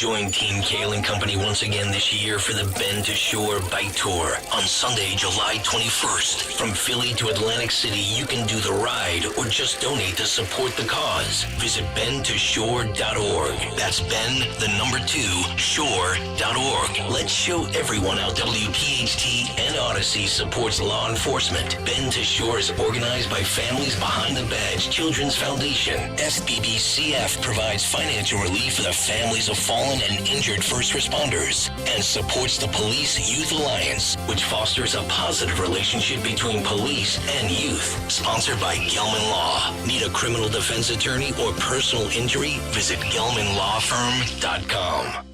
Join Team Kayal and Company once again this year for the Bend to Shore Bike Tour on Sunday, July 21st. From Philly to Atlantic City, you can do the ride or just donate to support the cause. Visit bendtoshore.org. That's Ben, the number 2, shore.org. Let's show everyone how WPHT and Odyssey supports law enforcement. Bend to Shore is organized by Families Behind the Badge Children's Foundation. SBBCF provides financial relief for the families of fallen and injured first responders and supports the Police Youth Alliance, which fosters a positive relationship between police and youth. Sponsored by Gelman Law. Need a criminal defense attorney or personal injury? Visit GelmanLawFirm.com.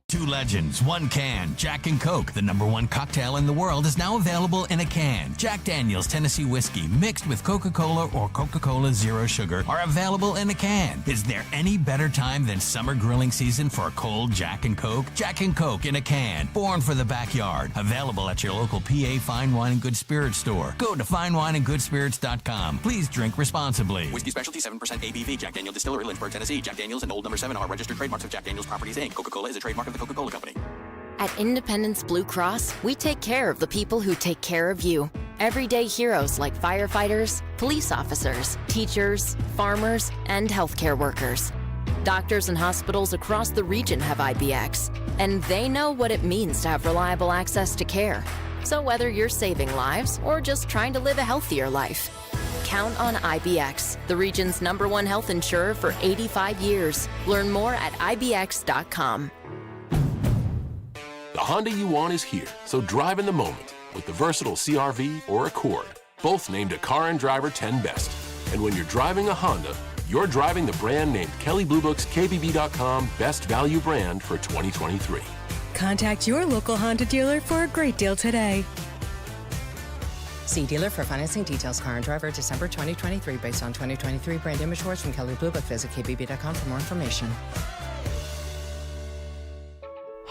Two legends, one can. Jack and Coke, the #1 cocktail in the world, is now available in a can. Jack Daniel's Tennessee Whiskey mixed with Coca-Cola or Coca-Cola Zero Sugar are available in a can. Is there any better time than summer grilling season for a cold Jack and Coke? Jack and Coke in a can. Born for the backyard. Available at your local PA Fine Wine and Good Spirits store. Go to finewineandgoodspirits.com. Please drink responsibly. Whiskey Specialty, 7% ABV. Jack Daniel Distillery, Lynchburg, Tennessee. Jack Daniels and Old No. 7 are registered trademarks of Jack Daniels Properties, Inc. Coca-Cola is a trademark of the Coca-Cola Company. At Independence Blue Cross, we take care of the people who take care of you. Everyday heroes like firefighters, police officers, teachers, farmers, and healthcare workers. Doctors and hospitals across the region have IBX, and they know what it means to have reliable access to care. So whether you're saving lives or just trying to live a healthier life, count on IBX, the region's #1 health insurer for 85 years. Learn more at IBX.com. The Honda you want is here, so drive in the moment with the versatile CR-V or Accord, both named a Car and Driver 10 Best. And when you're driving a Honda, you're driving the brand named Kelley Blue Book's KBB.com Best Value Brand for 2023. Contact your local Honda dealer for a great deal today. See dealer for financing details. Car and Driver, December 2023, based on 2023 brand image awards from Kelley Blue Book. Visit KBB.com for more information.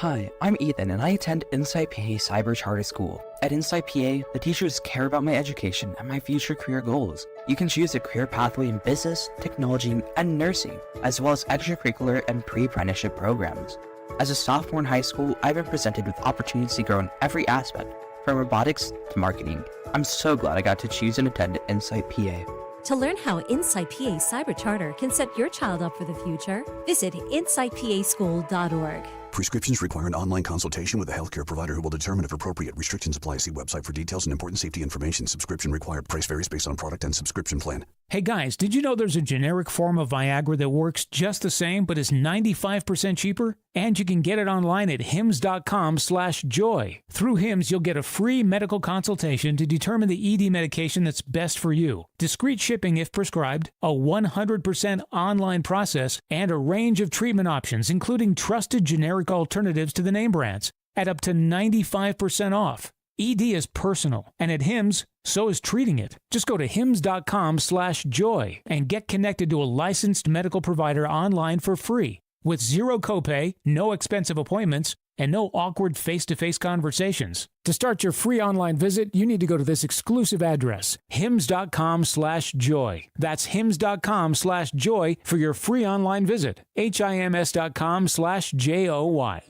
Hi, I'm Ethan and I attend Insight PA Cyber Charter School. At Insight PA, the teachers care about my education and my future career goals. You can choose a career pathway in business, technology, and nursing, as well as extracurricular and pre-apprenticeship programs. As a sophomore in high school, I've been presented with opportunities to grow in every aspect, from robotics to marketing. I'm so glad I got to choose and attend Insight PA. To learn how Insight PA Cyber Charter can set your child up for the future, visit insightpaschool.org. Prescriptions require an online consultation with a healthcare provider who will determine if appropriate. Restrictions apply. See website for details and important safety information. Subscription required. Price varies based on product and subscription plan. Hey guys, did you know there's a generic form of Viagra that works just the same but is 95% cheaper? And you can get it online at hims.com/joy. Through Hims, you'll get a free medical consultation to determine the ED medication that's best for you, discreet shipping if prescribed, a 100% online process, and a range of treatment options, including trusted generic alternatives to the name brands, at up to 95% off. ED is personal, and at Hims, so is treating it. Just go to hims.com/joy and get connected to a licensed medical provider online for free, with zero copay, no expensive appointments, and no awkward face-to-face conversations. To start your free online visit, you need to go to this exclusive address, hims.com/joy. That's hims.com/joy for your free online visit, hims.com/joy.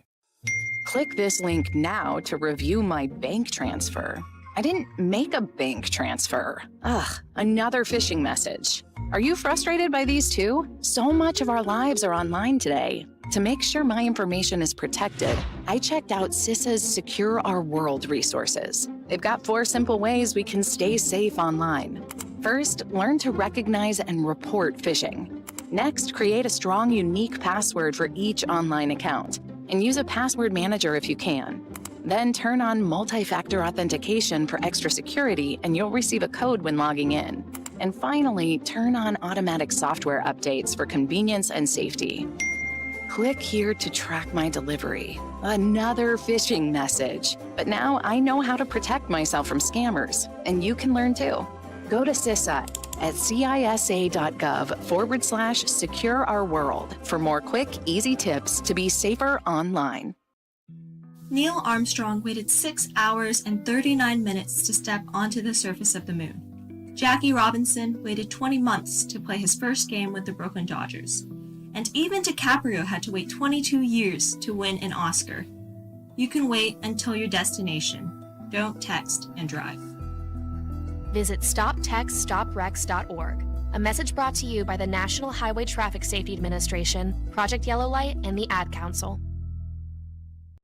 Click this link now to review my bank transfer. I didn't make a bank transfer. Ugh, another phishing message. Are you frustrated by these too? So much of our lives are online today. To make sure my information is protected, I checked out CISA's Secure Our World resources. They've got 4 simple ways we can stay safe online. First, learn to recognize and report phishing. Next, create a strong, unique password for each online account, and use a password manager if you can. Then turn on multi-factor authentication for extra security, and you'll receive a code when logging in. And finally, turn on automatic software updates for convenience and safety. Click here to track my delivery. Another phishing message. But now I know how to protect myself from scammers, and you can learn too. Go to CISA at cisa.gov/Secure Our World for more quick, easy tips to be safer online. Neil Armstrong waited 6 hours and 39 minutes to step onto the surface of the moon. Jackie Robinson waited 20 months to play his first game with the Brooklyn Dodgers. And even DiCaprio had to wait 22 years to win an Oscar. You can wait until your destination. Don't text and drive. Visit StopTextStopWrecks.org. A message brought to you by the National Highway Traffic Safety Administration, Project Yellow Light, and the Ad Council.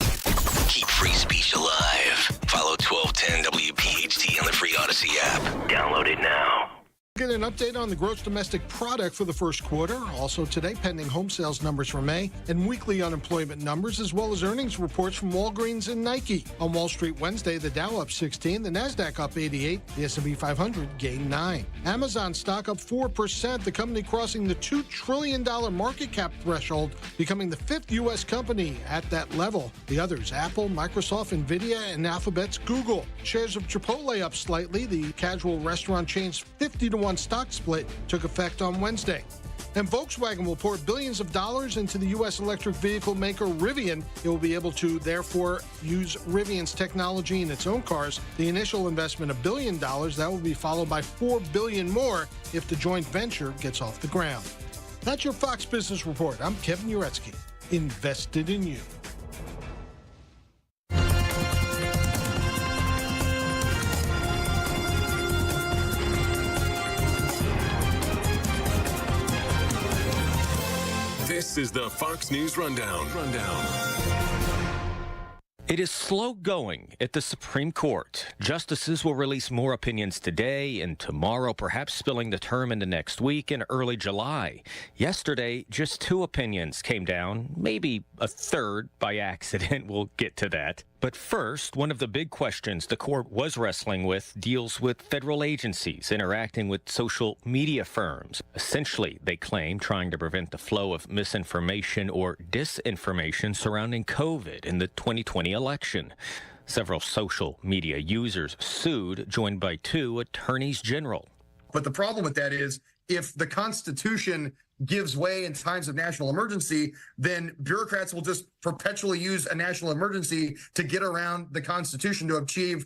Keep free speech alive. Follow 1210 WPHT on the free Odyssey app. Download it now. Get an update on the gross domestic product for the first quarter. Also today, pending home sales numbers for May and weekly unemployment numbers, as well as earnings reports from Walgreens and Nike. On Wall Street Wednesday, the Dow up 16, the Nasdaq up 88, the S&P 500 gained 9. Amazon stock up 4%, the company crossing the $2 trillion market cap threshold, becoming the 5th U.S. company at that level. The others, Apple, Microsoft, NVIDIA, and Alphabet's Google. Shares of Chipotle up slightly. The casual restaurant chain's 50-to-1 stock split took effect on Wednesday. And Volkswagen will pour billions of dollars into the U.S. electric vehicle maker Rivian. It will be able to, therefore, use Rivian's technology in its own cars. The initial investment, $1 billion, that will be followed by $4 billion more if the joint venture gets off the ground. That's your Fox Business Report. I'm Kevin Uretsky. Invested in you. This is the Fox News Rundown. It is slow going at the Supreme Court. Justices will release more opinions today and tomorrow, perhaps spilling the term into next week and early July. Yesterday, just 2 opinions came down, maybe a third by accident. We'll get to that. But first, one of the big questions the court was wrestling with deals with federal agencies interacting with social media firms. Essentially, they claim, trying to prevent the flow of misinformation or disinformation surrounding COVID in the 2020 election. Several social media users sued, joined by 2 attorneys general. But the problem with that is if the Constitution gives way in times of national emergency, then bureaucrats will just perpetually use a national emergency to get around the Constitution to achieve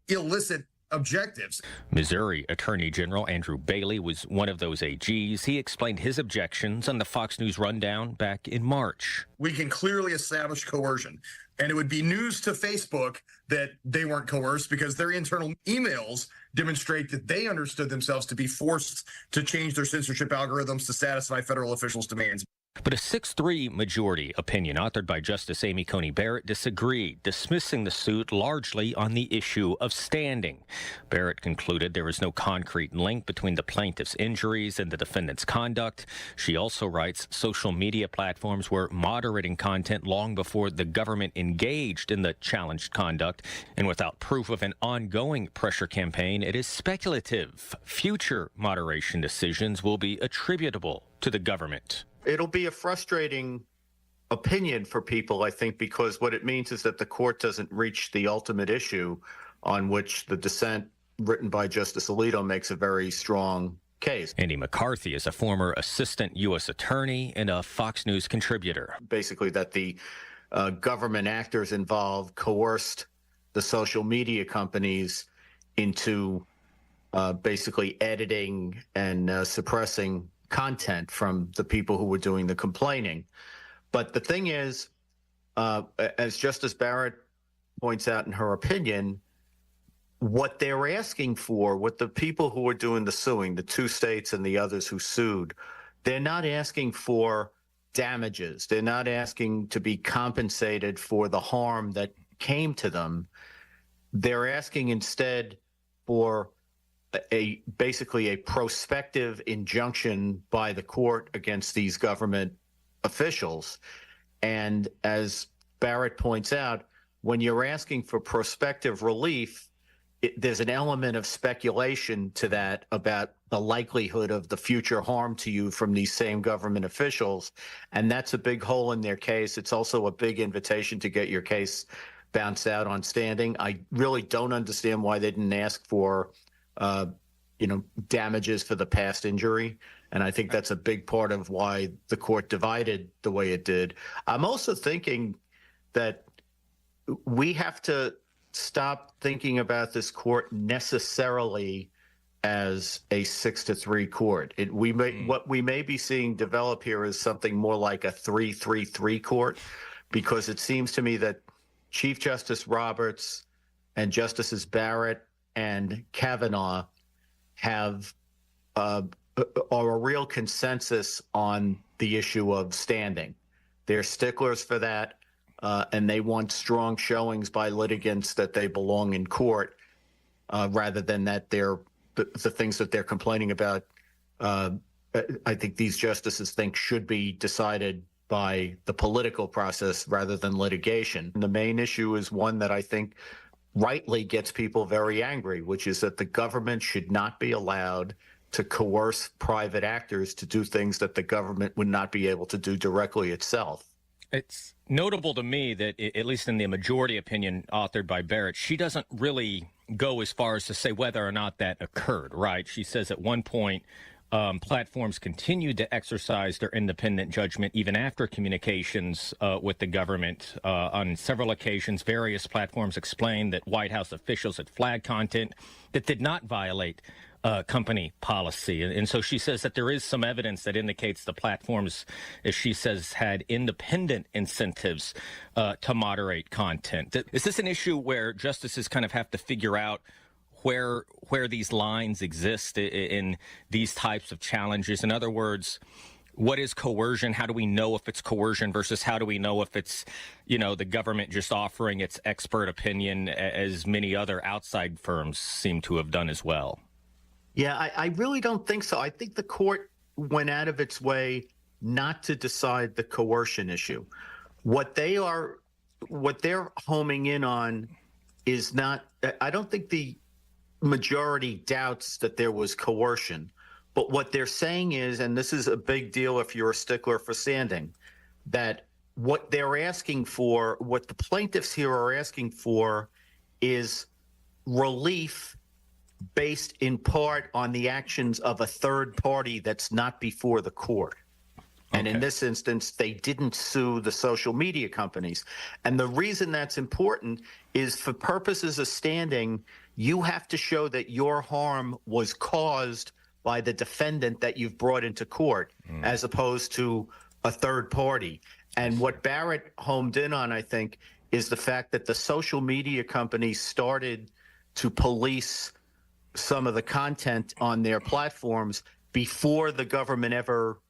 illicit objectives. Missouri Attorney General Andrew Bailey was one of those AGs. He explained his objections on the Fox News Rundown back in March. We can clearly establish coercion. And it would be news to Facebook that they weren't coerced because their internal emails demonstrate that they understood themselves to be forced to change their censorship algorithms to satisfy federal officials' demands. But a 6-3 majority opinion authored by Justice Amy Coney Barrett disagreed, dismissing the suit largely on the issue of standing. Barrett concluded there is no concrete link between the plaintiff's injuries and the defendant's conduct. She also writes social media platforms were moderating content long before the government engaged in the challenged conduct, and without proof of an ongoing pressure campaign, it is speculative. Future moderation decisions will be attributable to the government. It'll be a frustrating opinion for people, I think, because what it means is that the court doesn't reach the ultimate issue on which the dissent written by Justice Alito makes a very strong case. Andy McCarthy is a former assistant U.S. attorney and a Fox News contributor. Basically that the government actors involved coerced the social media companies into basically editing and suppressing content from the people who were doing the complaining. But the thing is, as Justice Barrett points out in her opinion, what they're asking for, what the people who are doing the suing, the 2 states and the others who sued, they're not asking for damages. They're not asking to be compensated for the harm that came to them. They're asking instead for basically a prospective injunction by the court against these government officials. And as Barrett points out, when you're asking for prospective relief, there's an element of speculation to that about the likelihood of the future harm to you from these same government officials. And that's a big hole in their case. It's also a big invitation to get your case bounced out on standing. I really don't understand why they didn't ask for damages for the past injury. And I think that's a big part of why the court divided the way it did. I'm also thinking that we have to stop thinking about this court necessarily as a 6-3 court. What we may be seeing develop here is something more like a 3-3-3 court, because it seems to me that Chief Justice Roberts and Justices Barrett and Kavanaugh have are a real consensus on the issue of standing. They're sticklers for that, and they want strong showings by litigants that they belong in court, rather than that they're the things that they're complaining about. I think these justices think should be decided by the political process rather than litigation. The main issue is one that I think rightly gets people very angry, which is that the government should not be allowed to coerce private actors to do things that the government would not be able to do directly itself. It's notable to me that, at least in the majority opinion authored by Barrett, she doesn't really go as far as to say whether or not that occurred, right? She says at one point, platforms continued to exercise their independent judgment even after communications with the government. On several occasions, various platforms explained that White House officials had flagged content that did not violate company policy. And so she says that there is some evidence that indicates the platforms, as she says, had independent incentives to moderate content. Is this an issue where justices kind of have to figure out where these lines exist in these types of challenges? In other words, what is coercion? How do we know if it's coercion versus how do we know if it's, the government just offering its expert opinion, as many other outside firms seem to have done as well? Yeah, I really don't think so. I think the court went out of its way not to decide the coercion issue. What they're homing in on is not, I don't think the majority doubts that there was coercion, but what they're saying is, and this is a big deal if you're a stickler for standing, that what they're asking for, what the plaintiffs here are asking for, is relief based in part on the actions of a third party that's not before the court. And in this instance, they didn't sue the social media companies. And the reason that's important is for purposes of standing, you have to show that your harm was caused by the defendant that you've brought into court, as opposed to a third party. And what Barrett homed in on, I think, is the fact that the social media companies started to police some of the content on their platforms before the government ever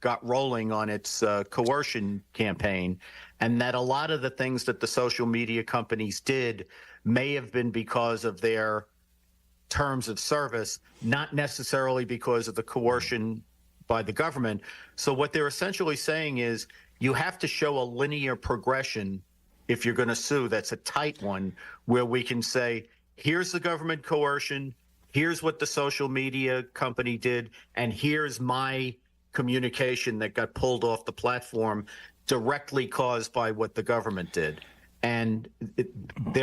got rolling on its coercion campaign, and that a lot of the things that the social media companies did may have been because of their terms of service, not necessarily because of the coercion by the government. So what they're essentially saying is you have to show a linear progression if you're going to sue. That's a tight one, where we can say, here's the government coercion, here's what the social media company did, and here's my communication that got pulled off the platform directly caused by what the government did. And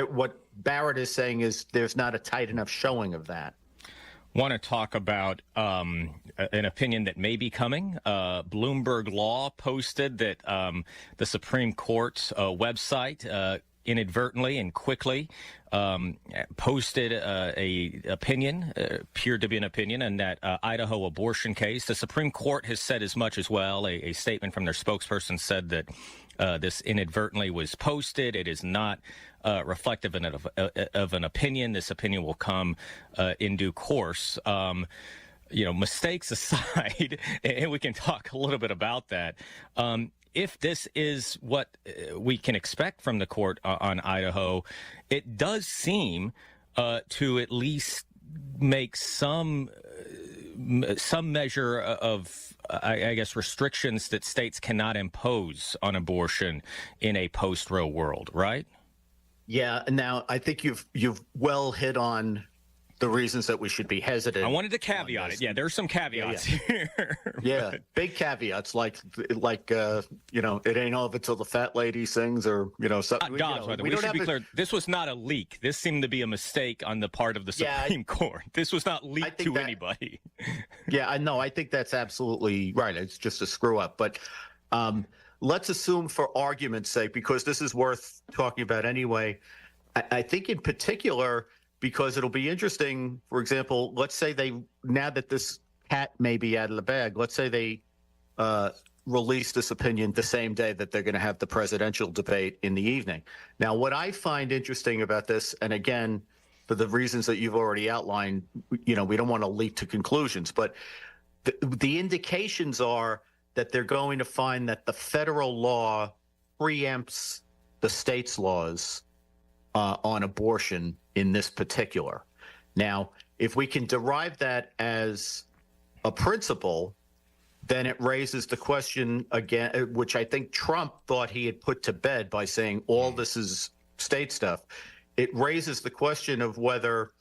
what Barrett is saying is there's not a tight enough showing of that. Want to talk about an opinion that may be coming. Bloomberg Law posted that the Supreme Court's website inadvertently and quickly posted a opinion, appeared to be an opinion, in that Idaho abortion case. The Supreme Court has said as much as well. A statement from their spokesperson said that this inadvertently was posted. It is not reflective of an opinion. This opinion will come in due course. Mistakes aside, and we can talk a little bit about that. If this is what we can expect from the court on Idaho, it does seem to at least make some measure of, I guess, restrictions that states cannot impose on abortion in a post-Roe world, right? Yeah. Now, I think you've well hit on the reasons that we should be hesitant. I wanted to caveat it. Yeah, there's some caveats here. Yeah, big caveats like it ain't over till the fat lady sings, or something. We should be clear. This was not a leak. This seemed to be a mistake on the part of the Supreme Court. This was not leaked to anybody. Yeah, I know. I think that's absolutely right. It's just a screw up. But let's assume, for argument's sake, because this is worth talking about anyway, I think in particular, because it'll be interesting. For example, let's say now that this cat may be out of the bag, let's say they release this opinion the same day that they're going to have the presidential debate in the evening. Now, what I find interesting about this, and again, for the reasons that you've already outlined, we don't want to leap to conclusions, but the indications are that they're going to find that the federal law preempts the state's laws on abortion in this particular. Now, if we can derive that as a principle, then it raises the question again, which I think Trump thought he had put to bed by saying all this is state stuff. It raises the question of whether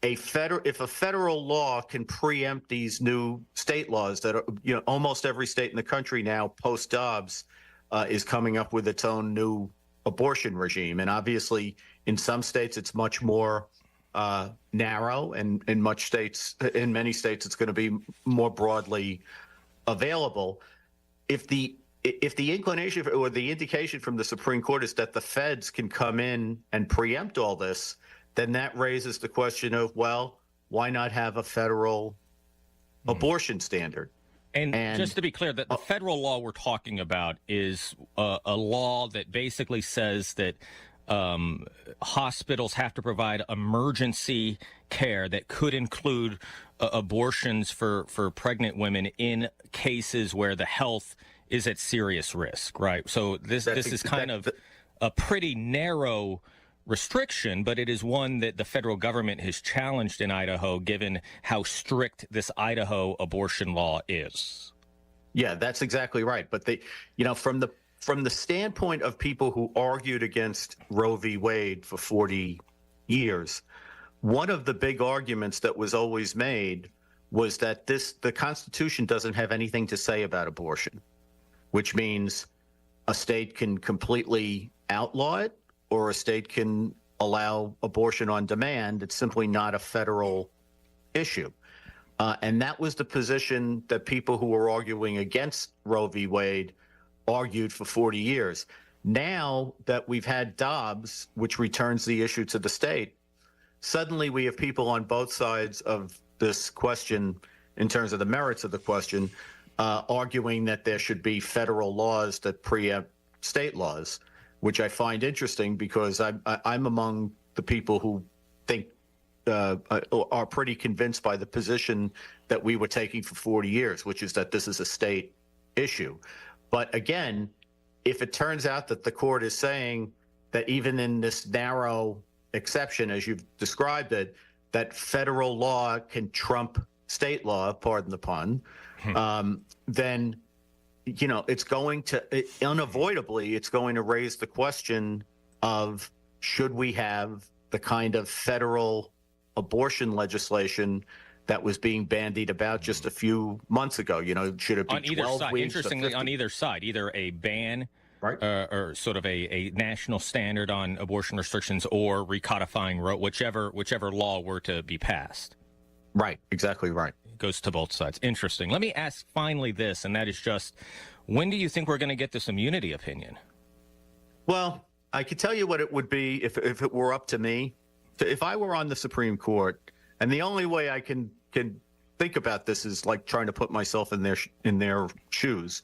if a federal law can preempt these new state laws that are, almost every state in the country now post Dobbs is coming up with its own new abortion regime. And obviously in some states it's much more narrow, and in many states it's going to be more broadly available. If the inclination or the indication from the Supreme Court is that the feds can come in and preempt all this, then that raises the question of, well, why not have a federal abortion standard? And just to be clear, that the federal law we're talking about is a law that basically says that hospitals have to provide emergency care that could include abortions for pregnant women in cases where the health is at serious risk, right? So this is kind of a pretty narrow restriction, but it is one that the federal government has challenged in Idaho, given how strict this Idaho abortion law is. Yeah, that's exactly right. But from the standpoint of people who argued against Roe v. Wade for 40 years, one of the big arguments that was always made was that the Constitution doesn't have anything to say about abortion, which means a state can completely outlaw it, or a state can allow abortion on demand. It's simply not a federal issue. And that was the position that people who were arguing against Roe v. Wade argued for 40 years. Now that we've had Dobbs, which returns the issue to the state, suddenly we have people on both sides of this question, in terms of the merits of the question, arguing that there should be federal laws that preempt state laws, which I find interesting because I'm among the people who think are pretty convinced by the position that we were taking for 40 years, which is that this is a state issue. But again, if it turns out that the court is saying that even in this narrow exception, as you've described it, that federal law can trump state law, pardon the pun, then it's going to unavoidably, it's going to raise the question of, should we have the kind of federal abortion legislation that was being bandied about just a few months ago? Should it be on either 12 side? weeks? Interestingly, on either side, either a ban, right, or sort of a national standard on abortion restrictions, or recodifying Roe, whichever law were to be passed. Right, exactly right. Goes to both sides. Interesting. Let me ask finally this, and that is just, when do you think we're going to get this immunity opinion? Well, I could tell you what it would be if it were up to me. If I were on the Supreme Court, and the only way I can think about this is like trying to put myself in their shoes.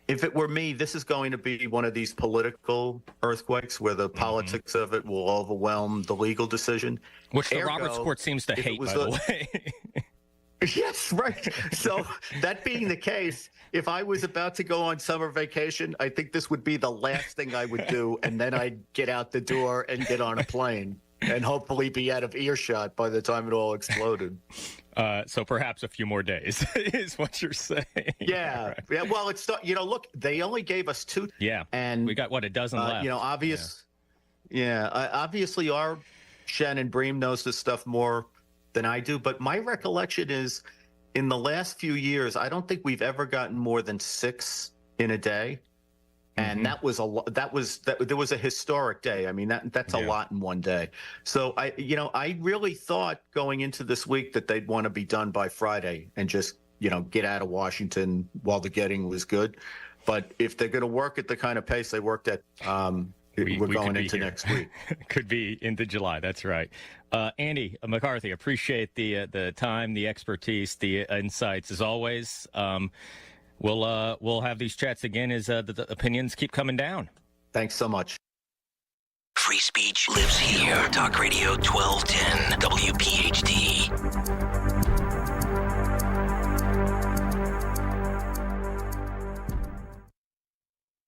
If it were me, this is going to be one of these political earthquakes where the politics of it will overwhelm the legal decision. Which the Roberts Court seems to hate, by the way. Yes, right. So that being the case, if I was about to go on summer vacation, I think this would be the last thing I would do. And then I'd get out the door and get on a plane and hopefully be out of earshot by the time it all exploded. So perhaps a few more days is what you're saying. Yeah. Right. Yeah. Well, look, they only gave us 2. Yeah. And we got, a dozen left. Obviously our Shannon Bream knows this stuff more than I do. But my recollection is, in the last few years, I don't think we've ever gotten more than 6 in a day. And there was a historic day. I mean, that's a lot in one day. So I really thought going into this week that they'd want to be done by Friday and just, get out of Washington while the getting was good. But if they're going to work at the kind of pace they worked at we're going into next week. Could be into July. That's right. Andy McCarthy, appreciate the time, the expertise, the insights as always. We'll have these chats again as the opinions keep coming down. Thanks so much. Free speech lives here. Talk Radio 1210 WPHT.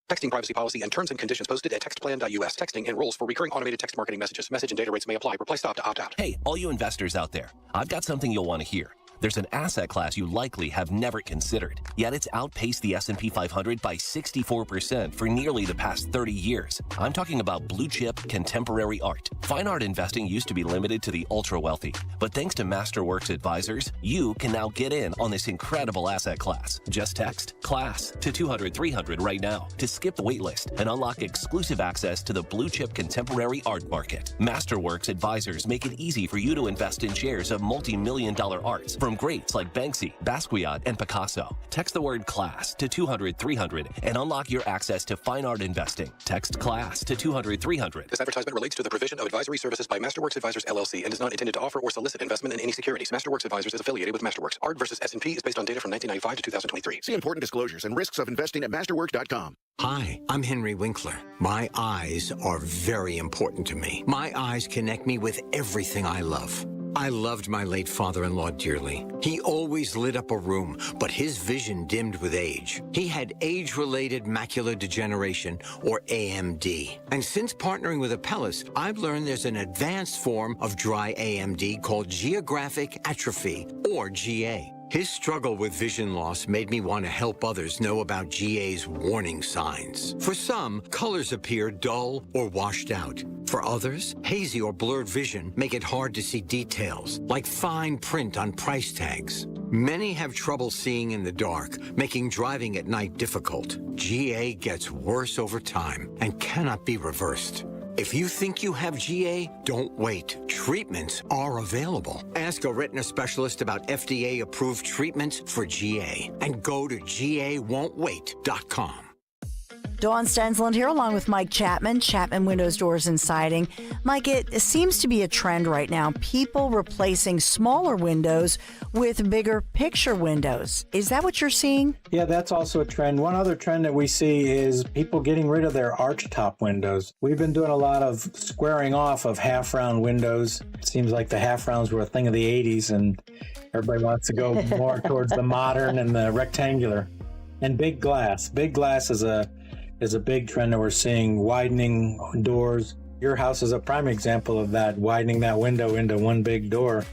Texting privacy policy and terms and conditions posted at textplan.us. Texting enrolls for recurring automated text marketing messages. Message and data rates may apply. Reply stop to opt out. Hey, all you investors out there, I've got something you'll want to hear. There's an asset class you likely have never considered, yet it's outpaced the S&P 500 by 64% for nearly the past 30 years. I'm talking about blue chip contemporary art. Fine art investing used to be limited to the ultra wealthy, but thanks to Masterworks Advisors, you can now get in on this incredible asset class. Just text CLASS to 200-300 right now to skip the waitlist and unlock exclusive access to the blue chip contemporary art market. Masterworks Advisors make it easy for you to invest in shares of multi-million-dollar arts from greats like Banksy, Basquiat, and Picasso. Text the word CLASS to 200-300 and unlock your access to fine art investing. Text CLASS to 200-300. This advertisement relates to the provision of advisory services by Masterworks Advisors LLC and is not intended to offer or solicit investment in any securities. Masterworks Advisors is affiliated with Masterworks. ART versus S&P is based on data from 1995 to 2023. See important disclosures and risks of investing at masterworks.com. Hi, I'm Henry Winkler. My eyes are very important to me. My eyes connect me with everything I love. I loved my late father-in-law dearly. He always lit up a room, but his vision dimmed with age. He had age-related macular degeneration, or AMD. And since partnering with Apellis, I've learned there's an advanced form of dry AMD called geographic atrophy, or GA. His struggle with vision loss made me want to help others know about GA's warning signs. For some, colors appear dull or washed out. For others, hazy or blurred vision make it hard to see details, like fine print on price tags. Many have trouble seeing in the dark, making driving at night difficult. GA gets worse over time and cannot be reversed. If you think you have GA, don't wait. Treatments are available. Ask a retina specialist about FDA-approved treatments for GA and go to GAWon'tWait.com. Dawn Stensland here along with Mike Chapman, Chapman Windows, Doors, and Siding. Mike, it seems to be a trend right now, people replacing smaller windows with bigger picture windows. Is that what you're seeing? Yeah, that's also a trend. One other trend that we see is people getting rid of their archtop windows. We've been doing a lot of squaring off of half-round windows. It seems like the half-rounds were a thing of the 80s, and everybody wants to go more towards the modern and the rectangular. And big glass. Big glass is a big trend that we're seeing, widening doors. Your house is a prime example of that, widening that window into one big door.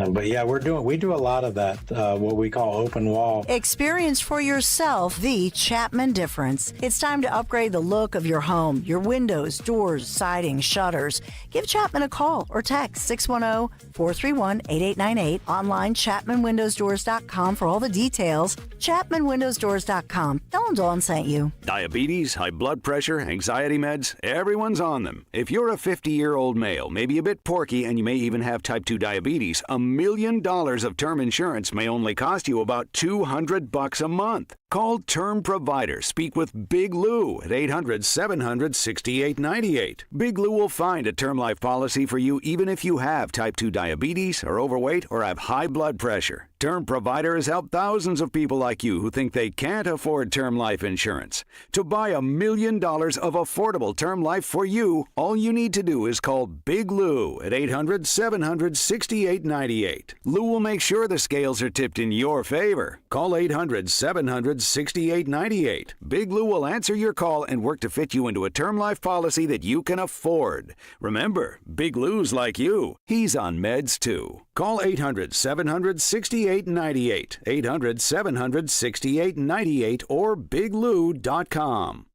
But yeah, we do a lot of that, what we call open wall. Experience for yourself the Chapman difference. It's time to upgrade the look of your home, your windows, doors, siding, shutters. Give Chapman a call or text 610-431-8898. Online, ChapmanWindowsDoors.com for all the details. ChapmanWindowsDoors.com. Tell them Dawn sent you. Diabetes, high blood pressure, anxiety meds, everyone's on them. If you're a 50-year-old male, maybe a bit porky, and you may even have type 2 diabetes, $1 million of term insurance may only cost you about $200 a month. Call Term Provider. Speak with Big Lou at 800-700-6898. Big Lou will find a term life policy for you even if you have type 2 diabetes, are overweight, or have high blood pressure. Term Provider has helped thousands of people like you who think they can't afford term life insurance. To buy $1 million of affordable term life for you, all you need to do is call Big Lou at 800-700-6898. Lou will make sure the scales are tipped in your favor. Call 800-700-6898. Big Lou will answer your call and work to fit you into a term life policy that you can afford. Remember, Big Lou's like you. He's on meds too. Call 800-700-6898. 800-700-6898 or biglou.com.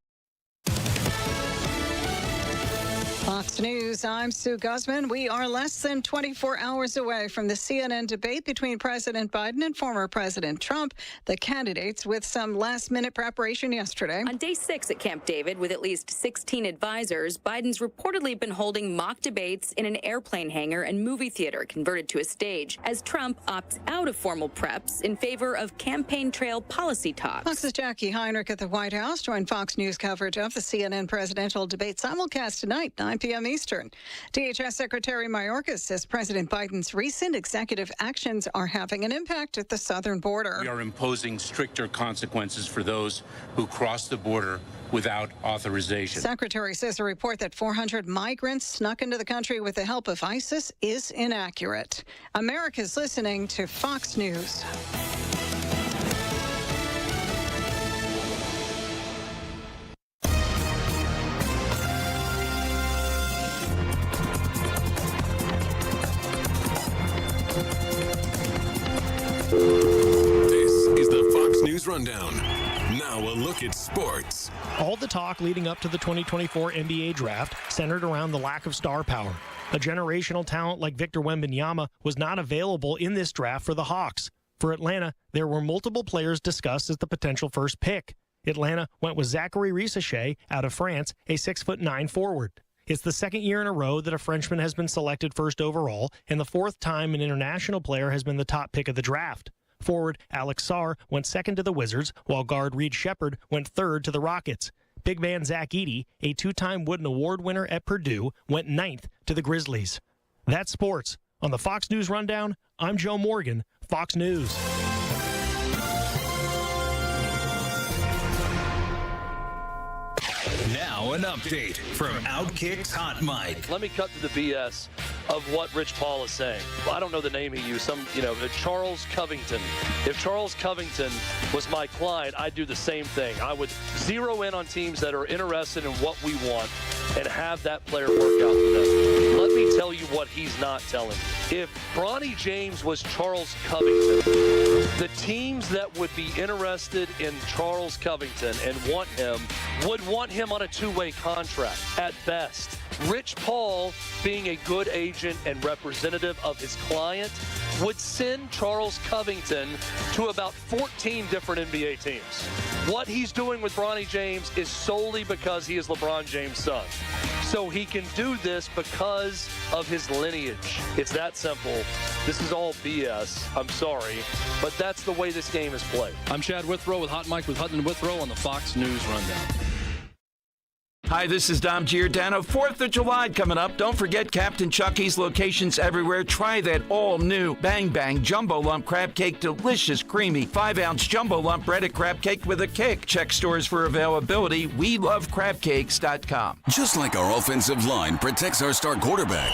Fox News, I'm Sue Guzman. We are less than 24 hours away from the CNN debate between President Biden and former President Trump, the candidates with some last-minute preparation yesterday. On day 6 at Camp David, with at least 16 advisors, Biden's reportedly been holding mock debates in an airplane hangar and movie theater converted to a stage, as Trump opts out of formal preps in favor of campaign trail policy talks. Fox's Jackie Heinrich at the White House joined Fox News coverage of the CNN presidential debate simulcast tonight, 9 p.m. Eastern. DHS Secretary Mayorkas says President Biden's recent executive actions are having an impact at the southern border. We are imposing stricter consequences for those who cross the border without authorization. Secretary says a report that 400 migrants snuck into the country with the help of ISIS is inaccurate. America's listening to Fox News. This is the Fox News Rundown. Now a look at sports. All the talk leading up to the 2024 NBA draft centered around the lack of star power. A generational talent like Victor Wembanyama was not available in this draft for the Hawks. For Atlanta, there were multiple players discussed as the potential first pick. Atlanta went with Zachary Risacher out of France, a 6'9" forward. It's the second year in a row that a Frenchman has been selected first overall, and the fourth time an international player has been the top pick of the draft. Forward Alex Sarr went second to the Wizards, while guard Reed Shepherd went third to the Rockets. Big man Zach Edey, a two-time Wooden Award winner at Purdue, went ninth to the Grizzlies. That's sports. On the Fox News Rundown, I'm Joe Morgan, Fox News. Now an update from Outkick's Hot Mic. Let me cut to the BS of what Rich Paul is saying. I don't know the name he used. Charles Covington. If Charles Covington was my client, I'd do the same thing. I would zero in on teams that are interested in what we want and have that player work out for them. Let me tell you what he's not telling you. If Bronny James was Charles Covington, the teams that would be interested in Charles Covington and want him would want him on a two-way contract at best. Rich Paul, being a good agent and representative of his client, would send Charles Covington to about 14 different NBA teams. What he's doing with Bronny James is solely because he is LeBron James' son. So he can do this because of his lineage. It's that simple. This is all BS. I'm sorry, but that's the way this game is played. I'm Chad Withrow with Hot Mike with Hutton and Withrow on the Fox News Rundown. Hi, this is Dom Giordano. 4th of July coming up. Don't forget Captain Chucky's locations everywhere. Try that all-new Bang Bang Jumbo Lump Crab Cake. Delicious, creamy, 5-ounce Jumbo Lump breaded crab cake with a kick. Check stores for availability. WeLoveCrabCakes.com. Just like our offensive line protects our star quarterback,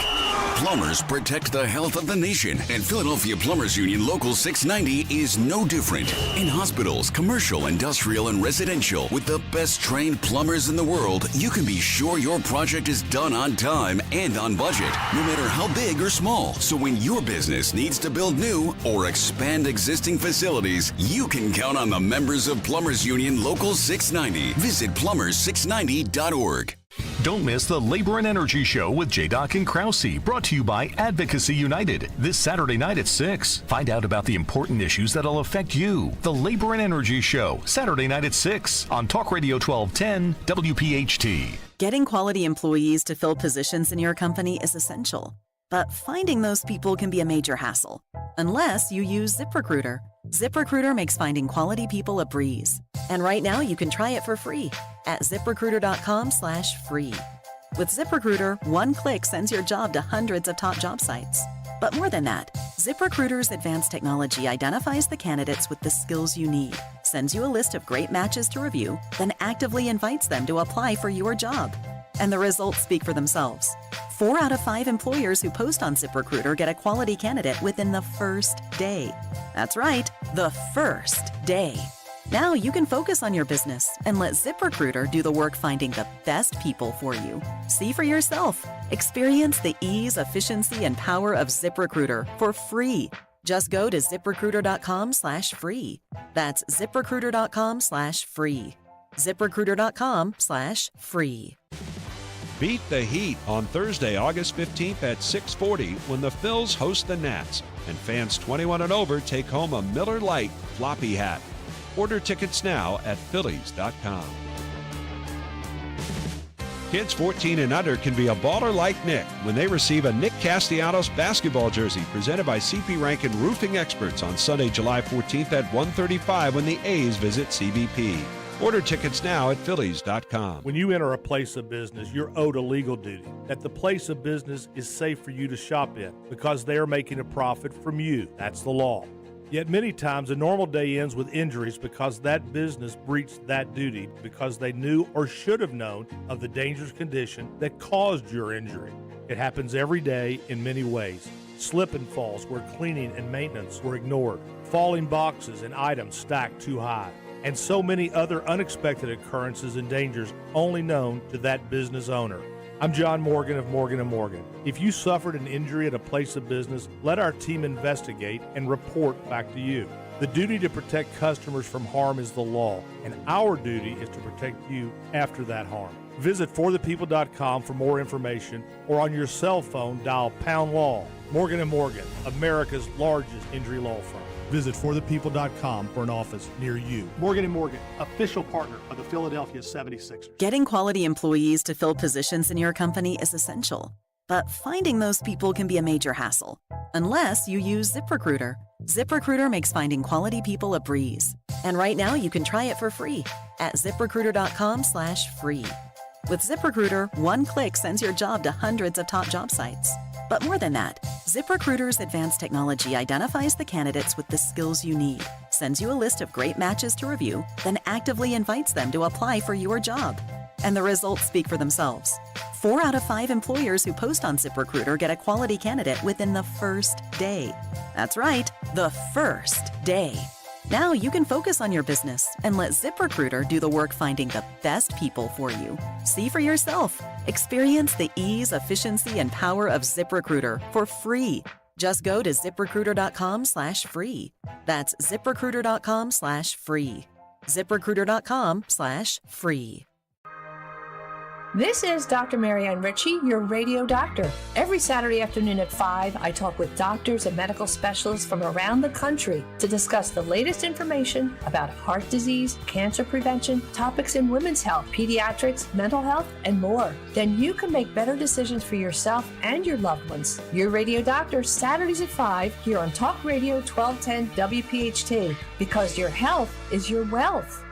plumbers protect the health of the nation. And Philadelphia Plumbers Union Local 690 is no different. In hospitals, commercial, industrial, and residential, with the best trained plumbers in the world, you can be sure your project is done on time and on budget, no matter how big or small. So when your business needs to build new or expand existing facilities, you can count on the members of Plumbers Union Local 690. Visit plumbers690.org. Don't miss the Labor and Energy Show with J-Doc and Krause, brought to you by Advocacy United, this Saturday night at 6. Find out about the important issues that'll affect you. The Labor and Energy Show, Saturday night at 6 on Talk Radio 1210 WPHT. Getting quality employees to fill positions in your company is essential, but finding those people can be a major hassle, unless you use ZipRecruiter. ZipRecruiter makes finding quality people a breeze. And right now you can try it for free at ZipRecruiter.com/free. With ZipRecruiter, one click sends your job to hundreds of top job sites. But more than that, ZipRecruiter's advanced technology identifies the candidates with the skills you need, sends you a list of great matches to review, then actively invites them to apply for your job. And the results speak for themselves. 4 out of 5 employers who post on ZipRecruiter get a quality candidate within the first day. That's right, the first day. Now you can focus on your business and let ZipRecruiter do the work finding the best people for you. See for yourself. Experience the ease, efficiency, and power of ZipRecruiter for free. Just go to ZipRecruiter.com/free. That's ZipRecruiter.com/free. ZipRecruiter.com/free. Beat the heat on Thursday, August 15th at 6:40 when the Phils host the Nats, and fans 21 and over take home a Miller Lite floppy hat. Order tickets now at Phillies.com. Kids 14 and under can be a baller like Nick when they receive a Nick Castellanos basketball jersey presented by CP Rankin Roofing Experts on Sunday, July 14th at 1:35 when the A's visit CBP. Order tickets now at Phillies.com. When you enter a place of business, you're owed a legal duty that the place of business is safe for you to shop in because they are making a profit from you. That's the law. Yet many times a normal day ends with injuries because that business breached that duty because they knew or should have known of the dangerous condition that caused your injury. It happens every day in many ways. Slip and falls where cleaning and maintenance were ignored, falling boxes and items stacked too high, and so many other unexpected occurrences and dangers only known to that business owner. I'm John Morgan of Morgan & Morgan. If you suffered an injury at a place of business, let our team investigate and report back to you. The duty to protect customers from harm is the law, and our duty is to protect you after that harm. Visit forthepeople.com for more information, or on your cell phone, dial #law. Morgan & Morgan, America's largest injury law firm. Visit forthepeople.com for an office near you. Morgan & Morgan, official partner of the Philadelphia 76ers. Getting quality employees to fill positions in your company is essential, but finding those people can be a major hassle, unless you use ZipRecruiter. ZipRecruiter makes finding quality people a breeze. And right now you can try it for free at ZipRecruiter.com/free. With ZipRecruiter, one click sends your job to hundreds of top job sites. But more than that, ZipRecruiter's advanced technology identifies the candidates with the skills you need, sends you a list of great matches to review, then actively invites them to apply for your job. And the results speak for themselves. 4 out of 5 employers who post on ZipRecruiter get a quality candidate within the first day. That's right, the first day. Now you can focus on your business and let ZipRecruiter do the work finding the best people for you. See for yourself. Experience the ease, efficiency, and power of ZipRecruiter for free. Just go to ZipRecruiter.com/free. That's ZipRecruiter.com/free. ZipRecruiter.com/free. This is Dr. Marianne Ritchie, your radio doctor. Every Saturday afternoon at 5, I talk with doctors and medical specialists from around the country to discuss the latest information about heart disease, cancer prevention, topics in women's health, pediatrics, mental health, and more. Then you can make better decisions for yourself and your loved ones. Your radio doctor, Saturdays at 5, here on Talk Radio 1210 WPHT, because your health is your wealth.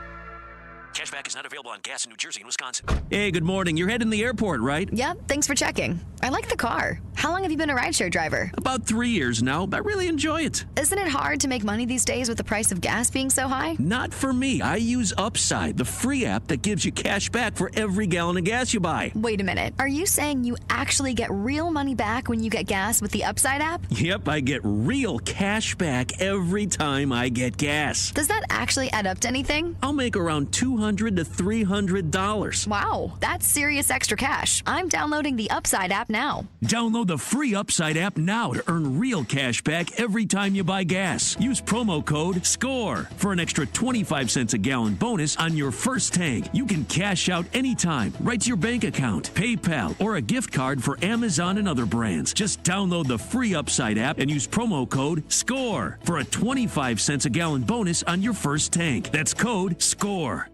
Cashback is not available on gas in New Jersey and Wisconsin. Hey, good morning. You're heading the airport, right? Yep, thanks for checking. I like the car. How long have you been a rideshare driver? About 3 years now, but I really enjoy it. Isn't it hard to make money these days with the price of gas being so high? Not for me. I use Upside, the free app that gives you cash back for every gallon of gas you buy. Wait a minute. Are you saying you actually get real money back when you get gas with the Upside app? Yep, I get real cash back every time I get gas. Does that actually add up to anything? I'll make around $200 to $300. Wow, that's serious extra cash. I'm downloading the Upside app now. Download the free Upside app now to earn real cash back every time you buy gas. Use promo code SCORE for an extra 25 cents a gallon bonus on your first tank. You can cash out anytime, right to your bank account, PayPal, or a gift card for Amazon and other brands. Just download the free Upside app and use promo code SCORE for a 25 cents a gallon bonus on your first tank. That's code SCORE.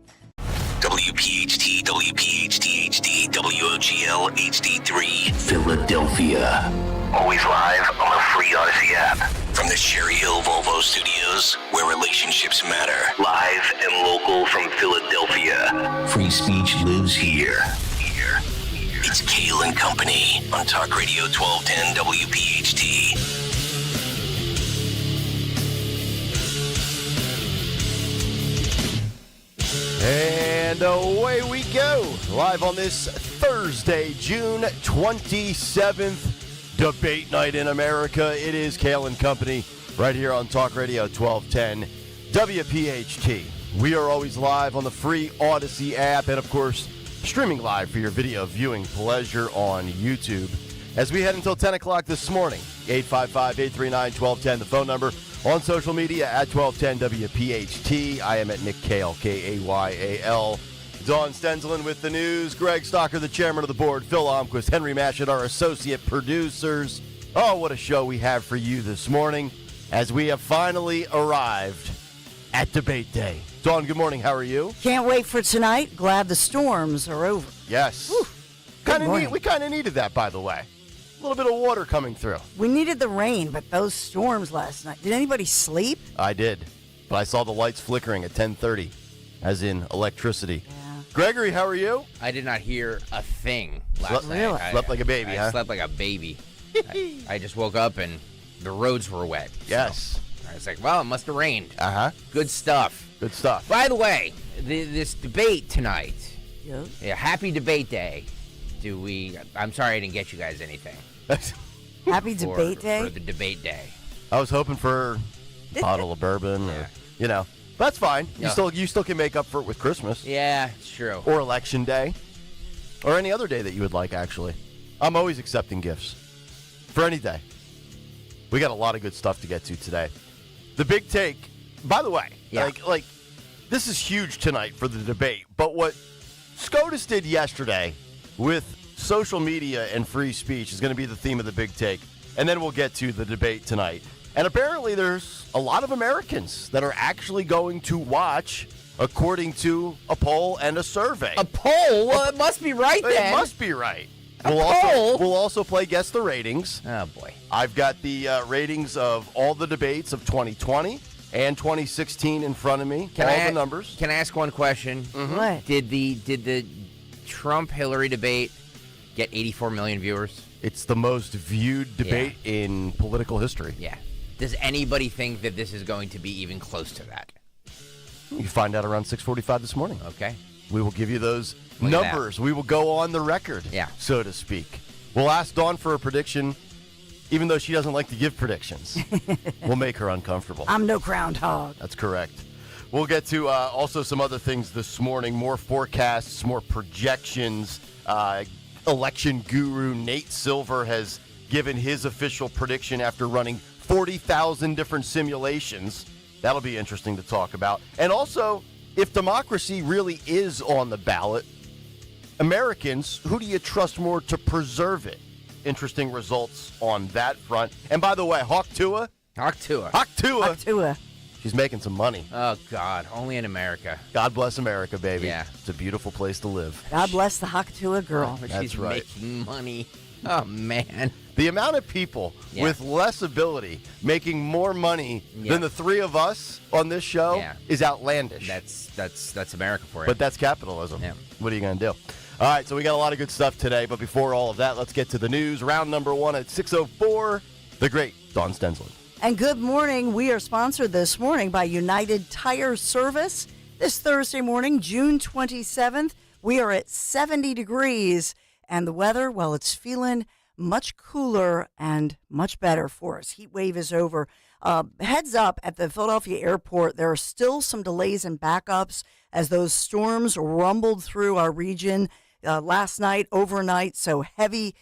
WPHT, WPHT HD, WOGL HD3, Philadelphia. Always live on the free Odyssey app. From the Cherry Hill Volvo Studios, where relationships matter. Live and local from Philadelphia. Free speech lives here. It's Kayal and Company on Talk Radio 1210 WPHT. And away we go, live on this Thursday, June 27th, debate night in America. It is Kayal and Company right here on Talk Radio 1210 WPHT. We are always live on the free Odyssey app and, of course, streaming live for your video viewing pleasure on YouTube. As we head until 10 o'clock this morning, 855-839-1210, the phone number. On social media at 1210 WPHT. I am at Nick Kayal, Kayal. Dawn Stenzelin with the news. Greg Stocker, the chairman of the board. Phil Almquist, Henry Mashett, our associate producers. Oh, what a show we have for you this morning as we have finally arrived at Debate Day. Dawn, good morning. How are you? Can't wait for tonight. Glad the storms are over. Yes. We kind of needed that, by the way. A little bit of water coming through. We needed the rain, but those storms last night. Did anybody sleep? I did, but I saw the lights flickering at 10:30, as in electricity. Yeah. Gregory, how are you? I did not hear a thing last night. Really? Slept like a baby, I huh? slept like a baby. I just woke up and the roads were wet. Yes. So I was like, well, it must have rained. Uh-huh. Good stuff. Good stuff. By the way, this debate tonight. Yes. Yeah, happy debate day. I'm sorry I didn't get you guys anything. Happy debate day? For the debate day. I was hoping for a bottle of bourbon, or, That's fine. Yeah. You still can make up for it with Christmas. Yeah, it's true. Or Election Day. Or any other day that you would like, actually. I'm always accepting gifts. For any day. We got a lot of good stuff to get to today. The big take, by the way, like this is huge tonight for the debate, but what SCOTUS did yesterday with social media and free speech is going to be the theme of the big take, and then we'll get to the debate tonight. And apparently there's a lot of Americans that are actually going to watch, according to a poll and a survey. A poll? Well, it must be right then. It must be right. Poll? We'll also play Guess the Ratings. Oh, boy. I've got the ratings of all the debates of 2020 and 2016 in front of me. The numbers. Can I ask one question? Mm-hmm. What? Did the Trump-Hillary debate get 84 million viewers? It's the most viewed debate in political history. Yeah. Does anybody think that this is going to be even close to that? You find out around 6:45 this morning. Okay. We will give you those numbers. We will go on the record, so to speak. We'll ask Dawn for a prediction, even though she doesn't like to give predictions. We'll make her uncomfortable. I'm no groundhog. That's correct. We'll get to also some other things this morning, more forecasts, more projections. Election guru Nate Silver has given his official prediction after running 40,000 different simulations. That'll be interesting to talk about. And also, if democracy really is on the ballot, Americans, who do you trust more to preserve it? Interesting results on that front. And by the way, Hawk Tua. She's making some money. Oh, God. Only in America. God bless America, baby. Yeah. It's a beautiful place to live. God bless the Hakatua girl. She's making money. Oh, man. The amount of people with less ability making more money than the three of us on this show is outlandish. That's America for you. But that's capitalism. Yeah. What are you going to do? All right, so we got a lot of good stuff today. But before all of that, let's get to the news. Round number one at 6:04. The great Dawn Stenzelin. And good morning. We are sponsored this morning by United Tire Service. This Thursday morning, June 27th, we are at 70 degrees. And the weather, well, it's feeling much cooler and much better for us. Heat wave is over. Heads up at the Philadelphia airport, there are still some delays and backups as those storms rumbled through our region last night, overnight. So heavy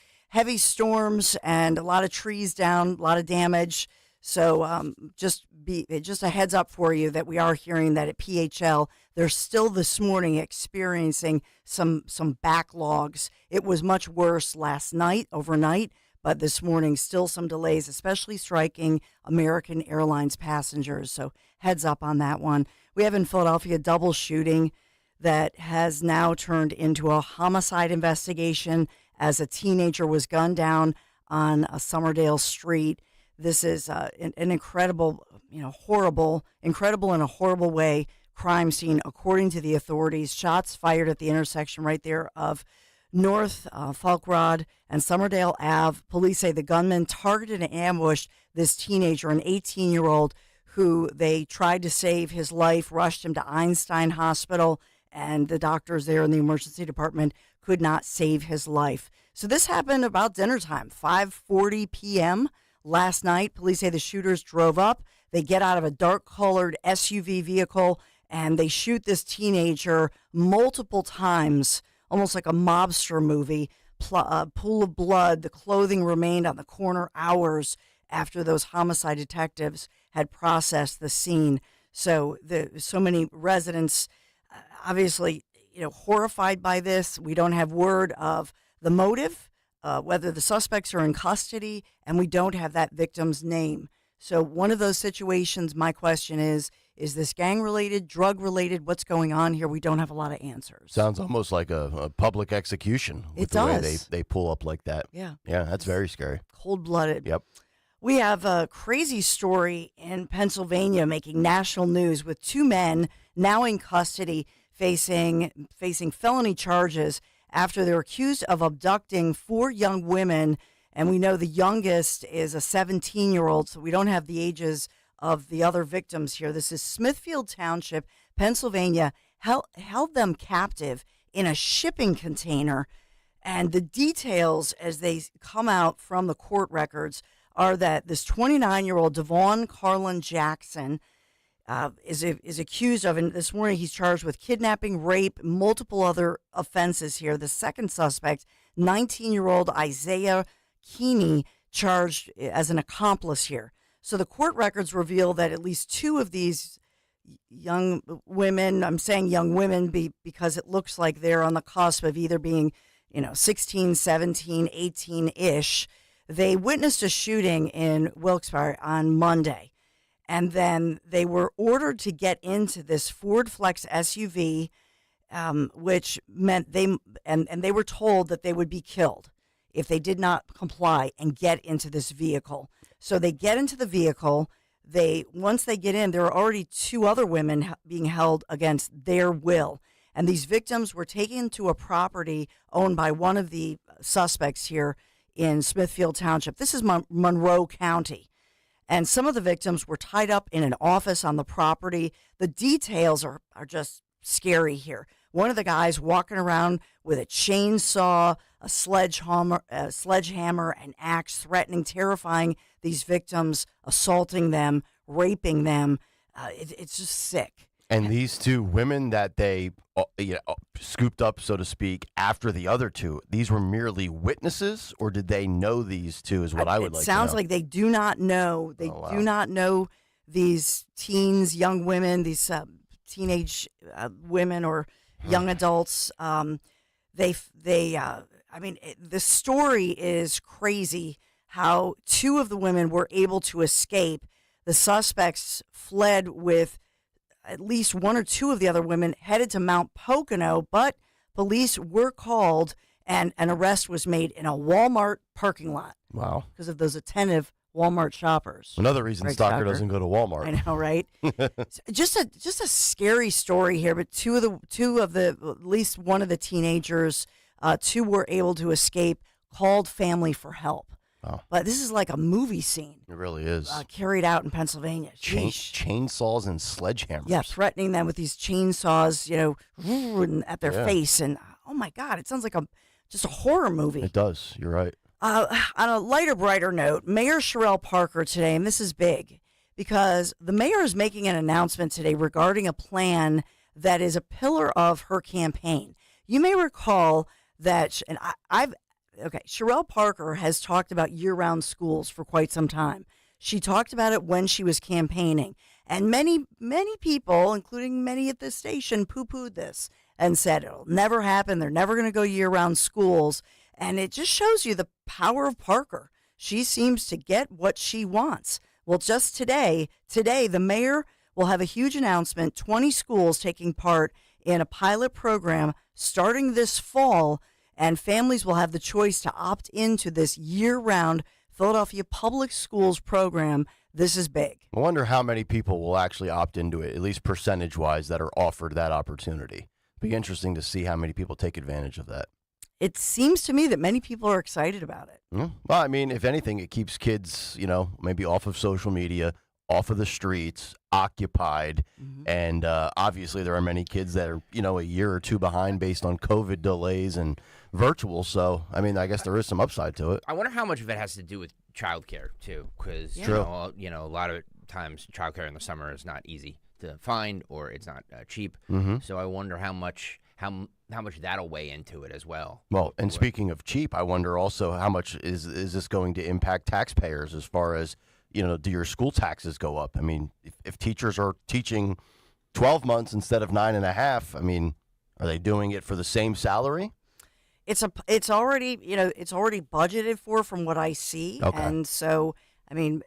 storms and a lot of trees down, a lot of damage. So just a heads up for you that we are hearing that at PHL, they're still this morning experiencing some backlogs. It was much worse last night, overnight, but this morning still some delays, especially striking American Airlines passengers. So heads up on that one. We have in Philadelphia a double shooting that has now turned into a homicide investigation as a teenager was gunned down on a Somerdale street. This is an incredible, incredible in a horrible way crime scene, according to the authorities. Shots fired at the intersection right there of North Falkrod and Somerdale Ave. Police say the gunman targeted and ambushed this teenager, an 18-year-old, who they tried to save his life, rushed him to Einstein Hospital, and the doctors there in the emergency department could not save his life. So this happened about dinner time, 5:40 p.m. last night. Police say the shooters drove up. They get out of a dark-colored SUV vehicle, and they shoot this teenager multiple times, almost like a mobster movie. Pool of blood. The clothing remained on the corner hours after those homicide detectives had processed the scene. So many residents, obviously, horrified by this. We don't have word of the motive, whether the suspects are in custody, and we don't have that victim's name. So one of those situations, my question is this gang-related, drug-related? What's going on here? We don't have a lot of answers. Sounds almost like a public execution. With It does. The way they pull up like that. Yeah. Yeah, that's very scary. Cold-blooded. Yep. We have a crazy story in Pennsylvania making national news with 2 men now in custody facing felony charges after they're accused of abducting 4 young women. And we know the youngest is a 17-year-old, so we don't have the ages of the other victims here. This is Smithfield Township, Pennsylvania, held them captive in a shipping container. And the details as they come out from the court records are that this 29-year-old Devon Carlin Jackson is accused of, and this morning he's charged with kidnapping, rape, multiple other offenses here. The second suspect, 19-year-old Isaiah Keeney, charged as an accomplice here. So the court records reveal that at least 2 of these young women, I'm saying young women because it looks like they're on the cusp of either being, 16, 17, 18-ish. They witnessed a shooting in Wilkes-Barre on Monday, and then they were ordered to get into this Ford Flex SUV, which meant they were told that they would be killed if they did not comply and get into this vehicle. So they get into the vehicle. Once they get in, there are already 2 other women being held against their will. And these victims were taken to a property owned by one of the suspects here in Smithfield Township. This is Monroe County. And some of the victims were tied up in an office on the property. The details are just scary here. One of the guys walking around with a chainsaw, a sledgehammer, an axe, threatening, terrifying these victims, assaulting them, raping them. It's just sick. And these 2 women that they scooped up, so to speak, after the other 2, these were merely witnesses, or did they know these 2 is what I would like to know. It sounds like they do not know. They do not know these teens, young women, these teenage women or young adults. The story is crazy how 2 of the women were able to escape. The suspects fled with at least 1 or 2 of the other women headed to Mount Pocono, but police were called and an arrest was made in a Walmart parking lot. Wow. Because of those attentive Walmart shoppers. Another reason Stalker doesn't go to Walmart. I know, right? Just a scary story here, but two of the at least one of the teenagers, 2 were able to escape, called family for help. Wow. But this is like a movie scene. It really is. Carried out in Pennsylvania. Chainsaws and sledgehammers. Yeah, threatening them with these chainsaws, at their face. And, oh, my God, it sounds like just a horror movie. It does. You're right. On a lighter, brighter note, Mayor Sherelle Parker today, and this is big, because the mayor is making an announcement today regarding a plan that is a pillar of her campaign. You may recall that, and Sherelle Parker has talked about year-round schools for quite some time. She talked about it when she was campaigning, and many, many people, including many at this station, poo-pooed this and said it'll never happen. They're never going to go year-round schools, and it just shows you the power of Parker. She seems to get what she wants. Well, just today, the mayor will have a huge announcement, 20 schools taking part in a pilot program starting this fall, and families will have the choice to opt into this year-round Philadelphia Public Schools program. This is big. I wonder how many people will actually opt into it, at least percentage-wise, that are offered that opportunity. Be interesting to see how many people take advantage of that. It seems to me that many people are excited about it. Well, I mean, if anything, it keeps kids, maybe off of social media, off of the streets, occupied. Mm-hmm. And obviously there are many kids that are, a year or 2 behind based on COVID delays and virtual. So, I mean, I guess there is some upside to it. I wonder how much of it has to do with childcare, too, because, a lot of times childcare in the summer is not easy to find or it's not cheap. Mm-hmm. So I wonder how much that'll weigh into it as well. Well, and speaking of cheap, I wonder also how much is this going to impact taxpayers as far as, do your school taxes go up? I mean, if teachers are teaching 12 months instead of 9.5, I mean, Are they doing it for the same salary? It's already budgeted for from what I see. Okay. And so, I mean,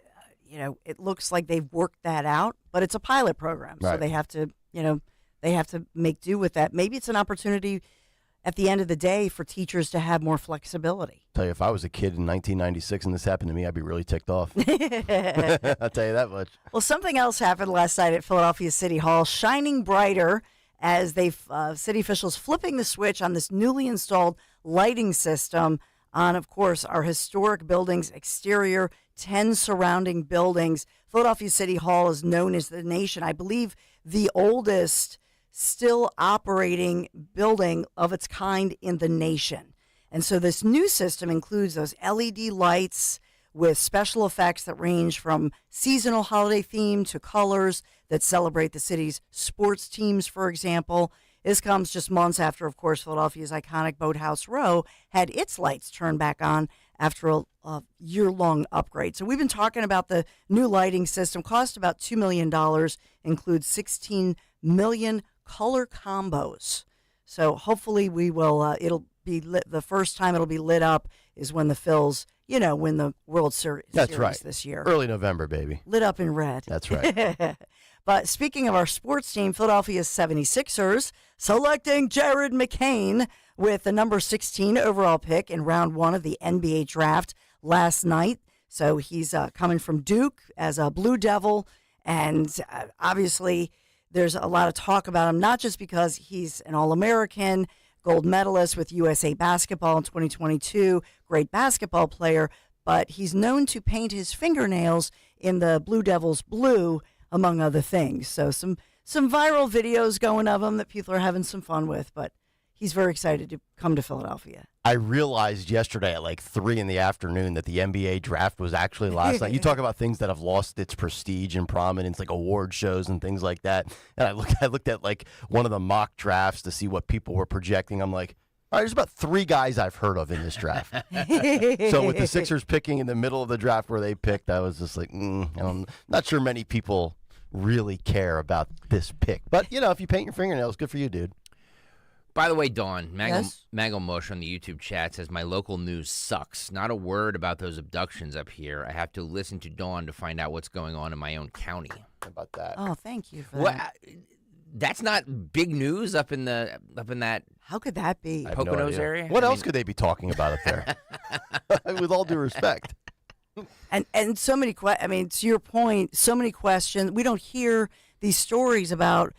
it looks like they've worked that out, but it's a pilot program. So Right. they have to make do with that. Maybe it's an opportunity at the end of the day for teachers to have more flexibility. Tell you, if I was a kid in 1996 and this happened to me, I'd be really ticked off. I'll tell you that much. Well, something else happened last night at Philadelphia City Hall, shining brighter as city officials flipping the switch on this newly installed lighting system on, of course, our historic building's exterior, 10 surrounding buildings. Philadelphia City Hall is known as the nation, I believe, the oldest still operating building of its kind in the nation. And so this new system includes those LED lights with special effects that range from seasonal holiday theme to colors that celebrate the city's sports teams, for example. This comes just months after, of course, Philadelphia's iconic Boathouse Row had its lights turned back on after a year-long upgrade. So we've been talking about the new lighting system. Cost about $2 million, includes 16 million color combos. So hopefully we will, it'll be lit. The first time it'll be lit up is when the Phils, win the World Series this year. Early November, baby. Lit up in red. That's right. But speaking of our sports team, Philadelphia's 76ers selecting Jared McCain with the number 16 overall pick in round 1 of the NBA draft last night. So he's coming from Duke as a Blue Devil, and obviously there's a lot of talk about him, not just because he's an All-American, gold medalist with USA Basketball in 2022, great basketball player, but he's known to paint his fingernails in the Blue Devils blue, among other things. So some viral videos going of him that people are having some fun with, but he's very excited to come to Philadelphia. I realized yesterday at like 3 in the afternoon that the NBA draft was actually last night. You talk about things that have lost its prestige and prominence, like award shows and things like that. And I looked at like one of the mock drafts to see what people were projecting. I'm like, all right, there's about 3 guys I've heard of in this draft. So with the Sixers picking in the middle of the draft where they picked, I was just like, I'm not sure many people really care about this pick. But, if you paint your fingernails, good for you, dude. By the way, Dawn, Yes? Mango Mush on the YouTube chat says, my local news sucks. Not a word about those abductions up here. I have to listen to Dawn to find out what's going on in my own county. How about that? Oh, thank you for What? that. That's not big news up in that How could that be? I have no Poconos idea. area. What else could they be talking about up there? With all due respect. And so many to your point, so many questions. We don't hear these stories about,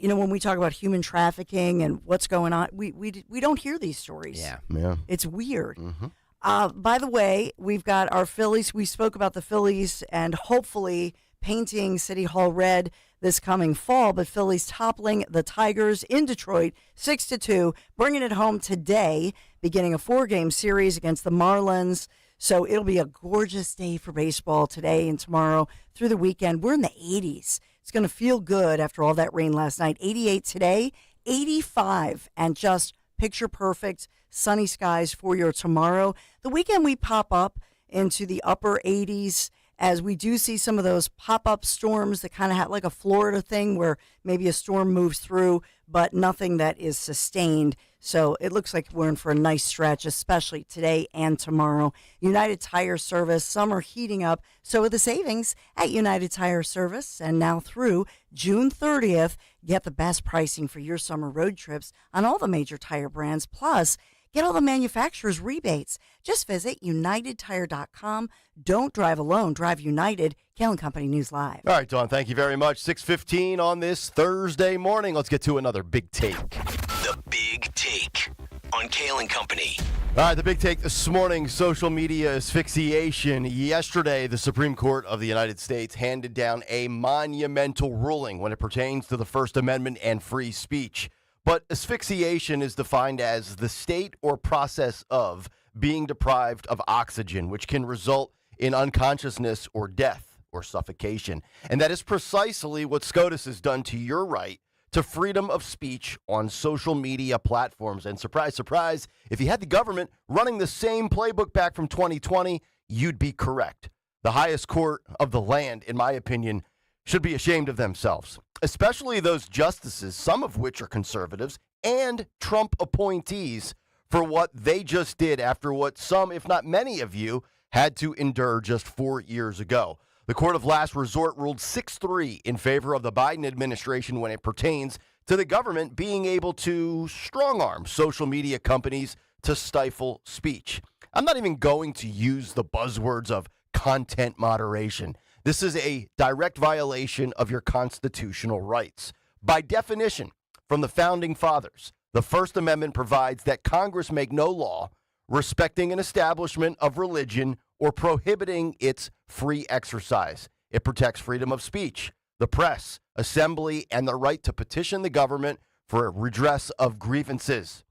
when we talk about human trafficking and what's going on. We don't hear these stories. Yeah. It's weird. Mm-hmm. By the way, we've got our Phillies. We spoke about the Phillies and hopefully painting City Hall red this coming fall, but Phillies toppling the Tigers in Detroit 6-2, bringing it home today, beginning a 4-game series against the Marlins. So it'll be a gorgeous day for baseball today and tomorrow through the weekend. We're in the 80s. It's going to feel good after all that rain last night. 88 today, 85, and just picture perfect sunny skies for your tomorrow. The weekend we pop up into the upper 80s as we do see some of those pop-up storms that kind of have like a Florida thing where maybe a storm moves through, but nothing that is sustained. So it looks like we're in for a nice stretch, especially today and tomorrow. United Tire Service, summer heating up. So with the savings at United Tire Service, and now through June 30th, get the best pricing for your summer road trips on all the major tire brands. Plus, get all the manufacturer's rebates. Just visit UnitedTire.com. Don't drive alone. Drive United. Kayal and Company News Live. All right, Dawn, thank you very much. 6:15 on this Thursday morning. Let's get to another Big Take. The Big Take on Kayal and Company. All right, the Big Take this morning, social media asphyxiation. Yesterday, the Supreme Court of the United States handed down a monumental ruling when it pertains to the First Amendment and free speech. But asphyxiation is defined as the state or process of being deprived of oxygen, which can result in unconsciousness or death or suffocation. And that is precisely what SCOTUS has done to your right to freedom of speech on social media platforms. And surprise, surprise, if you had the government running the same playbook back from 2020, you'd be correct. The highest court of the land, in my opinion, should be ashamed of themselves, especially those justices, some of which are conservatives and Trump appointees for what they just did after what some, if not many of you, had to endure just 4 years ago. The court of last resort ruled 6-3 in favor of the Biden administration when it pertains to the government being able to strong-arm social media companies to stifle speech. I'm not even going to use the buzzwords of content moderation. This is a direct violation of your constitutional rights. By definition, from the Founding Fathers, the First Amendment provides that Congress make no law respecting an establishment of religion or prohibiting its free exercise. It protects freedom of speech, the press, assembly, and the right to petition the government for a redress of grievances.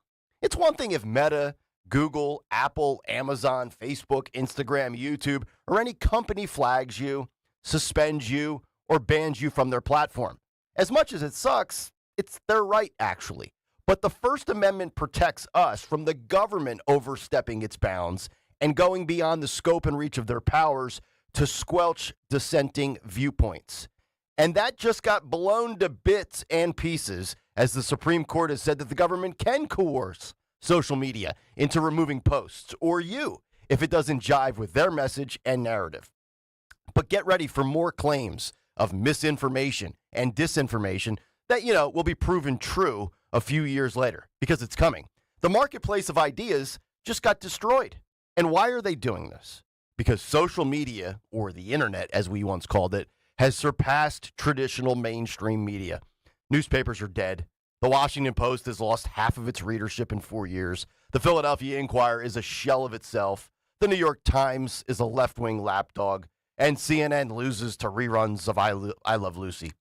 It's one thing if Meta, Google, Apple, Amazon, Facebook, Instagram, YouTube, or any company flags you, suspends you, or bans you from their platform. As much as it sucks, it's their right, actually. But the First Amendment protects us from the government overstepping its bounds and going beyond the scope and reach of their powers to squelch dissenting viewpoints. And that just got blown to bits and pieces as the Supreme Court has said that the government can coerce social media into removing posts or you if it doesn't jive with their message and narrative. But get ready for more claims of misinformation and disinformation that, will be proven true a few years later, because it's coming. The marketplace of ideas just got destroyed. And why are they doing this? Because social media, or the internet as we once called it, has surpassed traditional mainstream media. Newspapers are dead. The Washington Post has lost half of its readership in 4 years. The Philadelphia Inquirer is a shell of itself. The New York Times is a left-wing lapdog. And CNN loses to reruns of I Love Lucy.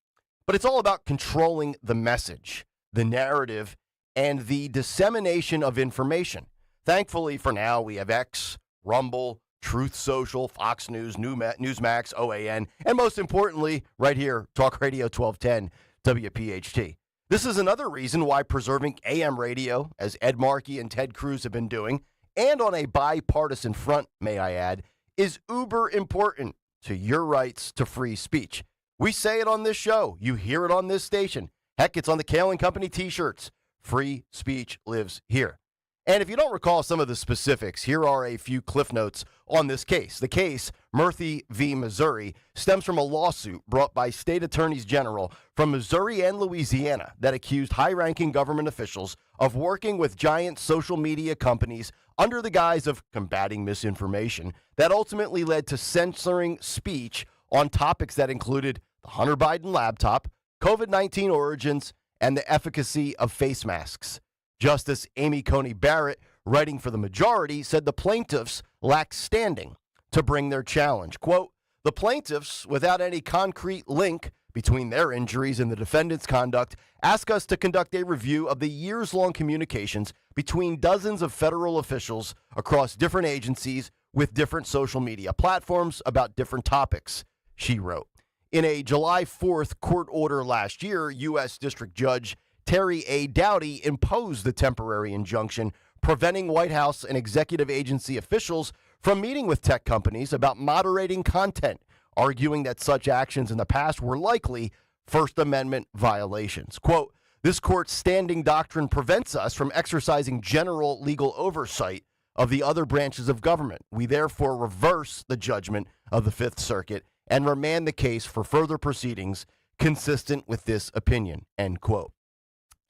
But it's all about controlling the message, the narrative, and the dissemination of information. Thankfully, for now, we have X, Rumble, Truth Social, Fox News, Newsmax, OAN, and most importantly, right here, Talk Radio 1210, WPHT. This is another reason why preserving AM radio, as Ed Markey and Ted Cruz have been doing, and on a bipartisan front, may I add, is uber important to your rights to free speech. We say it on this show. You hear it on this station. Heck, it's on the Kayal Company t-shirts. Free speech lives here. And if you don't recall some of the specifics, here are a few cliff notes on this case. The case, Murphy v. Missouri, stems from a lawsuit brought by state attorneys general from Missouri and Louisiana that accused high-ranking government officials of working with giant social media companies under the guise of combating misinformation that ultimately led to censoring speech on topics that included the Hunter Biden laptop, COVID-19 origins, and the efficacy of face masks. Justice Amy Coney Barrett, writing for the majority, said the plaintiffs lack standing to bring their challenge. Quote, the plaintiffs, without any concrete link between their injuries and the defendant's conduct, ask us to conduct a review of the years-long communications between dozens of federal officials across different agencies with different social media platforms about different topics, she wrote. In a July 4th court order last year, U.S. District Judge Terry A. Dowdy imposed the temporary injunction preventing White House and executive agency officials from meeting with tech companies about moderating content, arguing that such actions in the past were likely First Amendment violations. Quote, this court's standing doctrine prevents us from exercising general legal oversight of the other branches of government. We therefore reverse the judgment of the Fifth Circuit and remand the case for further proceedings consistent with this opinion, end quote.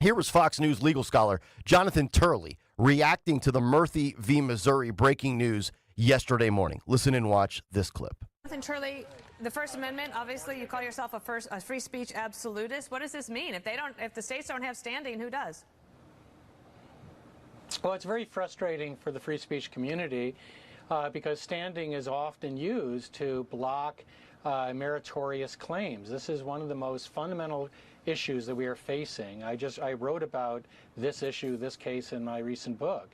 Here was Fox News legal scholar Jonathan Turley reacting to the Murphy v. Missouri breaking news yesterday morning. Listen and watch this clip. Jonathan Turley, the First Amendment, obviously you call yourself a free speech absolutist. What does this mean? If the states don't have standing, who does? Well, it's very frustrating for the free speech community because standing is often used to block meritorious claims. This is one of the most fundamental issues that we are facing. I wrote about this issue, this case, in my recent book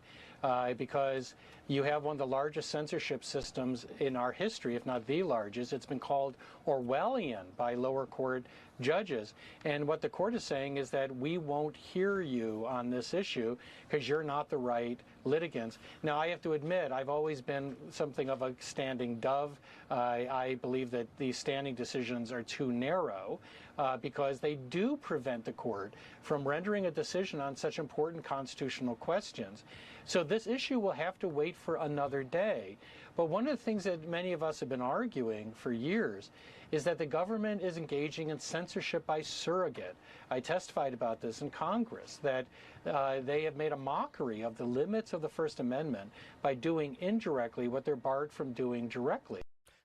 because you have one of the largest censorship systems in our history, if not the largest. It's been called Orwellian by lower court judges. And what the court is saying is that we won't hear you on this issue because you're not the right litigants. Now, I have to admit, I've always been something of a standing dove. I believe that these standing decisions are too narrow. because they do prevent the court from rendering a decision on such important constitutional questions. So this issue will have to wait for another day. But one of the things that many of us have been arguing for years is that the government is engaging in censorship by surrogate. I testified about this in Congress, that they have made a mockery of the limits of the First Amendment by doing indirectly what they're barred from doing directly.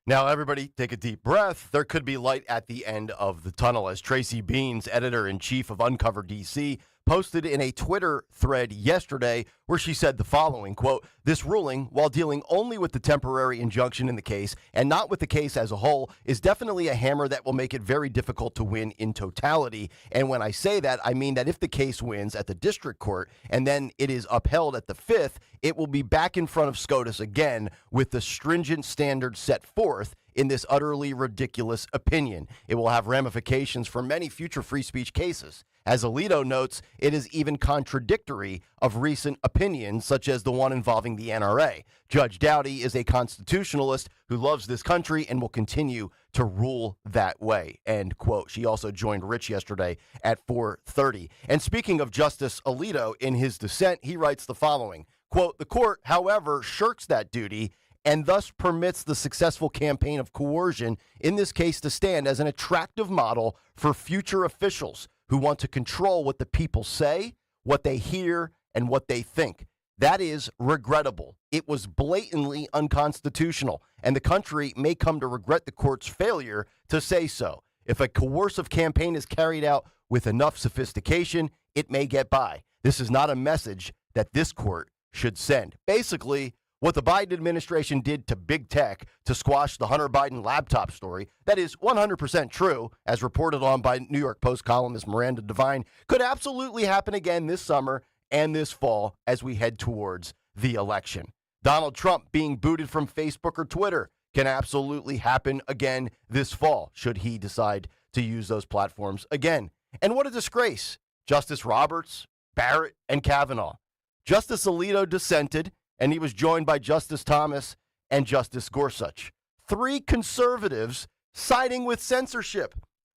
Now, everybody, take a deep breath. There could be light at the end of the tunnel, as Tracy Beans, editor-in-chief of Uncover DC, posted in a Twitter thread yesterday where she said the following, quote, "This ruling, while dealing only with the temporary injunction in the case and not with the case as a whole, is definitely a hammer that will make it very difficult to win in totality. And when I say that, I mean that if the case wins at the district court and then it is upheld at the fifth, it will be back in front of SCOTUS again with the stringent standards set forth in this utterly ridiculous opinion. It will have ramifications for many future free speech cases. As Alito notes, it is even contradictory of recent opinions, such as the one involving the NRA. Judge Doughty is a constitutionalist who loves this country and will continue to rule that way," end quote. She also joined Rich yesterday at 4:30. And speaking of Justice Alito, in his dissent, he writes the following, quote, "The court, however, shirks that duty and thus permits the successful campaign of coercion in this case to stand as an attractive model for future officials who want to control what the people say, what they hear, and what they think. That is regrettable. It was blatantly unconstitutional, and the country may come to regret the court's failure to say so. If a coercive campaign is carried out with enough sophistication, it may get by. This is not a message that this court should send." Basically, what the Biden administration did to big tech to squash the Hunter Biden laptop story, that is 100% true, as reported on by New York Post columnist Miranda Devine, could absolutely happen again this summer and this fall as we head towards the election. Donald Trump being booted from Facebook or Twitter can absolutely happen again this fall, should he decide to use those platforms again. And what a disgrace. Justice Roberts, Barrett, and Kavanaugh. Justice Alito dissented, and he was joined by Justice Thomas and Justice Gorsuch. 3 conservatives siding with censorship.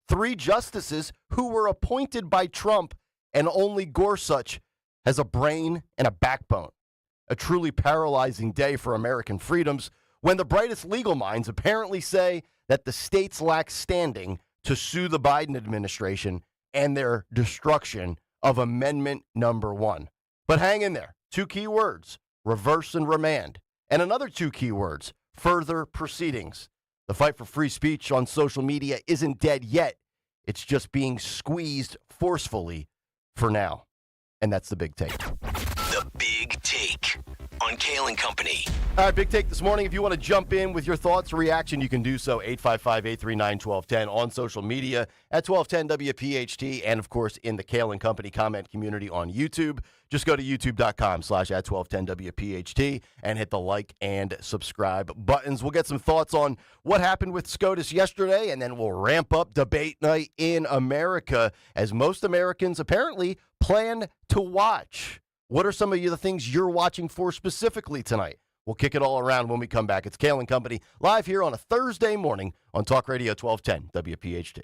3 justices who were appointed by Trump, and only Gorsuch has a brain and a backbone. A truly paralyzing day for American freedoms when the brightest legal minds apparently say that the states lack standing to sue the Biden administration and their destruction of Amendment Number 1. But hang in there. 2 key words. Reverse and remand. And another 2 key words, further proceedings. The fight for free speech on social media isn't dead yet. It's just being squeezed forcefully for now. And that's the big take. The Big Take on Kayal and Company. All right, big take this morning. If you want to jump in with your thoughts or reaction, you can do so. 855-839-1210 on social media at 1210 WPHT, and of course in the Kayal and Company comment community on YouTube. Just go to youtube.com/@1210 WPHT and hit the like and subscribe buttons. We'll get some thoughts on what happened with SCOTUS yesterday, and then we'll ramp up debate night in America as most Americans apparently plan to watch. What are some of the things you're watching for specifically tonight? We'll kick it all around when we come back. It's Kayal and Company live here on a Thursday morning on Talk Radio 1210 WPHT.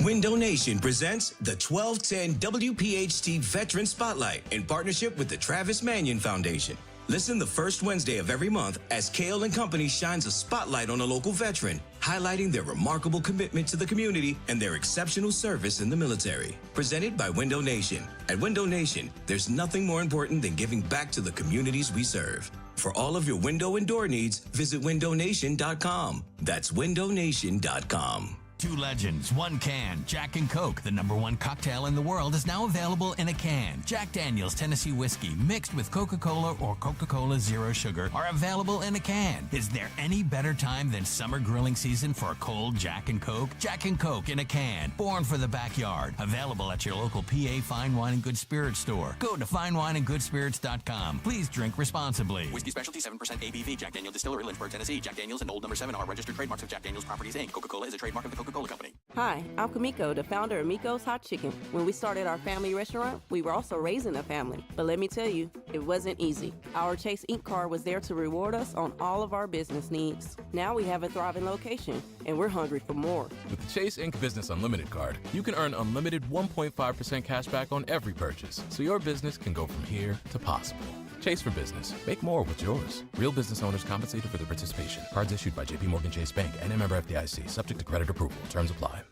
Window Nation presents the 1210 WPHT Veteran Spotlight in partnership with the Travis Manion Foundation. Listen the first Wednesday of every month as Kayal and Company shines a spotlight on a local veteran, highlighting their remarkable commitment to the community and their exceptional service in the military. Presented by Window Nation. At Window Nation, there's nothing more important than giving back to the communities we serve. For all of your window and door needs, visit windownation.com. That's windownation.com. 2 legends, 1 can. Jack and Coke, the #1 cocktail in the world, is now available in a can. Jack Daniel's Tennessee Whiskey, mixed with Coca-Cola or Coca-Cola Zero Sugar, are available in a can. Is there any better time than summer grilling season for a cold Jack and Coke? Jack and Coke in a can, born for the backyard. Available at your local PA Fine Wine and Good Spirits store. Go to finewineandgoodspirits.com. Please drink responsibly. Whiskey Specialty, 7% ABV. Jack Daniel Distillery, Lynchburg, Tennessee. Jack Daniels and Old No. 7 are registered trademarks of Jack Daniels Properties, Inc. Coca-Cola is a trademark of the Coca-Cola Coca-Cola Company. Hi, I'm Kamiko, the founder of Miko's Hot Chicken. When we started our family restaurant, we were also raising a family. But let me tell you, it wasn't easy. Our Chase Ink card was there to reward us on all of our business needs. Now we have a thriving location, and we're hungry for more. With the Chase Ink Business Unlimited card, you can earn unlimited 1.5% cash back on every purchase, so your business can go from here to possible. Chase for Business. Make more with yours. Real business owners compensated for their participation. Cards issued by J.P. Morgan Chase Bank and a member FDIC. Subject to credit approval. Terms apply.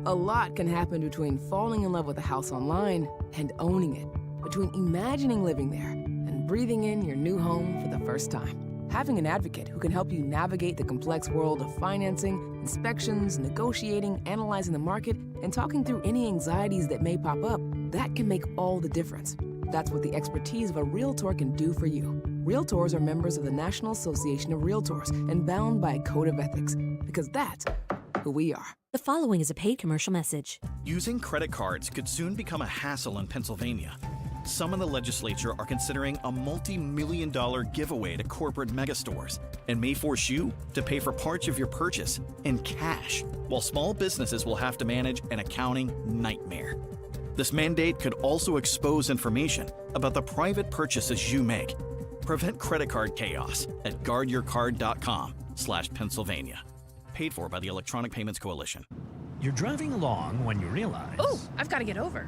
A lot can happen between falling in love with a house online and owning it. Between imagining living there and breathing in your new home for the first time. Having an advocate who can help you navigate the complex world of financing, inspections, negotiating, analyzing the market, and talking through any anxieties that may pop up, that can make all the difference. That's what the expertise of a Realtor can do for you. Realtors are members of the National Association of Realtors and bound by a code of ethics, because that's who we are. The following is a paid commercial message. Using credit cards could soon become a hassle in Pennsylvania. Some in the legislature are considering a multi-million-dollar giveaway to corporate megastores and may force you to pay for parts of your purchase in cash, while small businesses will have to manage an accounting nightmare. This mandate could also expose information about the private purchases you make. Prevent credit card chaos at guardyourcard.com/Pennsylvania. Paid for by the Electronic Payments Coalition. You're driving along when you realize... Oh, I've got to get over.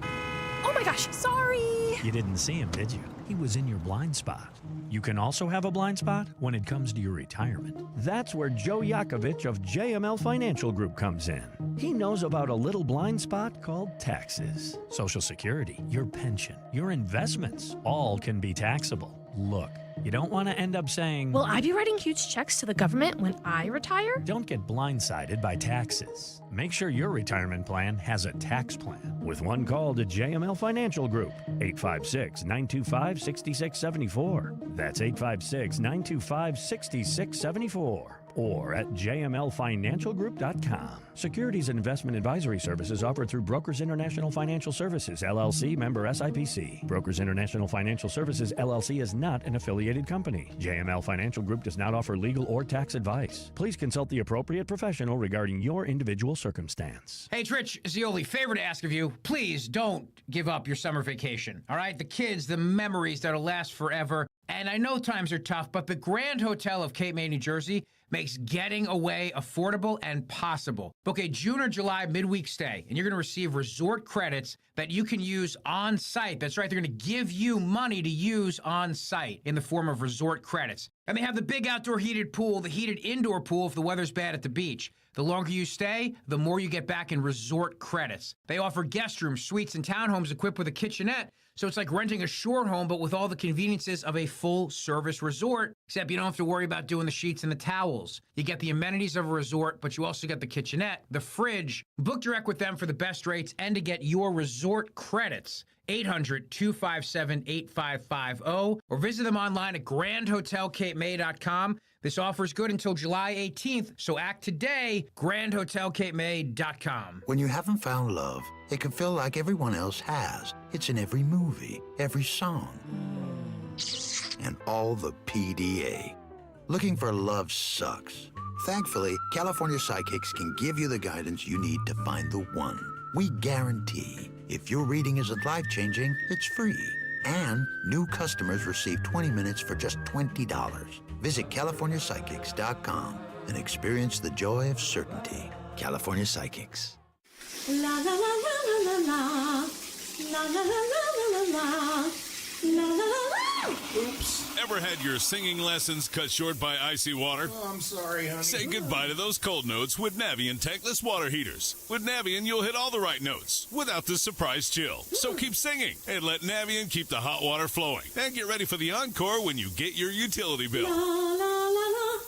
Oh my gosh, sorry! You didn't see him, did you? He was in your blind spot. You can also have a blind spot when it comes to your retirement. That's where Joe Yakovich of JML Financial Group comes in. He knows about a little blind spot called taxes. Social Security, your pension, your investments, all can be taxable. Look, you don't want to end up saying... Will I be writing huge checks to the government when I retire? Don't get blindsided by taxes. Make sure your retirement plan has a tax plan. With one call to JML Financial Group, 856-925-6674. That's 856-925-6674. Or at jmlfinancialgroup.com. Securities and investment advisory services offered through Brokers International Financial Services, LLC, member SIPC. Brokers International Financial Services, LLC is not an affiliated company. JML Financial Group does not offer legal or tax advice. Please consult the appropriate professional regarding your individual circumstance. Hey, it's Rich Zeoli. Favor to ask of you, please don't give up your summer vacation, all right? The kids, the memories that'll last forever. And I know times are tough, but the Grand Hotel of Cape May, New Jersey makes getting away affordable and possible. Book a June or July midweek stay, and you're going to receive resort credits that you can use on site. That's right, they're going to give you money to use on site in the form of resort credits. And they have the big outdoor heated pool, the heated indoor pool if the weather's bad at the beach. The longer you stay, the more you get back in resort credits. They offer guest rooms, suites, and townhomes equipped with a kitchenette. So it's like renting a short home, but with all the conveniences of a full-service resort, except you don't have to worry about doing the sheets and the towels. You get the amenities of a resort, but you also get the kitchenette, the fridge. Book direct with them for the best rates and to get your resort credits. 800-257-8550 or visit them online at grandhotelcapemay.com. This offer is good until July 18th, so act today, grandhotelcapemay.com. When you haven't found love, it can feel like everyone else has. It's in every movie, every song, and all the PDA. Looking for love sucks. Thankfully, California Psychics can give you the guidance you need to find the one. We guarantee if your reading isn't life-changing, it's free. And new customers receive 20 minutes for just $20. Visit CaliforniaPsychics.com and experience the joy of certainty. California Psychics. La la la la la la la la la la la la la la. Oops. Ever had your singing lessons cut short by icy water? Oh, I'm sorry, honey. Say goodbye to those cold notes with Navien tankless water heaters. With Navien, you'll hit all the right notes without the surprise chill. So keep singing and let Navien keep the hot water flowing. And get ready for the encore when you get your utility bill. La, la, la, la,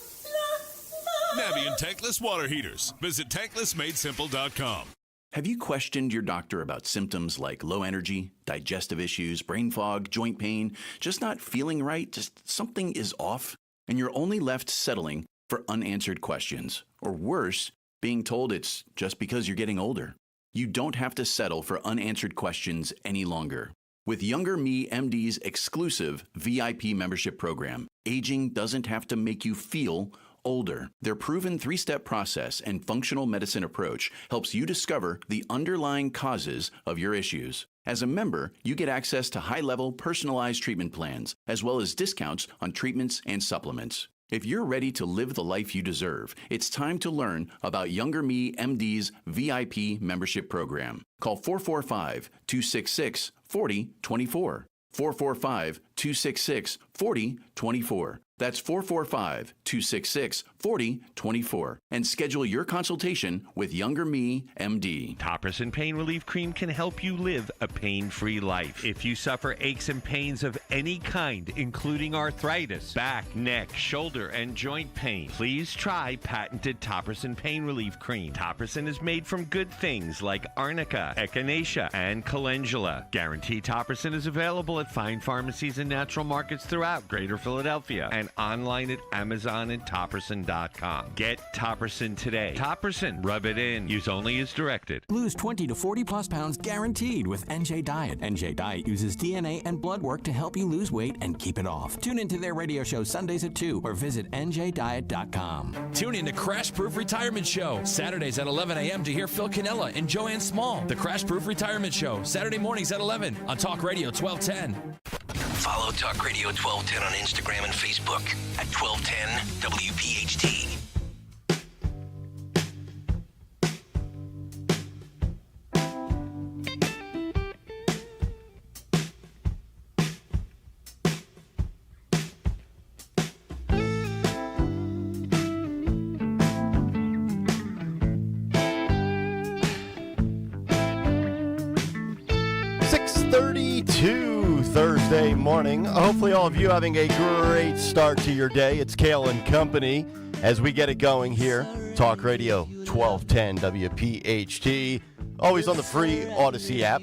la, Navien tankless water heaters. Visit tanklessmadesimple.com. Have you questioned your doctor about symptoms like low energy, digestive issues, brain fog, joint pain, just not feeling right, just something is off, and you're only left settling for unanswered questions, or worse, being told it's just because you're getting older? You don't have to settle for unanswered questions any longer. With Younger Me MD's exclusive VIP membership program, aging doesn't have to make you feel older. Their proven 3-step process and functional medicine approach helps you discover the underlying causes of your issues. As a member, you get access to high-level, personalized treatment plans, as well as discounts on treatments and supplements. If you're ready to live the life you deserve, it's time to learn about Younger Me MD's VIP membership program. Call 445-266-4024. 445-266-4024. That's 445-266-4024. And schedule your consultation with Younger Me, MD. Topricin Pain Relief Cream can help you live a pain-free life. If you suffer aches and pains of any kind, including arthritis, back, neck, shoulder, and joint pain, please try patented Topricin Pain Relief Cream. Topricin is made from good things like arnica, echinacea, and calendula. Guaranteed Topricin is available at fine pharmacies and natural markets throughout Greater Philadelphia and online at Amazon and Topricin.com. Get Topricin today. Topricin, rub it in. Use only as directed. Lose 20 to 40 plus pounds guaranteed with NJ Diet. NJ Diet uses DNA and blood work to help you lose weight and keep it off. Tune into their radio show Sundays at 2 or visit njdiet.com. Tune in to Crash Proof Retirement Show, Saturdays at 11 a.m. to hear Phil Cannella and Joanne Small. The Crash Proof Retirement Show, Saturday mornings at 11 on Talk Radio 1210. Follow Talk Radio 1210 on Instagram and Facebook at 1210 WPHT. Thursday morning. Hopefully all of you having a great start to your day. It's Kayal and Company as we get it going here. Talk Radio 1210 WPHT. Always on the free Odyssey app.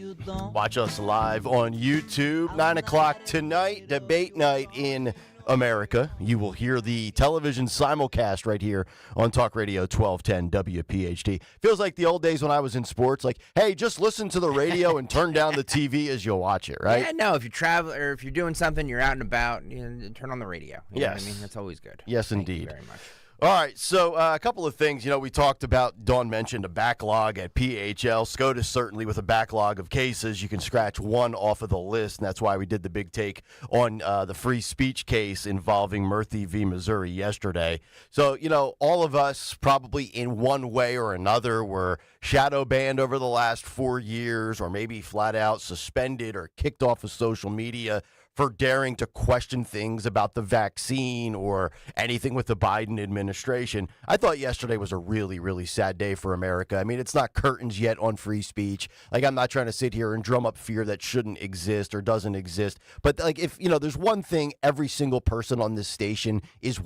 Watch us live on YouTube. 9 o'clock tonight, debate night in America. You will hear the television simulcast right here on Talk Radio 1210 WPHT. Feels like the old days when I was in sports, like, hey, just listen to the radio and turn down the TV as you watch it, right? Yeah, no, if you travel or if you're doing something, you're out and about, turn on the radio. You know what I mean? That's always good. Yes, Thank indeed. you very much. All right, so a couple of things. We talked about, Dawn mentioned a backlog at PHL. SCOTUS certainly with a backlog of cases. You can scratch one off of the list, and that's why we did the big take on the free speech case involving Murphy v. Missouri yesterday. So, all of us probably in one way or another were shadow banned over the last 4 years, or maybe flat out suspended or kicked off of social media for daring to question things about the vaccine or anything with the Biden administration. I thought yesterday was a really, really sad day for America. I mean, it's not curtains yet on free speech. Like, I'm not trying to sit here and drum up fear that shouldn't exist or doesn't exist. But, like, if, there's one thing every single person on this station is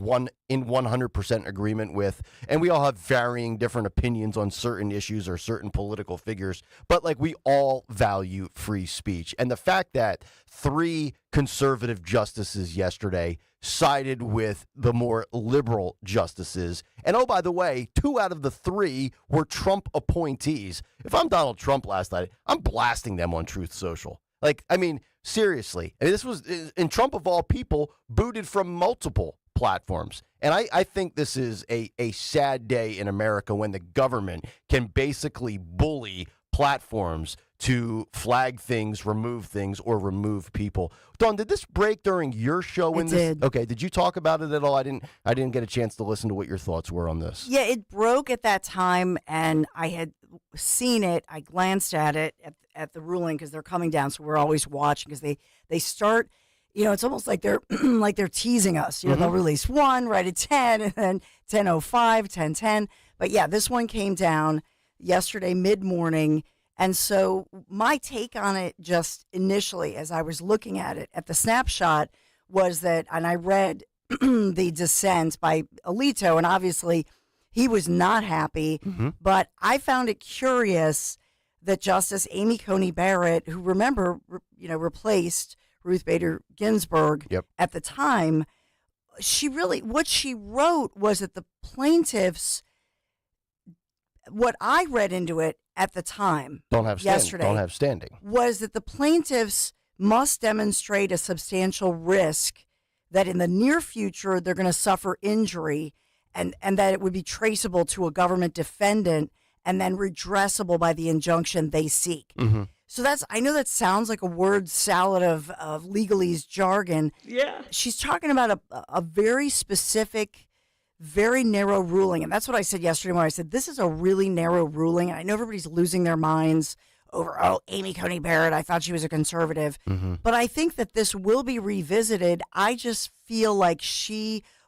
in 100% agreement with, and we all have varying different opinions on certain issues or certain political figures, but, like, we all value free speech. And the fact that 3 conservative justices yesterday sided with the more liberal justices. And oh, by the way, 2 out of the 3 were Trump appointees. If I'm Donald Trump last night, I'm blasting them on Truth Social. Like, I mean, seriously. I mean, this was, and Trump of all people, booted from multiple platforms. And I think this is a sad day in America when the government can basically bully platforms to flag things, remove things, or remove people. Dawn, did this break during your show? It did. Okay, did you talk about it at all? I didn't get a chance to listen to what your thoughts were on this. Yeah, it broke at that time, and I had seen it. I glanced at it at the ruling because they're coming down, so we're always watching because they start. It's almost like they're they're teasing us. They'll release 1 right at 10, and then 10:05, 10:10. But yeah, this one came down yesterday mid-morning. And so my take on it just initially, as I was looking at it at the snapshot, was that, and I read the dissent by Alito, and obviously he was not happy, but I found it curious that Justice Amy Coney Barrett, who, remember, replaced Ruth Bader Ginsburg at the time, what she wrote was that the plaintiffs, what I read into it at the time yesterday don't have standing, was that the plaintiffs must demonstrate a substantial risk that in the near future they're going to suffer injury, and that it would be traceable to a government defendant and then redressable by the injunction they seek. Mm-hmm. So I know that sounds like a word salad of legalese jargon. Yeah. She's talking about a very specific, very narrow ruling. And that's what I said yesterday when I said, this is a really narrow ruling. And I know everybody's losing their minds over, Amy Coney Barrett, I thought she was a conservative. Mm-hmm. But I think that this will be revisited. I just feel like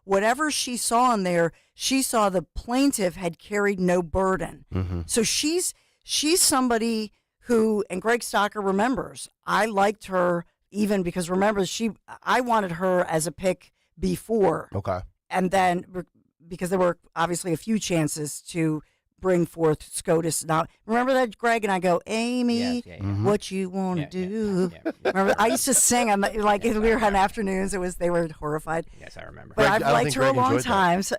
whatever she saw in there, she saw the plaintiff had carried no burden. Mm-hmm. So she's somebody who, and Greg Stocker remembers, I liked her even because, remember, I wanted her as a pick before. Okay. And then, because there were obviously a few chances to bring forth SCOTUS. Now, remember that, Greg? And I go, Amy, what you want to do? Remember, I used to sing, we were on afternoons, they were horrified. Yes, I remember. But I've liked her a long time. So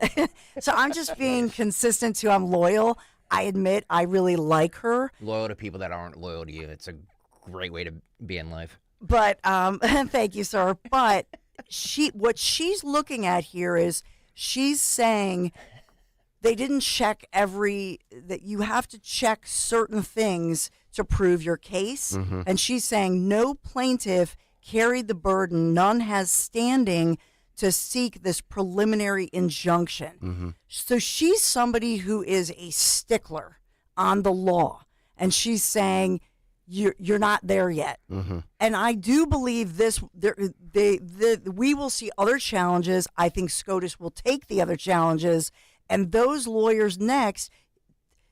I'm just being consistent to, I'm loyal. I admit I really like her. Loyal to people that aren't loyal to you. It's a great way to be in life. But thank you, sir. But what she's looking at here is she's saying they didn't check that you have to check certain things to prove your case. Mm-hmm. And she's saying no plaintiff carried the burden. None has standing to seek this preliminary injunction. Mm-hmm. So she's somebody who is a stickler on the law, and she's saying you're not there yet. Mm-hmm. And I do believe this. We will see other challenges. I think SCOTUS will take the other challenges, and those lawyers next.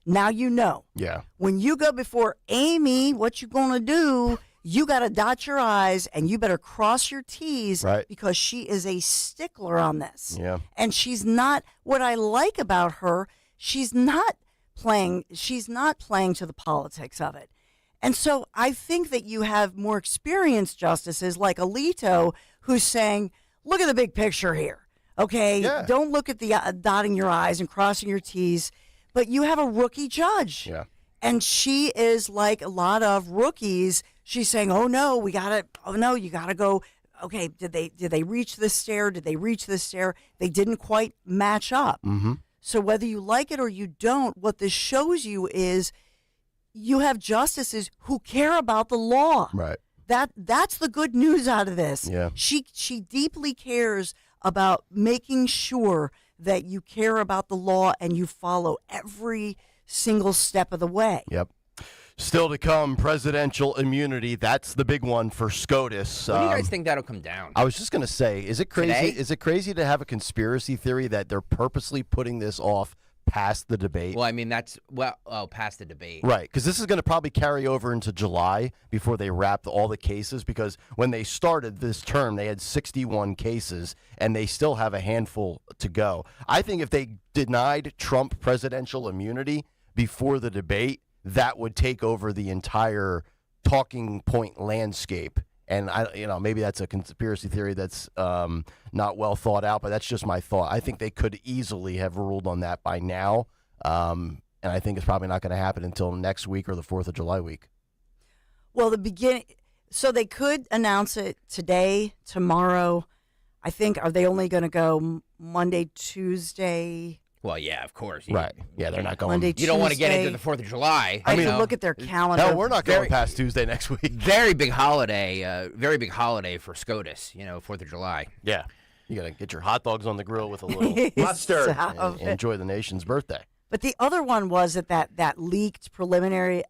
Now you know. Yeah. When you go before Amy, what you gonna do? You got to dot your I's and you better cross your T's, right, because she is a stickler on this. Yeah. And she's not, what I like about her, she's not playing to the politics of it. And so I think that you have more experienced justices like Alito who's saying, look at the big picture here. Okay. Yeah. Don't look at the dotting your I's and crossing your T's, but you have a rookie judge. Yeah. And she is like a lot of rookies. She's saying, you gotta go. Okay, did they reach this stair? Did they reach this stair? They didn't quite match up. Mm-hmm. So whether you like it or you don't, what this shows you is you have justices who care about the law. Right. That's the good news out of this. Yeah. She deeply cares about making sure that you care about the law and you follow every single step of the way. Yep. Still to come, presidential immunity. That's the big one for SCOTUS. When do you guys think that'll come down? I was just going to say, is it crazy? Today? Is it crazy to have a conspiracy theory that they're purposely putting this off past the debate? Well, I mean, past the debate. Right, because this is going to probably carry over into July before they wrap all the cases, because when they started this term, they had 61 cases, and they still have a handful to go. I think if they denied Trump presidential immunity before the debate, that would take over the entire talking point landscape. And maybe that's a conspiracy theory that's not well thought out, but that's just my thought. I think they could easily have ruled on that by now, and I think it's probably not going to happen until next week or the 4th of July week. Well, so they could announce it today, tomorrow. I think, are they only going to go Monday, Tuesday? Well, yeah, of course. Right. Yeah, they're not going. Monday, you don't want to get Tuesday. into the 4th of July. I mean, look at their calendar. Hell, we're not going past Tuesday next week. Very big holiday for SCOTUS, 4th of July. Yeah. You got to get your hot dogs on the grill with a little mustard and enjoy the nation's birthday. But the other one was that leaked preliminary,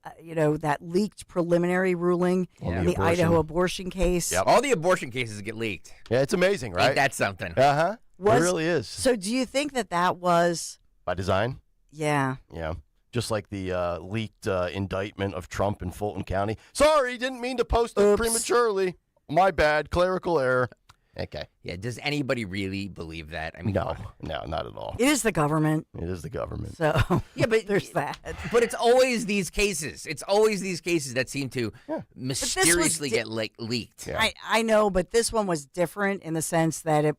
ruling in the Idaho abortion case. Yep. All the abortion cases get leaked. Yeah, it's amazing, right? Ain't that something? Uh-huh. It really is. So do you think that was... by design? Yeah. Yeah. Just like the leaked indictment of Trump in Fulton County. Sorry, didn't mean to post it prematurely. My bad. Clerical error. Okay. Yeah, does anybody really believe that? I mean, no, not at all. It is the government. It is the government. So yeah, but there's that. But it's always these cases. It's always these cases that seem to mysteriously get leaked. Yeah. I know, but this one was different in the sense that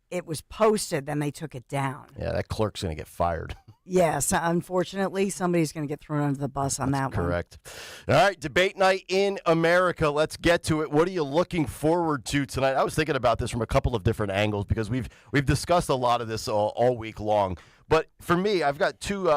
it was posted, then they took it down. Yeah, that clerk's going to get fired. Yes, unfortunately, somebody's going to get thrown under the bus on that one. Correct. All right, debate night in America. Let's get to it. What are you looking forward to tonight? I was thinking about this from a couple of different angles because we've discussed a lot of this all week long. But for me, I've got two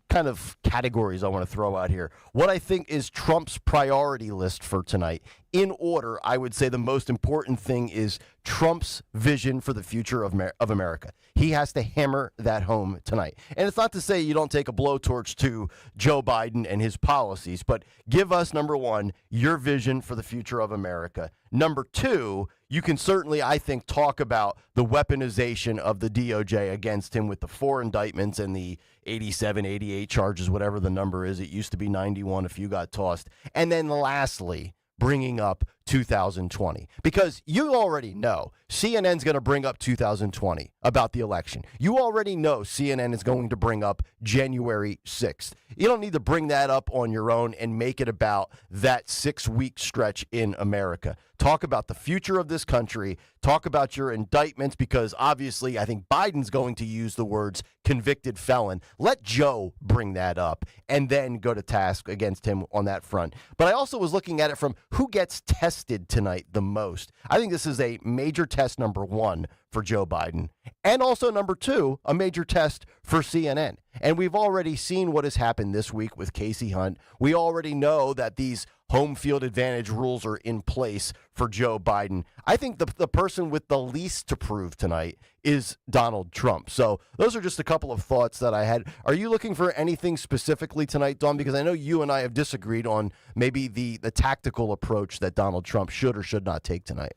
kind of categories I want to throw out here. What I think is Trump's priority list for tonight. In order, I would say the most important thing is Trump's vision for the future of America. He has to hammer that home tonight. And it's not to say you don't take a blowtorch to Joe Biden and his policies, but give us, number one, your vision for the future of America. Number two, you can certainly, I think, talk about the weaponization of the DOJ against him with the 4 indictments and the 87, 88 charges, whatever the number is. It used to be 91 if you got tossed. And then lastly, bringing up 2020, because you already know CNN's going to bring up 2020 about the election. You already know CNN is going to bring up January 6th. You don't need to bring that up on your own and make it about that 6-week stretch in America. Talk about the future of this country. Talk about your indictments, because obviously I think Biden's going to use the words convicted felon. Let Joe bring that up and then go to task against him on that front. But I also was looking at it from who gets tested tonight the most. I think this is a major test, number one, for Joe Biden. And also, number two, a major test for CNN. And we've already seen what has happened this week with Casey Hunt. We already know that these home field advantage rules are in place for Joe Biden. I think the person with the least to prove tonight is Donald Trump. So those are just a couple of thoughts that I had. Are you looking for anything specifically tonight, Dawn? Because I know you and I have disagreed on maybe the tactical approach that Donald Trump should or should not take tonight.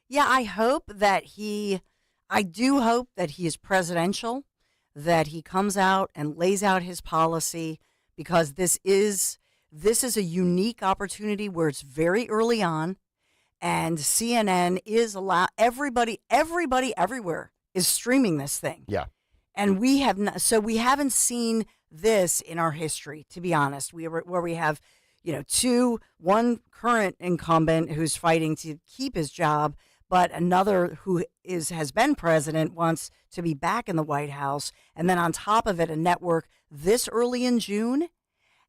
Yeah, I do hope that he is presidential, that he comes out and lays out his policy, because this is a unique opportunity where it's very early on, and CNN is everybody everywhere is streaming this thing. Yeah. And we haven't seen this in our history, to be honest. Where we have, one current incumbent who's fighting to keep his job, but another who has been president wants to be back in the White House, and then on top of it, a network this early in June,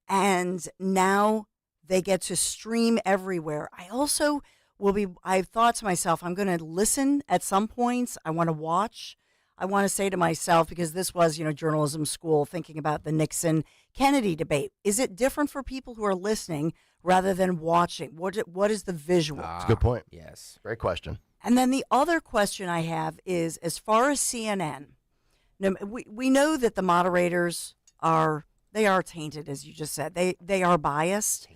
and now they get to stream everywhere. I've thought to myself, I'm going to listen at some points. I want to watch. I want to say to myself, because this was, journalism school, thinking about the Nixon-Kennedy debate. Is it different for people who are listening rather than watching? What is the visual? That's a good point. Yes. Great question. And then the other question I have is, as far as CNN, we know that the moderators are tainted, as you just said. They are biased.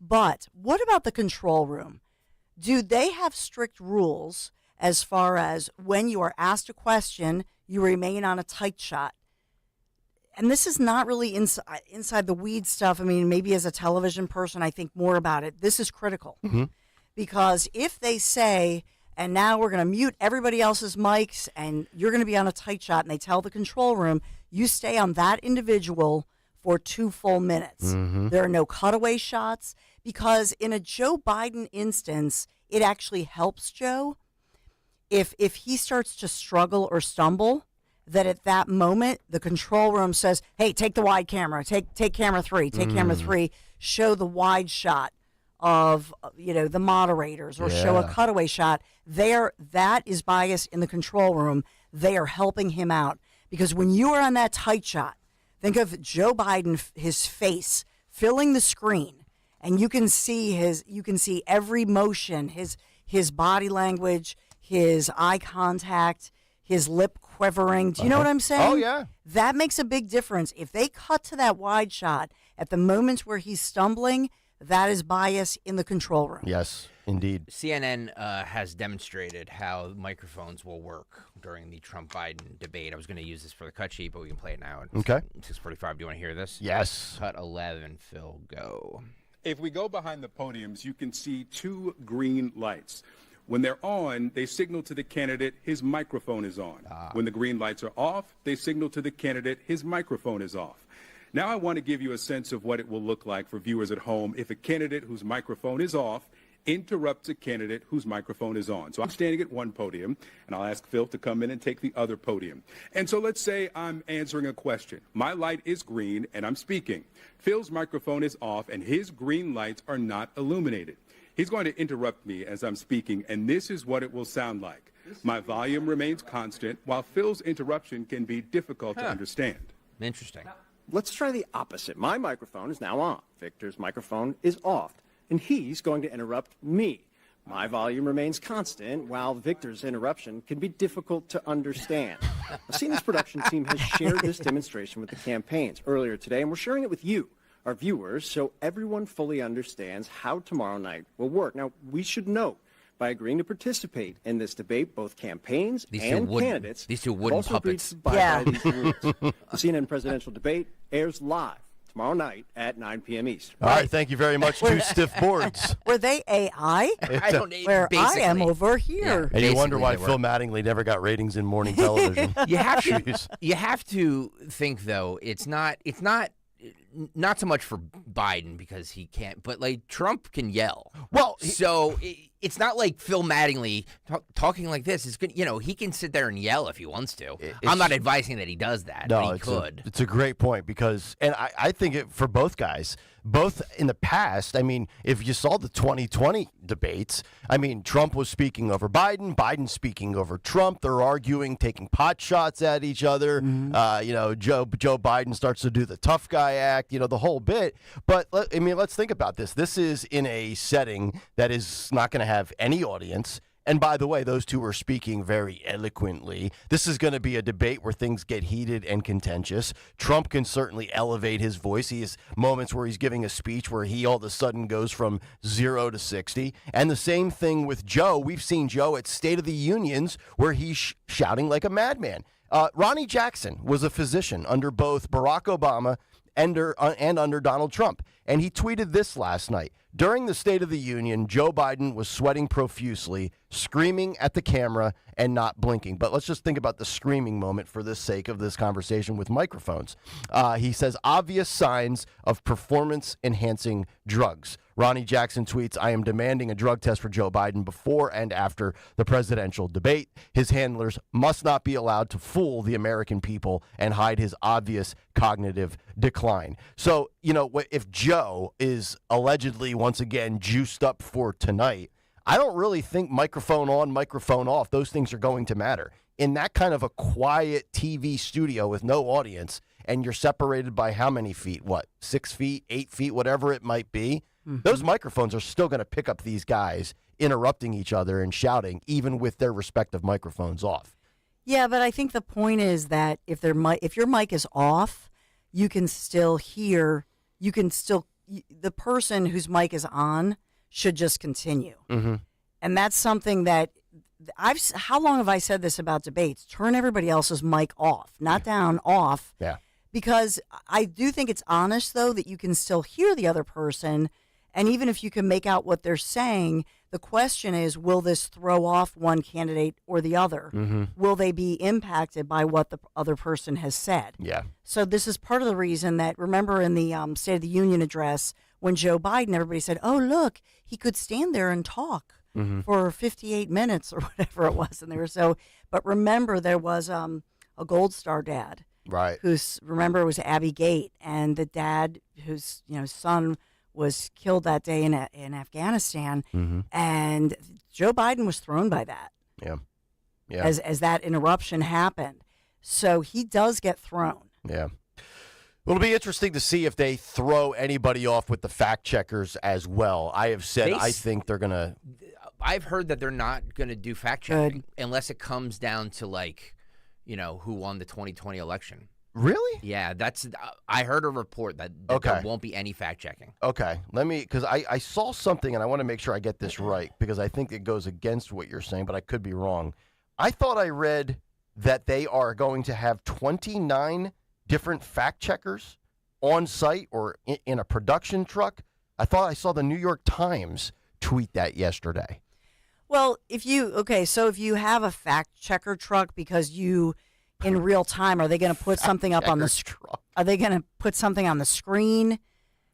But what about the control room? Do they have strict rules as far as when you are asked a question, you remain on a tight shot? And this is not really inside the weeds stuff. I mean, maybe as a television person, I think more about it. This is critical. Mm-hmm. Because if they say, and now we're going to mute everybody else's mics and you're going to be on a tight shot, and they tell the control room, you stay on that individual for 2 full minutes. Mm-hmm. There are no cutaway shots, because in a Joe Biden instance, it actually helps Joe if he starts to struggle or stumble, that at that moment the control room says, hey, take the wide camera, take camera 3, camera 3, show the wide shot of the moderators, or show a cutaway shot. That is bias in the control room. They are helping him out, because when you are on that tight shot, think of Joe Biden, his face filling the screen, and you can see every motion, his body language, his eye contact, his lip quivering. Do you know what I'm saying? Oh, yeah. That makes a big difference. If they cut to that wide shot at the moments where he's stumbling, that is bias in the control room. Yes, indeed. CNN has demonstrated how microphones will work during the Trump-Biden debate. I was going to use this for the cut sheet, but we can play it now. Okay. 6:45. Do you want to hear this? Yes. Cut 11, Phil, go. If we go behind the podiums, you can see 2 green lights. When they're on, they signal to the candidate his microphone is on. When the green lights are off, they signal to the candidate his microphone is off. Now I want to give you a sense of what it will look like for viewers at home if a candidate whose microphone is off interrupts a candidate whose microphone is on. So I'm standing at one podium, and I'll ask Phil to come in and take the other podium. And so let's say I'm answering a question. My light is green, and I'm speaking. Phil's microphone is off, and his green lights are not illuminated. He's going to interrupt me as I'm speaking, and this is what it will sound like. My volume remains constant, while Phil's interruption can be difficult to understand. Interesting. Let's try the opposite. My microphone is now on. Victor's microphone is off, and he's going to interrupt me. My volume remains constant, while Victor's interruption can be difficult to understand. The CNN's production team has shared this demonstration with the campaigns earlier today, and we're sharing it with you, our viewers, so everyone fully understands how tomorrow night will work. Now, we should note, by agreeing to participate in this debate, both campaigns and candidates these two have wooden also agreed puppets. to abide by these rules. The CNN presidential debate airs live tomorrow night at 9 p.m. Eastern. All right, thank you very much, two stiff boards. Were they AI? I don't need Where I am basically. over here. And you wonder why they were. Phil Mattingly never got ratings in morning television. You have to. Jeez. You have to think though. It's not so much for Biden because he can't, but like Trump can yell. Well, so it's not like Phil Mattingly talking like this is good. You know, he can sit there and yell if he wants to. I'm not advising that he does that, but he could. It's a great point because, and I think it for both guys, both in the past, I mean, if you saw the 2020 debates, I mean, Trump was speaking over Biden, Biden speaking over Trump. They're arguing, taking pot shots at each other. You know, Joe Biden starts to do the tough guy act, you know, the whole bit. But, I mean, let's think about this. This is in a setting that is not going to have any audience. And by the way, those two are speaking very eloquently. This is going to be a debate where things get heated and contentious. Trump can certainly elevate his voice. He has moments where he's giving a speech where he all of a sudden goes from 0 to 60. And the same thing with Joe. We've seen Joe at State of the Unions where he's shouting like a madman. Ronnie Jackson was a physician under both Barack Obama and under Donald Trump. And he tweeted this last night. During the State of the Union, Joe Biden was sweating profusely, screaming at the camera and not blinking. But let's just think about the screaming moment for the sake of this conversation with microphones. He says, obvious signs of performance-enhancing drugs. Ronnie Jackson tweets, I am demanding a drug test for Joe Biden before and after the presidential debate. His handlers must not be allowed to fool the American people and hide his obvious cognitive decline. So, you know, if Joe is allegedly once again juiced up for tonight, I don't really think microphone on, microphone off, those things are going to matter. In that kind of a quiet TV studio with no audience, and you're separated by how many feet? 6 feet, 8 feet, whatever it might be. Those microphones are still going to pick up these guys interrupting each other and shouting, even with their respective microphones off. Yeah, but I think the point is that if your mic is off, you can still hear. The person whose mic is on should just continue. And that's something that how long have I said this about debates? Turn everybody else's mic off, not down, off. Yeah. Because I do think it's honest, though, that you can still hear the other person. And even if you can make out what they're saying, the question is, will this throw off one candidate or the other? Will they be impacted by what the other person has said? Yeah. So this is part of the reason that, remember in the State of the Union address, when Joe Biden, everybody said, oh, look, he could stand there and talk for 58 minutes or whatever it was. And they were but remember, there was a Gold Star dad. Right. Remember, it was Abby Gate, and the dad whose son was killed that day in Afghanistan, and Joe Biden was thrown by that. Yeah. As that interruption happened, so he does get thrown. Yeah. Well, it'll be interesting to see if they throw anybody off with the fact checkers as well. I have said I think they're gonna. I've heard that they're not going to do fact checking unless it comes down to who won the 2020 election. Really? Yeah, I heard a report that there won't be any fact checking. Okay, because I saw something and I want to make sure I get this right because I think it goes against what you're saying, but I could be wrong. I thought I read that they are going to have 29 different fact checkers on site or in a production truck. I thought I saw the New York Times tweet that yesterday. Well, if you have a fact checker truck because you in real time, are they going to put something up on the truck? Are they going to put something on the screen?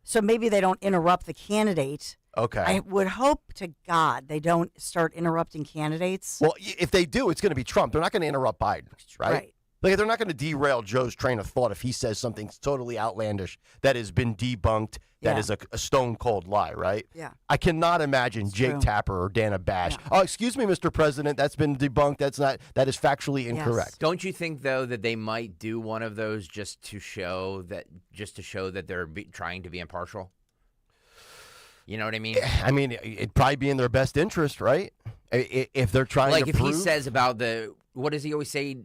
So maybe they don't interrupt the candidate. Okay. I would hope to God they don't start interrupting candidates. Well, if they do, it's going to be Trump. They're not going to interrupt Biden, right? Like, they're not going to derail Joe's train of thought if he says something totally outlandish that has been debunked, that is a stone cold lie, right? Yeah. I cannot imagine Jake true. Tapper or Dana Bash. Oh, excuse me, Mr. President, that's been debunked. That is factually incorrect. Don't you think, though, that they might do one of those just to show that they're trying to be impartial? You know what I mean? I mean, it'd probably be in their best interest, right? If they're trying to if prove. he says about what does he always say?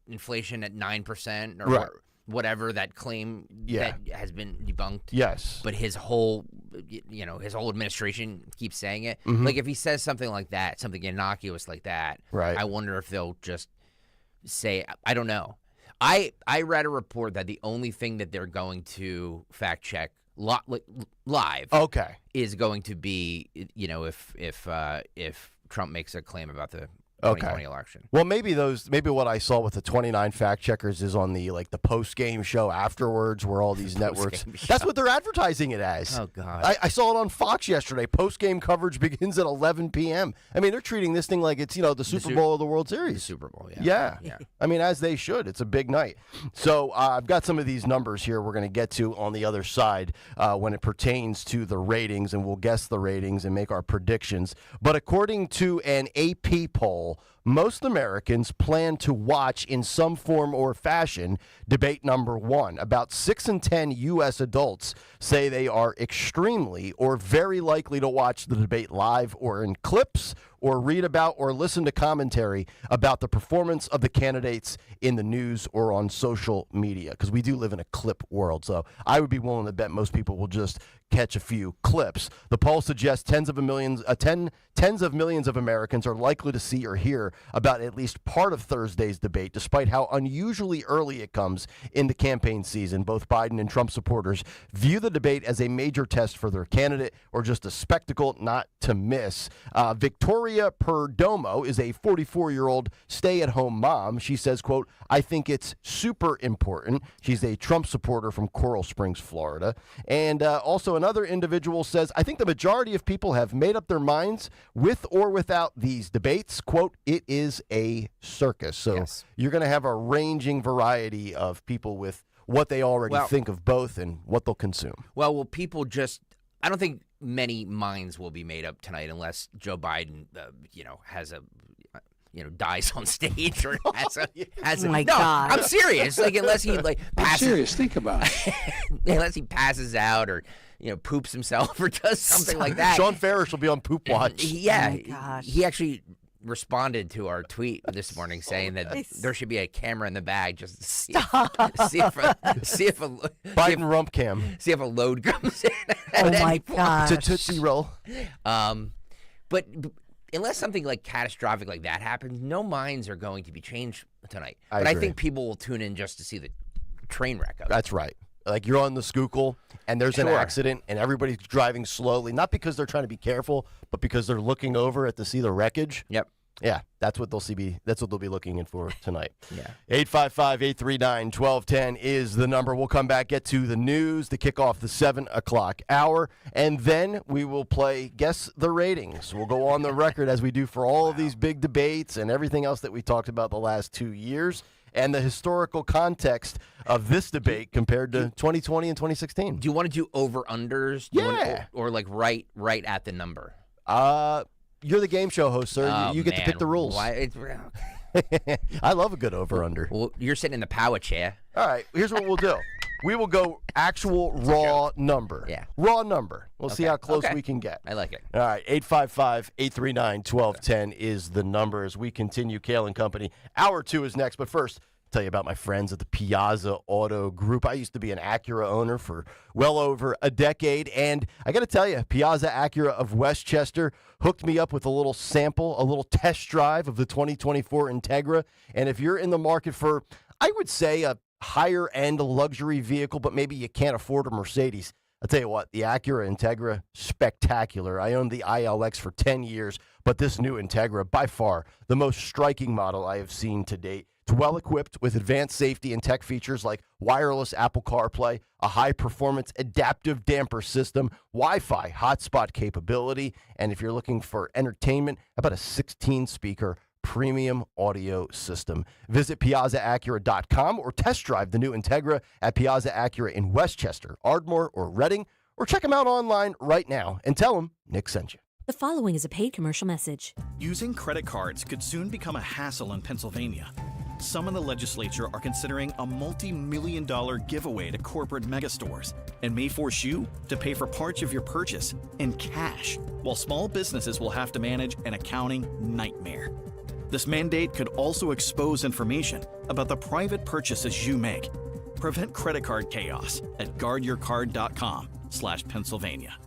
Inflation at 9% or Right. whatever that claim that has been debunked. Yes. But his whole administration keeps saying it. Mhm. Like, if he says something like that, something innocuous like that, right. I wonder if they'll just say, I don't know. I read a report that the only thing that they're going to fact check live is going to be, if Trump makes a claim about the 2020 election. Well, maybe what I saw with the 29 fact checkers is on the post game show afterwards, where all these networks. That's what they're advertising it as. Oh God! I saw it on Fox yesterday. Post game coverage begins at 11 p.m. I mean, they're treating this thing like it's the Super Bowl or the World Series. The Super Bowl, yeah. I mean, as they should. It's a big night. So I've got some of these numbers here we're going to get to on the other side when it pertains to the ratings, and we'll guess the ratings and make our predictions. But according to an AP poll, most Americans plan to watch in some form or fashion debate number 1. About 6 in 10 U.S. adults say they are extremely or very likely to watch the debate live or in clips, or read about or listen to commentary about the performance of the candidates in the news or on social media, because we do live in a clip world. So I would be willing to bet most people will just catch a few clips. The poll suggests tens of millions of Americans are likely to see or hear about at least part of Thursday's debate, despite how unusually early it comes in the campaign season. Both Biden and Trump supporters view the debate as a major test for their candidate, or just a spectacle not to miss. Victoria Perdomo is a 44-year-old stay-at-home mom. She says, quote, "I think it's super important." She's a Trump supporter from Coral Springs, Florida. And also another individual says, "I think the majority of people have made up their minds with or without these debates." Quote, "It is a circus." So you're going to have a ranging variety of people with what they already think of both and what they'll consume. Well, will people just... I don't think many minds will be made up tonight unless Joe Biden, has a... dies on stage or has a... Oh my God. I'm serious. Like, unless he, passes... I'm serious. Think about it. Unless he passes out or... poops himself or does something like that. Sean Farish will be on Poop Watch. Yeah. Oh my gosh. He actually responded to our tweet this morning saying that there should be a camera in the bag just to see if a Biden rump cam. See if a load comes in. Oh my God. It's a Tootsie Roll. But unless something catastrophic like that happens, no minds are going to be changed tonight. I But agree. I think people will tune in just to see the train wreck of it. That's right. Like, you're on the Schuylkill and there's an accident and everybody's driving slowly, not because they're trying to be careful, but because they're looking over to see the wreckage. Yep. Yeah, that's what they'll be looking in for tonight. Yeah. 855-839-1210 is the number. We'll come back, get to the news to kick off the 7 o'clock hour, and then we will play Guess the Ratings. We'll go on the record as we do for all of these big debates and everything else that we talked about the last 2 years, and the historical context of this debate compared to 2020 and 2016. Do you want to do over-unders? Or right at the number? You're the game show host, sir. Oh, you get to pick the rules. Why? I love a good over-under. Well, you're sitting in the power chair. All right, here's what we'll do. We will go actual raw number. Yeah. Raw number. We'll see how close we can get. I like it. All right, 855-839-1210 is the number as we continue Kayal and Company. Hour 2 is next, but first, tell you about my friends at the Piazza Auto Group. I used to be an Acura owner for well over a decade, and I got to tell you, Piazza Acura of Westchester hooked me up with a little sample, a little test drive of the 2024 Integra. And if you're in the market for, I would say, a higher-end luxury vehicle, but maybe you can't afford a Mercedes, I'll tell you what, the Acura Integra, spectacular. I owned the ILX for 10 years, but this new Integra, by far, the most striking model I have seen to date. It's well-equipped with advanced safety and tech features like wireless Apple CarPlay, a high-performance adaptive damper system, Wi-Fi hotspot capability, and if you're looking for entertainment, how about a 16-speaker premium audio system. Visit PiazzaAcura.com or test drive the new Integra at Piazza Acura in Westchester, Ardmore, or Reading, or check them out online right now and tell them Nick sent you. The following is a paid commercial message. Using credit cards could soon become a hassle in Pennsylvania. Some in the legislature are considering a multi-million-dollar giveaway to corporate megastores and may force you to pay for parts of your purchase in cash, while small businesses will have to manage an accounting nightmare. This mandate could also expose information about the private purchases you make. Prevent credit card chaos at guardyourcard.com/Pennsylvania.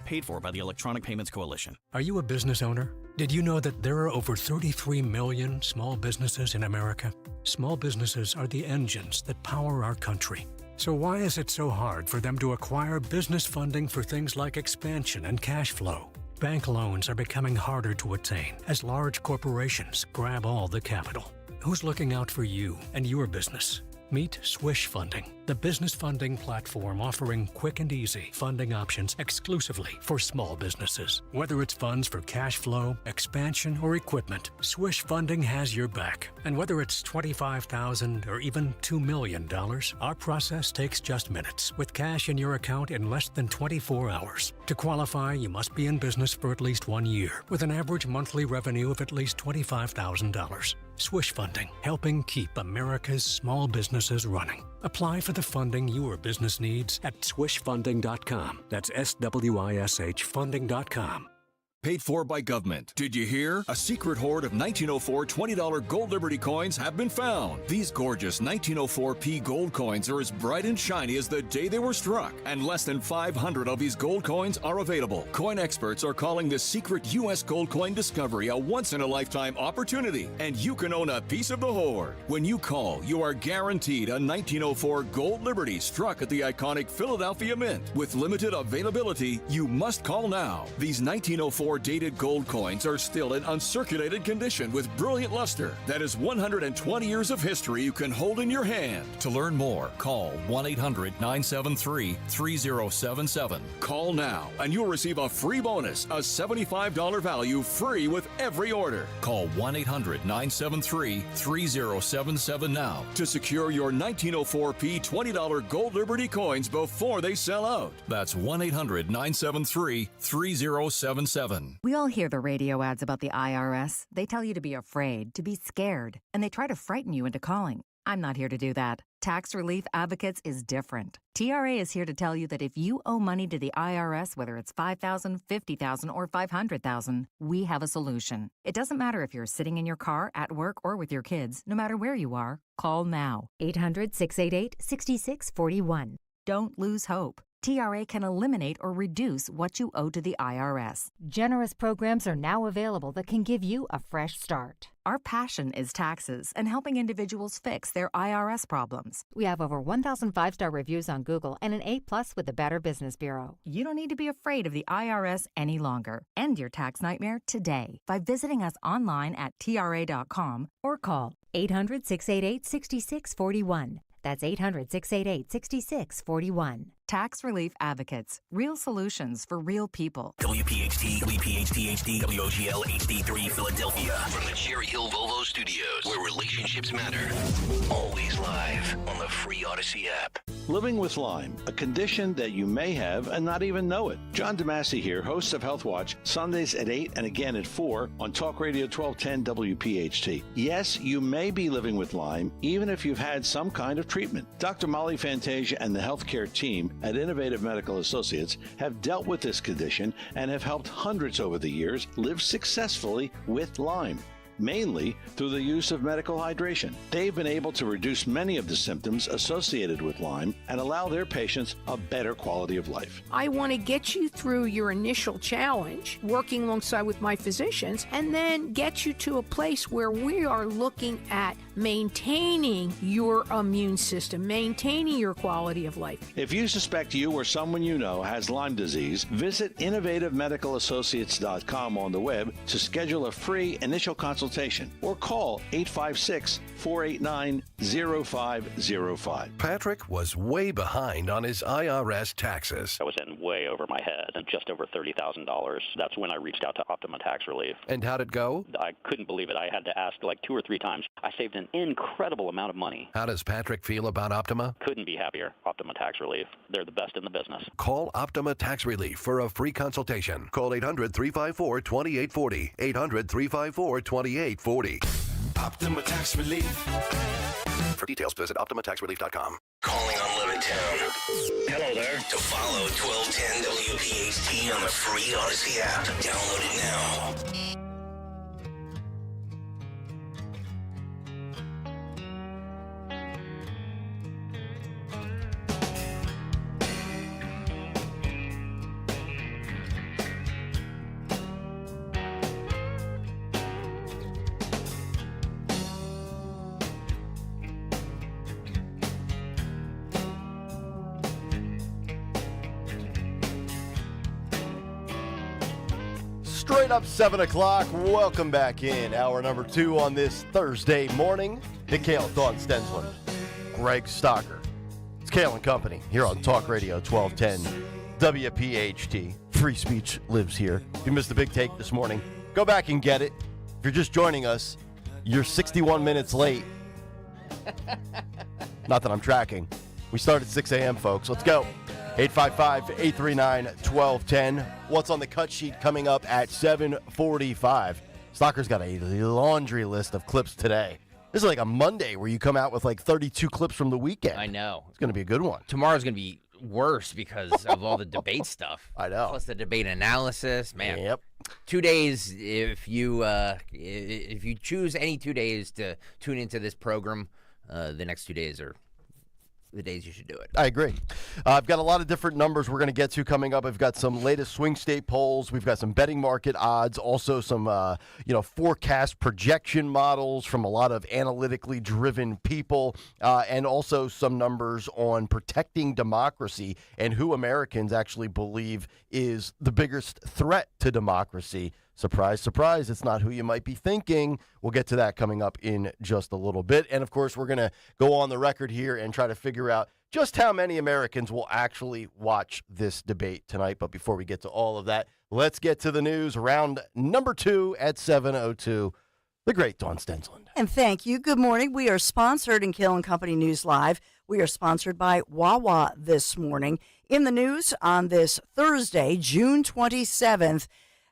Paid for by the Electronic Payments Coalition. Are you a business owner? Did you know that there are over 33 million small businesses in America? Small businesses are the engines that power our country. So why is it so hard for them to acquire business funding for things like expansion and cash flow? Bank loans are becoming harder to attain as large corporations grab all the capital. Who's looking out for you and your business? Meet Swish Funding, the business funding platform offering quick and easy funding options exclusively for small businesses. Whether it's funds for cash flow, expansion, or equipment, Swish Funding has your back. And whether it's $25,000 or even $2 million, our process takes just minutes, with cash in your account in less than 24 hours. To qualify, you must be in business for at least 1 year, with an average monthly revenue of at least $25,000. Swish Funding, helping keep America's small businesses running. Apply for the funding your business needs at swishfunding.com. That's SWISH funding.com. Paid for by government. Did you hear? A secret hoard of 1904 $20 Gold Liberty coins have been found. These gorgeous 1904p gold coins are as bright and shiny as the day they were struck, and less than 500 of these gold coins are available. Coin experts are calling this secret U.S. gold coin discovery a once-in-a-lifetime opportunity, and you can own a piece of the hoard. When you call, you are guaranteed a 1904 Gold Liberty struck at the iconic Philadelphia Mint. With limited availability, you must call now. These 1904 dated gold coins are still in uncirculated condition with brilliant luster. That is 120 years of history you can hold in your hand. To learn more, call 1-800-973-3077. Call now and you'll receive a free bonus, a $75 value free with every order. Call 1-800-973-3077 now to secure your 1904p $20 Gold Liberty coins before they sell out. That's 1-800-973-3077. We all hear the radio ads about the IRS. They tell you to be afraid, to be scared, and they try to frighten you into calling. I'm not here to do that. Tax Relief Advocates is different. TRA is here to tell you that if you owe money to the IRS, whether it's $5,000, $50,000, or $500,000, we have a solution. It doesn't matter if you're sitting in your car, at work, or with your kids. No matter where you are, call now. 800-688-6641. Don't lose hope. TRA can eliminate or reduce what you owe to the IRS. Generous programs are now available that can give you a fresh start. Our passion is taxes and helping individuals fix their IRS problems. We have over 1,000 5-star reviews on Google and an A+ with the Better Business Bureau. You don't need to be afraid of the IRS any longer. End your tax nightmare today by visiting us online at TRA.com or call 800-688-6641. That's 800-688-6641. Tax Relief Advocates. Real solutions for real people. WPHT, WPHT HD, WOGL HD3 Philadelphia. From the Cherry Hill Volvo Studios, where relationships matter. Always live on the free Odyssey app. Living with Lyme, a condition that you may have and not even know it. John DeMasi here, host of Health Watch, Sundays at 8 and again at 4 on Talk Radio 1210 WPHT. Yes, you may be living with Lyme, even if you've had some kind of treatment. Dr. Molly Fantasia and the healthcare team at Innovative Medical Associates have dealt with this condition and have helped hundreds over the years live successfully with Lyme, mainly through the use of medical hydration. They've been able to reduce many of the symptoms associated with Lyme and allow their patients a better quality of life. I want to get you through your initial challenge, working alongside with my physicians, and then get you to a place where we are looking at maintaining your immune system, maintaining your quality of life. If you suspect you or someone you know has Lyme disease, visit innovativemedicalassociates.com on the web to schedule a free initial consultation or call 856-489-0505. Patrick was way behind on his IRS taxes. I was in way over my head, and just over $30,000. That's when I reached out to Optima Tax Relief. And how'd it go? I couldn't believe it. I had to ask like 2 or 3 times. I saved an incredible amount of money. How does Patrick feel about Optima? Couldn't be happier. Optima Tax Relief. They're the best in the business. Call Optima Tax Relief for a free consultation. Call 800-354-2840. 800-354-2840. Optima Tax Relief. For details, visit OptimaTaxRelief.com. Calling on Levittown. Hello there. To follow 1210 WPHT on the free Odyssey app. Download it now. Straight up 7 o'clock. Welcome back in. Hour number 2 on this Thursday morning. Nick Kayal, Dawn Stensland, Greg Stocker. It's Kayal and Company here on Talk Radio 1210 WPHT. Free speech lives here. If you missed the big take this morning, go back and get it. If you're just joining us, you're 61 minutes late. Not that I'm tracking. We start at 6 a.m., folks. Let's go. 855-839-1210. What's on the cut sheet coming up at 7:45? Stocker's got a laundry list of clips today. This is like a Monday where you come out with like 32 clips from the weekend. I know. It's going to be a good one. Tomorrow's going to be worse because of all the debate stuff. I know. Plus the debate analysis. Man. Yep. 2 days, if you choose any 2 days to tune into this program, the next 2 days are the days you should do it. I agree. I've got a lot of different numbers we're going to get to coming up. I've got some latest swing state polls. We've got some betting market odds, also some forecast projection models from a lot of analytically driven people, and also some numbers on protecting democracy and who Americans actually believe is the biggest threat to democracy. Surprise, surprise, it's not who you might be thinking. We'll get to that coming up in just a little bit. And, of course, we're going to go on the record here and try to figure out just how many Americans will actually watch this debate tonight. But before we get to all of that, let's get to the news. Round number 2 at 7:02. The great Dawn Stensland. And thank you. Good morning. We are sponsored in Kayal and Company News Live. We are sponsored by Wawa this morning. In the news on this Thursday, June 27th,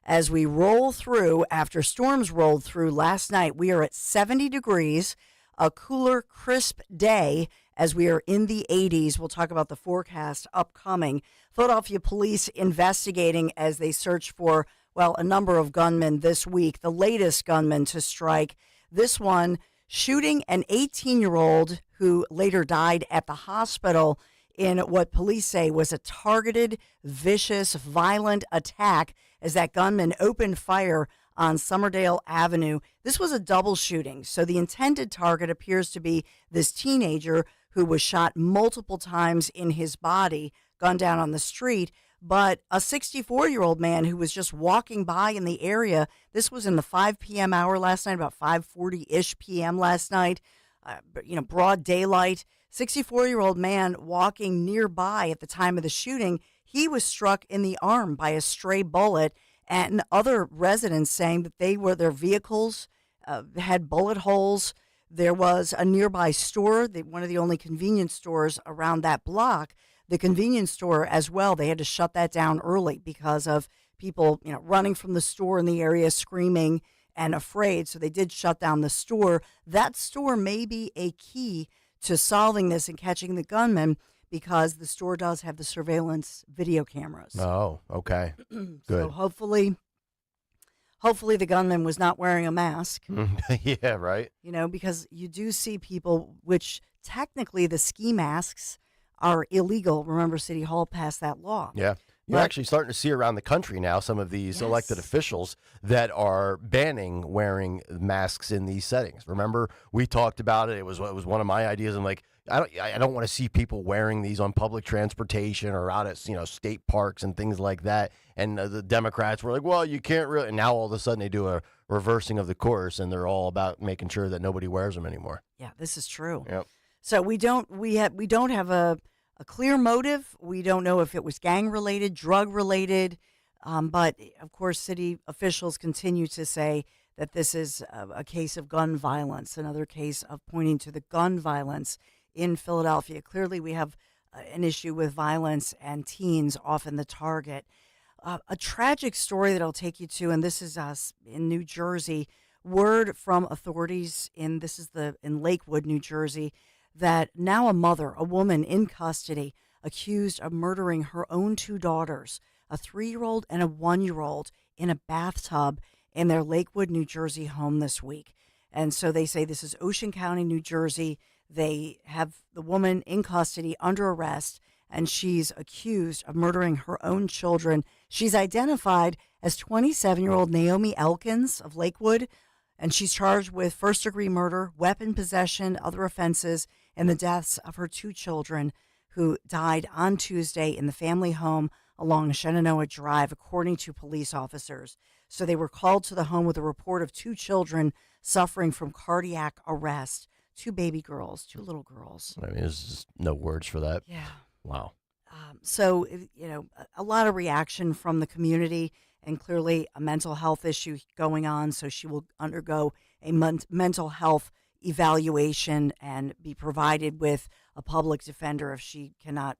as we roll through, after storms rolled through last night, we are at 70 degrees, a cooler, crisp day as we are in the 80s. We'll talk about the forecast upcoming. Philadelphia police investigating as they search for, a number of gunmen this week. The latest gunman to strike, this one shooting an 18-year-old who later died at the hospital in what police say was a targeted, vicious, violent attack as that gunman opened fire on Summerdale Avenue. This was a double shooting, so the intended target appears to be this teenager who was shot multiple times in his body, gunned down on the street, but a 64-year-old man who was just walking by in the area. This was in the 5 p.m. hour last night, about 5:40-ish p.m. last night, broad daylight. 64-year-old man walking nearby at the time of the shooting. He was struck in the arm by a stray bullet, and other residents saying that their vehicles had bullet holes. There was a nearby store, one of the only convenience stores around that block. The convenience store as well, they had to shut that down early because of people, running from the store in the area, screaming and afraid. So they did shut down the store. That store may be a key to solving this and catching the gunman, because the store does have the surveillance video cameras. Oh, okay. Good. So hopefully the gunman was not wearing a mask. Yeah, right. Because you do see people, which technically the ski masks are illegal. Remember, City Hall passed that law. Yeah. You're actually starting to see around the country now some of these elected officials that are banning wearing masks in these settings. Remember, we talked about it. It was one of my ideas. I'm like, I don't want to see people wearing these on public transportation or out at state parks and things like that. And the Democrats were like, well, you can't really. And now all of a sudden they do a reversing of the course, and they're all about making sure that nobody wears them anymore. Yeah, this is true. Yep. So we don't have a clear motive. We don't know if it was gang related, drug related, but of course, city officials continue to say that this is a case of gun violence, another case of pointing to the gun violence in Philadelphia. Clearly, we have an issue with violence and teens often the target. A tragic story that I'll take you to, and this is us in New Jersey. Word from authorities in Lakewood, New Jersey, that now a woman in custody accused of murdering her own two daughters, a 3-year-old and a 1-year-old, in a bathtub in their Lakewood, New Jersey home this week. And so they say this is Ocean County, New Jersey. They have the woman in custody under arrest, and she's accused of murdering her own children. She's identified as 27-year-old Naomi Elkins of Lakewood, and she's charged with first-degree murder, weapon possession, other offenses, and the deaths of her two children who died on Tuesday in the family home along Shenandoah Drive, according to police officers. So they were called to the home with a report of two children suffering from cardiac arrest, two baby girls, two little girls. I mean, there's just no words for that. Yeah. Wow. So, a lot of reaction from the community, and clearly a mental health issue going on. So she will undergo a mental health evaluation and be provided with a public defender if she cannot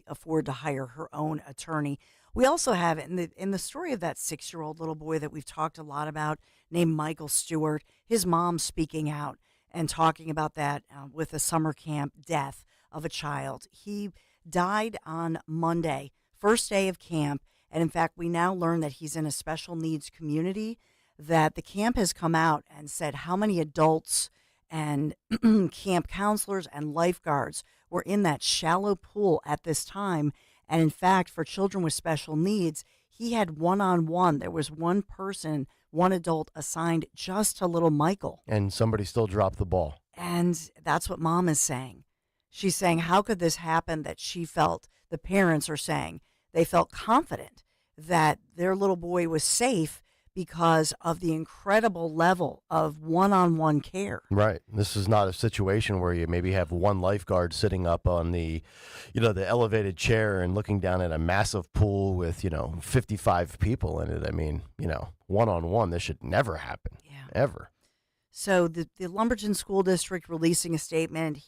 afford to hire her own attorney. We also have in the story of that 6-year-old little boy that we've talked a lot about, named Michael Stewart, his mom speaking out and talking about that with a summer camp death of a child. He died on Monday, first day of camp. And in fact, we now learn that he's in a special needs community, that the camp has come out and said how many adults and camp counselors and lifeguards were in that shallow pool at this time. And in fact, for children with special needs, he had one-on-one. There was one person, one adult assigned just to little Michael. And somebody still dropped the ball. And that's what mom is saying. She's saying, how could this happen? That she felt, the parents are saying, they felt confident that their little boy was safe because of the incredible level of one-on-one care. Right. This is not a situation where you maybe have one lifeguard sitting up on the elevated chair and looking down at a massive pool with, 55 people in it. I mean, one-on-one, this should never happen. Yeah. Ever. So the Lumberton School District releasing a statement.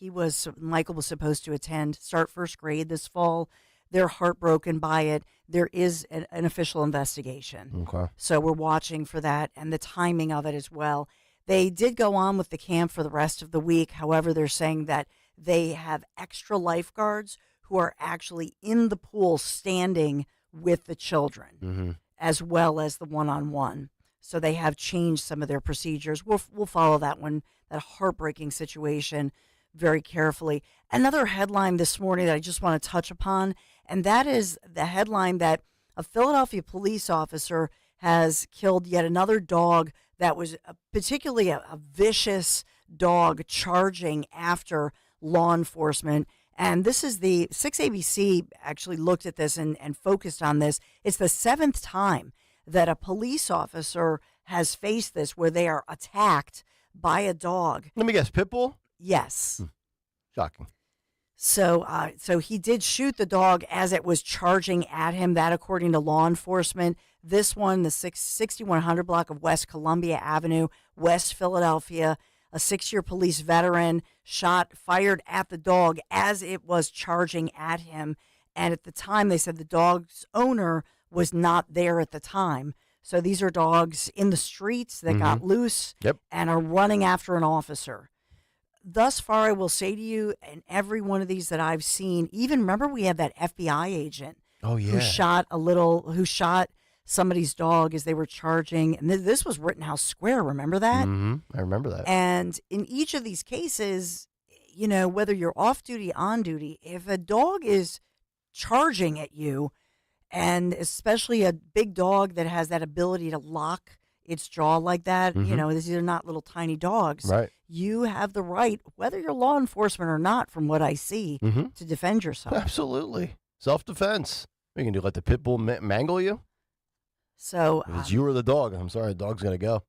Michael was supposed to start first grade this fall. They're heartbroken by it. There is an official investigation. Okay. So we're watching for that and the timing of it as well. They did go on with the camp for the rest of the week. However, they're saying that they have extra lifeguards who are actually in the pool standing with the children, as well as the one-on-one. So they have changed some of their procedures. We'll follow that heartbreaking situation very carefully. Another headline this morning that I just want to touch upon, and that is the headline that a Philadelphia police officer has killed yet another dog that was particularly a vicious dog charging after law enforcement. And this is the 6ABC actually looked at this and focused on this. It's the 7th time that a police officer has faced this, where they are attacked by a dog. Let me guess, pit bull? Yes. Shocking. So he did shoot the dog as it was charging at him. That, according to law enforcement. This one, the 6100 block of West Columbia Avenue, West Philadelphia, a 6-year police veteran fired at the dog as it was charging at him. And at the time, they said the dog's owner was not there at the time. So these are dogs in the streets that got loose and are running after an officer. Thus far, I will say to you, in every one of these that I've seen, even remember we had that FBI agent who shot somebody's dog as they were charging. And this was Rittenhouse Square. Remember that? I remember that. And in each of these cases, whether you're off duty, on duty, if a dog is charging at you And especially a big dog that has that ability to lock its jaw like that. You know, these are not little tiny dogs. Right. You have the right, whether you're law enforcement or not, from what I see, to defend yourself. Absolutely. Self-defense. What are you going to do, let the pit bull mangle you? So If it's you or the dog, I'm sorry, the dog's going to go.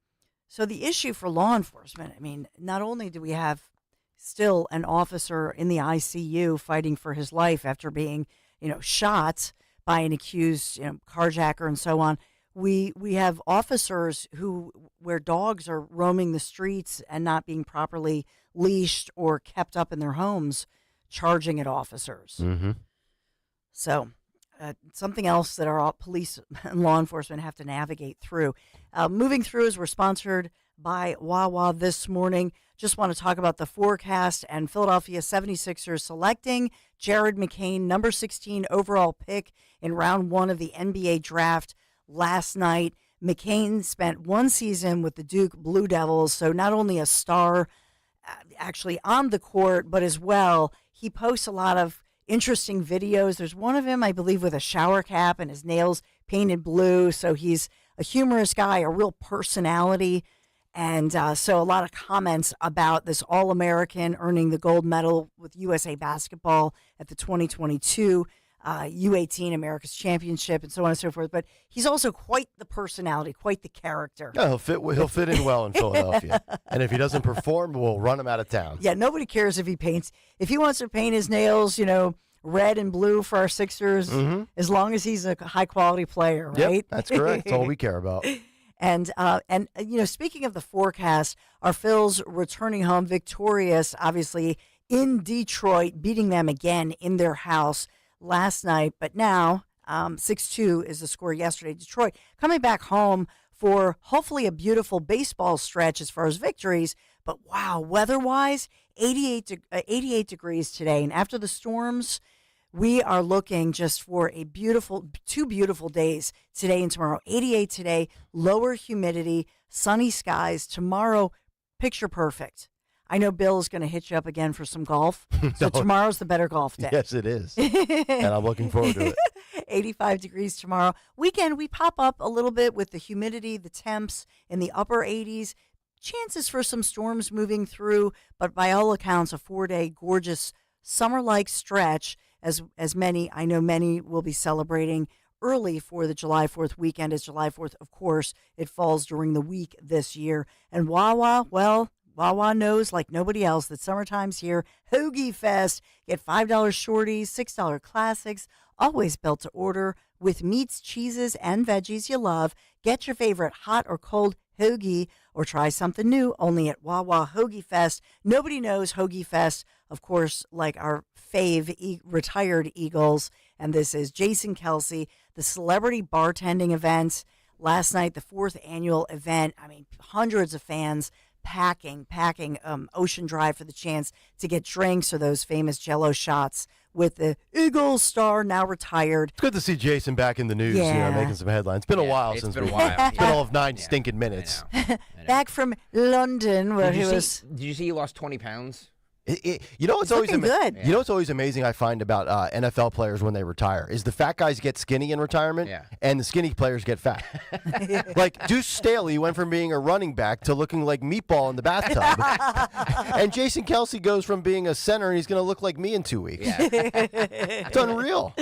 So the issue for law enforcement, I mean, not only do we have still an officer in the ICU fighting for his life after being, shot by an accused, carjacker and so on, we have officers where dogs are roaming the streets and not being properly leashed or kept up in their homes, charging at officers. So something else that our police and law enforcement have to navigate through. Moving through as we're sponsored by Wawa this morning. Just want to talk about the forecast and Philadelphia 76ers selecting Jared McCain, number 16 overall pick in round 1 of the NBA draft last night. McCain spent one season with the Duke Blue Devils, so not only a star actually on the court, but as well, he posts a lot of interesting videos. There's one of him, I believe, with a shower cap and his nails painted blue. So he's a humorous guy, a real personality. And so a lot of comments about this All-American earning the gold medal with USA Basketball at the 2022 U18 America's Championship and so on and so forth. But he's also quite the personality, quite the character. Yeah, he'll fit in well in Philadelphia. And if he doesn't perform, we'll run him out of town. Yeah, nobody cares if he paints. If he wants to paint his nails, red and blue for our Sixers, as long as he's a high-quality player, right? Yep, that's correct. That's all we care about. And speaking of the forecast, our Phils returning home victorious, obviously, in Detroit, beating them again in their house last night. But now, 6-2 is the score yesterday. Detroit coming back home for hopefully a beautiful baseball stretch as far as victories. But wow, weather-wise, 88 degrees today. And after the storms, we are looking just for two beautiful days today and tomorrow. 88 today, lower humidity, sunny skies. Tomorrow, picture perfect. I know Bill is going to hit you up again for some golf. So tomorrow's the better golf day. Yes, it is. And I'm looking forward to it. 85 degrees tomorrow. Weekend, we pop up a little bit with the humidity, the temps in the upper 80s. Chances for some storms moving through, but by all accounts, a 4-day gorgeous summer-like stretch. As many will be celebrating early for the July 4th weekend. As July 4th, of course, it falls during the week this year. And Wawa knows like nobody else that summertime's here. Hoagie Fest. Get $5 shorties, $6 classics, always built to order with meats, cheeses, and veggies you love. Get your favorite hot or cold hoagie or try something new only at Wawa Hoagie Fest. Nobody knows Hoagie Fest, of course, like our fave retired Eagles. And this is Jason Kelsey, the celebrity bartending event. Last night, the 4th annual event. I mean, hundreds of fans packing Ocean Drive for the chance to get drinks or those famous Jell-O shots with the Eagles star, now retired. It's good to see Jason back in the news, making some headlines. It's been a while since we've been all of 9 stinking minutes. I know. Back from London, where he was. Did you see he lost 20 pounds? You know what's always good. You know what's always amazing I find about NFL players when they retire is the fat guys get skinny in retirement, and the skinny players get fat. Like Deuce Staley went from being a running back to looking like Meatball in the bathtub, and Jason Kelsey goes from being a center and he's going to look like me in 2 weeks. Yeah. It's unreal.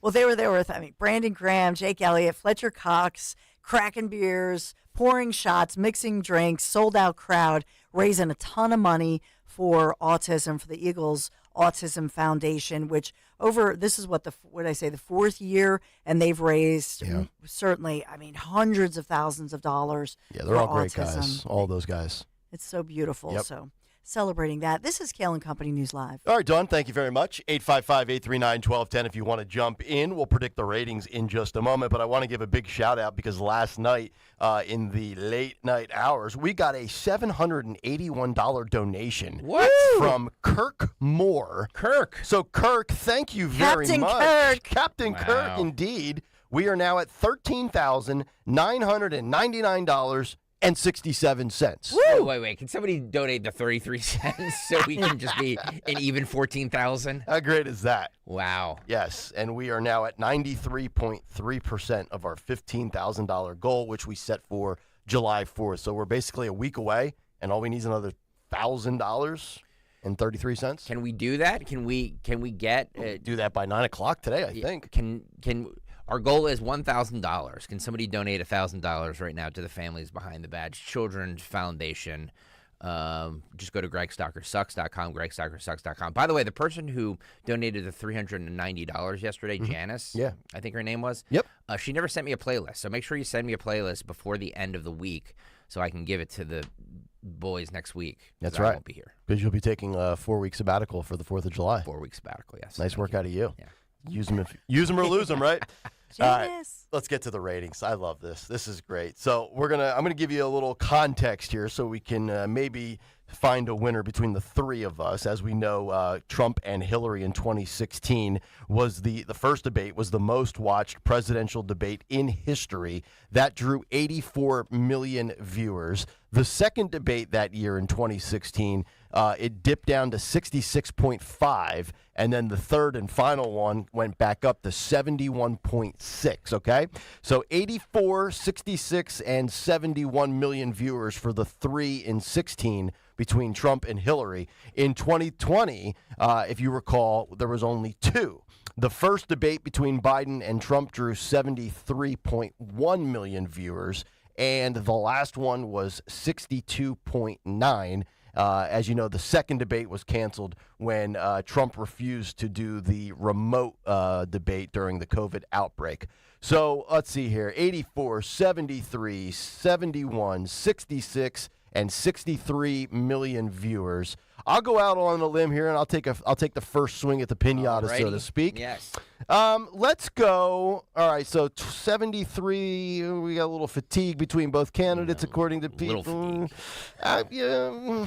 Well, they were there with Brandon Graham, Jake Elliott, Fletcher Cox, cracking beers, pouring shots, mixing drinks, sold out crowd, raising a ton of money for autism, for the Eagles Autism Foundation, which this is the 4th year, and they've raised certainly, hundreds of thousands of dollars. Yeah, they're all great guys, all those guys. It's so beautiful. Yep. So celebrating that. This is Kayal and Company News Live. All right, Dawn, thank you very much. 855-839-1210 if you want to jump in. We'll predict the ratings in just a moment, but I want to give a big shout-out because last night in the late-night hours, we got a $781 donation from Kirk Moore. Kirk. So, Kirk, thank you very much. Captain Kirk, indeed. We are now at $13,999 and 67 cents. Wait. Can somebody donate the 33 cents so we can just be an even 14,000? How great is that? Wow. Yes, and we are now at 93.3% of our $15,000 goal, which we set for July 4th. So we're basically a week away, and all we need is another $1,000.33. Can we do that? Can we get do that by 9 o'clock today? I think. Can our goal is $1,000. Can somebody donate $1,000 right now to the Families Behind the Badge Children's Foundation? Just go to GregStockerSucks.com, GregStockerSucks.com. By the way, the person who donated the $390 yesterday, Janice, I think her name was. Yep. She never sent me a playlist, so make sure you send me a playlist before the end of the week so I can give it to the boys next week. That's I right. won't be here. Because you'll be taking a 4-week sabbatical for the 4th of July. 4-week sabbatical, yes. Nice work out of you. Yeah. Use them or lose them, right? All right, let's get to the ratings. I love this. This is great. So I'm gonna give you a little context here so we can maybe find a winner between the three of us. As we know, Trump and Hillary in 2016 was the first debate, was the most watched presidential debate in history. That drew 84 million viewers. The second debate that year in 2016, it dipped down to 66.5, and then the third and final one went back up to 71.6, okay? So 84, 66, and 71 million viewers for the 3 in 16 between Trump and Hillary. In 2020, if you recall, there was only 2. The first debate between Biden and Trump drew 73.1 million viewers, and the last one was 62.9. As you know, the second debate was canceled when Trump refused to do the remote debate during the COVID outbreak. So let's see here, 84, 73, 71, 66, and 63 million viewers. I'll go out on a limb here, and I'll take the first swing at the pinata, so to speak. Yes. Let's go. All right, so 73. We got a little fatigue between both candidates, according to people. Yeah.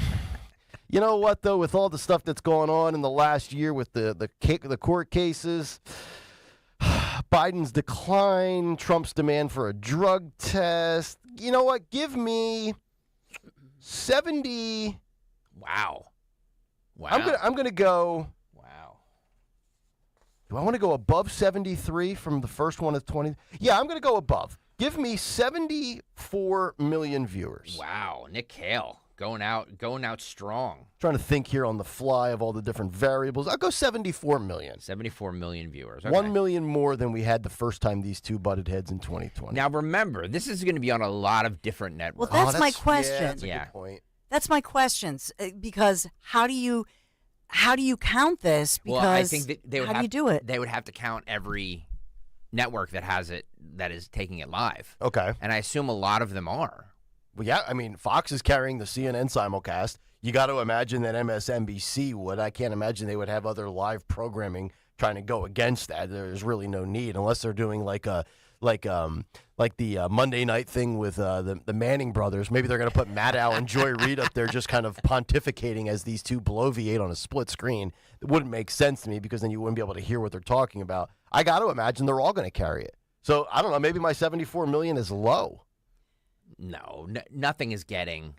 You know what, though, with all the stuff that's going on in the last year with the court cases, Biden's decline, Trump's demand for a drug test. You know what? Give me 70. Wow. I'm gonna go. Wow. Do I want to go above 73 from the first one of 20? Yeah, I'm gonna go above. Give me 74 million viewers. Wow. Nick Kayal going out strong. Trying to think here on the fly of all the different variables. I'll go 74 million. 74 million viewers. Okay. 1 million more than we had the first time these two butted heads in 2020. Now remember, this is going to be on a lot of different networks. Well, that's my question. Yeah, that's a good point. That's my questions, because how do you count this? Because well, I think that how do you do it? They would have to count every network that has it, that is taking it live. Okay. And I assume a lot of them are. Well, yeah, I mean, Fox is carrying the CNN simulcast. You got to imagine that MSNBC would. I can't imagine they would have other live programming trying to go against that. There's really no need, unless they're doing like the Monday night thing with the Manning brothers. Maybe they're going to put Maddow and Joy Reid up there just kind of pontificating as these two bloviate on a split screen. It wouldn't make sense to me, because then you wouldn't be able to hear what they're talking about. I got to imagine they're all going to carry it. So I don't know. Maybe my 74 million is low. No, nothing is getting.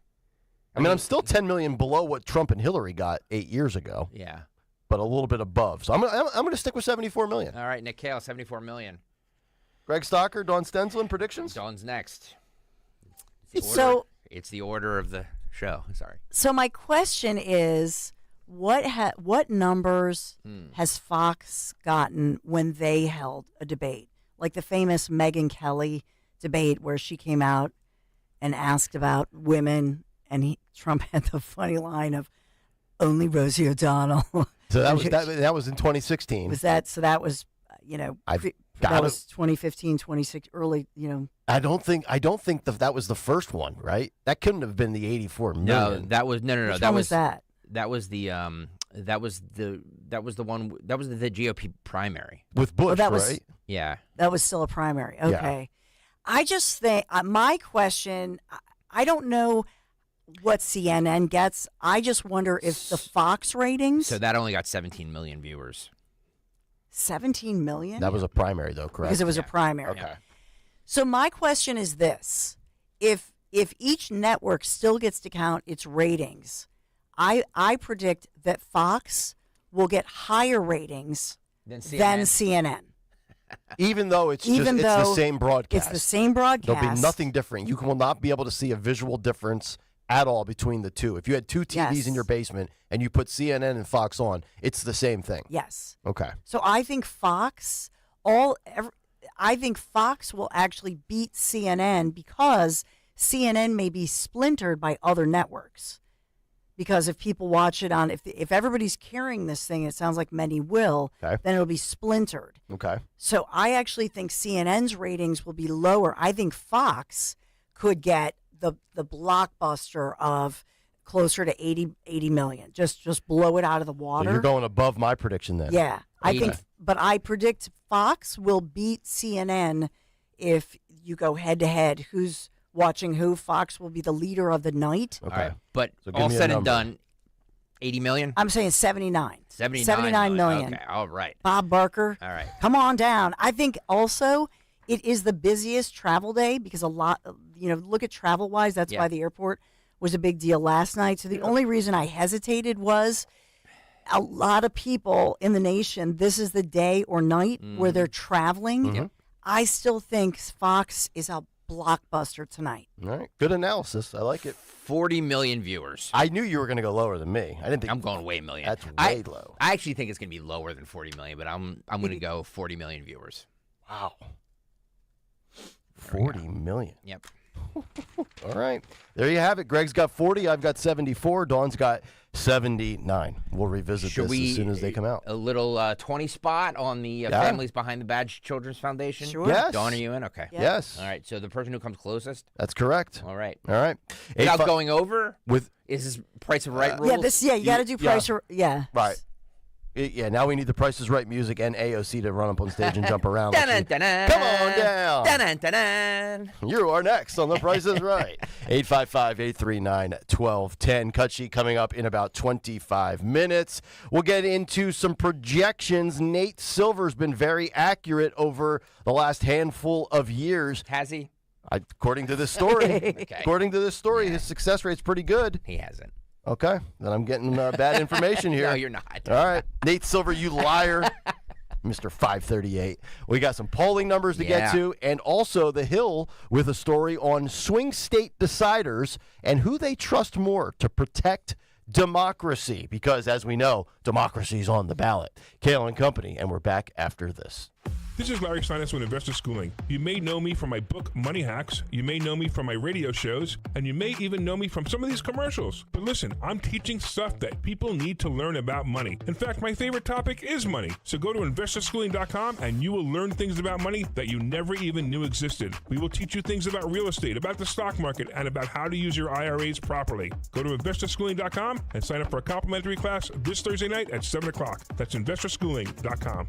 I mean, I'm still 10 million below what Trump and Hillary got 8 years ago. Yeah. But a little bit above. So I'm going to stick with 74 million. All right, Nick Kayal, 74 million. Greg Stocker, Dawn Stensland, predictions? Dawn's next. It's the order of the show. Sorry. So my question is, what numbers has Fox gotten when they held a debate? Like the famous Megyn Kelly debate where she came out and asked about women, and Trump had the funny line of only Rosie O'Donnell. So that was in 2016. Was that? So that was, that was 2015, 2016, early, I don't think that was the first one, right? That couldn't have been the 84 million. No, that was no. Which one was that? That was the one. That was the GOP primary with Bush, right? Yeah, that was still a primary. Okay, yeah. I just think my question. I don't know what CNN gets. I just wonder if the Fox ratings. So that only got 17 million viewers. 17 million? That was a primary, though, correct? Because it was a primary. Okay. So my question is this: if if each network still gets to count its ratings, I predict that Fox will get higher ratings than CNN. Even though it's the same broadcast. It's the same broadcast. There'll be nothing different. You will not be able to see a visual difference at all between the two. If you had two TVs in your basement and you put CNN and Fox on, it's the same thing. Yes. Okay. So I think Fox will actually beat CNN because CNN may be splintered by other networks. Because if people watch it on, if everybody's carrying this thing, it sounds like many will, then it'll be splintered. Okay. So I actually think CNN's ratings will be lower. I think Fox could get the blockbuster of closer to 80 million. Just blow it out of the water. So you're going above my prediction then. Yeah. I predict Fox will beat CNN if you go head to head. Who's watching who? Fox will be the leader of the night. Okay. All right. But So give all me a said and number. done, 80 million? I'm saying 79. 79 million. Okay, all right. Bob Barker. All right. Come on down. I think also it is the busiest travel day because a lot, look at travel wise. That's why the airport was a big deal last night. So the only reason I hesitated was a lot of people in the nation, this is the day or night where they're traveling. Mm-hmm. I still think Fox is a blockbuster tonight. All right. Good analysis. I like it. 40 million viewers. I knew you were going to go lower than me. I didn't think I'm going way million. That's way low. I actually think it's going to be lower than 40 million, but I'm going to go 40 million viewers. Wow. 40 million. Yep. All right. There you have it. Greg's got 40. I've got 74. Dawn's got 79. We'll revisit Should this as soon as they come out. A little 20 spot on the Families Behind the Badge Children's Foundation? Sure. Yes. Dawn, are you in? Okay. Yes. All right. So the person who comes closest? That's correct. All right. All right. Without going over? With Is this Price of Right rules? You got to do price. Right. Yeah, now we need the Price is Right music and AOC to run up on stage and jump around. Come on down. Dun-dun-dun-dun. You are next on The Price is Right. 855-839-1210. Cut sheet coming up in about 25 minutes. We'll get into some projections. Nate Silver's been very accurate over the last handful of years. Has he? According to this story. Okay. According to this story, his success rate's pretty good. He hasn't. Okay, then I'm getting bad information here. No, you're not. All right. Nate Silver, you liar. Mr. 538. We got some polling numbers to get to, and also The Hill with a story on swing state deciders and who they trust more to protect democracy. Because, as we know, democracy's on the ballot. Kayal and Company, and we're back after this. This is Larry Sinus with Investor Schooling. You may know me from my book, Money Hacks. You may know me from my radio shows. And you may even know me from some of these commercials. But listen, I'm teaching stuff that people need to learn about money. In fact, my favorite topic is money. So go to investorschooling.com and you will learn things about money that you never even knew existed. We will teach you things about real estate, about the stock market, and about how to use your IRAs properly. Go to investorschooling.com and sign up for a complimentary class this Thursday night at 7 o'clock. That's investorschooling.com.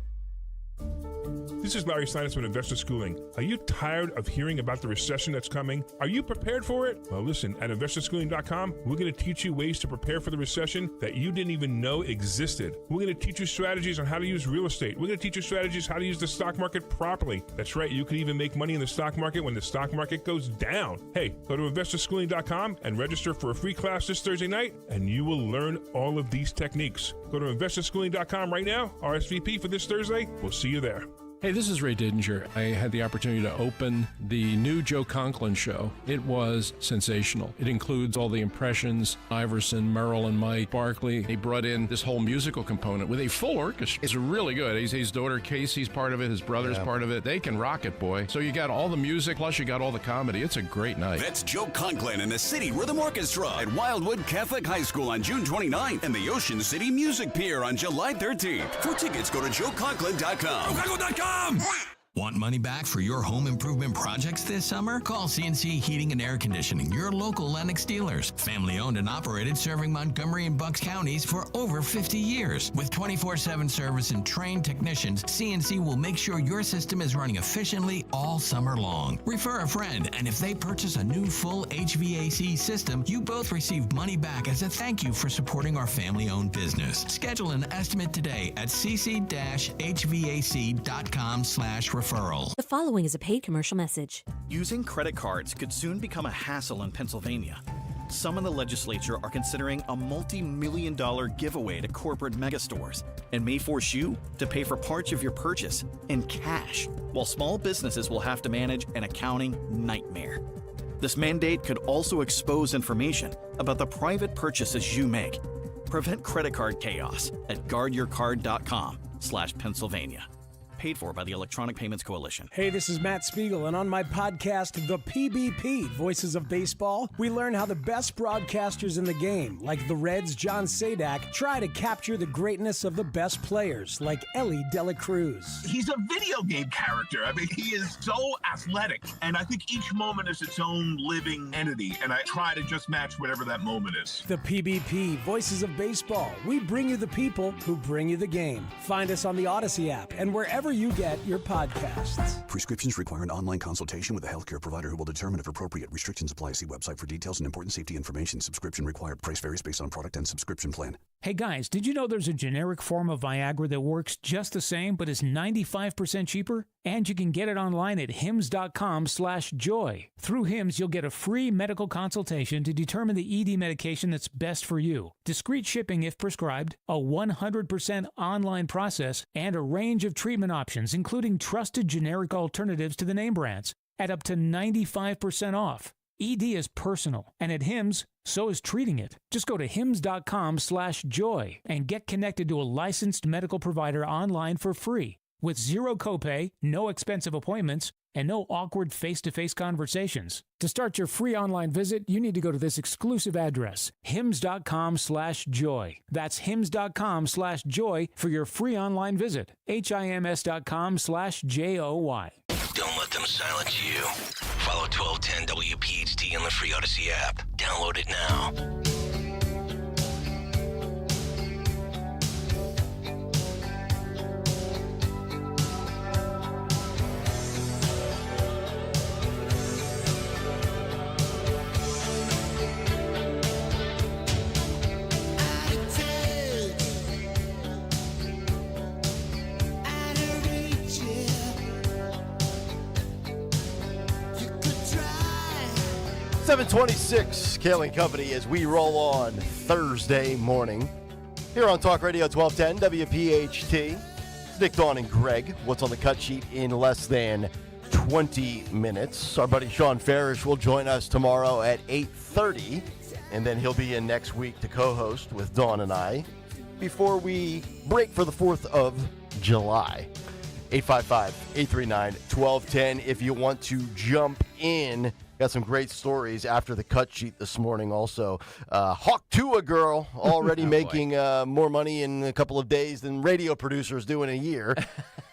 This is Larry Sinus with Investor Schooling. Are you tired of hearing about the recession that's coming? Are you prepared for it? Well, listen, at investorschooling.com, we're going to teach you ways to prepare for the recession that you didn't even know existed. We're going to teach you strategies on how to use real estate. We're going to teach you strategies how to use the stock market properly. That's right, you can even make money in the stock market when the stock market goes down. Hey, go to investorschooling.com and register for a free class this Thursday night, and you will learn all of these techniques. Go to investorschooling.com right now, RSVP for this Thursday. We'll see you there. Hey, this is Ray Didinger. I had the opportunity to open the new Joe Conklin show. It was sensational. It includes all the impressions, Iverson, Merrill, and Mike, Barkley. They brought in this whole musical component with a full orchestra. It's really good. His daughter Casey's part of it. His brother's part of it. They can rock it, boy. So you got all the music, plus you got all the comedy. It's a great night. That's Joe Conklin and the City Rhythm Orchestra at Wildwood Catholic High School on June 29th and the Ocean City Music Pier on July 13th. For tickets, go to joeconklin.com. JoeConklin.com. Want money back for your home improvement projects this summer? Call CNC Heating and Air Conditioning, your local Lennox dealers. Family owned and operated, serving Montgomery and Bucks counties for over 50 years. With 24/7 service and trained technicians, CNC will make sure your system is running efficiently all summer long. Refer a friend, and if they purchase a new full HVAC system, you both receive money back as a thank you for supporting our family-owned business. Schedule an estimate today at cc-hvac.com/referral. referral. The following is a paid commercial message. Using credit cards could soon become a hassle in Pennsylvania. Some in the legislature are considering a multi-million-dollar giveaway to corporate megastores and may force you to pay for parts of your purchase in cash, while small businesses will have to manage an accounting nightmare. This mandate could also expose information about the private purchases you make. Prevent credit card chaos at guardyourcard.com/Pennsylvania. Paid for by the Electronic Payments Coalition. Hey, this is Matt Spiegel, and on my podcast, The PBP, Voices of Baseball, we learn how the best broadcasters in the game, like the Reds' John Sadak, try to capture the greatness of the best players, like Ellie Dela Cruz. He's a video game character. I mean, he is so athletic, and I think each moment is its own living entity, and I try to just match whatever that moment is. The PBP, Voices of Baseball. We bring you the people who bring you the game. Find us on the Odyssey app and wherever you get your podcasts. Prescriptions require an online consultation with a healthcare provider who will determine if appropriate. Restrictions apply. See website for details and important safety information. Subscription required. Price varies based on product and subscription plan. Hey guys, did you know there's a generic form of Viagra that works just the same but is 95% cheaper? And you can get it online at hims.com/joy. Through Hims, you'll get a free medical consultation to determine the ED medication that's best for you. Discreet shipping if prescribed, a 100% online process, and a range of treatment options, including trusted generic alternatives to the name brands, at up to 95% off. ED is personal, and at Hims, so is treating it. Just go to hims.com/joy and get connected to a licensed medical provider online for free, with zero copay, no expensive appointments, and no awkward face-to-face conversations. To start your free online visit, you need to go to this exclusive address, hims.com/joy. That's hims.com/joy for your free online visit. hims.com/joy. Don't let them silence you. Follow 1210 WPHT on the free Odyssey app. Download it now. $7:26, Kayal Company, as we roll on Thursday morning here on Talk Radio 1210 WPHT. It's Nick, Dawn, and Greg. What's on the cut sheet in less than 20 minutes? Our buddy Sean Farish will join us tomorrow at 8:30, and then he'll be in next week to co-host with Dawn and I before we break for the 4th of July. 855-839-1210 if you want to jump in. Got some great stories after the cut sheet this morning also. Hawk Tua girl already making more money in a couple of days than radio producers do in a year.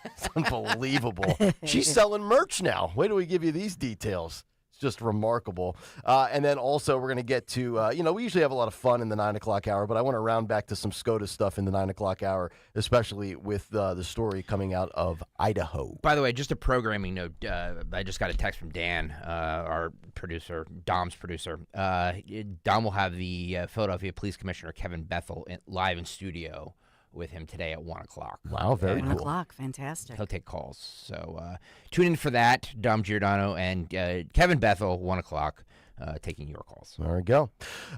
It's unbelievable. She's selling merch now. Wait till we give you these details. It's just remarkable. And then also we're going to get to, we usually have a lot of fun in the 9 o'clock hour, but I want to round back to some SCOTUS stuff in the 9 o'clock hour, especially with the story coming out of Idaho. By the way, just a programming note. I just got a text from Dan, our producer, Dom's producer. Dom will have the Philadelphia Police Commissioner, Kevin Bethel, live in studio with him today at 1 o'clock. Wow, very cool. 1 o'clock, fantastic. He'll take calls. So tune in for that. Dom Giordano and Kevin Bethel, 1 o'clock, taking your calls. There we go.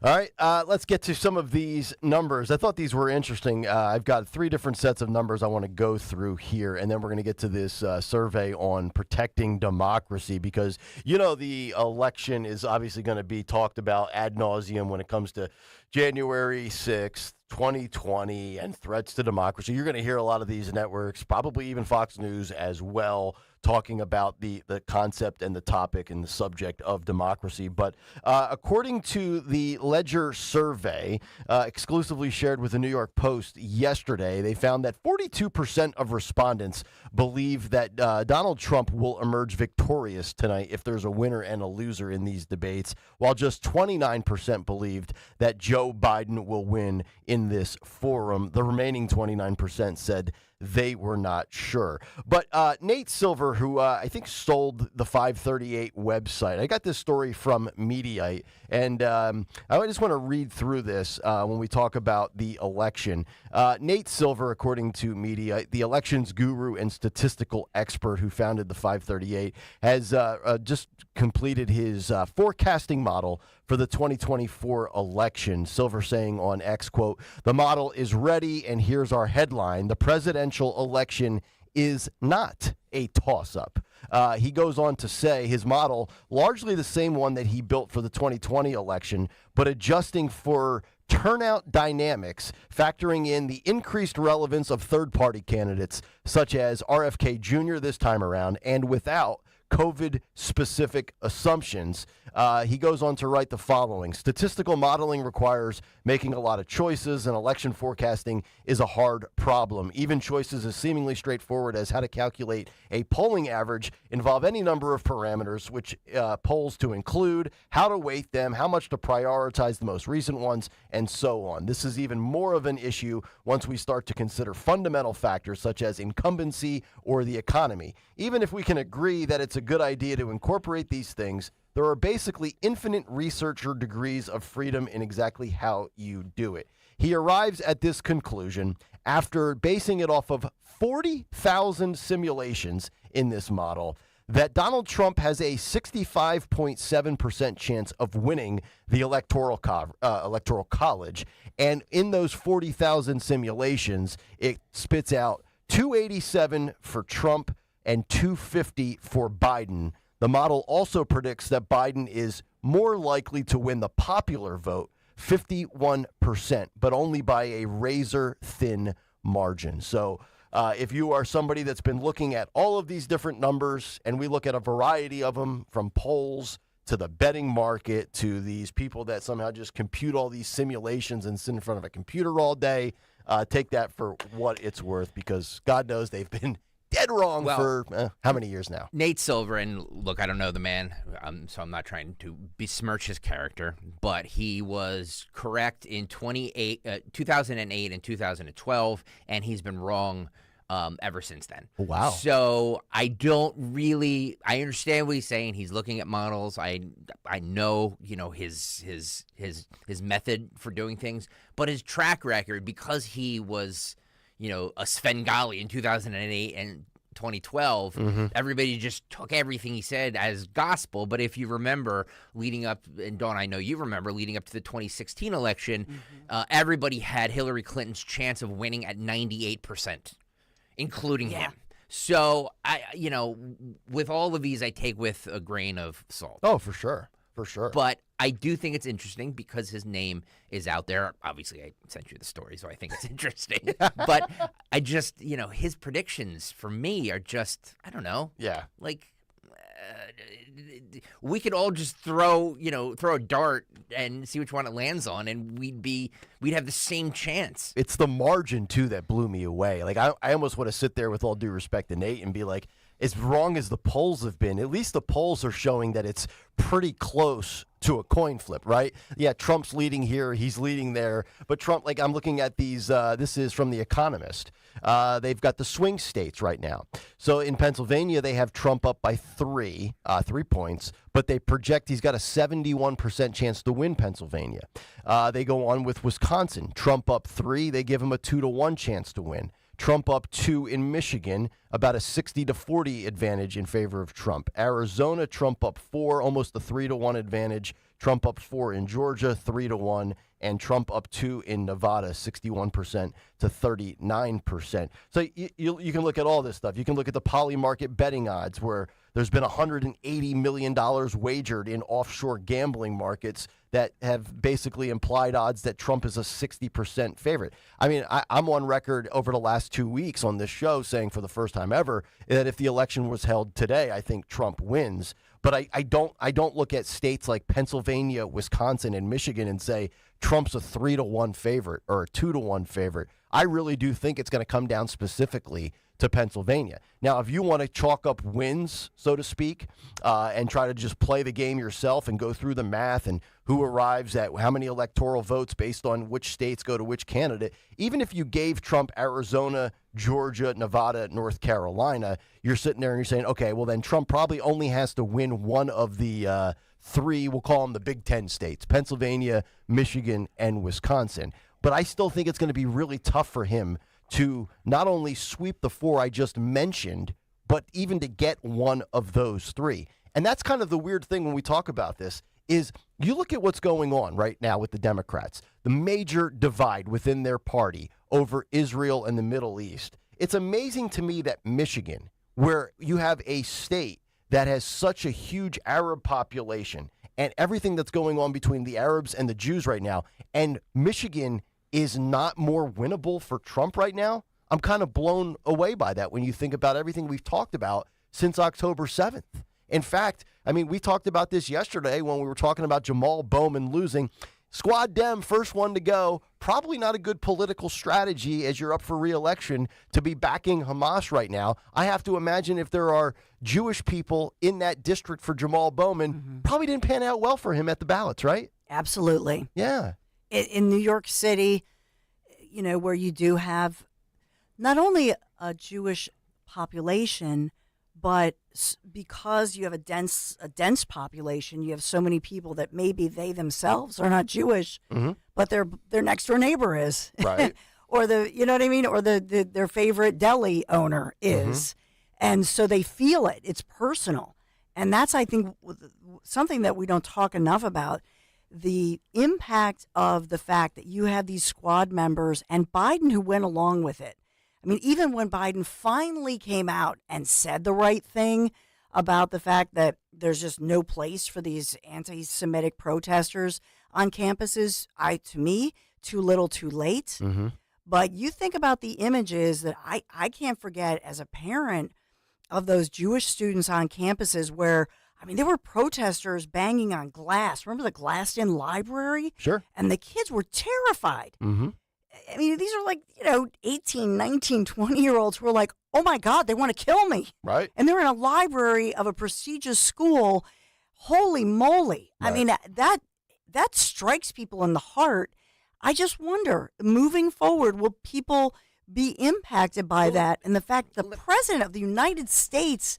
All right, let's get to some of these numbers. I thought these were interesting. I've got 3 different sets of numbers I want to go through here, and then we're going to get to this survey on protecting democracy because, the election is obviously going to be talked about ad nauseum when it comes to January 6th. 2020 and threats to democracy. You're going to hear a lot of these networks, probably even Fox News as well, talking about the concept and the topic and the subject of democracy. But according to the Ledger survey, exclusively shared with the New York Post yesterday, they found that 42% of respondents believe that Donald Trump will emerge victorious tonight if there's a winner and a loser in these debates, while just 29% believed that Joe Biden will win in this forum. The remaining 29% said they were not sure. But Nate Silver, who I think sold the 538 website, I got this story from Mediaite, and I just want to read through this when we talk about the election. Nate Silver, according to Mediaite, the elections guru and statistical expert who founded the 538, has just completed his forecasting model for the 2024 election. Silver saying on X, quote, "The model is ready, and here's our headline. The presidential election is not a toss-up." He goes on to say his model, largely the same one that he built for the 2020 election, but adjusting for turnout dynamics, factoring in the increased relevance of third-party candidates, such as RFK Jr. this time around, and without COVID-specific assumptions. He goes on to write the following: statistical modeling requires making a lot of choices, and election forecasting is a hard problem. Even choices as seemingly straightforward as how to calculate a polling average involve any number of parameters, which polls to include, how to weight them, how much to prioritize the most recent ones, and so on. This is even more of an issue once we start to consider fundamental factors such as incumbency or the economy. Even if we can agree that it's a good idea to incorporate these things, there are basically infinite researcher degrees of freedom in exactly how you do it. He arrives at this conclusion after basing it off of 40,000 simulations in this model that Donald Trump has a 65.7% chance of winning the electoral college. And in those 40,000 simulations, it spits out 287 for Trump and 250 for Biden. The model also predicts that Biden is more likely to win the popular vote, 51%, but only by a razor-thin margin. So if you are somebody that's been looking at all of these different numbers, and we look at a variety of them, from polls to the betting market to these people that somehow just compute all these simulations and sit in front of a computer all day, take that for what it's worth, because God knows they've been dead wrong for how many years now? Nate Silver, and look, I don't know the man, so I'm not trying to besmirch his character, but he was correct in 2008 and 2012, and he's been wrong ever since then. Wow. So I understand what he's saying. He's looking at models. I know, his method for doing things, but his track record, because he was a Svengali in 2008 and 2012, everybody just took everything he said as gospel. But if you remember, leading up, and Dawn, I know you remember, leading up to the 2016 election, everybody had Hillary Clinton's chance of winning at 98%, including him. So, with all of these, I take with a grain of salt. Oh, for sure. For sure. But I do think it's interesting because his name is out there. Obviously, I sent you the story, so I think it's interesting. But I just, his predictions for me are just, I don't know. Yeah. Like, we could all just throw a dart and see which one it lands on, and we'd have the same chance. It's the margin, too, that blew me away. Like, I almost want to sit there, with all due respect to Nate, and be like, as wrong as the polls have been, at least the polls are showing that it's pretty close to a coin flip, right? Yeah, Trump's leading here, he's leading there. But Trump, I'm looking at these, this is from The Economist. They've got the swing states right now. So in Pennsylvania, they have Trump up by 3 points, but they project he's got a 71% chance to win Pennsylvania. They go on with Wisconsin. Trump up 3, they give him a 2-1 chance to win. Trump up 2 in Michigan, about a 60-40 advantage in favor of Trump. Arizona, Trump up 4, almost a 3-1 advantage. Trump up 4 in Georgia, 3-1, and Trump up 2 in Nevada, 61% to 39%. So you can look at all this stuff. You can look at the poly market betting odds, where there's been $180 million wagered in offshore gambling markets that have basically implied odds that Trump is a 60% favorite. I mean, I'm on record over the last 2 weeks on this show saying, for the first time ever, that if the election was held today, I think Trump wins. But I don't look at states like Pennsylvania, Wisconsin, and Michigan and say Trump's a 3-1 favorite or a 2-1 favorite. I really do think it's going to come down specifically to to Pennsylvania. Now, if you want to chalk up wins, so to speak, and try to just play the game yourself and go through the math and who arrives at how many electoral votes based on which states go to which candidate, even if you gave Trump Arizona, Georgia, Nevada, North Carolina, you're sitting there and you're saying, okay, well then Trump probably only has to win one of the three, we'll call them the Big Ten states, Pennsylvania, Michigan, and Wisconsin. But I still think it's going to be really tough for him to not only sweep the four I just mentioned, but even to get one of those three. And that's kind of the weird thing when we talk about this is you look at what's going on right now with the Democrats, the major divide within their party over Israel and the Middle East. It's amazing to me that Michigan, where you have a state that has such a huge Arab population and everything that's going on between the Arabs and the Jews right now, and Michigan is not more winnable for Trump right now. I'm kind of blown away by that when you think about everything we've talked about since October 7th. In fact, I mean, we talked about this yesterday when we were talking about Jamal Bowman losing. Squad Dem, first one to go. Probably not a good political strategy as you're up for re-election to be backing Hamas right now. I have to imagine if there are Jewish people in that district for Jamal Bowman, probably didn't pan out well for him at the ballots, right? Absolutely. Yeah. In New York City, you know, where you do have not only a Jewish population, but because you have a dense population, you have so many people that maybe they themselves are not Jewish, but their next door neighbor is, right? Or you know what I mean, or their favorite deli owner is, and so they feel it. It's personal, and that's, I think, something that we don't talk enough about. The impact of the fact that you have these squad members and Biden who went along with it. I mean, even when Biden finally came out and said the right thing about the fact that there's just no place for these anti-Semitic protesters on campuses, to me, too little, too late. But you think about the images that I can't forget as a parent of those Jewish students on campuses where, I mean, there were protesters banging on glass. Remember the glassed-in library? Sure. And the kids were terrified. I mean, these are like, 18, 19, 20-year-olds who are like, oh, my God, they want to kill me. Right. And they're in a library of a prestigious school. Holy moly. Right. I mean, that strikes people in the heart. I just wonder, moving forward, will people be impacted by that? And the fact the president of the United States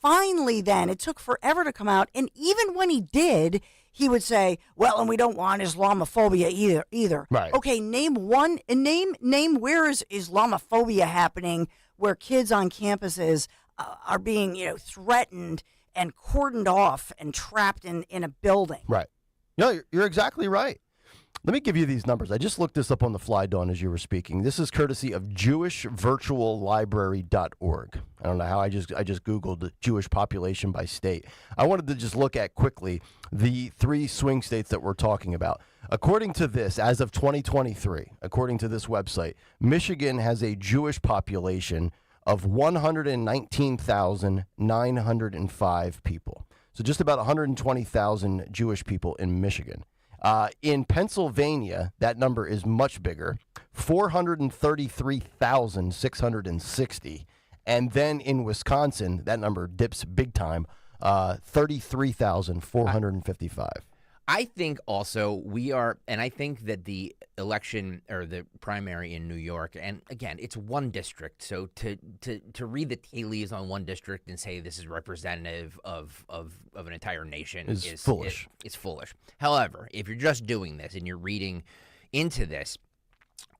finally then, it took forever to come out. And even when he did, he would say, well, and we don't want Islamophobia either. Right. Okay, name where is Islamophobia happening where kids on campuses are being, threatened and cordoned off and trapped in a building. Right. No, you're exactly right. Let me give you these numbers. I just looked this up on the fly, Dawn, as you were speaking. This is courtesy of jewishvirtuallibrary.org. I don't know how I just Googled the Jewish population by state. I wanted to just look at quickly the three swing states that we're talking about. According to this, as of 2023, according to this website, Michigan has a Jewish population of 119,905 people. So just about 120,000 Jewish people in Michigan. In Pennsylvania, that number is much bigger, 433,660. And then in Wisconsin, that number dips big time, 33,455. I think also and I think that the election or the primary in New York, and again, it's one district, so to read the tea leaves on one district and say this is representative of an entire nation is foolish. It's foolish. However, if you're just doing this and you're reading into this,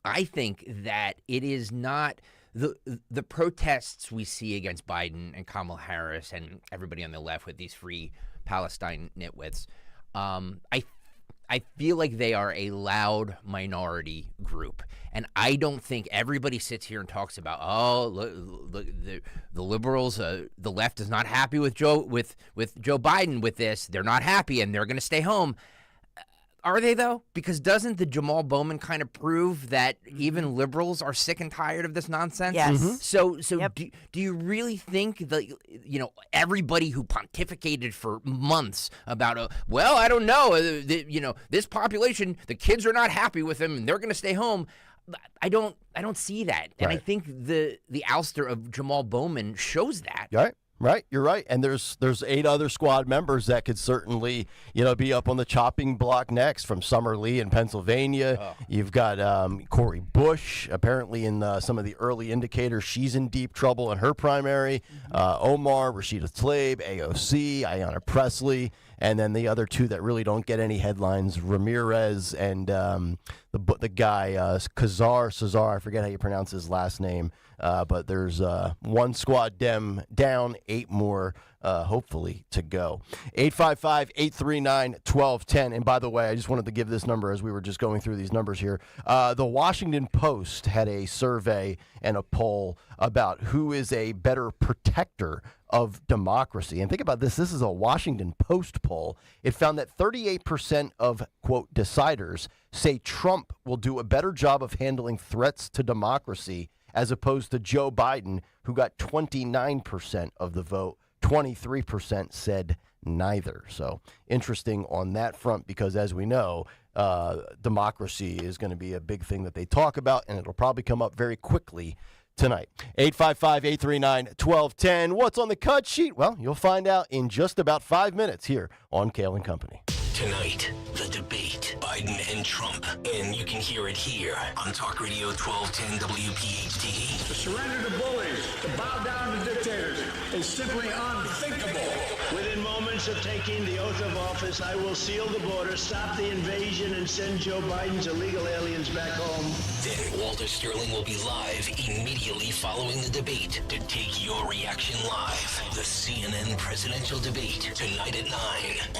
I think that it is not the protests we see against Biden and Kamala Harris and everybody on the left with these free Palestine nitwits. I feel like they are a loud minority group, and I don't think everybody sits here and talks about, look, the liberals, the left is not happy with Joe Biden with this. They're not happy, and they're going to stay home. Are they, though? Because doesn't the Jamal Bowman kind of prove that even liberals are sick and tired of this nonsense? Yes. So do you really think that, everybody who pontificated for months about, I don't know, this population, the kids are not happy with them and they're going to stay home. I don't see that. And I think the ouster of Jamal Bowman shows that. Right, you're right, and there's 8 other squad members that could certainly be up on the chopping block next. From Summer Lee in Pennsylvania, You've got Corey Bush. Apparently, in some of the early indicators, she's in deep trouble in her primary. Omar, Rashida Tlaib, AOC, Ayanna Presley, and then the other 2 that really don't get any headlines: Ramirez and the guy Cesar. I forget how you pronounce his last name. But there's 1 squad dem down, 8 more hopefully to go. 855-839-1210. And by the way, I just wanted to give this number as we were just going through these numbers here. The Washington Post had a survey and a poll about who is a better protector of democracy. And think about this. This is a Washington Post poll. It found that 38% of, quote, deciders say Trump will do a better job of handling threats to democracy as opposed to Joe Biden, who got 29% of the vote. 23% said neither. So interesting on that front, because as we know, democracy is going to be a big thing that they talk about, and it'll probably come up very quickly tonight. 855-839-1210. What's on the cut sheet? Well, you'll find out in just about 5 minutes here on Kayal and Company. Tonight, the debate, Biden and Trump. And you can hear it here on Talk Radio 1210 WPHT. To surrender to bullies, to bow down to dictators, is simply unthinkable. Within moments of taking the oath of office, I will seal the border, stop the invasion, and send Joe Biden's illegal aliens back home. Then Walter Sterling will be live immediately following the debate to take your reaction live. The CNN presidential debate tonight at 9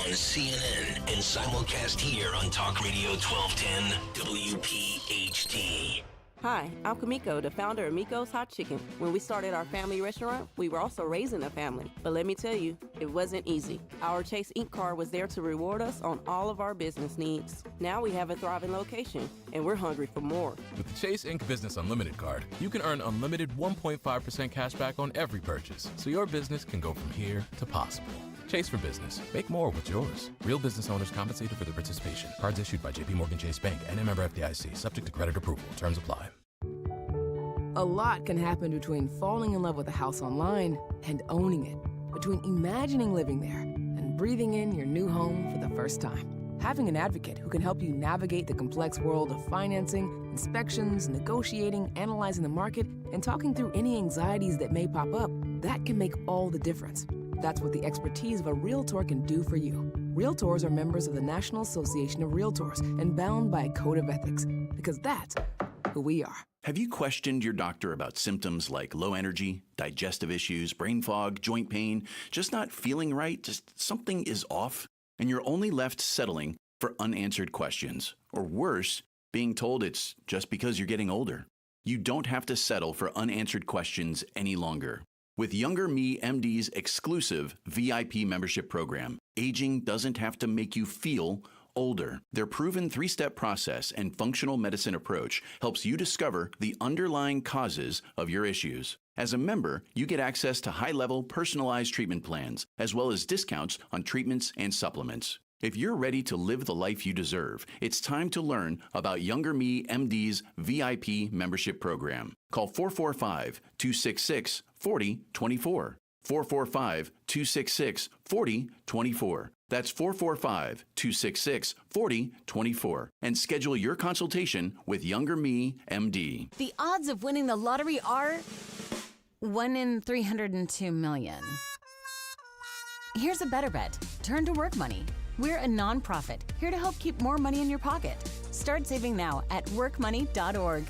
on CNN and simulcast here on Talk Radio 1210 WPHT. Hi, I'm Kamiko, the founder of Miko's Hot Chicken. When we started our family restaurant, we were also raising a family. But let me tell you, it wasn't easy. Our Chase Inc. card was there to reward us on all of our business needs. Now we have a thriving location, and we're hungry for more. With the Chase Inc. Business Unlimited card, you can earn unlimited 1.5% cash back on every purchase, so your business can go from here to possible. Chase for Business. Make more with yours. Real business owners compensated for their participation. Cards issued by JPMorgan Chase Bank and a member FDIC. Subject to credit approval. Terms apply. A lot can happen between falling in love with a house online and owning it. Between imagining living there and breathing in your new home for the first time. Having an advocate who can help you navigate the complex world of financing, inspections, negotiating, analyzing the market, and talking through any anxieties that may pop up, that can make all the difference. That's what the expertise of a Realtor can do for you. Realtors are members of the National Association of Realtors and bound by a code of ethics, because that's who we are. Have you questioned your doctor about symptoms like low energy, digestive issues, brain fog, joint pain, just not feeling right, just something is off, and you're only left settling for unanswered questions, or worse, being told it's just because you're getting older? You don't have to settle for unanswered questions any longer. With Younger Me MD's exclusive VIP membership program, aging doesn't have to make you feel older. Their proven 3-step process and functional medicine approach helps you discover the underlying causes of your issues. As a member, you get access to high-level personalized treatment plans, as well as discounts on treatments and supplements. If you're ready to live the life you deserve, it's time to learn about Younger Me MD's VIP membership program. Call 445-266-4024. 445-266-4024. That's 445-266-4024. And schedule your consultation with Younger Me MD. The odds of winning the lottery are 1 in 302 million. Here's a better bet. Turn to Work Money. We're a nonprofit here to help keep more money in your pocket. Start saving now at workmoney.org.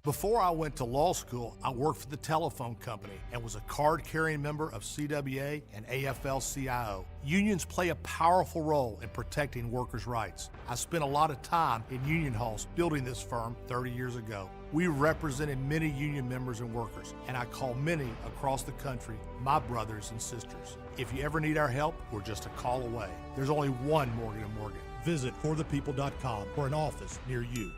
Before I went to law school, I worked for the telephone company and was a card-carrying member of CWA and AFL-CIO. Unions play a powerful role in protecting workers' rights. I spent a lot of time in union halls building this firm 30 years ago. We represented many union members and workers, and I call many across the country my brothers and sisters. If you ever need our help, we're just a call away. There's only one Morgan & Morgan. Visit forthepeople.com for an office near you.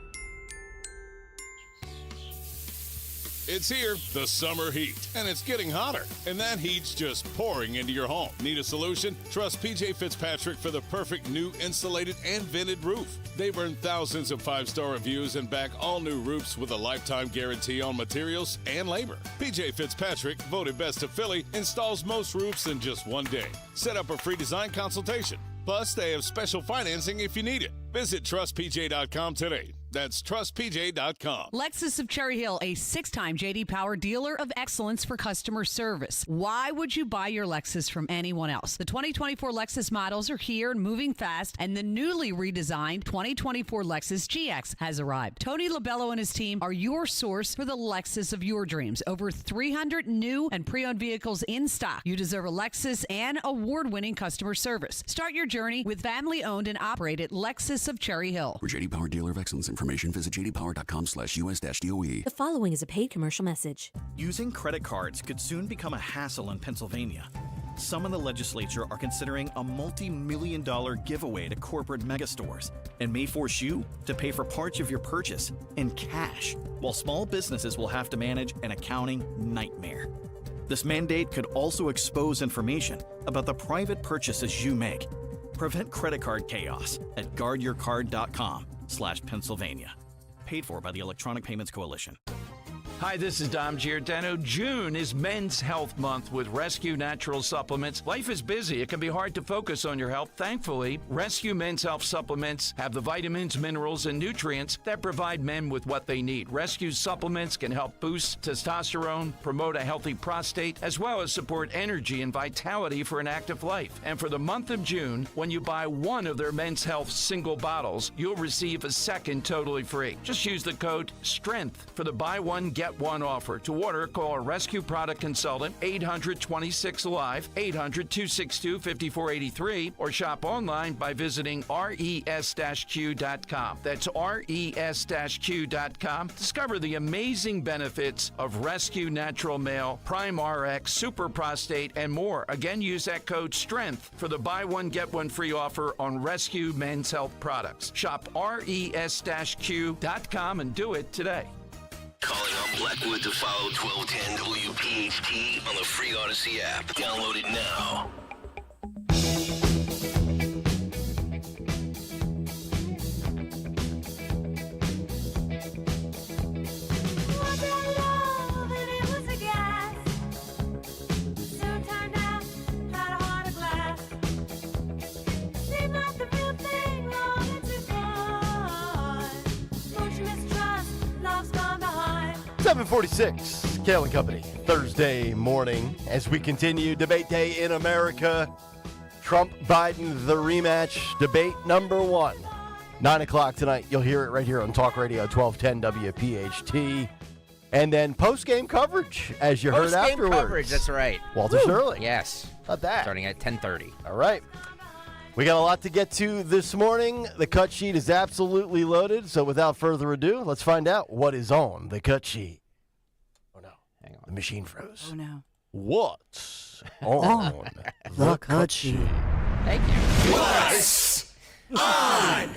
It's here, the summer heat, and it's getting hotter, and that heat's just pouring into your home. Need a solution? Trust PJ Fitzpatrick for the perfect new insulated and vented roof. They've earned thousands of 5-star reviews and back all new roofs with a lifetime guarantee on materials and labor. PJ Fitzpatrick, voted best of Philly, installs most roofs in just one day. Set up a free design consultation. Plus, they have special financing if you need it. Visit trustpj.com today. That's trustpj.com. Lexus of Cherry Hill, a 6-time J.D. Power dealer of excellence for customer service. Why would you buy your Lexus from anyone else? The 2024 Lexus models are here and moving fast, and the newly redesigned 2024 Lexus GX has arrived. Tony Labello and his team are your source for the Lexus of your dreams. Over 300 new and pre-owned vehicles in stock. You deserve a Lexus and award-winning customer service. Start your journey with family-owned and operated Lexus of Cherry Hill. For J.D. Power dealer of excellence information, visit jdpower.com/us-DOE. The following is a paid commercial message. Using credit cards could soon become a hassle in Pennsylvania. Some in the legislature are considering a multi-million-dollar giveaway to corporate megastores and may force you to pay for parts of your purchase in cash, while small businesses will have to manage an accounting nightmare. This mandate could also expose information about the private purchases you make. Prevent credit card chaos at guardyourcard.com/Pennsylvania. Paid for by the Electronic Payments Coalition. Hi, this is Dom Giordano. June is Men's Health Month with Rescue Natural Supplements. Life is busy. It can be hard to focus on your health. Thankfully, Rescue Men's Health Supplements have the vitamins, minerals, and nutrients that provide men with what they need. Rescue supplements can help boost testosterone, promote a healthy prostate, as well as support energy and vitality for an active life. And for the month of June, when you buy one of their Men's Health single bottles, you'll receive a second totally free. Just use the code STRENGTH for the buy one, get one offer. To order, call a Rescue Product Consultant, 800-26-ALIVE, 800-262-5483, or shop online by visiting res-q.com. That's res-q.com. Discover the amazing benefits of Rescue Natural Male, Prime RX, Super Prostate, and more. Again, use that code STRENGTH for the buy one, get one free offer on Rescue Men's Health products. Shop res-q.com and do it today. Calling on Blackwood to follow 1210 WPHT on the free Odyssey app. Download it now. .46, Kayal and Company, Thursday morning. As we continue, debate day in America. Trump, Biden, the rematch, debate number 1. 9 o'clock tonight. You'll hear it right here on Talk Radio 1210 WPHT. And then post-game coverage, as you heard afterwards. Post-game coverage, that's right. Walter Shirley. Yes. Not bad. Starting at 10:30. All right. We got a lot to get to this morning. The cut sheet is absolutely loaded. So without further ado, let's find out what is on the cut sheet. Oh, no. Hang on. The machine froze. Oh, no. What's on the cut sheet? Thank you. What's on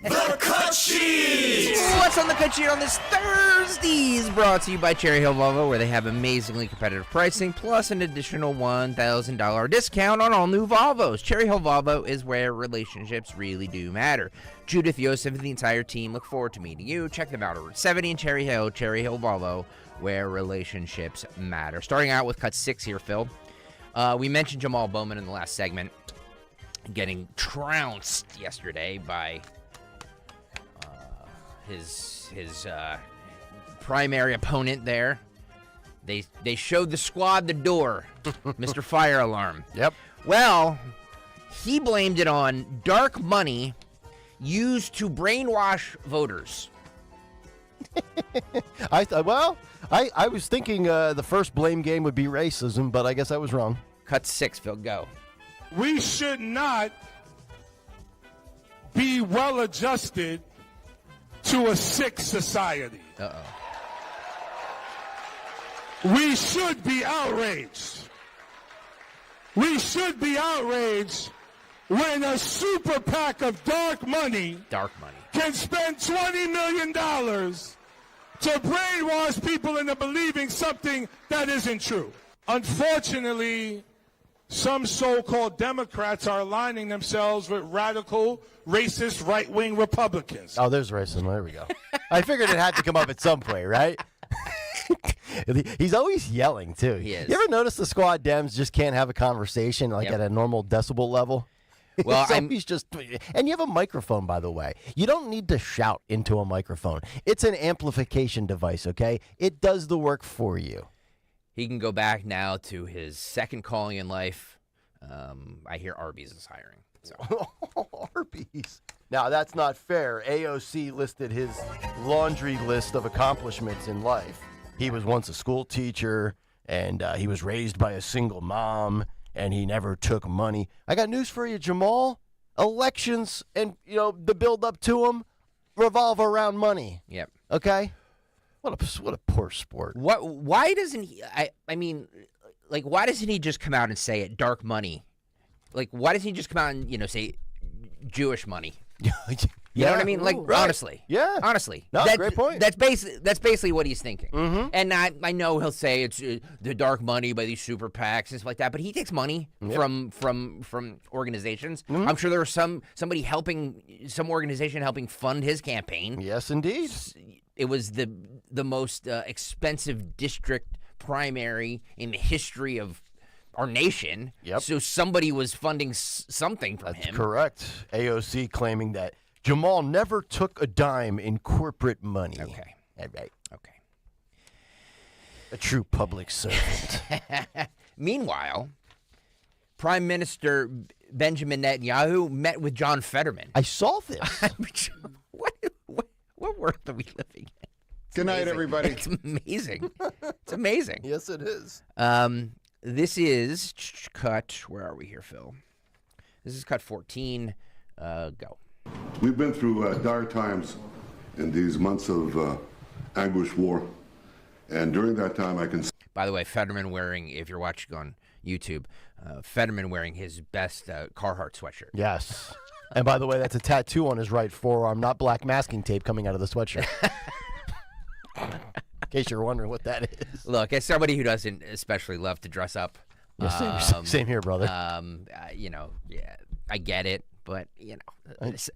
the cut sheet? What's on the cut sheet on this Thursday is brought to you by Cherry Hill Volvo, where they have amazingly competitive pricing, plus an additional $1,000 discount on all new Volvos. Cherry Hill Volvo is where relationships really do matter. Judith, Yosef, and the entire team look forward to meeting you. Check them out at Route 70 in Cherry Hill Volvo, where relationships matter. Starting out with cut 6 here, Phil. We mentioned Jamal Bowman in the last segment getting trounced yesterday by his primary opponent there. They showed the squad the door, Mr. Fire Alarm. Yep. Well, he blamed it on dark money used to brainwash voters. I was thinking the first blame game would be racism, but I guess I was wrong. Cut 6, Phil, go. We should not be well adjusted to a sick society. Uh-oh. We should be outraged. We should be outraged when a super PAC of dark money can spend $20 million to brainwash people into believing something that isn't true. Unfortunately, some so-called Democrats are aligning themselves with radical, racist, right-wing Republicans. Oh, there's racism. There we go. I figured it had to come up at some point, right? He's always yelling, too. He is. You ever notice the squad Dems just can't have a conversation like at a normal decibel level? Well, he's just, and you have a microphone, by the way. You don't need to shout into a microphone. It's an amplification device, okay? It does the work for you. He can go back now to his second calling in life. I hear Arby's is hiring. So. Arby's. Now, that's not fair. AOC listed his laundry list of accomplishments in life. He was once a school teacher, and he was raised by a single mom, and he never took money. I got news for you, Jamal. Elections and, the build-up to them revolve around money. Yep. Okay? What a poor sport. Why doesn't he? I mean, like, why doesn't he just come out and say it? Dark money. Like, why doesn't he just come out and say Jewish money? You know what I mean? Like, right. honestly. Yeah. Honestly. No, great point. That's basically what he's thinking. Mm-hmm. And I know he'll say it's the dark money by these super PACs and stuff like that, but he takes money from organizations. Mm-hmm. I'm sure there was some organization helping fund his campaign. Yes, indeed. It was the most expensive district primary in the history of our nation. Yep. So somebody was funding something from him. That's correct. AOC claiming that Jamal never took a dime in corporate money. Okay. Right. Okay. A true public servant. Meanwhile, Prime Minister Benjamin Netanyahu met with John Fetterman. I saw this. What world are we living in? Good night, everybody. It's amazing. It's amazing. Yes, it is. This is cut. Where are we here, Phil? This is cut 14. Go. We've been through dire times in these months of anguish war, and during that time, I can. By the way, Fetterman wearing, if you're watching on YouTube, Fetterman wearing his best Carhartt sweatshirt. Yes. And by the way, that's a tattoo on his right forearm, not black masking tape coming out of the sweatshirt. In case you're wondering what that is. Look, as somebody who doesn't especially love to dress up. Yeah, same here, brother. I get it. But,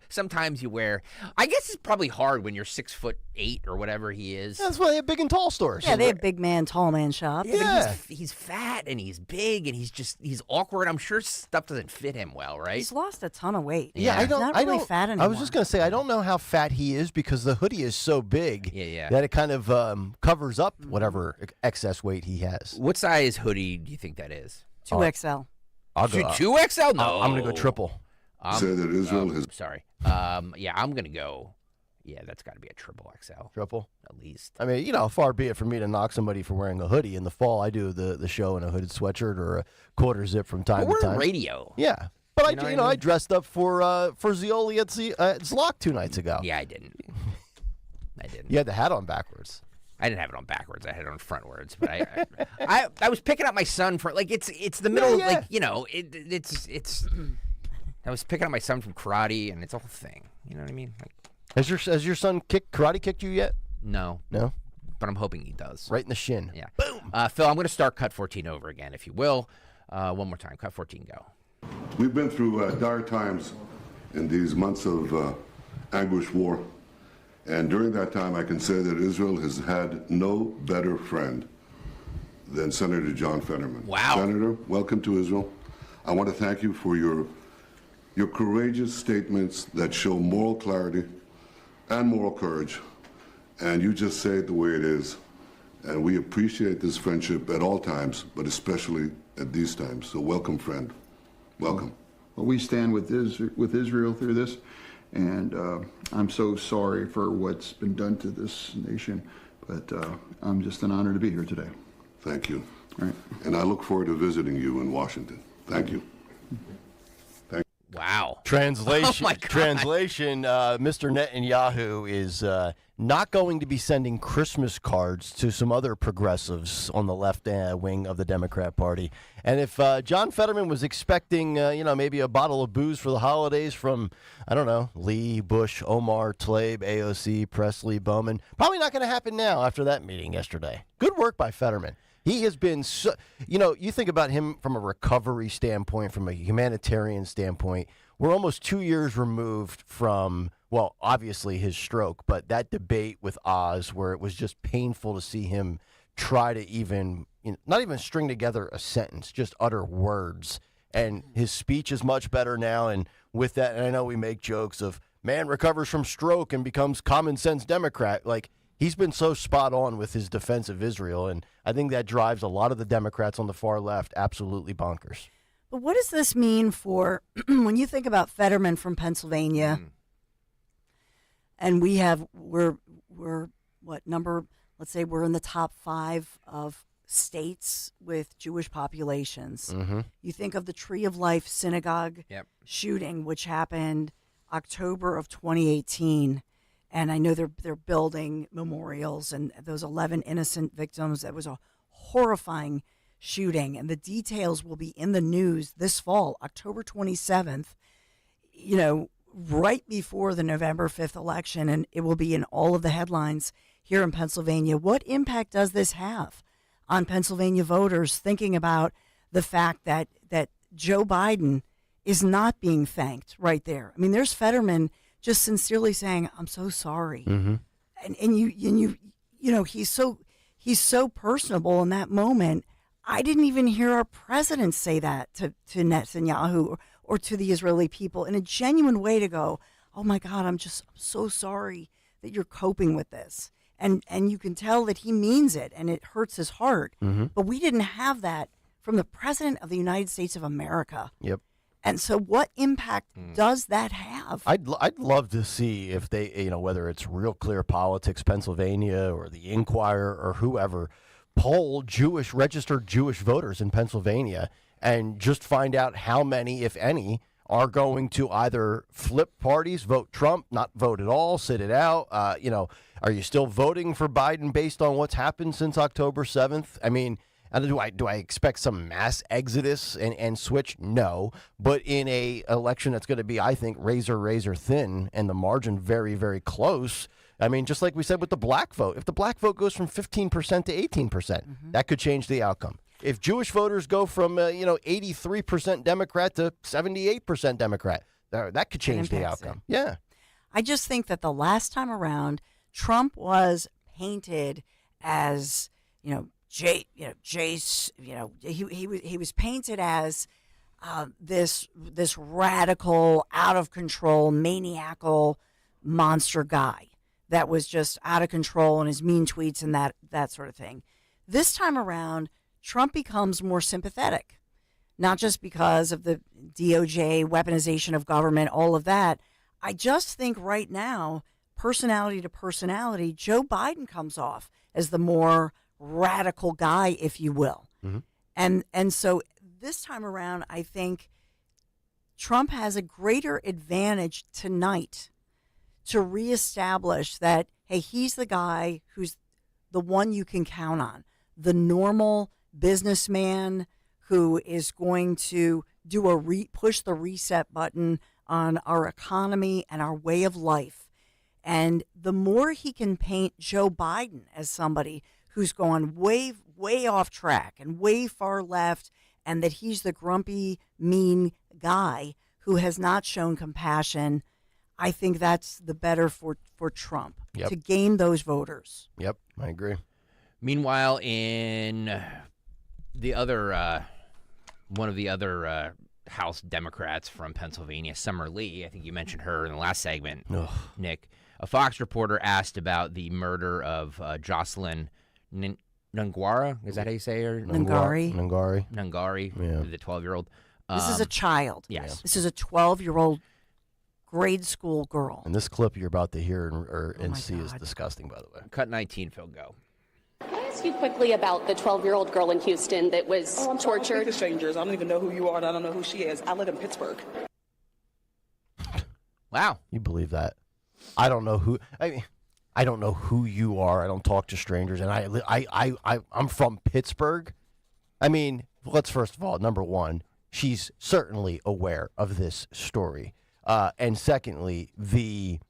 sometimes you wear, I guess it's probably hard when you're 6'8" or whatever he is. That's why they have big and tall stores. Yeah, they have big man, tall man shops. Yeah. But he's fat and he's big and he's awkward. I'm sure stuff doesn't fit him well, right? He's lost a ton of weight. Yeah, He's not really fat anymore. I was just going to say, I don't know how fat he is because the hoodie is so big Yeah. that it kind of covers up whatever excess weight he has. What size hoodie do you think that is? 2XL. I'll go 2XL? No. I'm going to go triple. Say that Israel has. Sorry. I'm going to go. Yeah, that's got to be a triple XL. Triple? At least. I mean, far be it for me to knock somebody for wearing a hoodie. In the fall, I do the show in a hooded sweatshirt or a quarter zip from time to time. We're radio. Yeah. But I dressed up for Zioli at Zlock 2 nights ago. Yeah, I didn't. You had the hat on backwards. I didn't have it on backwards. I had it on frontwards. But I was picking up my son for it's the middle of it's. I was picking up my son from karate, and it's a whole thing. You know what I mean? Has your son karate kicked you yet? No. No? But I'm hoping he does. Right in the shin. Yeah. Boom. Phil, I'm going to start cut 14 over again, if you will. One more time. Cut 14, go. We've been through dire times in these months of anguish war, and during that time, I can say that Israel has had no better friend than Senator John Fetterman. Wow. Senator, welcome to Israel. I want to thank you for your courageous statements that show moral clarity and moral courage, and you just say it the way it is. And we appreciate this friendship at all times, but especially at these times. So welcome, friend. Welcome. Well, we stand with Israel through this, and I'm so sorry for what's been done to this nation, but I'm just an honor to be here today. Thank you. All right. And I look forward to visiting you in Washington. Thank you. Wow. Translation. Oh my God. Translation. Mr. Netanyahu is not going to be sending Christmas cards to some other progressives on the left wing of the Democrat Party. And if John Fetterman was expecting, maybe a bottle of booze for the holidays from, I don't know, Lee, Bush, Omar, Tlaib, AOC, Presley, Bowman, probably not going to happen now after that meeting yesterday. Good work by Fetterman. He has been, you think about him from a recovery standpoint, from a humanitarian standpoint. We're almost 2 years removed from, well, obviously his stroke, but that debate with Oz where it was just painful to see him try to even, not even string together a sentence, just utter words. And his speech is much better now. And with that, and I know we make jokes of, man recovers from stroke and becomes common sense Democrat. Like, he's been so spot on with his defense of Israel, and I think that drives a lot of the Democrats on the far left absolutely bonkers. But what does this mean for when you think about Fetterman from Pennsylvania, and we're what number? Let's say we're in the top 5 of states with Jewish populations. Mm-hmm. You think of the Tree of Life synagogue shooting, which happened October of 2018. And I know they're building memorials, and those 11 innocent victims. That was a horrifying shooting, and the details will be in the news this fall, October 27th, right before the November 5th election, and it will be in all of the headlines here in Pennsylvania. What impact does this have on Pennsylvania voters thinking about the fact that Joe Biden is not being thanked right there? I mean, there's Fetterman just sincerely saying, "I'm so sorry," mm-hmm. and he's so personable in that moment. I didn't even hear our president say that to Netanyahu or to the Israeli people in a genuine way to go, "Oh my God, I'm so sorry that you're coping with this," and you can tell that he means it, and it hurts his heart. Mm-hmm. But we didn't have that from the president of the United States of America. Yep. And so what impact does that have? I'd love to see if they, whether it's Real Clear Politics Pennsylvania or the Inquirer or whoever, poll registered Jewish voters in Pennsylvania and just find out how many, if any, are going to either flip parties, vote Trump, not vote at all, sit it out. Are you still voting for Biden based on what's happened since October 7th? I mean, do I expect some mass exodus and switch? No. But in a election that's going to be, I think, razor thin and the margin very, very close, I mean, just like we said with the black vote, if the black vote goes from 15% to 18%, that could change the outcome. If Jewish voters go from, 83% Democrat to 78% Democrat, that could change the outcome. Yeah. I just think that the last time around, Trump was painted as, Jace, he was painted as this radical, out of control, maniacal monster guy that was just out of control and his mean tweets and that sort of thing. This time around, Trump becomes more sympathetic, not just because of the DOJ weaponization of government, all of that. I just think right now, personality to personality, Joe Biden comes off as the more radical guy, if you will. Mm-hmm. And so this time around, I think Trump has a greater advantage tonight to reestablish that, hey, he's the guy who's the one you can count on, the normal businessman who is going to do push the reset button on our economy and our way of life. And the more he can paint Joe Biden as somebody who's gone way off track and way far left, and that he's the grumpy, mean guy who has not shown compassion, I think that's the better for Trump to gain those voters. Yep, I agree. Meanwhile, in the other one of the other House Democrats from Pennsylvania, Summer Lee, I think you mentioned her in the last segment, Nick. A Fox reporter asked about the murder of Jocelyn Nungwara. Is that how you say her? Nungari, the 12-year-old. This is a child. Yes. This is a 12-year-old grade school girl. And this clip you're about to hear and see is disgusting, by the way. Cut 19, Phil, go. Can I ask you quickly about the 12-year-old girl in Houston that was tortured? I'm strangers. I don't even know who you are, and I don't know who she is. I live in Pittsburgh. Wow. You believe that? I don't know who. I mean, I don't know who you are. I don't talk to strangers, and I'm from Pittsburgh. I mean, let's first of all, number one, she's certainly aware of this story, and secondly, the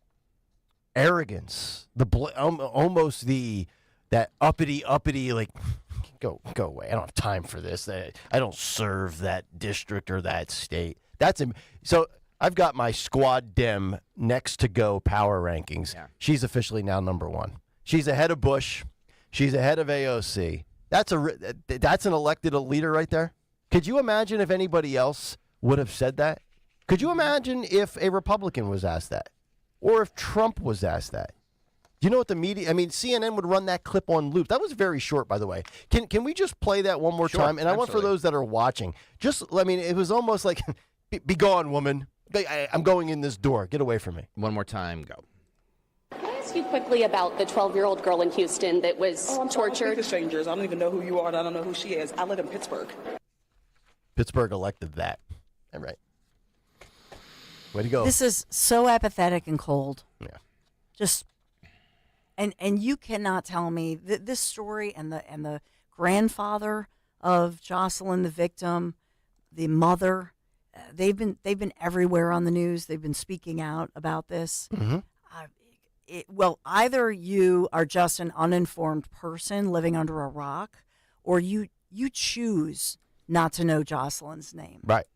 arrogance, almost that uppity like. Go away. I don't have time for this. I don't serve that district or that state. So I've got my squad dem next to go power rankings. Yeah. She's officially now number one. She's ahead of Bush. She's ahead of AOC. That's an elected leader right there. Could you imagine if anybody else would have said that? Could you imagine if a Republican was asked that? Or if Trump was asked that? You know what the media, CNN would run that clip on loop. That was very short, by the way. Can we just play that one more time? And I want for those that are watching, it was almost like, be gone, woman. I'm going in this door. Get away from me. One more time, go. Can I ask you quickly about the 12-year-old girl in Houston that was tortured? I'm strangers. I don't even know who you are, and I don't know who she is. I live in Pittsburgh. Pittsburgh elected that. All right. Way to go. This is so apathetic and cold. Yeah. Just... And you cannot tell me that this story and the grandfather of Jocelyn, the victim, the mother, they've been everywhere on the news. They've been speaking out about this. Mm-hmm. Well, either you are just an uninformed person living under a rock, or you choose not to know Jocelyn's name. Right.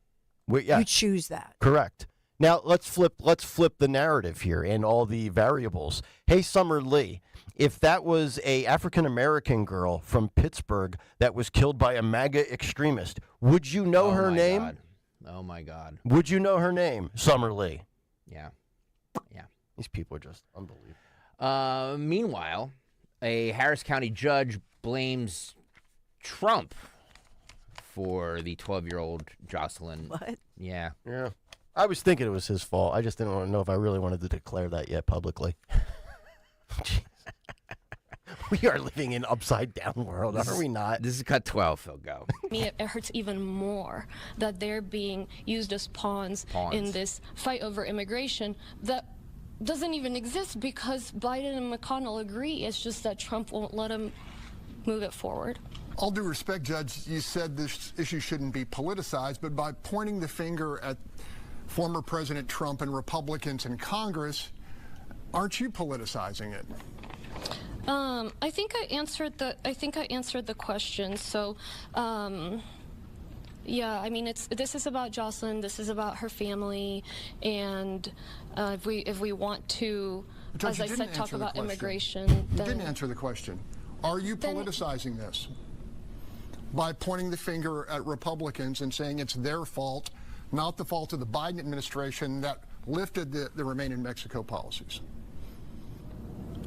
You choose that. Correct. Now, let's flip the narrative here and all the variables. Hey, Summer Lee, if that was a African-American girl from Pittsburgh that was killed by a MAGA extremist, would you know her name? God. Oh, my God. Would you know her name, Summer Lee? Yeah. These people are just unbelievable. Meanwhile, a Harris County judge blames Trump for the 12-year-old Jocelyn. What? Yeah. Yeah. I was thinking it was his fault. I just didn't want to know if I really wanted to declare that yet publicly. We are living in upside-down world, are we not? This is cut 12, Phil. Go. Me, it hurts even more that they're being used as pawns in this fight over immigration that doesn't even exist because Biden and McConnell agree. It's just that Trump won't let him move it forward. All due respect, Judge, you said this issue shouldn't be politicized, but by pointing the finger at former President Trump and Republicans in Congress, aren't you politicizing it? I think I answered the question. So, yeah, I mean, this is about Jocelyn. This is about her family, and if we want to, Judge, as I said, talk about immigration. You didn't answer the question. Are you politicizing this by pointing the finger at Republicans and saying it's their fault, not the fault of the Biden administration that lifted the Remain in Mexico policies?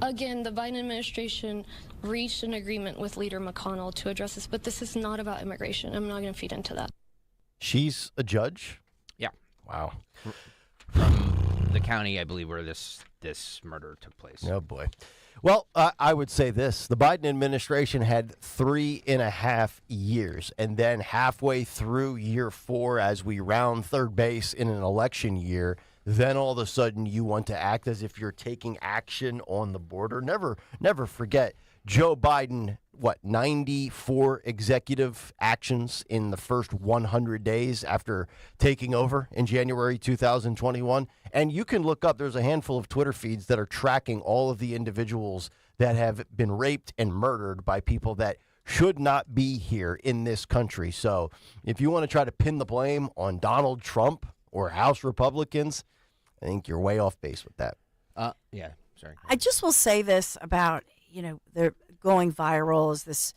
Again, the Biden administration reached an agreement with Leader McConnell to address this, but this is not about immigration. I'm not going to feed into that. She's a judge? Yeah. Wow. From the county, I believe, where this murder took place. Oh, boy. Well, I would say this. The Biden administration had 3.5 years, and then halfway through year 4, as we round third base in an election year, then all of a sudden you want to act as if you're taking action on the border. Never forget, Joe Biden, 94 executive actions in the first 100 days after taking over in January 2021. And you can look up, there's a handful of Twitter feeds that are tracking all of the individuals that have been raped and murdered by people that should not be here in this country. So if you want to try to pin the blame on Donald Trump or House Republicans, I think you're way off base with that. Yeah, sorry. I just will say this about, they're going viral is this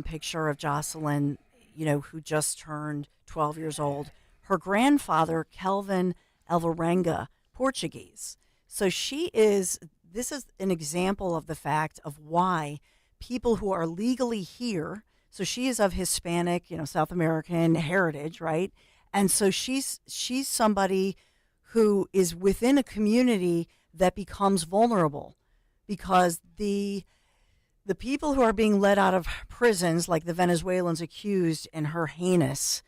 picture of Jocelyn, who just turned 12 years old. Her grandfather, Kelvin Alvarenga, Portuguese. So this is an example of the fact of why people who are legally here, so she is of Hispanic, South American heritage, right? And so she's somebody who is within a community that becomes vulnerable because the people who are being let out of prisons, like the Venezuelans accused in her heinous,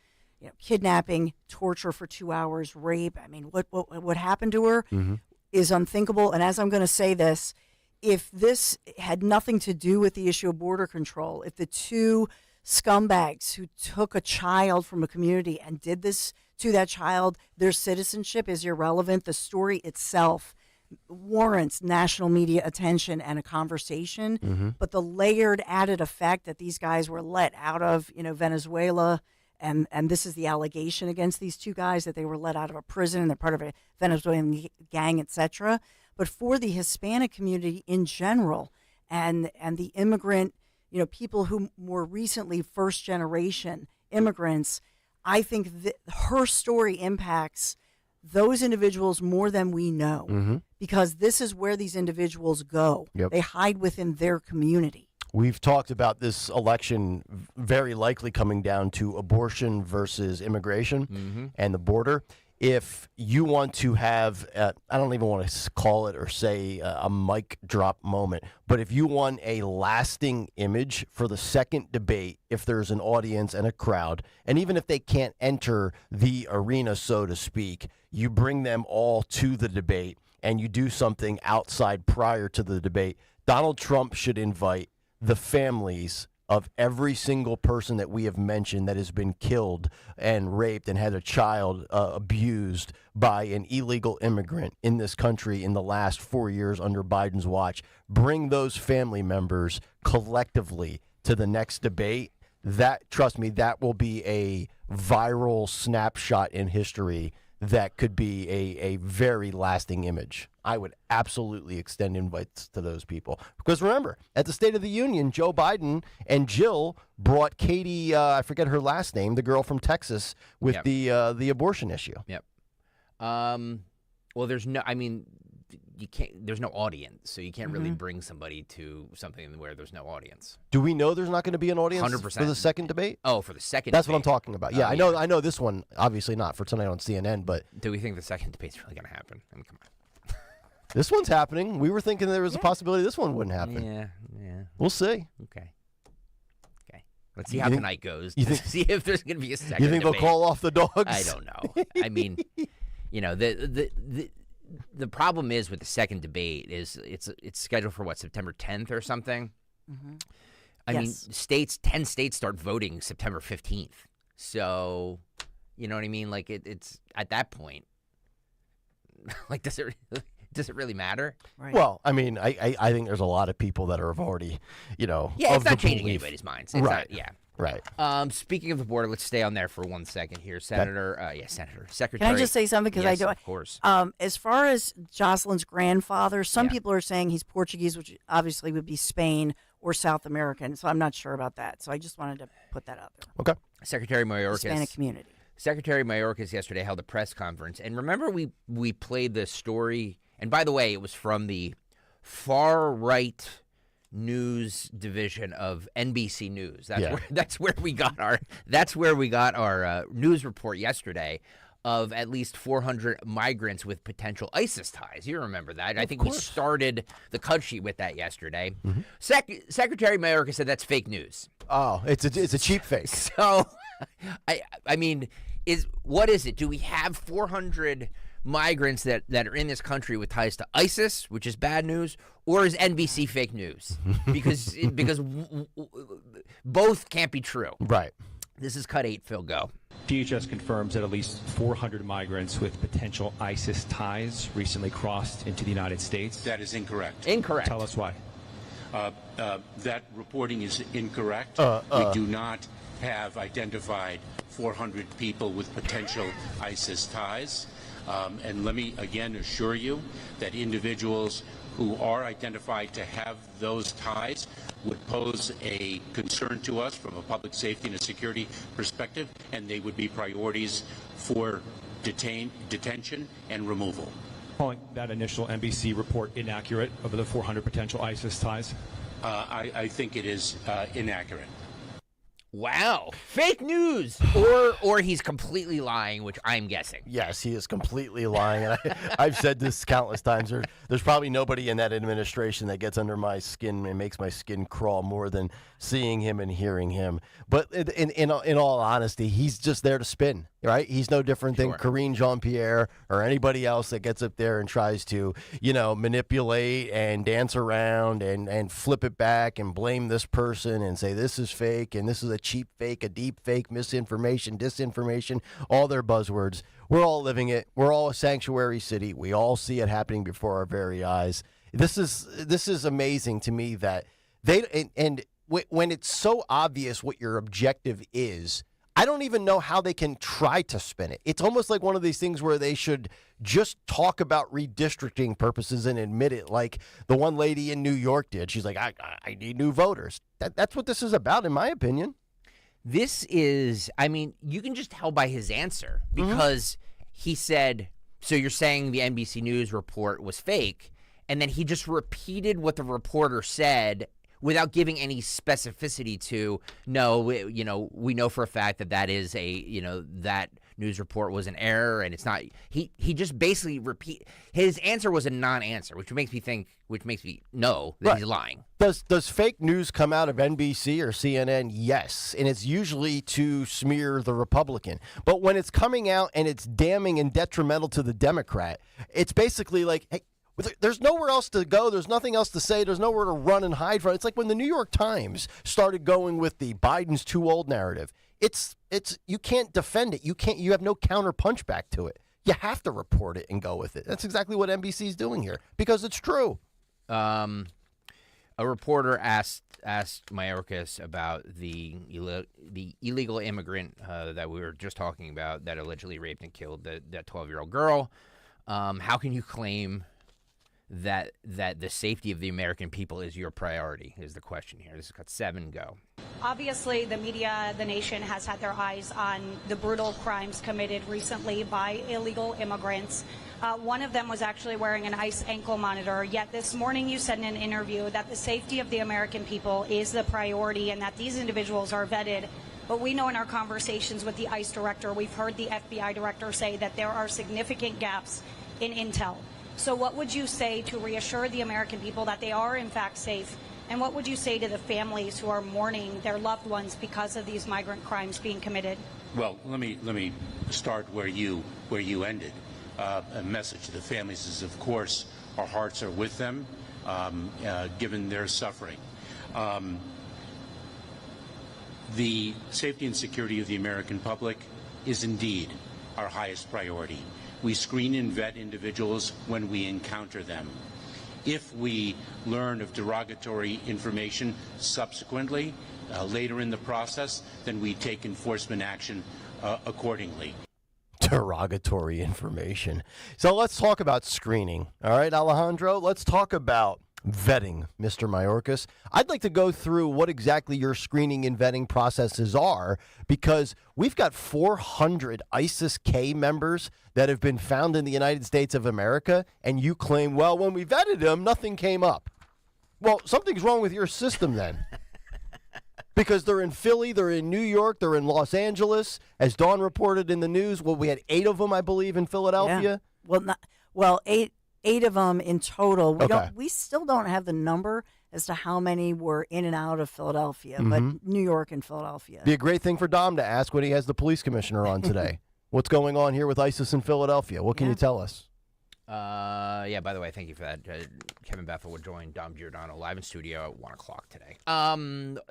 kidnapping, torture for 2 hours, rape. I mean, what happened to her is unthinkable. And as I'm going to say this, if this had nothing to do with the issue of border control, if the two scumbags who took a child from a community and did this to that child, their citizenship is irrelevant, the story itself warrants national media attention and a conversation. But the layered added effect that these guys were let out of, Venezuela, and this is the allegation against these two guys, that they were let out of a prison and they're part of a Venezuelan gang, etc. But for the Hispanic community in general, and the immigrant, people who more recently first generation immigrants, I think that her story impacts those individuals more than we know, because this is where these individuals go. They hide within their community. We've talked about this election very likely coming down to abortion versus immigration and the border. If you want to have, I don't even want to call it or say a mic drop moment, but if you want a lasting image for the second debate, if there's an audience and a crowd, and even if they can't enter the arena, so to speak, you bring them all to the debate and you do something outside prior to the debate. Donald Trump should invite the families of every single person that we have mentioned that has been killed and raped and had a child abused by an illegal immigrant in this country in the last 4 years under Biden's watch. Bring those family members collectively to the next debate. That, trust me, that will be a viral snapshot in history that could be a very lasting image. I would absolutely extend invites to those people. Because remember, at the State of the Union, Joe Biden and Jill brought Katie, I forget her last name, the girl from Texas, with the abortion issue. Well, there's no, you can't, there's no audience, so you can't really bring somebody to something where there's no audience. Do we know there's not going to be an audience 100%. for the second debate? Oh, for the second That's debate. what I'm talking about. Yeah, I know this one, obviously not for tonight on CNN, but... Do we think the second debate's really going to happen? Come on. This one's happening. We were thinking there was a possibility this one wouldn't happen. Yeah. We'll see. Okay. Let's see how tonight goes. You think, see if there's going to be a second You think debate. they'll call off the dogs? I don't know. The problem is with the second debate is it's scheduled for September 10th or something. I mean, 10 states start voting September 15th. So, you know what I mean? Like it's at that point. Like, does it really matter? Right. Well, I mean, I think there's a lot of people that have already, Yeah, it's not changing anybody's minds. It's right. Not, yeah. Right. Speaking of the border, let's stay on there for 1 second here. Secretary. Can I just say something? Because yes, I don't. Of course. As far as Jocelyn's grandfather, some people are saying he's Portuguese, which obviously would be Spain or South American. So I'm not sure about that. So I just wanted to put that out there. Okay. Secretary Mayorkas. Hispanic community. Secretary Mayorkas yesterday held a press conference, and remember we played the story. And by the way, it was from the far right news division of NBC News. That's where we got our news report yesterday of at least 400 migrants with potential ISIS ties. You remember that? I think we started the cut sheet with that yesterday. Secretary Mayorkas said that's fake news. Oh, it's a cheap fake. So, I mean, what is it? Do we have 400 migrants that are in this country with ties to ISIS, which is bad news, or is NBC fake news? Because both can't be true. Right. This is Cut 8, Phil, go. DHS confirms that at least 400 migrants with potential ISIS ties recently crossed into the United States. That is incorrect. Incorrect. Tell us why. That reporting is incorrect. We do not have identified 400 people with potential ISIS ties. And let me again assure you that individuals who are identified to have those ties would pose a concern to us from a public safety and a security perspective, and they would be priorities for detention and removal. Calling that initial NBC report inaccurate of the 400 potential ISIS ties? I think it is inaccurate. Wow. Fake news. Or he's completely lying, which I'm guessing. Yes, he is completely lying. And I've said this countless times. There's probably nobody in that administration that gets under my skin and makes my skin crawl more than seeing him and hearing him. But in all honesty, he's just there to spin, right? He's no different than Karine Jean-Pierre or anybody else that gets up there and tries to, manipulate and dance around and flip it back and blame this person and say this is fake and this is a cheap fake, a deep fake, misinformation, disinformation, all their buzzwords. We're all living it. We're all a sanctuary city. We all see it happening before our very eyes. This is amazing to me that when it's so obvious what your objective is, I don't even know how they can try to spin it. It's almost like one of these things where they should just talk about redistricting purposes and admit it, like the one lady in New York did. She's like, I need new voters. That's what this is about, in my opinion. This is, you can just tell by his answer because he said, so you're saying the NBC News report was fake, and then he just repeated what the reporter said without giving any specificity to, no, we know for a fact that is that news report was an error and it's not. He just basically his answer was a non-answer, which makes me know that he's lying. Does fake news come out of NBC or CNN? Yes, and it's usually to smear the Republican. But when it's coming out and it's damning and detrimental to the Democrat, it's basically like, hey, there's nowhere else to go. There's nothing else to say. There's nowhere to run and hide from. It's like when the New York Times started going with the Biden's too old narrative. It's you can't defend it. You have no counter punch back to it. You have to report it and go with it. That's exactly what NBC is doing here because it's true. A reporter asked Mayorkas about the illegal immigrant that we were just talking about that allegedly raped and killed that 12-year-old girl. How can you claim that the safety of the American people is your priority is the question here. This has got 7 go. Obviously, the media, the nation has had their eyes on the brutal crimes committed recently by illegal immigrants. One of them was actually wearing an ICE ankle monitor, yet this morning you said in an interview that the safety of the American people is the priority and that these individuals are vetted. But we know in our conversations with the ICE director, we've heard the FBI director say that there are significant gaps in intel. So what would you say to reassure the American people that they are in fact safe? And what would you say to the families who are mourning their loved ones because of these migrant crimes being committed? Well, let me start where you ended. A message to the families is, of course, our hearts are with them, given their suffering. The safety and security of the American public is indeed our highest priority. We screen and vet individuals when we encounter them. If we learn of derogatory information subsequently, later in the process, then we take enforcement action accordingly. Derogatory information. So let's talk about screening. All right, Alejandro, let's talk about vetting, Mr. Mayorkas. I'd like to go through what exactly your screening and vetting processes are, because we've got 400 ISIS-K members that have been found in the United States of America, and you claim, well, when we vetted them, nothing came up. Well, something's wrong with your system then. Because they're in Philly, they're in New York, they're in Los Angeles. As Dawn reported in the news, well, we had 8 of them, I believe, in Philadelphia. Yeah. Eight of them in total. We still don't have the number as to how many were in and out of Philadelphia, but New York and Philadelphia. Be a great thing for Dom to ask when he has the police commissioner on today. What's going on here with ISIS in Philadelphia? What can you tell us? Yeah, by the way, thank you for that. Kevin Bethel will join Dom Giordano live in studio at 1 o'clock today.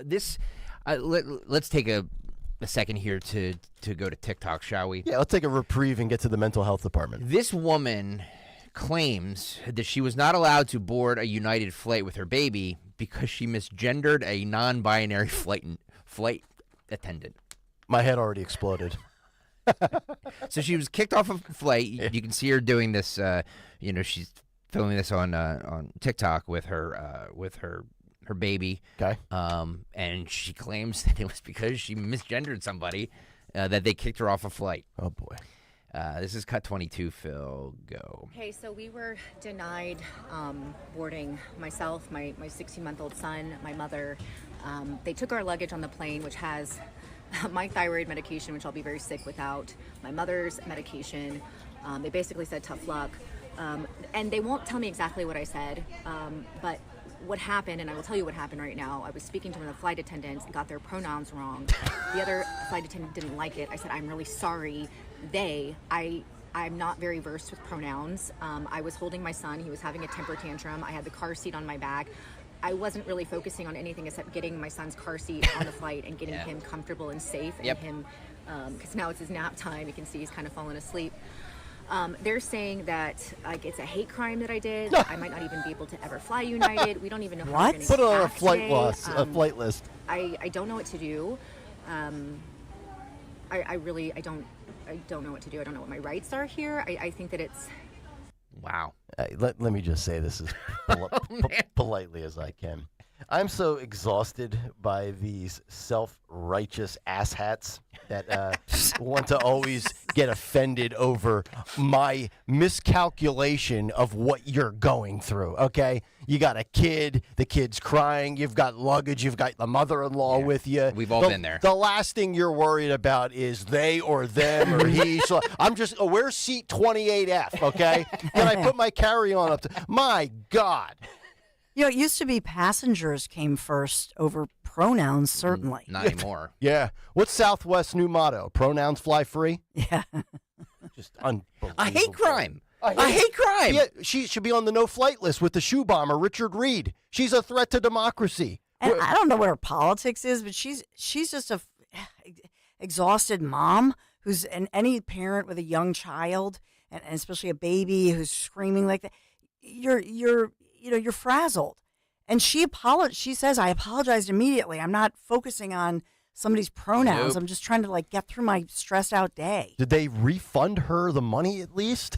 Let's take a second here to go to TikTok, shall we? Yeah, let's take a reprieve and get to the mental health department. This woman claims that she was not allowed to board a United flight with her baby because she misgendered a non-binary flight attendant. My head already exploded. So she was kicked off a flight. You can see her doing this. She's filming this on TikTok with her baby. Okay. And she claims that it was because she misgendered somebody that they kicked her off a flight. Oh boy. This is cut 22, Phil. Go. Okay, so we were denied boarding. Myself, my 16-month-old son, my mother. They took our luggage on the plane, which has my thyroid medication, which I'll be very sick without, my mother's medication. They basically said tough luck. And they won't tell me exactly what I said, but what happened, and I will tell you what happened right now. I was speaking to one of the flight attendants, got their pronouns wrong. The other flight attendant didn't like it. I said, I'm really sorry. I'm not very versed with pronouns. I was holding my son. He was having a temper tantrum. I had the car seat on my back. I wasn't really focusing on anything except getting my son's car seat on the flight and getting him comfortable and safe. And him, because now it's his nap time. You can see he's kind of fallen asleep. They're saying that it's a hate crime that I did. I might not even be able to ever fly United. We don't even know how we're going to Put it on a flight flight list. I don't know what to do. I don't know what to do. I don't know what my rights are here. I think that it's... Wow. Let me just say this as politely as I can. I'm so exhausted by these self-righteous asshats that want to always get offended over my miscalculation of what you're going through, okay? You got a kid, the kid's crying, you've got luggage, you've got the mother-in-law with you. We've all been there. The last thing you're worried about is they or them or he. So I'm just, where's seat 28F, okay? Can I put my carry-on up to, my God. You know, it used to be passengers came first over pronouns, certainly. Not anymore. Yeah. What's Southwest's new motto? Pronouns fly free? Yeah. Just unbelievable. I hate crime. I hate crime. Yeah, she should be on the no-flight list with the shoe bomber, Richard Reed. She's a threat to democracy. And I don't know what her politics is, but she's just a exhausted mom who's any parent with a young child, and especially a baby who's screaming like that. You're frazzled. And she says, I apologized immediately. I'm not focusing on somebody's pronouns. Nope. I'm just trying to get through my stressed out day. Did they refund her the money at least?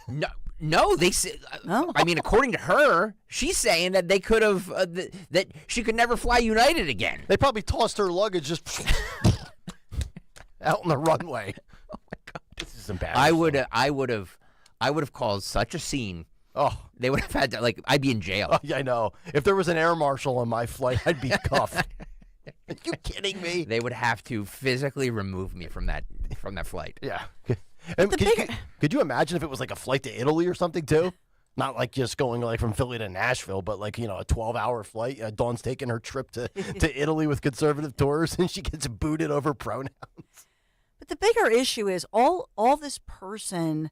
No, they said. I mean, according to her, she's saying that they could have that she could never fly United again. They probably tossed her luggage just out on the runway. Oh my God, this is embarrassing. I would have caused such a scene. Oh, they would have had to I'd be in jail. Oh, yeah, I know. If there was an air marshal on my flight, I'd be cuffed. Are you kidding me? They would have to physically remove me from that flight. Yeah. And could you imagine if it was like a flight to Italy or something too? Not like just going from Philly to Nashville, but a 12-hour flight. Dawn's taking her trip to Italy with conservative tours, and she gets booted over pronouns. But the bigger issue is all this person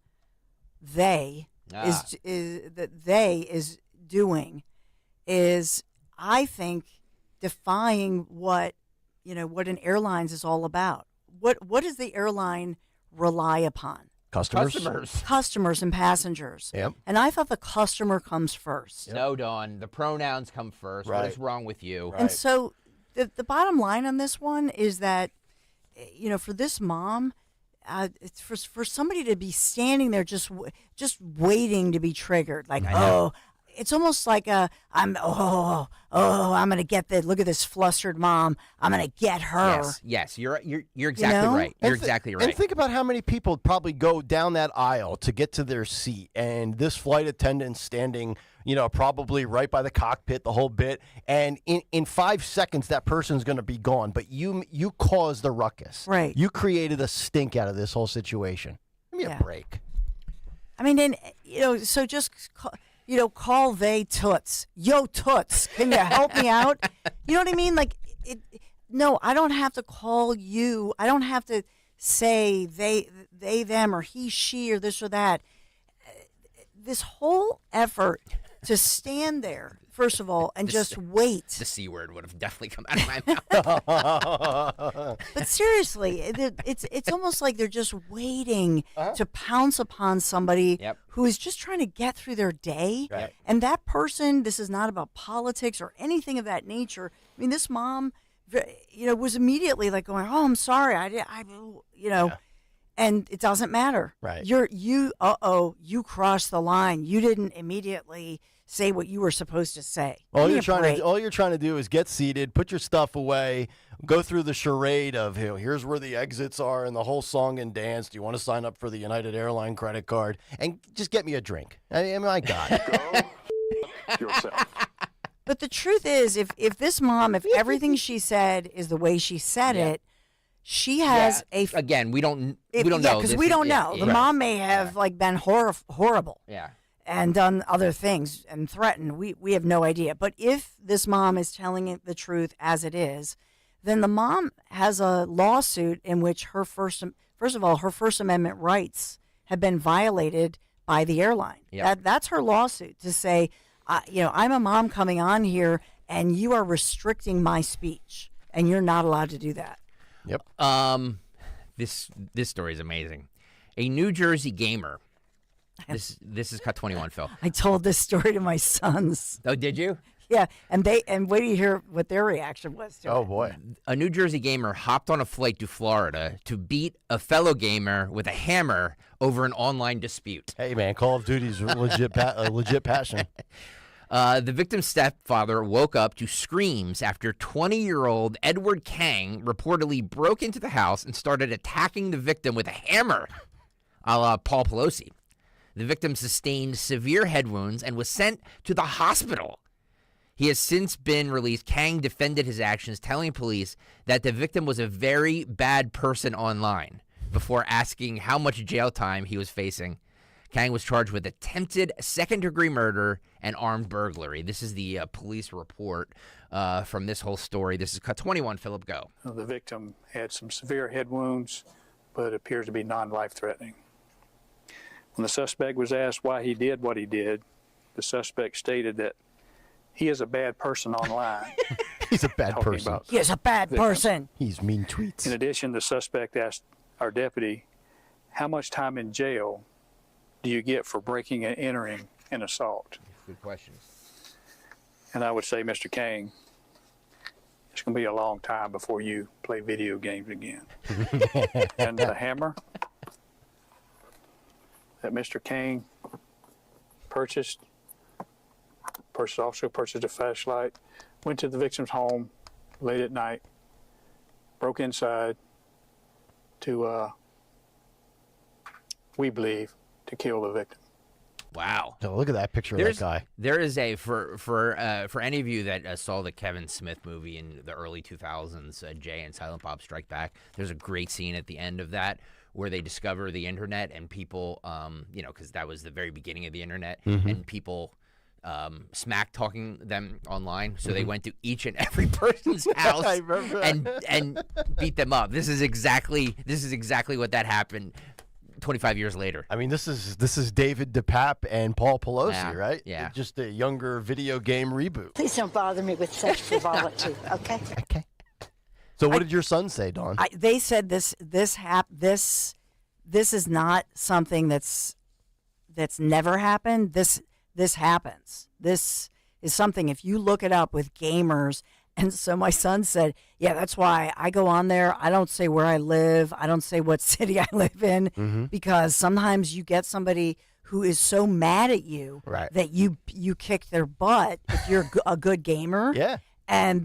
is doing is, I think, defying what an airlines is all about. What does the airline rely upon? Customers and passengers. Yep. And I thought the customer comes first. Yep. No, Dawn, the pronouns come first. Right. What is wrong with you? Right. And so the bottom line on this one is that, for this mom, it's for somebody to be standing there just waiting to be triggered, it's almost like I'm gonna get look at this flustered mom, I'm gonna get her. Yes, you're exactly right. You're exactly right. And think about how many people probably go down that aisle to get to their seat, and this flight attendant standing, probably right by the cockpit, the whole bit, and in 5 seconds that person's going to be gone. But you caused the ruckus. Right. You created a stink out of this whole situation. Give me a break. I mean, and so just call they toots. Yo, toots, can you help me out? You know what I mean? No, I don't have to call you. I don't have to say they, them, or he, she, or this or that. This whole effort to stand there, first of all, and just wait. The C word would have definitely come out of my mouth. But seriously, it's almost like they're just waiting to pounce upon somebody who is just trying to get through their day. Right. And that person, this is not about politics or anything of that nature. I mean, this mom, was immediately going, "Oh, I'm sorry, and it doesn't matter. Right. You crossed the line. You didn't immediately say what you were supposed to say. All Give me you're trying to do is get seated, put your stuff away, go through the charade of here's where the exits are and the whole song and dance. Do you want to sign up for the United Airline credit card? And just get me a drink. I mean, my God. Go yourself. But the truth is, if this mom, if everything she said is the way she said it, she has again, we don't know. Because we don't know. The mom may have like been horrible. Yeah. And done other things and threatened. We have no idea. But if this mom is telling it the truth as it is, then the mom has a lawsuit in which her first of all, her First Amendment rights have been violated by the airline. Yep. That's her lawsuit to say, I'm a mom coming on here and you are restricting my speech and you're not allowed to do that. Yep. This story is amazing. A New Jersey gamer. This is Cut 21, Phil. I told this story to my sons. Oh, did you? Yeah, and wait till you hear what their reaction was to it. Oh, boy. A New Jersey gamer hopped on a flight to Florida to beat a fellow gamer with a hammer over an online dispute. Hey, man, Call of Duty's a legit passion. The victim's stepfather woke up to screams after 20-year-old Edward Kang reportedly broke into the house and started attacking the victim with a hammer, a la Paul Pelosi. The victim sustained severe head wounds and was sent to the hospital. He has since been released. Kang defended his actions, telling police that the victim was a very bad person online before asking how much jail time he was facing. Kang was charged with attempted second-degree murder and armed burglary. This is the police report from this whole story. This is Cut 21. Philip, go. The victim had some severe head wounds, but appears to be non-life-threatening. When the suspect was asked why he did what he did, the suspect stated that he is a bad person online. He's a bad person. He is a bad person. He's mean tweets. In addition, the suspect asked our deputy, how much time in jail do you get for breaking and entering an assault? Good question. And I would say, Mr. Kang, it's going to be a long time before you play video games again. And the hammer that Mr. Kang also purchased a flashlight, went to the victim's home late at night, broke inside to, we believe, to kill the victim. Wow. Oh, look at that picture of that guy. There is a, for any of you that saw the Kevin Smith movie in the early 2000s, Jay and Silent Bob Strike Back, there's a great scene at the end of that where they discover the internet and people, because that was the very beginning of the internet, and people smack talking them online. So they went to each and every person's house and beat them up. This is exactly what that happened 25 years later. I mean, this is David DePape and Paul Pelosi, right? Yeah. Just a younger video game reboot. Please don't bother me with such frivolity, okay? Okay. So what did your son say, Dawn? They said this is not something that's never happened. This happens. This is something, if you look it up with gamers. And so my son said, yeah, that's why I go on there. I don't say where I live. I don't say what city I live in, because sometimes you get somebody who is so mad at you that you kick their butt if you're a good gamer. Yeah. And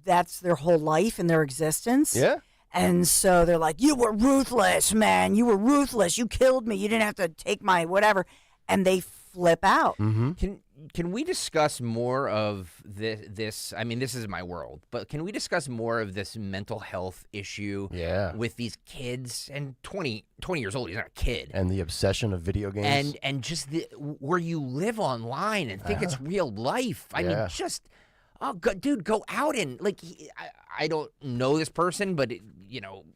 that's their whole life and their existence. Yeah. And so they're like, you were ruthless, man. You were ruthless. You killed me. You didn't have to take my whatever. And they flip out. Can we discuss more of this? I mean, this is my world, but can we discuss more of this mental health issue with these kids? And 20 years old, he's not a kid. And the obsession of video games. And just where you live online and think it's real life. I mean, just... Oh, dude, go out and, like, I don't know this person, but,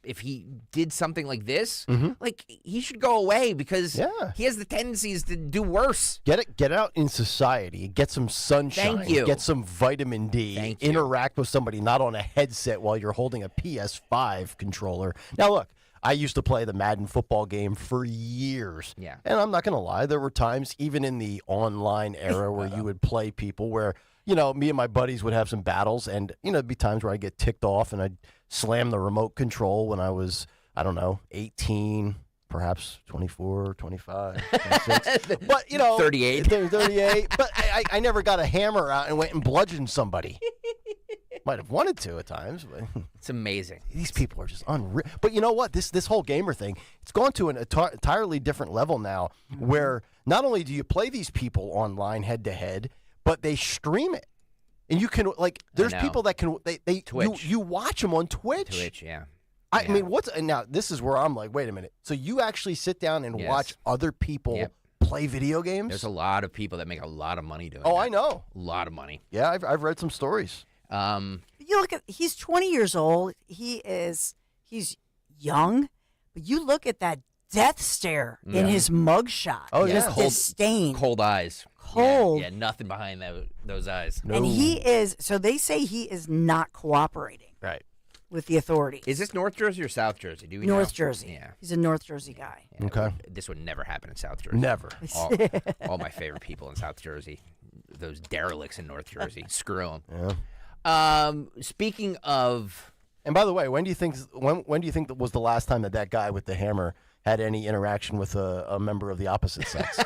if he did something like this, like, he should go away because he has the tendencies to do worse. Get out in society. Get some sunshine. Thank you. Get some vitamin D. Thank you. Interact with somebody, not on a headset while you're holding a PS5 controller. Now, look, I used to play the Madden football game for years. Yeah. And I'm not going to lie, there were times, even in the online era, where you would play people where... me and my buddies would have some battles, and, there'd be times where I'd get ticked off and I'd slam the remote control when I was, 18, perhaps 24, 25, 26. But, 38. 38. But I never got a hammer out and went and bludgeoned somebody. Might have wanted to at times, but it's amazing. These people are just unreal. But you know what? This whole gamer thing, it's gone to an entirely different level now, where not only do you play these people online head to head, but they stream it, and you can there's people that can they Twitch. you watch them on Twitch. Twitch, yeah. I mean, now this is where I'm like, wait a minute. So you actually sit down and watch other people play video games? There's a lot of people that make a lot of money doing. Oh, that. I know. A lot of money. Yeah, I've read some stories. You look at he's 20 years old. He's young, but you look at that death stare in his mugshot. Oh, just cold, disdain. cold eyes. Cold. Yeah, nothing behind those eyes. And he is. So they say he is not cooperating. Right. With the authorities. Is this North Jersey or South Jersey? Do we North know? Jersey. Yeah. He's a North Jersey guy. Yeah, Okay. This would never happen in South Jersey. Never. All my favorite people in South Jersey. Those derelicts in North Jersey. Screw them. Yeah. Speaking of, and by the way, when do you think that was the last time that guy with the hammer had any interaction with a member of the opposite sex?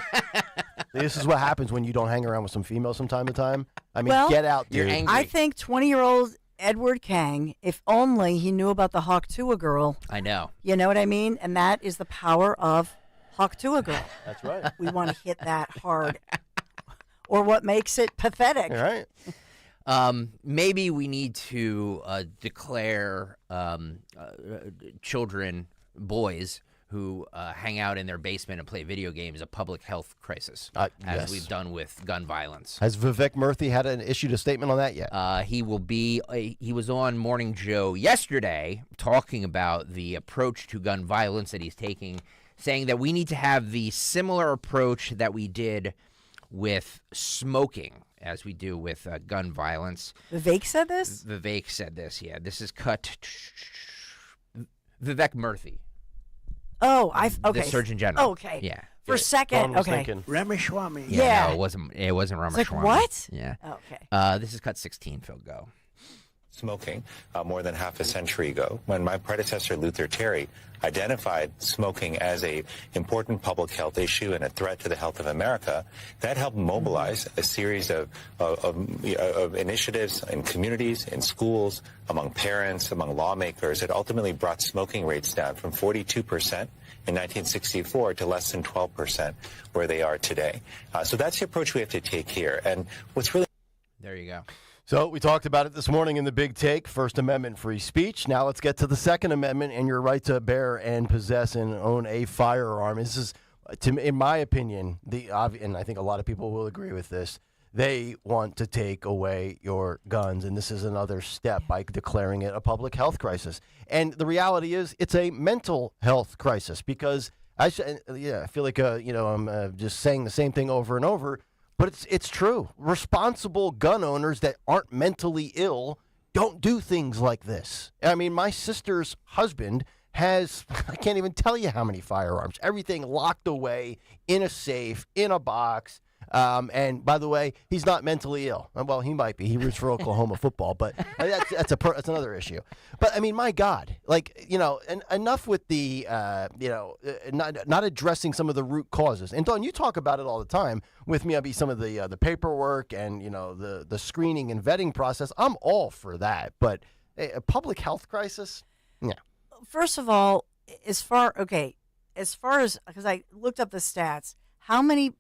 This is what happens when you don't hang around with some females from time to time. I mean, get out, dude. You're angry. I think 20-year-old Edward Kang, if only he knew about the Hawk-Tuah girl. I know. You know what I mean? And that is the power of Hawk-Tuah girl. That's right. We want to hit that hard. Or what makes it pathetic. All right. Maybe we need to declare children, boys, who hang out in their basement and play video games a public health crisis, as yes. we've done with gun violence. Has Vivek Murthy issued a statement on that yet? He was on Morning Joe yesterday talking about the approach to gun violence that he's taking, saying that we need to have the similar approach that we did with smoking as we do with gun violence. Vivek said this? Vivek said this, yeah. This is cut. Vivek Murthy. Oh, okay. The Surgeon General. Oh, okay. Yeah. For a second, okay. Ramaswamy. Yeah, no, it wasn't Ramaswamy. It's like, what? Yeah. Okay. This is cut 16, Phil, go. Smoking more than half a century ago, when my predecessor Luther Terry identified smoking as a important public health issue and a threat to the health of America, that helped mobilize a series of initiatives in communities, in schools, among parents, among lawmakers. It ultimately brought smoking rates down from 42% in 1964 to less than 12% where they are today. So that's the approach we have to take here. And what's really... There you go. So we talked about it this morning in the Big Take, First Amendment free speech. Now let's get to the Second Amendment and your right to bear and possess and own a firearm. This is, in my opinion, and I think a lot of people will agree with this, they want to take away your guns, and this is another step by declaring it a public health crisis. And the reality is it's a mental health crisis because I feel like I'm just saying the same thing over and over. But it's true. Responsible gun owners that aren't mentally ill don't do things like this. I mean, my sister's husband has, I can't even tell you how many firearms, everything locked away in a safe, in a box. And by the way, he's not mentally ill. Well, he might be. He roots for Oklahoma football, but that's another issue. But I mean, my God, and enough with the, not addressing some of the root causes. And Dawn, you talk about it all the time with me. I'll be some of the paperwork and the screening and vetting process. I'm all for that, but a public health crisis, yeah. First of all, as far as because I looked up the stats, how many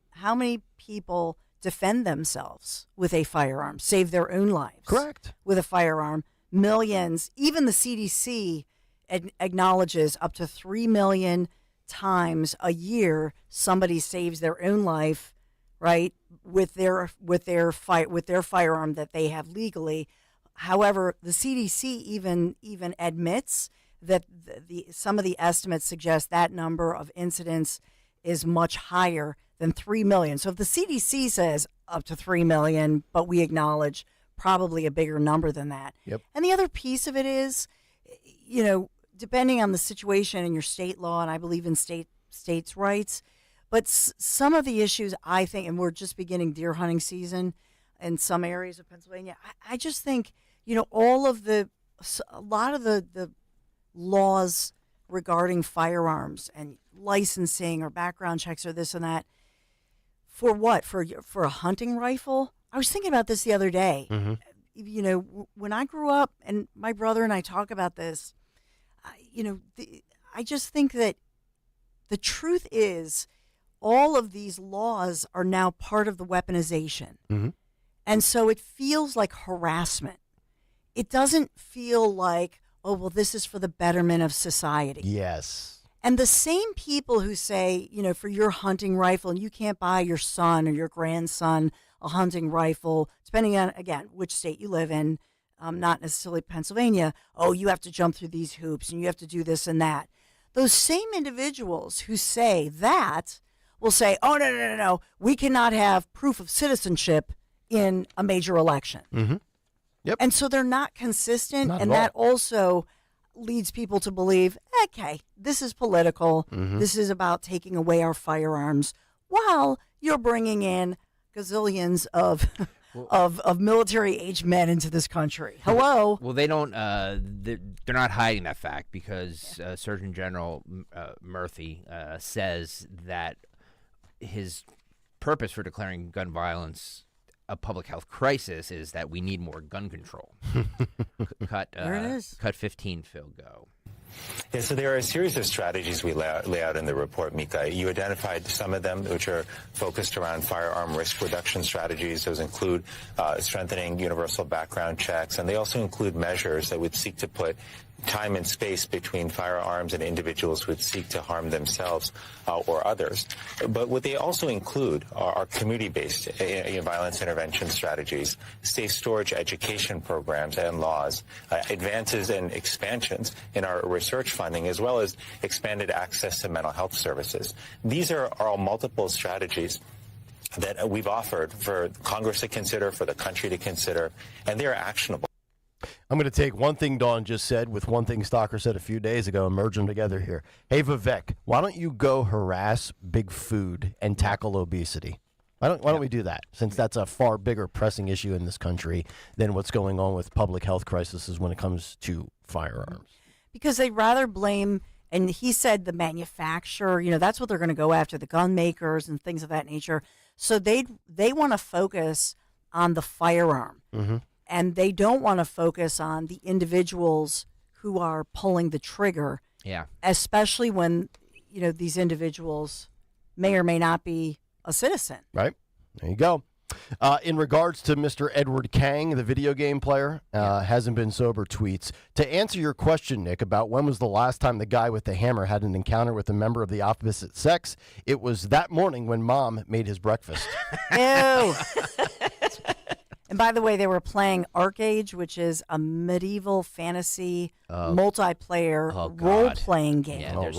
people defend themselves with a firearm, save their own lives? Correct. With a firearm, millions. Even the CDC acknowledges up to 3 million times a year somebody saves their own life, right, with their firearm that they have legally. However, the CDC even admits that some of the estimates suggest that number of incidents is much higher than 3 million. So if the CDC says up to 3 million, but we acknowledge probably a bigger number than that. Yep. And the other piece of it is, depending on the situation in your state law, and I believe in states' rights, but some of the issues I think, and we're just beginning deer hunting season in some areas of Pennsylvania, I just think, a lot of the laws regarding firearms and licensing or background checks or this and that. For what? For a hunting rifle? I was thinking about this the other day. Mm-hmm. You know, when I grew up, and my brother and I talk about this, I just think that the truth is all of these laws are now part of the weaponization. Mm-hmm. And so it feels like harassment. It doesn't feel like, oh, well, this is for the betterment of society. Yes. And the same people who say, for your hunting rifle, and you can't buy your son or your grandson a hunting rifle, depending on, again, which state you live in, not necessarily Pennsylvania, oh, you have to jump through these hoops and you have to do this and that. Those same individuals who say that will say, oh, no, we cannot have proof of citizenship in a major election. Mm-hmm. Yep. And so they're not consistent, Not and at all. that also leads people to believe, okay, this is political. Mm-hmm. This is about taking away our firearms while you're bringing in gazillions of military-aged men into this country. Hello? Well, they don't. They're not hiding that fact because Surgeon General Murthy says that his purpose for declaring gun violence a public health crisis is that we need more gun control. There it is. Cut 15, Phil, go. Yeah, so there are a series of strategies we lay out in the report, Mika. You identified some of them, which are focused around firearm risk reduction strategies. Those include strengthening universal background checks, and they also include measures that would seek to put time and space between firearms and individuals who would seek to harm themselves or others. But what they also include are community-based violence intervention strategies, safe storage education programs and laws, advances and expansions in our research funding, as well as expanded access to mental health services. These are all multiple strategies that we've offered for Congress to consider, for the country to consider, and they are actionable. I'm going to take one thing Dawn just said with one thing Stalker said a few days ago and merge them together here. Hey, Vivek, why don't you go harass big food and tackle obesity? Why don't we do that, since that's a far bigger pressing issue in this country than what's going on with public health crises when it comes to firearms? Because they'd rather blame, and he said the manufacturer, that's what they're going to go after, the gun makers and things of that nature. So they want to focus on the firearm. Mm-hmm. And they don't want to focus on the individuals who are pulling the trigger. Yeah. Especially when, these individuals may or may not be a citizen. Right. There you go. In regards to Mr. Edward Kang, the video game player, hasn't been sober tweets. To answer your question, Nick, about when was the last time the guy with the hammer had an encounter with a member of the opposite sex, it was that morning when Mom made his breakfast. Ew. And by the way, they were playing Arcade, which is a medieval fantasy multiplayer role-playing game. Yeah,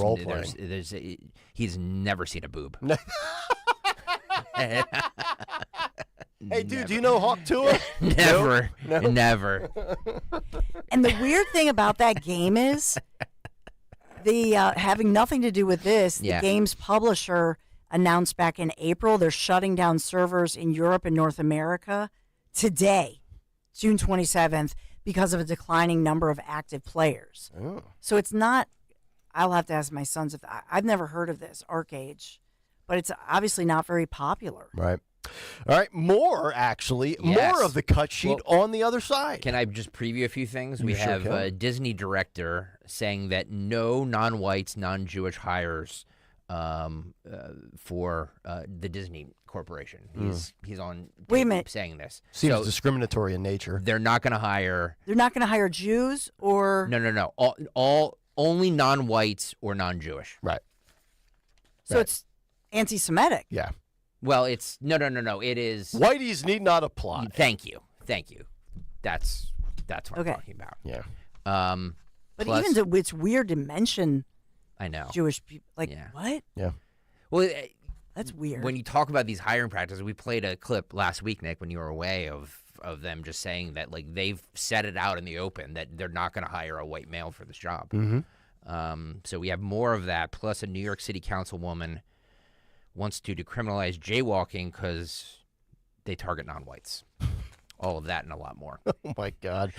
he's never seen a boob. Hey, dude, do you know Hawk Tua? Never. No? Never. And the weird thing about that game is, having nothing to do with this, the game's publisher announced back in April they're shutting down servers in Europe and North America today, June 27th, because of a declining number of active players. Oh. So it's not, I'll have to ask my sons if I've never heard of this, Arcade, but it's obviously not very popular. Right. All right, more of the cut sheet on the other side. Can I just preview a few things? You We sure have can. a Disney director saying that no non-whites, non-Jewish hires for the Disney Corporation. He's on Wait a minute. saying this. Seems discriminatory in nature. They're not going to hire. They're not going to hire Jews or No. All only non-whites or non-Jewish. Right. So it's anti-Semitic. Yeah. Well, it's no. It is. Whiteys need not apply. Thank you. That's what I'm talking about. Yeah. But plus, even though it's weird to mention I know Jewish people. Like, what? Yeah. Well, that's weird. When you talk about these hiring practices, we played a clip last week, Nick, when you were away, of them just saying that they've set it out in the open that they're not going to hire a white male for this job. Mm-hmm. So we have more of that. Plus, a New York City councilwoman wants to decriminalize jaywalking because they target non-whites. All of that and a lot more. Oh, my God.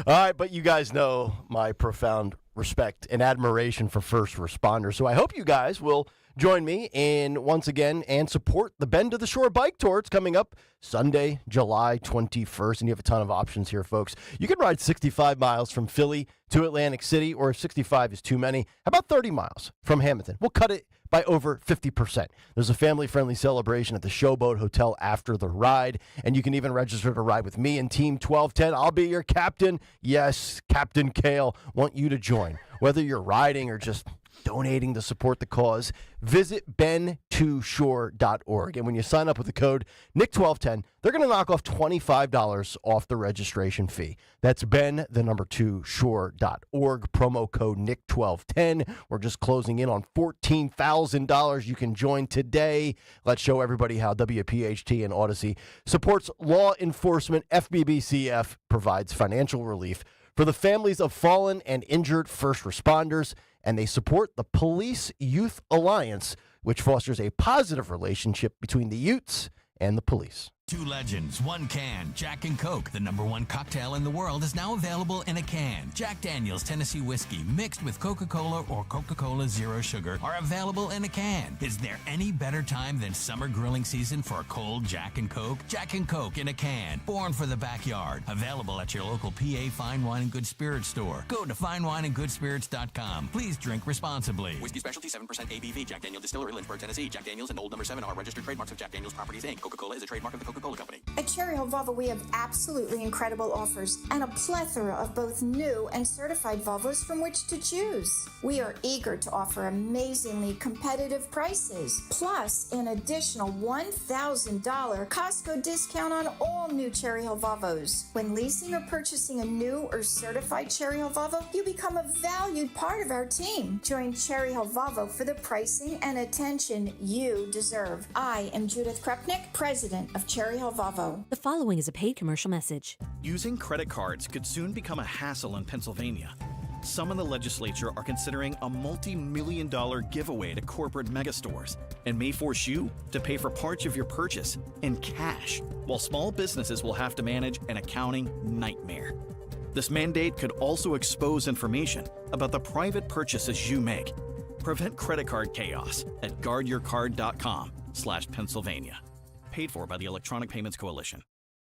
All right, but you guys know my profound respect and admiration for first responders. So I hope you guys will join me in once again and support the Bend to the Shore Bike Tour. It's coming up Sunday, July 21st, and you have a ton of options here, folks. You can ride 65 miles from Philly to Atlantic City, or if 65 is too many, how about 30 miles from Hamilton? We'll cut it by over 50%. There's a family-friendly celebration at the Showboat Hotel after the ride, and you can even register to ride with me and Team 1210. I'll be your captain. Yes, Captain Kayal, want you to join. Whether you're riding or just donating to support the cause, visit ben2shore.org. And when you sign up with the code Nick1210, they're going to knock off $25 off the registration fee. That's ben2shore.org, promo code Nick1210. We're just closing in on $14,000. You can join today. Let's show everybody how WPHT and Odyssey supports law enforcement. FBBCF provides financial relief for the families of fallen and injured first responders, and they support the Police Youth Alliance, which fosters a positive relationship between the Utes and the police. Two legends, one can. Jack and Coke, the #1 cocktail in the world, is now available in a can. Jack Daniel's Tennessee Whiskey, mixed with Coca-Cola or Coca-Cola Zero Sugar, are available in a can. Is there any better time than summer grilling season for a cold Jack and Coke? Jack and Coke in a can, born for the backyard. Available at your local PA Fine Wine and Good Spirits store. Go to finewineandgoodspirits.com. Please drink responsibly. Whiskey Specialty, 7% ABV. Jack Daniel Distillery, Lynchburg, Tennessee. Jack Daniels and Old No. 7 are registered trademarks of Jack Daniels Properties, Inc. Coca-Cola is a trademark of the Coca-Cola Company. At Cherry Hill Volvo, we have absolutely incredible offers and a plethora of both new and certified Volvos from which to choose. We are eager to offer amazingly competitive prices, plus an additional $1,000 Costco discount on all new Cherry Hill Volvos. When leasing or purchasing a new or certified Cherry Hill Volvo, you become a valued part of our team. Join Cherry Hill Volvo for the pricing and attention you deserve. I am Judith Krupnick, president of Cherry Hill Volvo. The following is a paid commercial message. Using credit cards could soon become a hassle in Pennsylvania. Some in the legislature are considering a multi-million-dollar giveaway to corporate megastores and may force you to pay for parts of your purchase in cash, while small businesses will have to manage an accounting nightmare. This mandate could also expose information about the private purchases you make. Prevent credit card chaos at guardyourcard.com/Pennsylvania. Paid for by the Electronic Payments Coalition.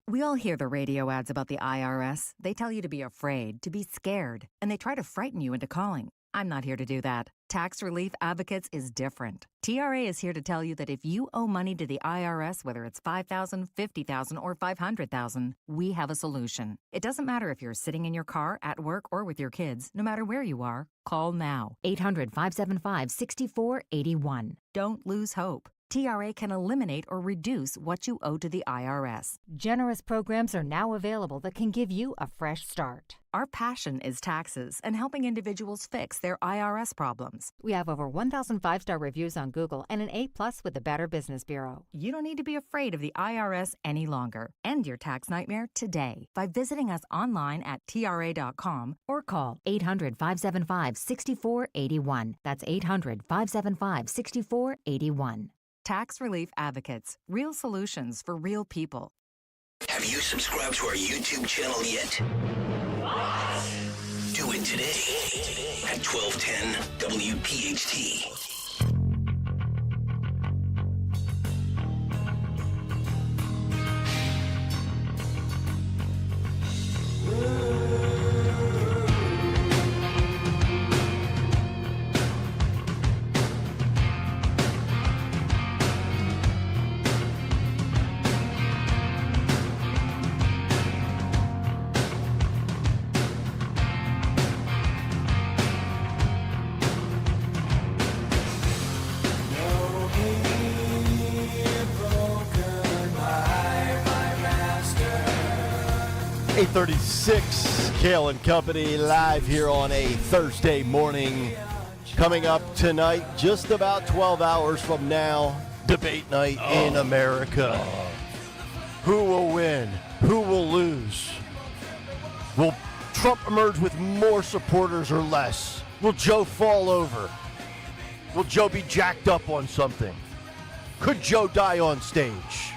We all hear the radio ads about the IRS. They tell you to be afraid, to be scared, and they try to frighten you into calling. I'm not here to do that. Tax Relief Advocates is different. TRA is here to tell you that if you owe money to the IRS, whether it's $5,000, $50,000, or $500,000, we have a solution. It doesn't matter if you're sitting in your car, at work, or with your kids. No matter where you are, call now. 800-575-6481. Don't lose hope. TRA can eliminate or reduce what you owe to the IRS. Generous programs are now available that can give you a fresh start. Our passion is taxes and helping individuals fix their IRS problems. We have over 1,000 5-star reviews on Google and an A+ with the Better Business Bureau. You don't need to be afraid of the IRS any longer. End your tax nightmare today by visiting us online at TRA.com or call 800-575-6481. That's 800-575-6481. Tax Relief Advocates. Real solutions for real people. Have you subscribed to our YouTube channel yet? What? Do it today at 1210 WPHT. .36, Kayal and Company, live here on a Thursday morning. Coming up tonight, just about 12 hours from now, debate night in America. Who will win? Who will lose? Will Trump emerge with more supporters or less? Will Joe fall over? Will Joe be jacked up on something? Could Joe die on stage?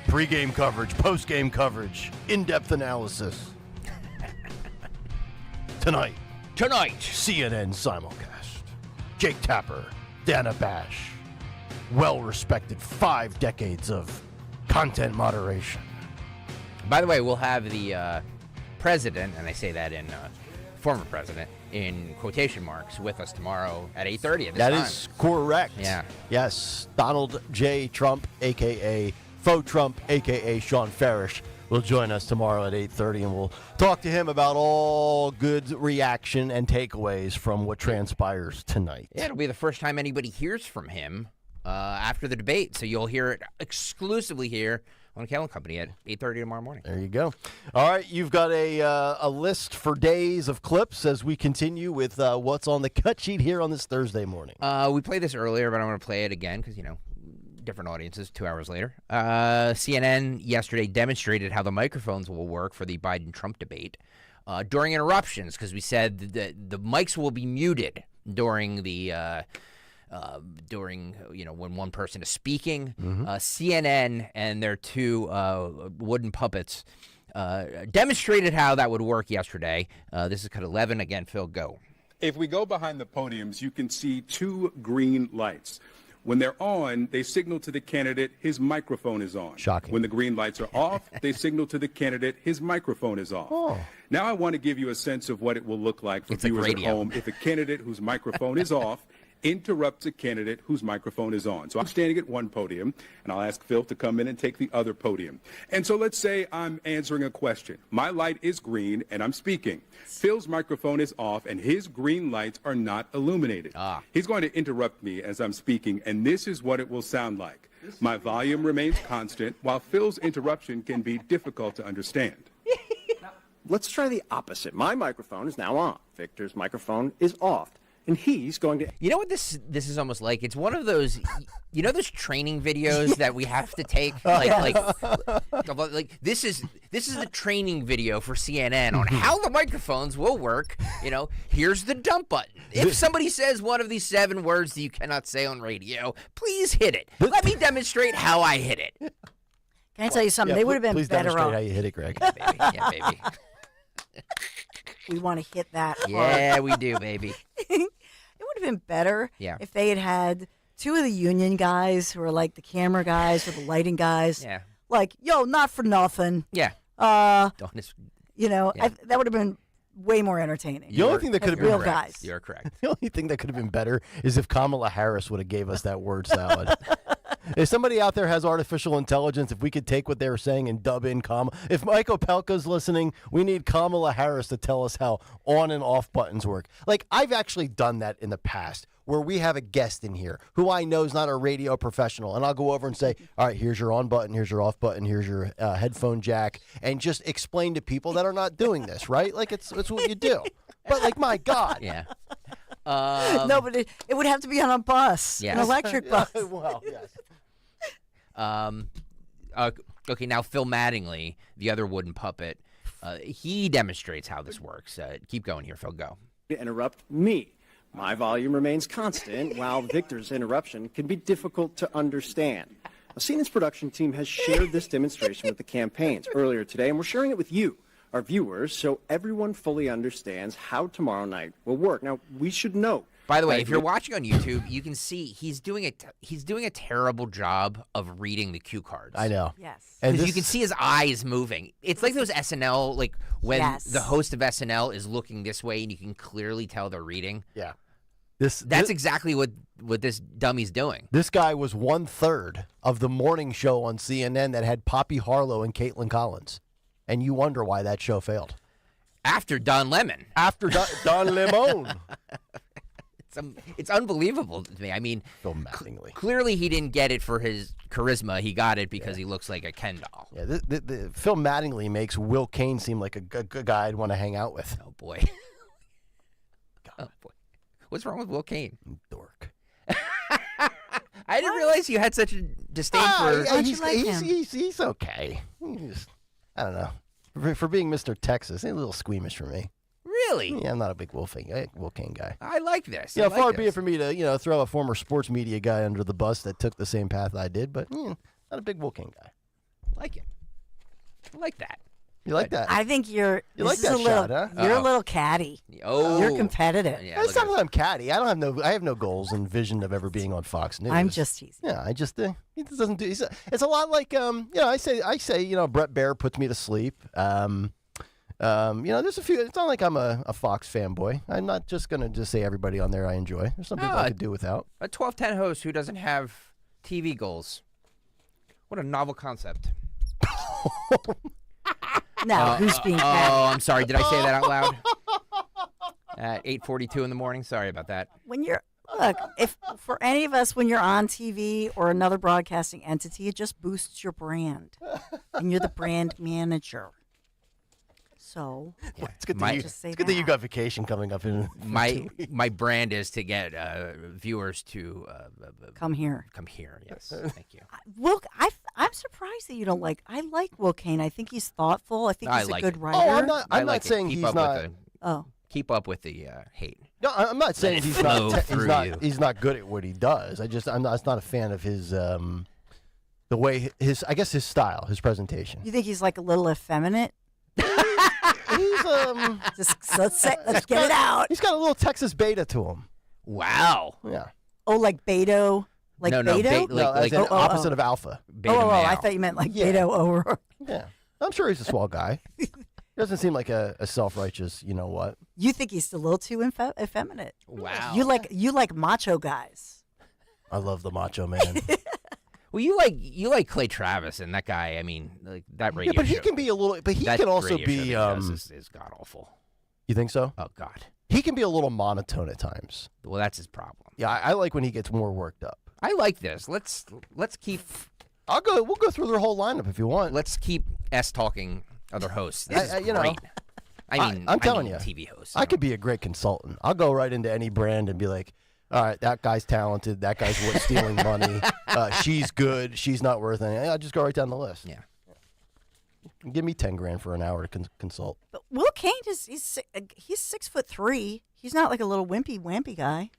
Pre-game coverage, post-game coverage, in-depth analysis. Tonight, CNN simulcast. Jake Tapper, Dana Bash. Well-respected 5 decades of content moderation. By the way, we'll have the president, and I say that in former president, in quotation marks, with us tomorrow at 8:30 at this time. That is correct. Yeah. Yes, Donald J. Trump, a.k.a. Faux Trump, a.k.a. Sean Farish, will join us tomorrow at 8:30, and we'll talk to him about all good reaction and takeaways from what transpires tonight. Yeah, it'll be the first time anybody hears from him after the debate, so you'll hear it exclusively here on Kayal Company at 8:30 tomorrow morning. There you go. All right, you've got a list for days of clips as we continue with what's on the cut sheet here on this Thursday morning. We played this earlier, but I'm going to play it again because, different audiences 2 hours later. CNN yesterday demonstrated how the microphones will work for the Biden-Trump debate during interruptions, because we said that the mics will be muted during when one person is speaking. CNN and their two wooden puppets demonstrated how that would work yesterday. This is cut 11. Again, Phil, go. If we go behind the podiums, you can see 2 green lights. When they're on, they signal to the candidate his microphone is on. Shocking. When the green lights are off, they signal to the candidate his microphone is off. Oh. Now I want to give you a sense of what it will look like for viewers at home if a candidate whose microphone is off interrupts a candidate whose microphone is on. So I'm standing at one podium, and I'll ask Phil to come in and take the other podium. And so let's say I'm answering a question. My light is green, and I'm speaking. Phil's microphone is off, and his green lights are not illuminated. He's going to interrupt me as I'm speaking, and this is what it will sound like. My volume remains constant, while Phil's interruption can be difficult to understand. Let's try the opposite. My microphone is now on. Victor's microphone is off. And he's going to... You know what this is almost like? It's one of those, those training videos that we have to take? Like this is the training video for CNN on how the microphones will work. Here's the dump button. If somebody says one of these 7 words that you cannot say on radio, please hit it. Let me demonstrate how I hit it. Can I tell you something? They would have been please better demonstrate off. how you hit it, Greg. Yeah, baby. We want to hit that hard. Yeah, we do, baby. It would have been better if they had 2 of the union guys who are like the camera guys or the lighting guys. Yeah. Like, not for nothing. Yeah. That would have been way more entertaining. The only thing that could have been real guys. You're correct. The only thing that could have been better is if Kamala Harris would have gave us that word salad. If somebody out there has artificial intelligence, if we could take what they were saying and dub in Kamala. If Mike Opelka's listening, we need Kamala Harris to tell us how on and off buttons work. Like, I've actually done that in the past where we have a guest in here who I know is not a radio professional, and I'll go over and say, all right, here's your on button, here's your off button, here's your headphone jack, and just explain to people that are not doing this, right? Like, it's what you do. But, like, my God. Yeah. No, but it would have to be on a bus, Yes. an electric bus. Well, yes. Okay, now Phil Mattingly, the other wooden puppet, he demonstrates how this works. Keep going here, Phil. Go. To interrupt me. My volume remains constant, while Victor's interruption can be difficult to understand. CNN's production team has shared this demonstration with the campaigns earlier today, and we're sharing it with you, our viewers, so everyone fully understands how tomorrow night will work. Now, we should note. By the way, if you're watching on YouTube, you can see he's doing a terrible job of reading the cue cards. I know. Yes. And you can see his eyes moving. It's like those SNL, like when Yes. the host of SNL is looking this way and you can clearly tell they're reading. Yeah. That's exactly what this dummy's doing. This guy was 1/3 of the morning show on CNN that had Poppy Harlow and Caitlin Collins. And you wonder why that show failed. After Don Lemon. After Don Lemon. It's unbelievable to me. I mean, Phil Mattingly. Clearly he didn't get it for his charisma. He got it because he looks like a Ken doll. Yeah, the Phil Mattingly makes Will Cain seem like a good guy I'd want to hang out with. Oh, boy. Oh, boy. What's wrong with Will Cain? Dork. I didn't realize you had such a disdain for... How'd you like him? He's okay. I don't know. For being Mr. Texas, he's a little squeamish for me. Really? Yeah, I'm not a big Will Cain guy. I like this. Far be it for me to, throw a former sports media guy under the bus that took the same path I did, but not a big Will Cain guy. I like it. I like that. You like that? I think you're. You like this is that a little, shot, huh? You're a little catty. Oh, you're competitive. Yeah, It's not that I'm catty. I have no goals and vision of ever being on Fox News. I'm just teasing. Yeah, I just he doesn't do. It's a lot like I say Brett Baer puts me to sleep. There's a few. It's not like I'm a Fox fanboy. I'm not just gonna just say everybody on there I enjoy. There's some people I could do without. A 1210 host who doesn't have TV goals. What a novel concept. Now, who's being catty? Oh, I'm sorry. Did I say that out loud? At 8:42 in the morning. Sorry about that. If for any of us, when you're on TV or another broadcasting entity, it just boosts your brand, and you're the brand manager. So it's good that you got vacation coming up in my brand is to get viewers to come here. Come here, yes. Thank you. I'm surprised that you don't like. I like Will Kane. I think he's thoughtful. I think he's a good writer. Oh, I'm not saying he's not. Keep up with the hate. No, I'm not saying he's not. He's not good at what he does. I'm not a fan of his the way his style, his presentation. You think he's like a little effeminate? He's let's get it out. He's got a little Texas beta to him. Wow. Yeah. Oh, like Beto? Like Beto? Like opposite of alpha. I thought you meant like Beto O'Rourke. Yeah. I'm sure he's a swell guy. He doesn't seem like a self-righteous, you know what. You think he's a little too effeminate. Wow. You like macho guys. I love the macho man. Well, you like Clay Travis, and that guy. I mean, like that radio. Yeah, but he show, can be a little. But he can also be. Is god awful. You think so? Oh God. He can be a little monotone at times. Well, that's his problem. Yeah, I like when he gets more worked up. I like this. Let's keep. We'll go through their whole lineup if you want. Let's keep talking other hosts. This is great. I'm telling you, TV hosts. I could be a great consultant. I'll go right into any brand and be like, all right, that guy's talented. That guy's worth stealing money. She's good. She's not worth anything. I'll just go right down the list. Yeah. Give me $10,000 for an hour to consult. But Will Kane he's 6'3". He's not like a little wampy guy.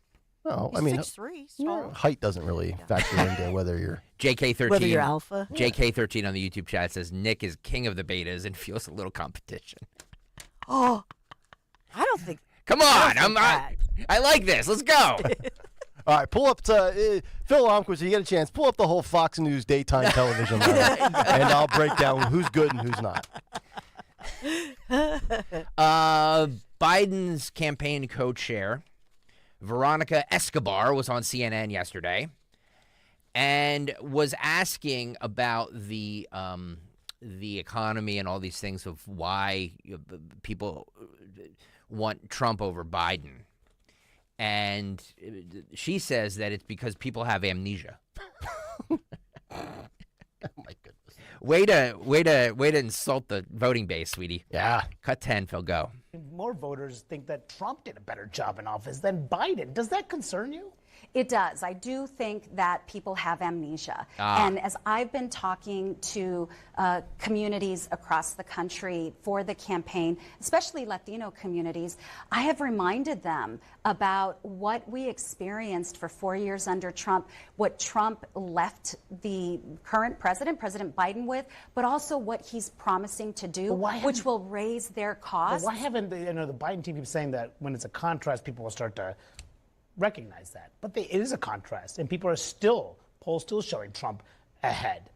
No, he's 6'3". Height doesn't really factor into whether you're JK13. Whether you're alpha. JK13 on the YouTube chat says Nick is king of the betas and feels a little competition. Oh, I don't think. Come on, I like this. Let's go. All right, pull up to Phil Almquist. You get a chance. Pull up the whole Fox News daytime television lineup, and I'll break down who's good and who's not. Biden's campaign co-chair, Veronica Escobar, was on CNN yesterday and was asking about the economy and all these things of why people want Trump over Biden. And she says that it's because people have amnesia. Oh my goodness. Way to insult the voting base, sweetie. Yeah. Cut 10, Phil, go. More voters think that Trump did a better job in office than Biden. Does that concern you? It does. I do think that people have amnesia. And as I've been talking to communities across the country for the campaign, especially Latino communities, I have reminded them about what we experienced for 4 years under Trump, what Trump left the current president, President Biden, with, but also what he's promising to do, which will raise their costs. But why haven't the Biden team keeps saying that when it's a contrast, people will start to recognize that? But it is a contrast, and people are polls still showing Trump ahead.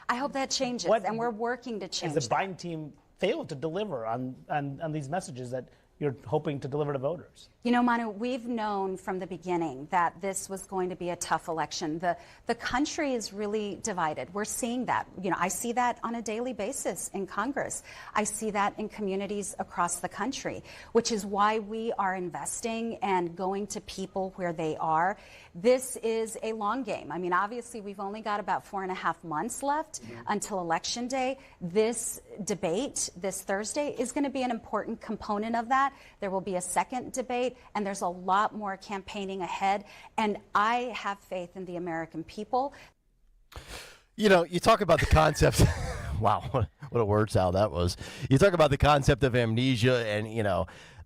I hope that changes, and we're working to change. Has the Biden team failed to deliver on these messages that you're hoping to deliver to voters? You know, Manu, we've known from the beginning that this was going to be a tough election. The country is really divided. We're seeing that. You know, I see that on a daily basis in Congress. I see that in communities across the country, which is why we are investing and going to people where they are. This is a long game. I mean, obviously, we've only got about 4.5 months left until Election Day. This debate this Thursday is going to be an important component of that. There will be a second debate, and there's a lot more campaigning ahead. And I have faith in the American people. You know, you talk about the concept. Wow, what a word salad that was. You talk about the concept of amnesia and,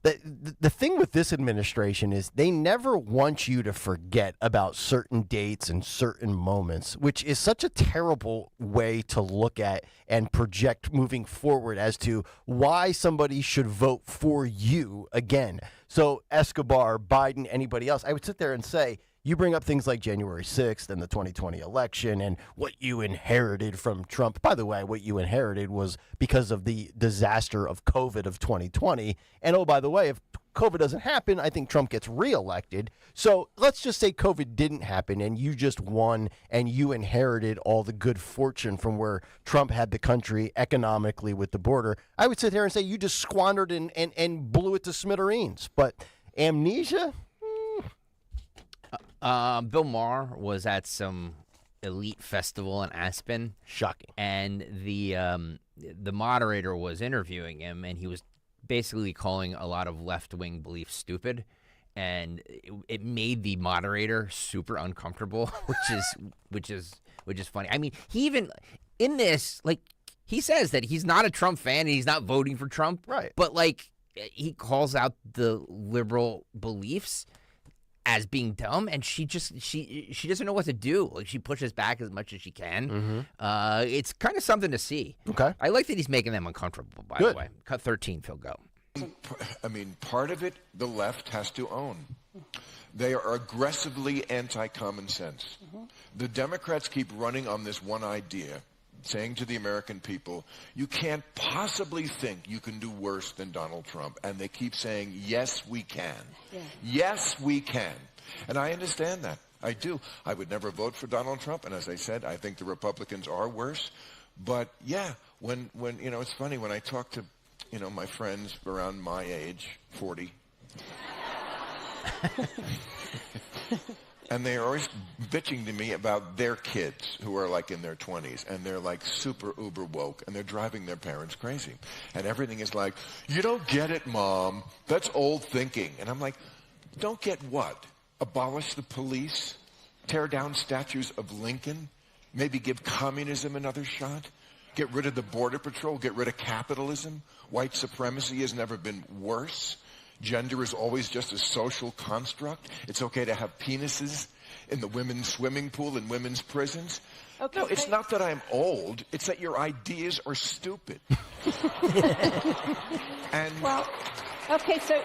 The thing with this administration is they never want you to forget about certain dates and certain moments, which is such a terrible way to look at and project moving forward as to why somebody should vote for you again. So Escobar, Biden, anybody else, I would sit there and say, you bring up things like January 6th and the 2020 election and what you inherited from Trump. By the way, what you inherited was because of the disaster of COVID of 2020. And oh, by the way, if COVID doesn't happen, I think Trump gets reelected. So let's just say COVID didn't happen and you just won and you inherited all the good fortune from where Trump had the country economically with the border. I would sit there and say you just squandered and blew it to smithereens. But amnesia? Bill Maher was at some elite festival in Aspen. Shocking. And the moderator was interviewing him, and he was basically calling a lot of left-wing beliefs stupid. And it made the moderator super uncomfortable, which is funny. I mean, he even in this, like, he says that he's not a Trump fan and he's not voting for Trump. Right. But like, he calls out the liberal beliefs as being dumb, and she doesn't know what to do. Like, she pushes back as much as she can. It's kind of something to see. Okay. I like that he's making them uncomfortable, by the way. Cut 13, Phil, go. I mean, part of it the left has to own. They are aggressively anti-common sense. The Democrats keep running on this one idea, saying to the American people, you can't possibly think you can do worse than Donald Trump. And they keep saying, yes, we can. Yeah. Yes, we can. And I understand that. I do. I would never vote for Donald Trump. And as I said, I think the Republicans are worse. But yeah, when you know, it's funny, when I talk to, you know, my friends around my age, 40, and they are always bitching to me about their kids who are like in their 20s, and they're like super uber woke, and they're driving their parents crazy. And everything is like, you don't get it, Mom. That's old thinking. And I'm like, don't get what? Abolish the police? Tear down statues of Lincoln? Maybe give communism another shot? Get rid of the Border Patrol? Get rid of capitalism? White supremacy has never been worse. Gender is always just a social construct. It's okay to have penises in the women's swimming pool in women's prisons. Okay, no, it's not that I'm old. It's that your ideas are stupid. And well, okay, so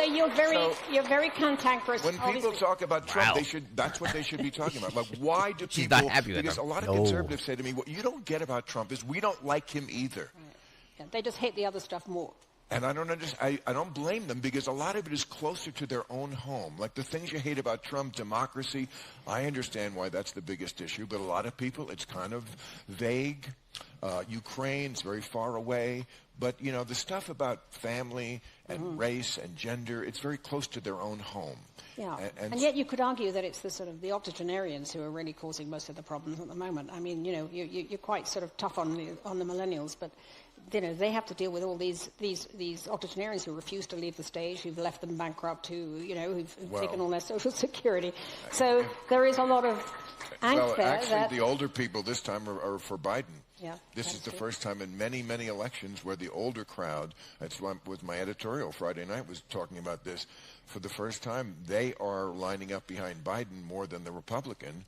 you're very cantankerous. When people talk about Trump, that's what they should be talking about. Like, why do She's people? Not happy with because him. A lot of conservatives say to me, "What you don't get about Trump is we don't like him either." Right. Yeah, they just hate the other stuff more. And I don't understand. I don't blame them, because a lot of it is closer to their own home. Like the things you hate about Trump, democracy, I understand why that's the biggest issue. But a lot of people, it's kind of vague. Ukraine's very far away. But, you know, the stuff about family and race and gender, it's very close to their own home. Yeah, and yet you could argue that it's the sort of the octogenarians who are really causing most of the problems at the moment. I mean, you know, you're quite sort of tough on the millennials, but you know, they have to deal with all these octogenarians who refuse to leave the stage, who've left them bankrupt, who've taken all their social security. So there is a lot of angst there. Actually, the older people this time are for Biden. Yeah, this is the first time in many, many elections where the older crowd, that's what with my editorial Friday night was talking about this, for the first time they are lining up behind Biden more than the Republican.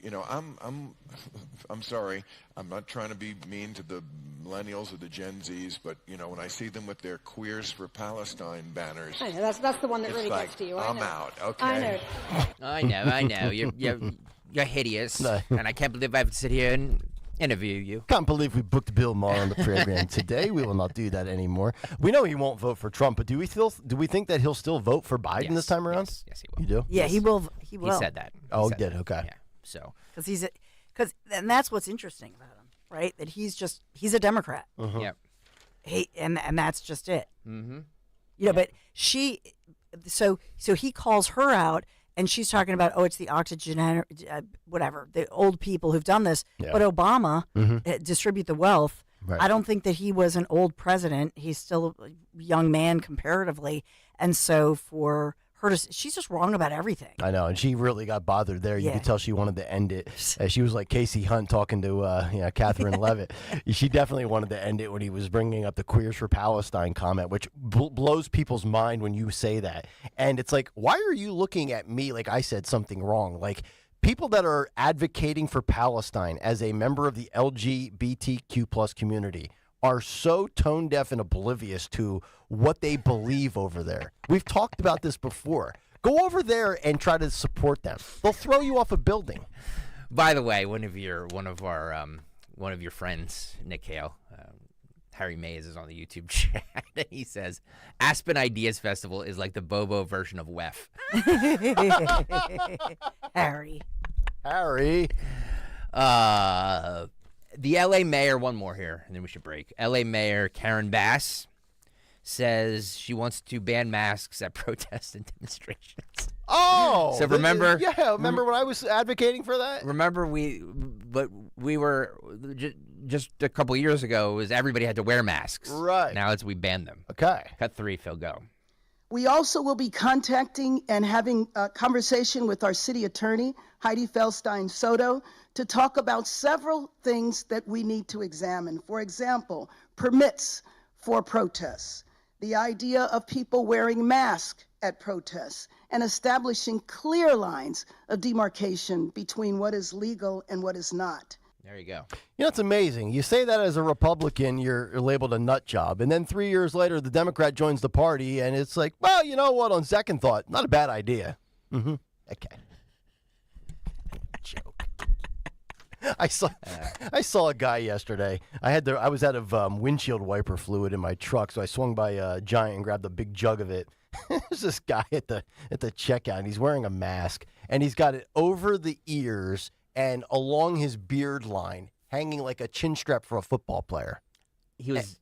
You know, I'm sorry, I'm not trying to be mean to the millennials or the Gen Zs, but you know, when I see them with their Queers for Palestine banners, I know, that's the one that really like, gets to you. I'm out. Okay. I know. You're hideous, and I can't believe I have to sit here and interview you. Can't believe we booked Bill Maher on the program today. We will not do that anymore. We know he won't vote for Trump, but do we think that he'll still vote for Biden this time around? Yes, he will. You do? Yeah, yes. he will. He will. He said that. He did. Okay. Yeah. So because and that's what's interesting about him, right? That he's a Democrat. Yeah. And that's just it. Mm-hmm. You know, but so he calls her out. And she's talking about, it's the whatever, the old people who've done this. Yeah. But Obama distribute the wealth. Right. I don't think that he was an old president. He's still a young man comparatively. And so for her to, she's just wrong about everything. I know, and she really got bothered there. You Yeah. could tell she wanted to end it. She was like Casey Hunt talking to Catherine Levitt. She definitely wanted to end it when he was bringing up the Queers for Palestine comment, which blows people's mind when you say that. And it's like, why are you looking at me like I said something wrong? Like, people that are advocating for Palestine as a member of the LGBTQ plus community are so tone deaf and oblivious to what they believe over there. We've talked about this before. Go over there and try to support them. They'll throw you off a building. By the way, one of your friends, Nick Kayal, Harry Mays, is on the YouTube chat. And he says, Aspen Ideas Festival is like the Bobo version of WEF. Harry. The LA mayor, one more here, and then we should break. LA Mayor Karen Bass says she wants to ban masks at protests and demonstrations. Oh, so remember? Remember when I was advocating for that? Remember we were just a couple years ago. Was everybody had to wear masks? Right. Now we banned them. Okay. Cut 3, Phil, go. We also will be contacting and having a conversation with our city attorney, Heidi Feldstein Soto, to talk about several things that we need to examine. For example, permits for protests, the idea of people wearing masks at protests, and establishing clear lines of demarcation between what is legal and what is not. There you go. You know, it's amazing. You say that as a Republican, you're labeled a nut job. And then 3 years later, the Democrat joins the party, and it's like, well, you know what? On second thought, not a bad idea. Mm-hmm. Okay. Joke. I saw a guy yesterday. I was out of windshield wiper fluid in my truck, so I swung by a Giant and grabbed a big jug of it. There's this guy at the checkout, and he's wearing a mask, and he's got it over the ears and along his beard line, hanging like a chin strap for a football player. He was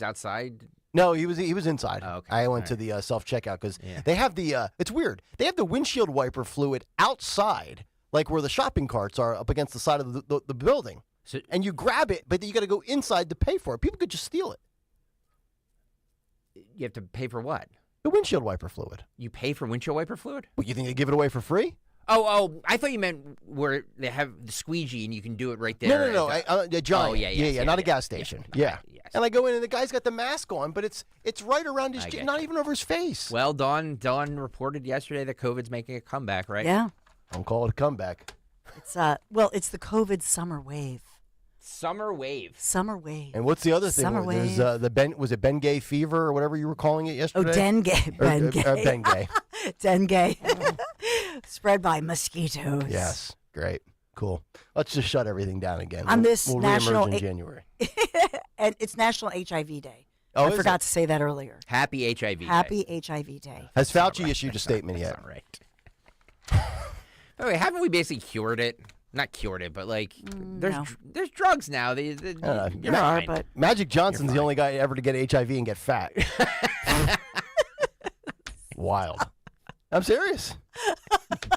outside? No, he was inside. Oh, okay. I went to the self-checkout because they have it's weird. They have the windshield wiper fluid outside, like where the shopping carts are up against the side of the building. So, and you grab it, but then you got to go inside to pay for it. People could just steal it. You have to pay for what? The windshield wiper fluid. You pay for windshield wiper fluid? What, you think they give it away for free? Oh, I thought you meant where they have the squeegee and you can do it right there. No. A Giant. Oh, yeah, not a gas station. Yeah. Right, yes. And I go in and the guy's got the mask on, but it's right around his chin, not even over his face. Well, Dawn reported yesterday that COVID's making a comeback, right? Yeah. Don't call it a comeback. It's it's the COVID summer wave. Summer wave. And what's the other thing? Summer wave. There's was it Bengay fever or whatever you were calling it yesterday? Oh, dengue. Bengay. Dengue. Spread by mosquitoes. Yes. Great. Cool. Let's just shut everything down again. On this we'll national reemerge in January. And it's National HIV Day. Oh, I forgot to say that earlier. Happy HIV Day. Happy HIV Day. Has Fauci issued a statement yet? That's not right. By the way, haven't we basically cured it? Not cured it, but like there's drugs now. You're fine. But Magic Johnson's the only guy ever to get HIV and get fat. Wild. I'm serious.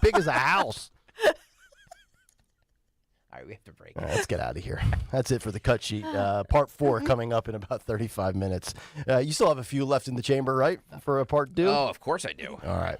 Big as a house. All right, we have to break. All right, let's get out of here. That's it for the cut sheet. Part 4 coming up in about 35 minutes. You still have a few left in the chamber, right, for a part 2? Oh, of course I do. All right.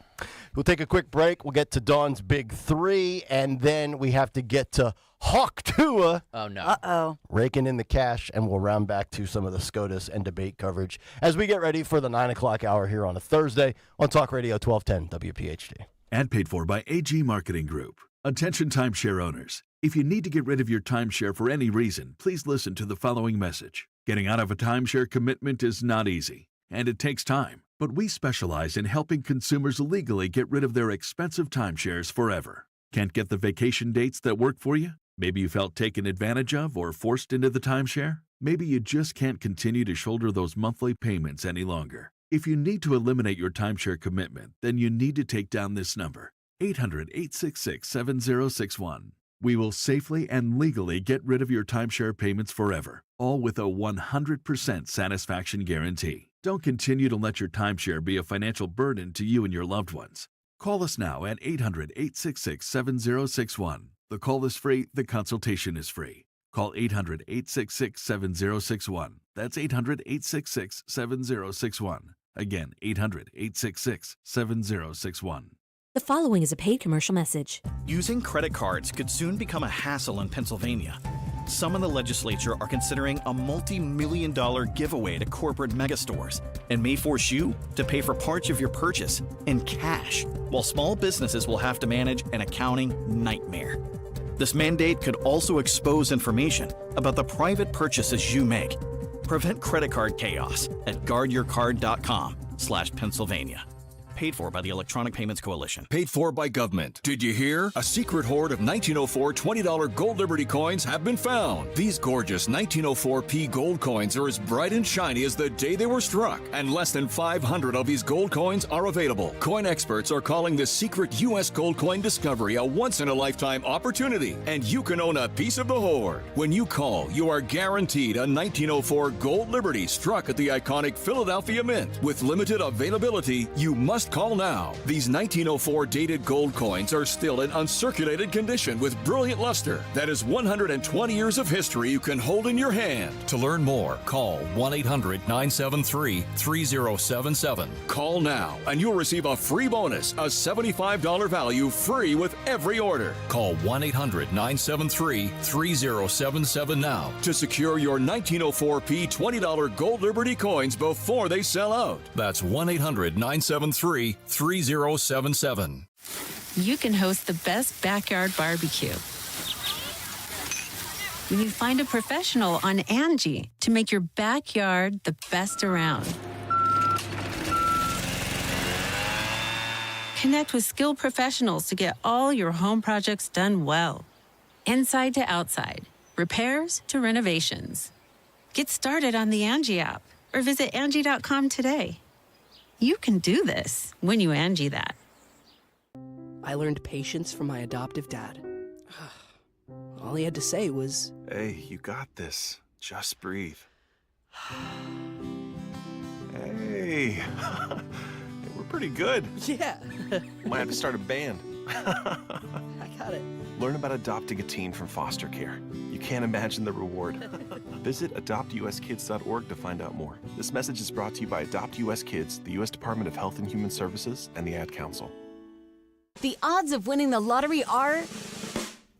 We'll take a quick break. We'll get to Dawn's Big 3, and then we have to get to Hawk Tua. Oh, no. Uh-oh. Raking in the cash, and we'll round back to some of the SCOTUS and debate coverage as we get ready for the 9 o'clock hour here on a Thursday on Talk Radio 1210 WPHT. Ad paid for by AG Marketing Group. Attention timeshare owners. If you need to get rid of your timeshare for any reason, please listen to the following message. Getting out of a timeshare commitment is not easy, and it takes time. But we specialize in helping consumers legally get rid of their expensive timeshares forever. Can't get the vacation dates that work for you? Maybe you felt taken advantage of or forced into the timeshare? Maybe you just can't continue to shoulder those monthly payments any longer. If you need to eliminate your timeshare commitment, then you need to take down this number, 800-866-7061. We will safely and legally get rid of your timeshare payments forever, all with a 100% satisfaction guarantee. Don't continue to let your timeshare be a financial burden to you and your loved ones. Call us now at 800-866-7061. The call is free. The consultation is free. Call 800-866-7061. That's 800-866-7061. Again, 800-866-7061. The following is a paid commercial message. Using credit cards could soon become a hassle in Pennsylvania. Some in the legislature are considering a multi-million-dollar giveaway to corporate megastores and may force you to pay for parts of your purchase in cash, while small businesses will have to manage an accounting nightmare. This mandate could also expose information about the private purchases you make. Prevent credit card chaos at guardyourcard.com/Pennsylvania. Paid for by the Electronic Payments Coalition. Paid for by government. Did you hear? A secret hoard of 1904 $20 Gold Liberty coins have been found. These gorgeous 1904p gold coins are as bright and shiny as the day they were struck, and less than 500 of these gold coins are available. Coin experts are calling this secret U.S. gold coin discovery a once-in-a-lifetime opportunity, and you can own a piece of the hoard. When you call, you are guaranteed a 1904 Gold Liberty struck at the iconic Philadelphia Mint. With limited availability, you must call now. These 1904 dated gold coins are still in uncirculated condition with brilliant luster. That is 120 years of history you can hold in your hand. To learn more, call 1-800-973-3077. Call now and you'll receive a free bonus, a $75 value free with every order. Call 1-800-973-3077 now to secure your 1904p $20 Gold Liberty coins before they sell out. That's 1-800-973-3077. You can host the best backyard barbecue when you find a professional on Angie to make your backyard the best around. Connect with skilled professionals to get all your home projects done well. Inside to outside, repairs to renovations. Get started on the Angie app or visit Angie.com today. You can do this when you Angie that. I learned patience from my adoptive dad. All he had to say was, "Hey, you got this. Just breathe." Hey, we're pretty good. Yeah. Might have to start a band. I got it. Learn about adopting a teen from foster care. You can't imagine the reward. Visit adoptuskids.org to find out more. This message is brought to you by Adopt US Kids, the U.S. Department of Health and Human Services, and the Ad Council. The odds of winning the lottery are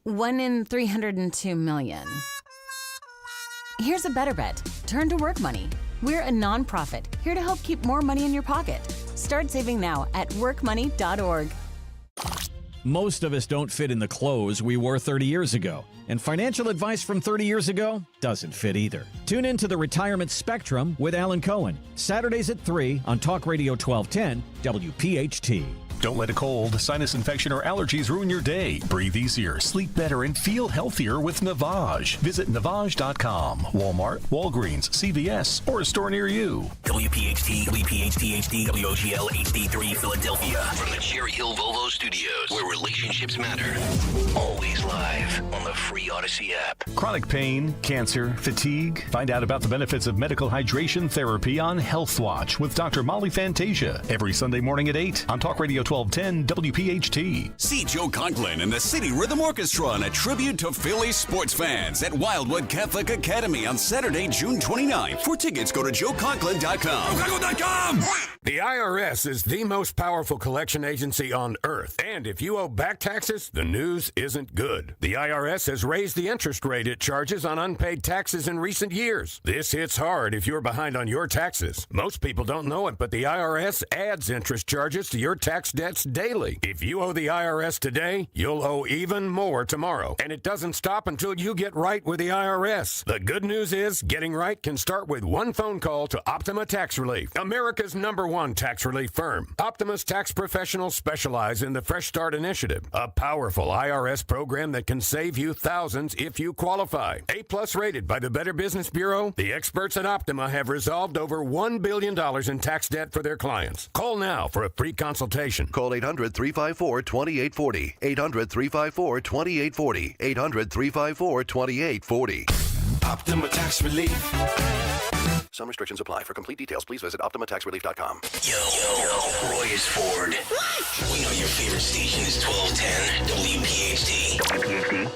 1 in 302 million. Here's a better bet. Turn to Work Money. We're a nonprofit here to help keep more money in your pocket. Start saving now at workmoney.org. Most of us don't fit in the clothes we wore 30 years ago. And financial advice from 30 years ago doesn't fit either. Tune in to the Retirement Spectrum with Alan Cohen. Saturdays at 3 on Talk Radio 1210 WPHT. Don't let a cold, sinus infection, or allergies ruin your day. Breathe easier, sleep better, and feel healthier with Navage. Visit Navage.com. Walmart, Walgreens, CVS, or a store near you. WPHT, WPHT HD, WOGL HD3 Philadelphia. From the Cherry Hill Volvo Studios, where relationships matter. Always live on the free Odyssey app. Chronic pain, cancer, fatigue. Find out about the benefits of medical hydration therapy on Health Watch with Dr. Molly Fantasia. Every Sunday morning at 8 on Talk Radio 1210 WPHT. See Joe Conklin and the City Rhythm Orchestra on a tribute to Philly sports fans at Wildwood Catholic Academy on Saturday, June 29th. For tickets, go to joeconklin.com. JoeConklin.com! The IRS is the most powerful collection agency on earth. And if you owe back taxes, the news isn't good. The IRS has raised the interest rate it charges on unpaid taxes in recent years. This hits hard if you're behind on your taxes. Most people don't know it, but the IRS adds interest charges to your tax debts daily. If you owe the IRS today, you'll owe even more tomorrow. And it doesn't stop until you get right with the IRS. The good news is getting right can start with one phone call to Optima Tax Relief, America's #1 tax relief firm. Optima's tax professionals specialize in the Fresh Start Initiative, a powerful IRS program that can save you thousands if you qualify. A+ rated by the Better Business Bureau, the experts at Optima have resolved over $1 billion in tax debt for their clients. Call now for a free consultation. Call 800-354-2840. 800-354-2840. 800-354-2840. Optima Tax Relief. Some restrictions apply. For complete details, please visit OptimaTaxRelief.com. Yo, Roy is Ford. We know your favorite station is 1210 WPHT. WPHT.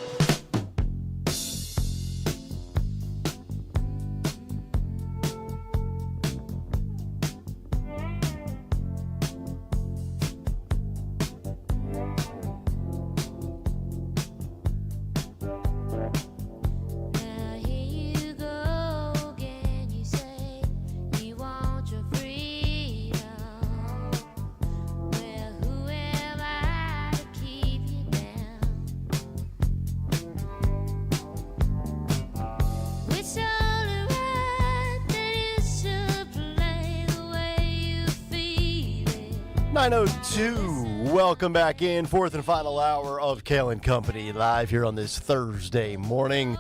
9:02. Welcome back in. Fourth and final hour of Kayal and Company live here on this Thursday morning.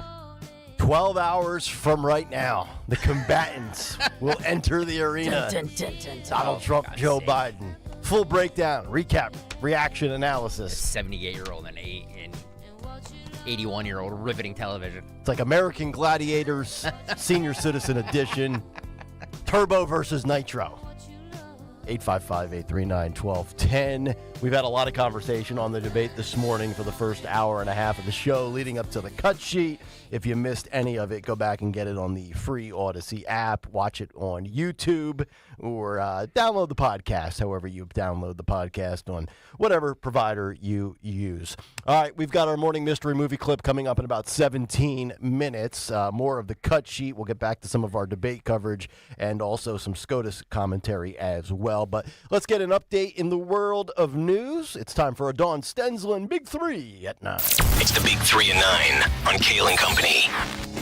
12 hours from right now, the combatants will enter the arena. Donald Trump, Joe Biden. Full breakdown, recap, reaction analysis. 78-year-old and 81-year-old riveting television. It's like American Gladiators, Senior Citizen Edition, Turbo versus Nitro. 855-839-1210. We've had a lot of conversation on the debate this morning for the first hour and a half of the show leading up to the cut sheet. If you missed any of it, go back and get it on the free Odyssey app. Watch it on YouTube or download the podcast, however you download the podcast on whatever provider you use. All right, we've got our morning mystery movie clip coming up in about 17 minutes. More of the cut sheet. We'll get back to some of our debate coverage and also some SCOTUS commentary as well. But let's get an update in the world of news. It's time for a Dawn Stensland Big 3 at 9. It's the Big 3 at 9 on Kayal and Company.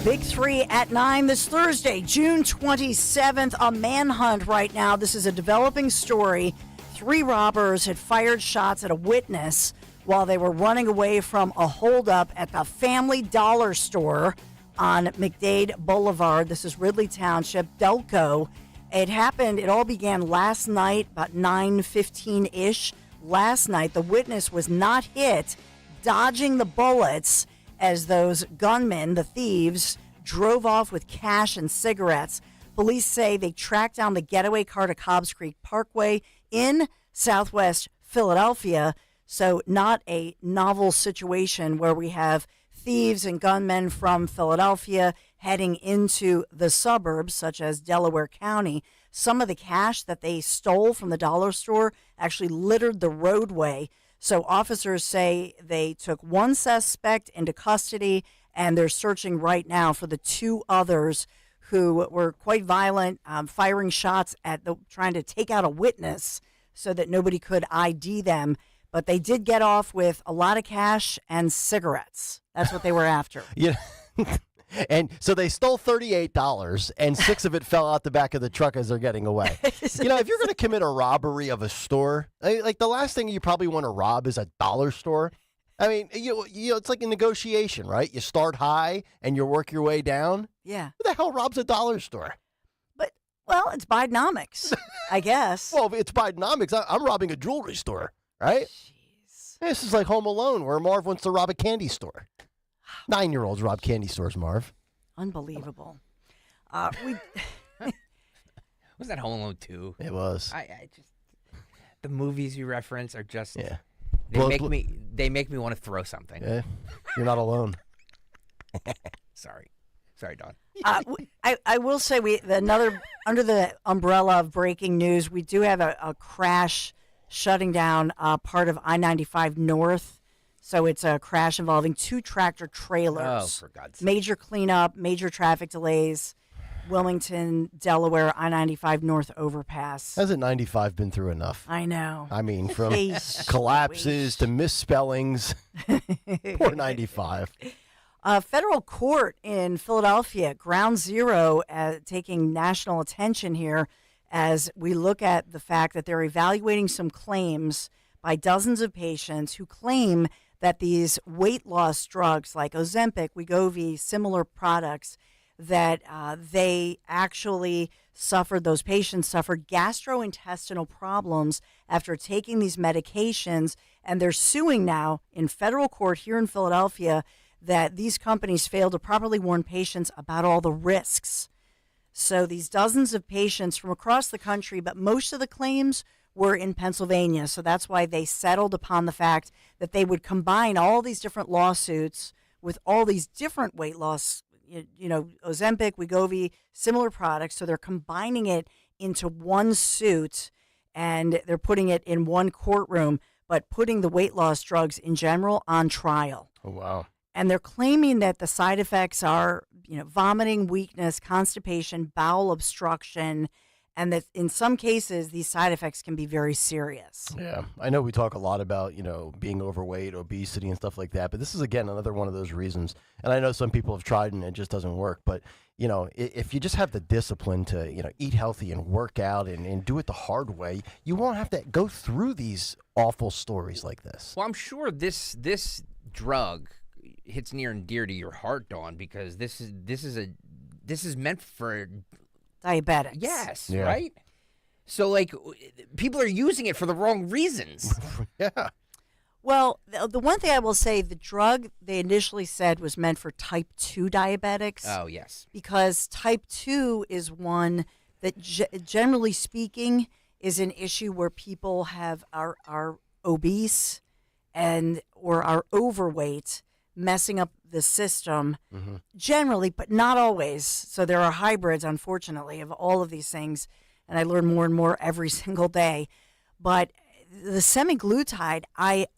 Big 3 at 9 this Thursday, June 27th. A manhunt right now. This is a developing story. 3 robbers had fired shots at a witness while they were running away from a holdup at the Family Dollar store on McDade Boulevard. This is Ridley Township, Delco. It all began last night, about 9:15-ish. Last night, the witness was not hit, dodging the bullets as those gunmen, the thieves, drove off with cash and cigarettes. Police say they tracked down the getaway car to Cobbs Creek Parkway in southwest Philadelphia. So not a novel situation where we have thieves and gunmen from Philadelphia heading into the suburbs, such as Delaware County. Some of the cash that they stole from the dollar store actually littered the roadway. So officers say they took 1 suspect into custody, and they're searching right now for the 2 others who were quite violent, firing shots at trying to take out a witness so that nobody could ID them. But they did get off with a lot of cash and cigarettes. That's what they were after. Yeah. And so they stole $38, and 6 of it fell out the back of the truck as they're getting away. If you're going to commit a robbery of a store, like the last thing you probably want to rob is a dollar store. I mean, it's like a negotiation, right? You start high and you work your way down. Yeah. Who the hell robs a dollar store? Well, it's Bidenomics, I guess. Well, if it's Bidenomics, I'm robbing a jewelry store, right? Jeez. This is like Home Alone, where Marv wants to rob a candy store. 9-year-olds rob candy stores, Marv. Unbelievable. Was that Home Alone 2? It was. I just, the movies you reference are just, yeah. They make me want to throw something. Yeah. You're not alone. Sorry, Dawn. I will say under the umbrella of breaking news, we do have a crash shutting down part of I-95 North. So it's a crash involving 2 tractor trailers. Oh, for God's sake. Major cleanup, major traffic delays. Wilmington, Delaware, I-95 North overpass. Hasn't 95 been through enough? I know. I mean, from collapses to misspellings. Poor 95. Federal court in Philadelphia, ground zero, taking national attention here as we look at the fact that they're evaluating some claims by dozens of patients who claim that these weight loss drugs like Ozempic, Wegovy, similar products, that those patients suffered gastrointestinal problems after taking these medications, and they're suing now in federal court here in Philadelphia that these companies failed to properly warn patients about all the risks. So these dozens of patients from across the country, but most of the claims were in Pennsylvania. So that's why they settled upon the fact that they would combine all these different lawsuits with all these different weight loss, Ozempic, Wegovy, similar products. So they're combining it into one suit and they're putting it in one courtroom, but putting the weight loss drugs in general on trial. Oh, wow. And they're claiming that the side effects are, vomiting, weakness, constipation, bowel obstruction, and that in some cases these side effects can be very serious. Yeah, I know we talk a lot about, being overweight, obesity, and stuff like that, but this is, again, another one of those reasons. And I know some people have tried and it just doesn't work, but, if you just have the discipline to, eat healthy and work out and do it the hard way, you won't have to go through these awful stories like this. Well, I'm sure this drug hits near and dear to your heart, Dawn, because this is meant for diabetics. Yes, Yeah. right? So, like, people are using it for the wrong reasons. Yeah. Well, the one thing I will say, the drug they initially said was meant for type 2 diabetics. Oh, yes. Because type 2 is one that, generally speaking, is an issue where people are obese or are overweight, messing up the system generally, but not always. So there are hybrids, unfortunately, of all of these things, and I learn more and more every single day. But the semaglutide,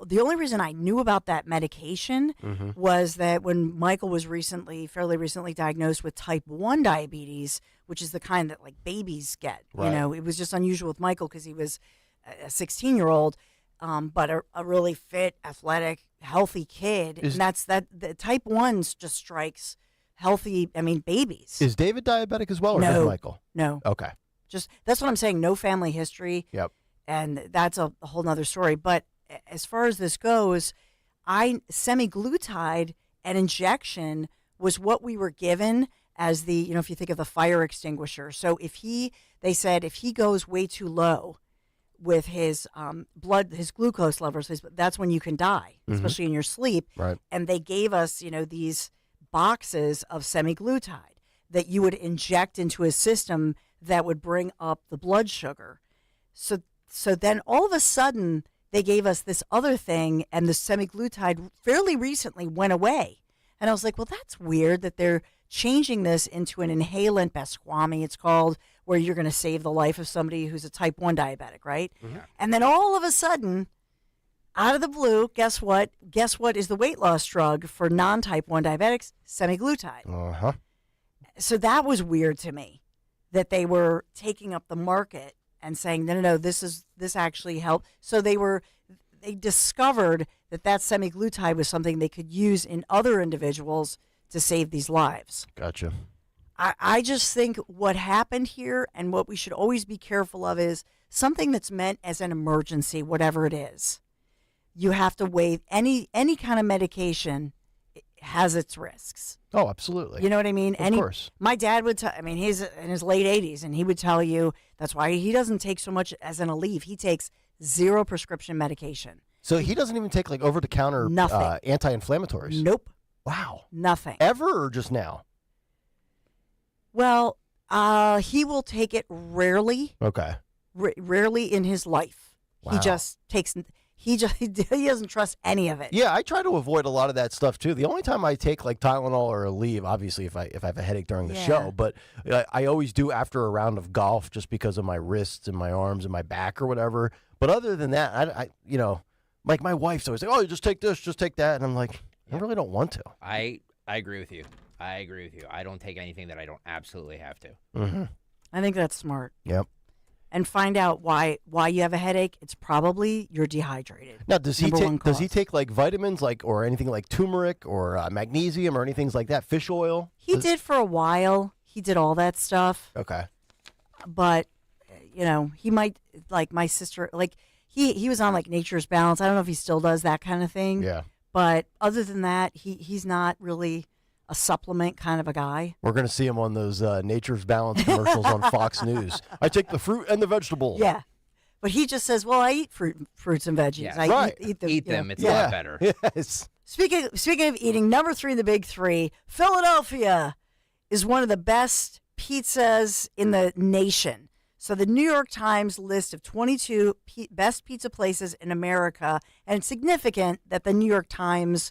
the only reason I knew about that medication was that when Michael was fairly recently diagnosed with type 1 diabetes, which is the kind that like babies get. Right. It was just unusual with Michael because he was a 16-year-old. But a really fit, athletic, healthy kid. And the type 1s just strikes healthy, babies. Is David diabetic as well, or No. just Michael? No. Okay. That's what I'm saying. No family history. Yep. And that's a whole nother story. But as far as this goes, semaglutide, an injection, was what we were given as the, if you think of the fire extinguisher. So they said if he goes way too low with his his glucose levels, that's when you can die, especially in your sleep. Right. And they gave us, these boxes of semaglutide that you would inject into his system that would bring up the blood sugar. So then all of a sudden they gave us this other thing, and the semaglutide fairly recently went away. And I was like, well, that's weird that they're changing this into an inhalant, Basquami it's called, where you're going to save the life of somebody who's a type 1 diabetic, right? Mm-hmm. And then all of a sudden, out of the blue, guess what? Guess what is the weight loss drug for non-type 1 diabetics? Semaglutide. Uh-huh. So that was weird to me, that they were taking up the market and saying, no, this actually helped. So they discovered that semaglutide was something they could use in other individuals to save these lives. Gotcha. I just think what happened here, and what we should always be careful of, is something that's meant as an emergency, whatever it is. You have to weigh any kind of medication has its risks. Oh, absolutely. You know what I mean? Of course. My dad would tell, he's in his late 80s, and he would tell you that's why he doesn't take so much as an Aleve. He takes 0 prescription medication. So he doesn't even take like over-the-counter anti-inflammatories? Nope. Wow. Nothing. Ever or just now? Well, he will take it rarely. Okay. Rarely in his life. Wow. He just takes. He doesn't trust any of it. Yeah, I try to avoid a lot of that stuff too. The only time I take like Tylenol or Aleve, obviously if I have a headache during the show, but I always do after a round of golf just because of my wrists and my arms and my back or whatever. But other than that, I like my wife's always like, "Oh, you just take this, just take that," and I'm like, I really don't want to. I agree with you. I don't take anything that I don't absolutely have to. Mm-hmm. I think that's smart. Yep. And find out why you have a headache. It's probably you're dehydrated. Now, does he take like vitamins, or anything like turmeric or magnesium or anything like that? Fish oil? He did for a while. He did all that stuff. Okay. But he might, like my sister, like he was on like Nature's Balance. I don't know if he still does that kind of thing. Yeah. But other than that, he's not really a supplement kind of a guy. We're going to see him on those Nature's Balance commercials on Fox News. I take the fruit and the vegetable. Yeah. But he just says, well, I eat fruits and veggies. Yes. I Right. eat them. It's a lot better. Yes. Speaking of eating, number 3 in the big 3, Philadelphia is one of the best pizzas in the nation. So the New York Times list of 22 best pizza places in America, and it's significant that the New York Times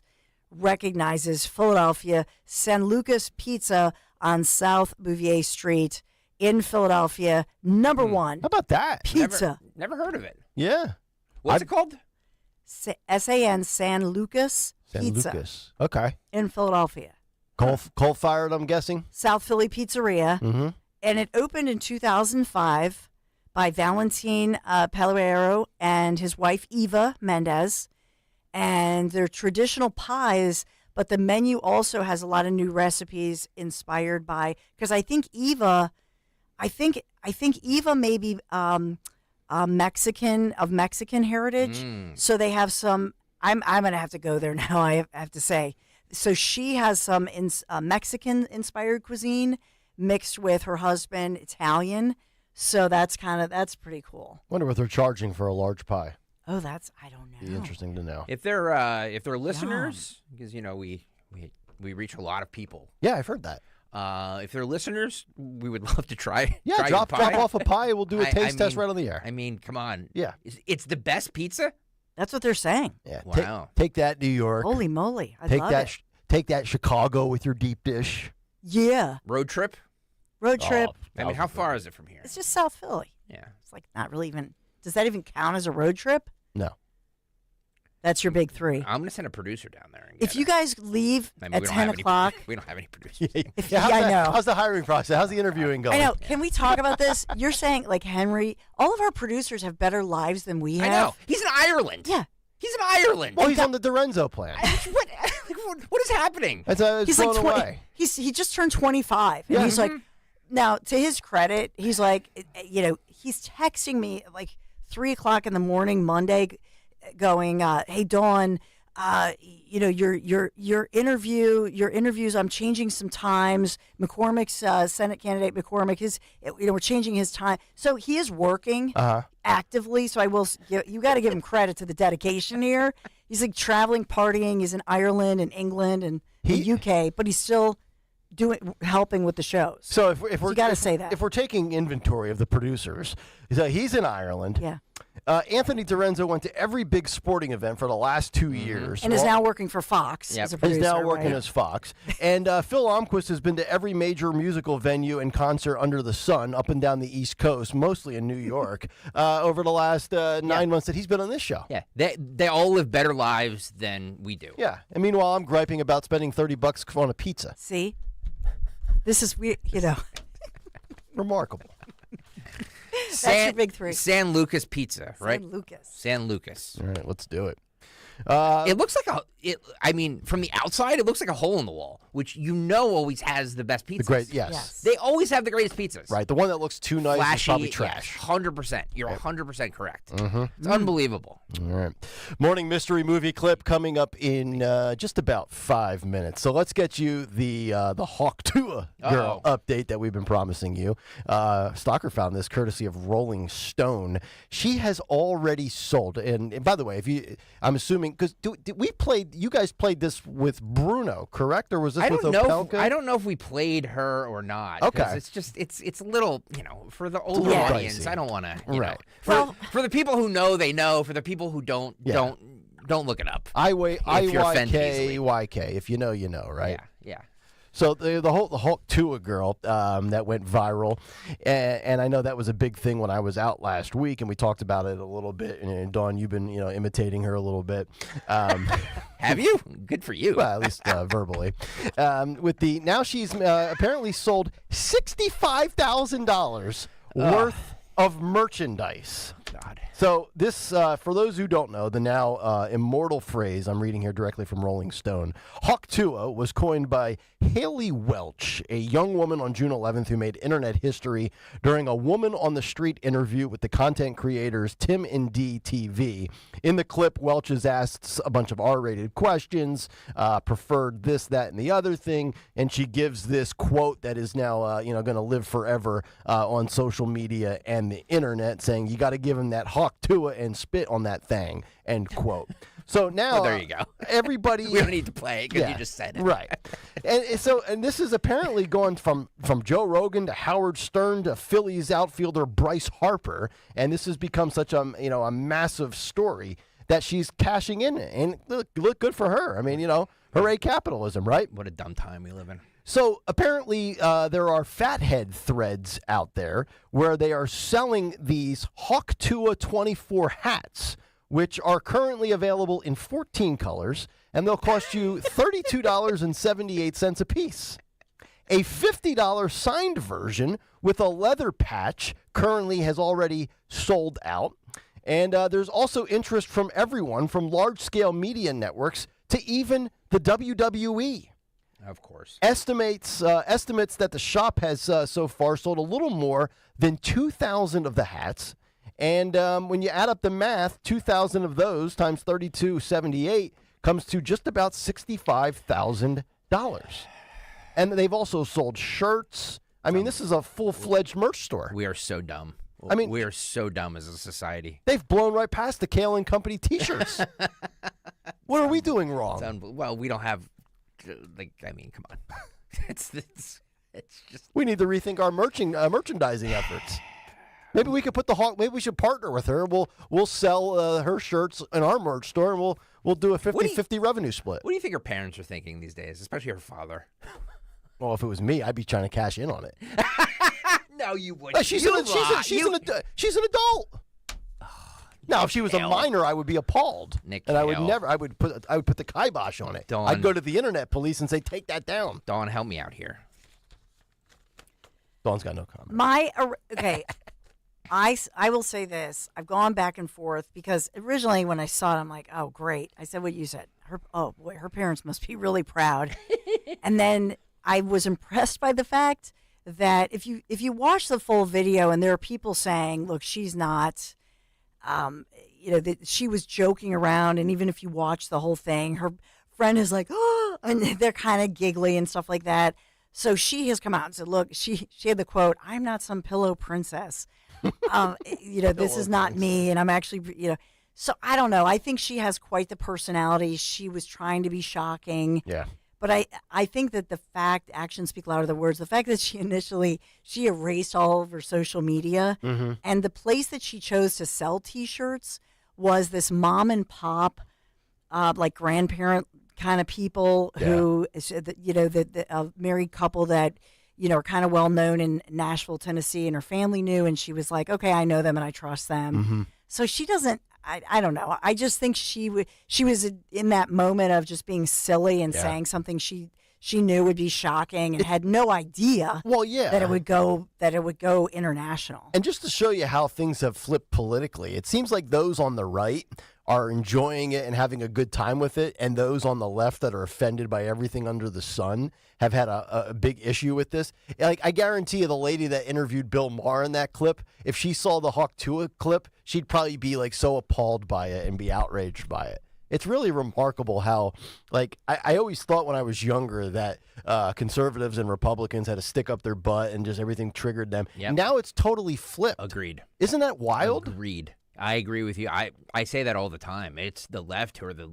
recognizes Philadelphia. San Lucas Pizza on South Bouvier Street in Philadelphia, number 1. How about that? Pizza. Never heard of it. Yeah. What's it called? San Lucas Pizza. San Lucas. Okay. In Philadelphia. Coal-fired, I'm guessing? South Philly Pizzeria. Mm-hmm. and it opened in 2005 by Valentin Peluero and his wife Eva Mendez, and they're traditional pies. But the menu also has a lot of new recipes inspired by, because I think Eva may be Mexican heritage. So they have some. I'm gonna have to go there now. I have to say. So she has some Mexican inspired cuisine mixed with her husband Italian. So that's pretty cool. Wonder what they're charging for a large pie. Oh, I don't know. Be interesting to know. If they're listeners, because we reach a lot of people. Yeah, I've heard that. If they're listeners, we would love to try. Yeah, try drop off a pie. We'll do a taste test right on the air. I mean, come on. Yeah, it's the best pizza. That's what they're saying. Yeah. Wow. Take that, New York. Holy moly! I take love that. it. Take that, Chicago, with your deep dish. Yeah. Road trip. Road trip. I mean, how far is it from here? It's just South Philly. Yeah. It's like not really even. Does that even count as a road trip? No. That's your big three. I'm going to send a producer down there. If you guys leave at 10 o'clock. We don't have any producers. I know. How's the hiring process? How's the interviewing going? I know. Can we talk about this? You're saying, like, Henry, all of our producers have better lives than we have. I know. He's in Ireland. Yeah. He's in Ireland. Well, he's on the Dorenzo plan. What is happening? He's like 20. He just turned 25. And he's like, now, to his credit, he's like, he's texting me at like 3 o'clock in the morning, Monday, going, hey, Dawn, your interviews, I'm changing some times. McCormick's Senate candidate McCormick, we're changing his time. So he is working actively. So you got to give him credit to the dedication here. He's like traveling, partying. He's in Ireland and England and the UK, but he's still helping with the shows. So if we're got to say that. If we're taking inventory of the producers, he's in Ireland. Yeah. Anthony Dorenzo went to every big sporting event for the last 2 years. And is now working for Fox as a producer. He's now working right? as Fox. And Phil Almquist has been to every major musical venue and concert under the sun up and down the East Coast, mostly in New York, over the last 9 months that he's been on this show. Yeah, they all live better lives than we do. Yeah. And meanwhile, I'm griping about spending $30 on a pizza. See? This is weird, Remarkable. That's your big three. San Lucas Pizza, right? San Lucas. All right, let's do it. It looks like from the outside, it looks like a hole in the wall, which always has the best pizzas. Yes. They always have the greatest pizzas. Right, the one that looks too nice Flashy, is probably trash. 100%. You're 100% correct. Mm-hmm. It's unbelievable. All right. Morning mystery movie clip coming up in just about 5 minutes. So let's get you the Hawk Tuah girl update that we've been promising you. Stalker found this courtesy of Rolling Stone. She has already sold, and by the way, I'm assuming because you guys played this with Bruno, correct? Or was this with Opelka? I don't know if we played her or not. Okay. It's a little, for the older audience, dicey. I don't want to, Right. For the people who know, they know. For the people who don't look it up. IYK. If you know, you know, right? Yeah. So the Hawk Tuah girl that went viral, and I know that was a big thing when I was out last week, and we talked about it a little bit. And Dawn, you've been imitating her a little bit. Have you? Good for you. Well, at least verbally. Now she's apparently sold $65,000 worth of merchandise. God. So this, for those who don't know, the now immortal phrase, I'm reading here directly from Rolling Stone, Hawk Tuah was coined by Haley Welch, a young woman on June 11th who made internet history during a woman on the street interview with the content creators Tim and D TV. In the clip, Welch is asked a bunch of R-rated questions, preferred this, that, and the other thing, and she gives this quote that is now, going to live forever on social media and the internet, saying, "You got to give him that Hawk Tuah and spit on that thing," end quote. So now, there you go. Everybody, we don't need to play it because you just said it, right? And this is apparently going from Joe Rogan to Howard Stern to Phillies outfielder Bryce Harper, and this has become such a massive story that she's cashing in, and look good for her. I mean, hooray capitalism, right? What a dumb time we live in. So apparently there are fathead threads out there where they are selling these Hawk Tuah 24 hats, which are currently available in 14 colors, and they'll cost you $32.78 a piece. A $50 signed version with a leather patch currently has already sold out. And there's also interest from everyone, from large-scale media networks to even the WWE. Of course. Estimates that the shop has so far sold a little more than 2,000 of the hats. And when you add up the math, 2,000 of those times 32.78 comes to just about $65,000. And they've also sold shirts. I mean, this is a full-fledged merch store. We are so dumb. I mean, we are so dumb as a society. They've blown right past the Kayal and Company T-shirts. What are we doing wrong? Well, we don't have, I mean, come on. It's just. We need to rethink our merchandising efforts. Maybe we could put maybe we should partner with her. We'll sell her shirts in our merch store, and we'll do a 50-50 revenue split. What do you think her parents are thinking these days, especially her father? Well, if it was me, I'd be trying to cash in on it. No, you wouldn't. She's an adult. Now, if she was a minor, I would be appalled, and I would put the kibosh on it. I'd go to the internet police and say, "Take that down." Dawn, help me out here. Dawn's got no comment. I will say this. I've gone back and forth because originally when I saw it, I'm like, oh, great. I said what you said. Her parents must be really proud. And then I was impressed by the fact that if you watch the full video and there are people saying, look, she's not, that she was joking around. And even if you watch the whole thing, her friend is like, oh, and they're kind of giggly and stuff like that. So she has come out and said, look, she had the quote, I'm not some pillow princess. This is not me. And I'm actually, so I don't know. I think she has quite the personality. She was trying to be shocking. Yeah. But I think that the fact, actions speak louder than words, the fact that she erased all of her social media, and the place that she chose to sell T-shirts was this mom and pop, like grandparent kind of people who, the married couple that, are kind of well known in Nashville, Tennessee, and her family knew, and she was like, okay, I know them and I trust them. So she doesn't, I don't know. I just think she was in that moment of just being silly and saying something she knew would be shocking and had no idea that it would go international. And just to show you how things have flipped politically, it seems like those on the right are enjoying it and having a good time with it, and those on the left that are offended by everything under the sun have had a big issue with this. Like, I guarantee you the lady that interviewed Bill Maher in that clip, if she saw the Hawk Tuah clip, she'd probably be like so appalled by it and be outraged by it. It's really remarkable how, like, I always thought when I was younger that conservatives and Republicans had to stick up their butt and just everything triggered them. Yep. Now it's totally flipped. Agreed. Isn't that wild? Agreed. I agree with you. I say that all the time. It's the left who are the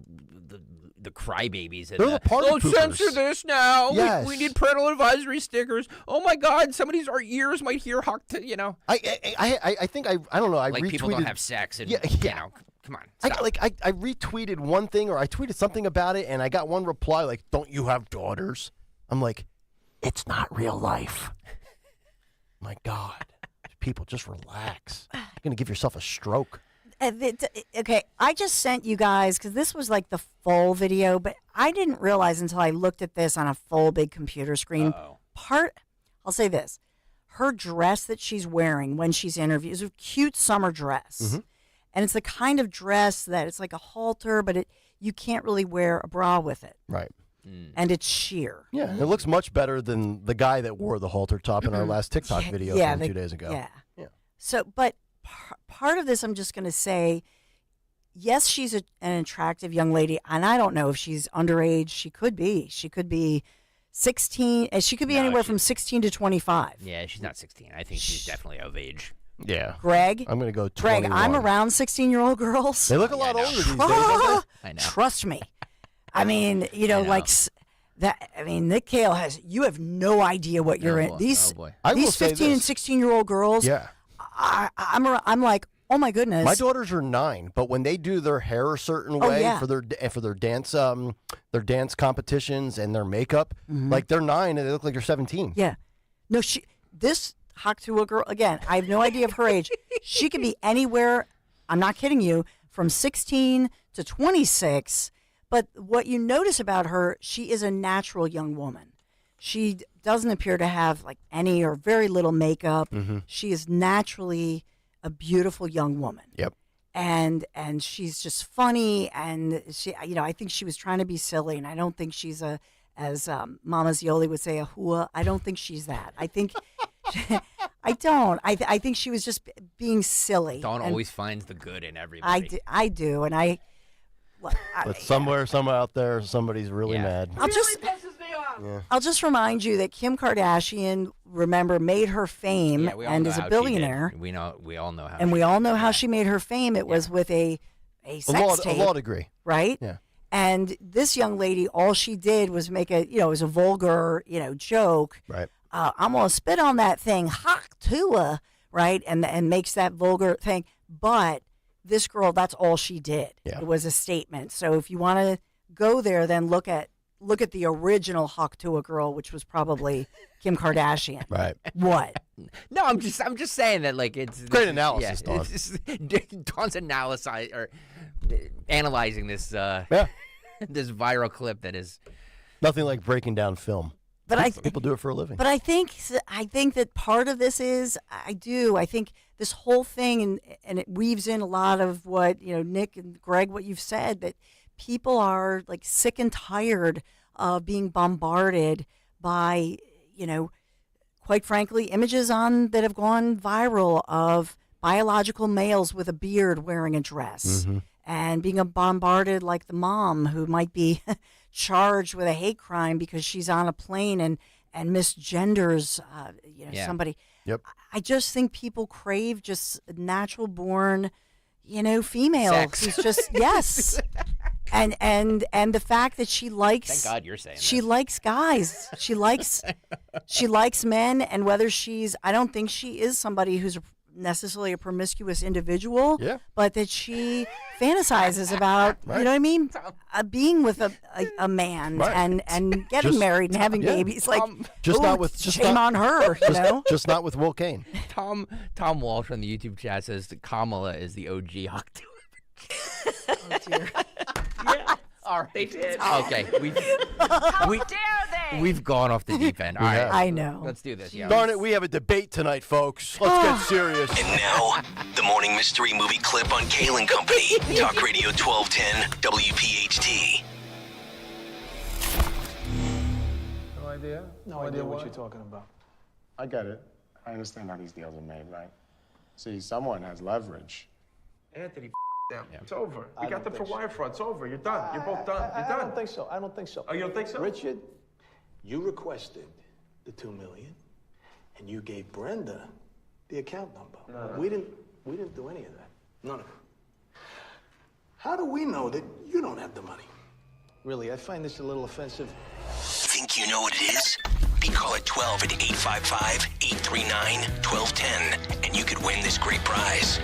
crybabies. They're the party poopers. Censor this now. Yes. We need parental advisory stickers. Oh my God! Our ears might hear Hawk. I think I don't know. I like retweeted, people don't have sex. And, come on. I retweeted one thing, or I tweeted something about it, and I got one reply like, "Don't you have daughters?" I'm like, "It's not real life." My God. People, just relax. You're going to give yourself a stroke. Okay, I just sent you guys, because this was like the full video, but I didn't realize until I looked at this on a full big computer screen. I'll say this. Her dress that she's wearing when she's interviewed is a cute summer dress. And it's the kind of dress that it's like a halter, but you can't really wear a bra with it. Right. And it's sheer. Yeah, it looks much better than the guy that wore the halter top in our last TikTok video from 2 days ago. Yeah. So, but part of this, I'm just going to say, yes, she's an attractive young lady, and I don't know if she's underage. She could be. She could be 16. She could be anywhere from 16 to 25. Yeah, she's not 16. I think she's definitely of age. Yeah. Greg? I'm going to go 21. Greg, I'm around 16-year-old girls. They look a lot older these days, don't they? I know. Trust me. I mean, like that. I mean, Nick Kayal you have no idea what you're in. These 15 and 16-year-old girls. Yeah. I'm like, oh my goodness. My daughters are 9, but when they do their hair a certain way for their dance competitions and their makeup, like they're 9 and they look like they're 17. Yeah. No, this Hawk Tuah girl, again, I have no idea of her age. She could be anywhere, I'm not kidding you, from 16 to 26. But what you notice about her, she is a natural young woman. She doesn't appear to have like any or very little makeup. Mm-hmm. She is naturally a beautiful young woman. Yep. And she's just funny, and she, I think she was trying to be silly, and I don't think she's as Mama Zioli would say, a hua. I don't think she's that. I think I don't. I think she was just being silly. Dawn always finds the good in everybody. I do, and But somewhere out there, somebody's really mad. I'll just remind you that Kim Kardashian, remember, made her fame and is a billionaire. We all know how. And we all know how she made her fame. It was with a sex tape. A law degree. Right? Yeah. And this young lady, all she did was make it was a vulgar, joke. Right. I'm going to spit on that thing, hawk to right? And makes that vulgar thing. But this girl, that's all she did. Yeah. It was a statement. So if you want to go there, then look at the original Haktua girl, which was probably Kim Kardashian. Right. What? No, I'm just saying that like it's great analysis, Dawn. Dawn's analyzing this this viral clip that is nothing like breaking down film. But people do it for a living. But I think that part of this is I think this whole thing and it weaves in a lot of what Nick and Greg, what you've said, that people are like sick and tired of being bombarded by quite frankly images that have gone viral of biological males with a beard wearing a dress and being bombarded like the mom who might be charged with a hate crime because she's on a plane and misgenders somebody. Yep. I just think people crave just natural born female sex. who's just yes. And the fact that she likes Thank God you're saying she this. likes guys. She likes men, and whether I don't think she is somebody who's necessarily a promiscuous individual, but that she fantasizes about, right. you know what I mean? Being with a man right. and getting married and having babies. Like, shame on her, Just not with Will Kane. Tom Walsh on the YouTube chat says that Kamala is the OG Octo. Oh, dear. Yeah. All right. They did. Okay. We've gone off the deep end. All right. I know. Let's do this. Yeah. Darn it, we have a debate tonight, folks. Let's get serious. And now, the morning mystery movie clip on Kayal and Company. Talk Radio 1210 WPHT. No idea? No idea what you're talking about. I get it. I understand how these deals are made, right? See, someone has leverage. Anthony, them. Yeah. It's over. We got them for wire fraud. It's over. You're done. You're both done. You're done. I don't think so. I don't think so. Oh, you don't think so? Richard, you requested the $2 million, and you gave Brenda the account number. No. We didn't do any of that. None of it. How do we know that you don't have the money? Really, I find this a little offensive. Think you know what it is? Be call at 12 at 855-839-1210, and you could win this great prize.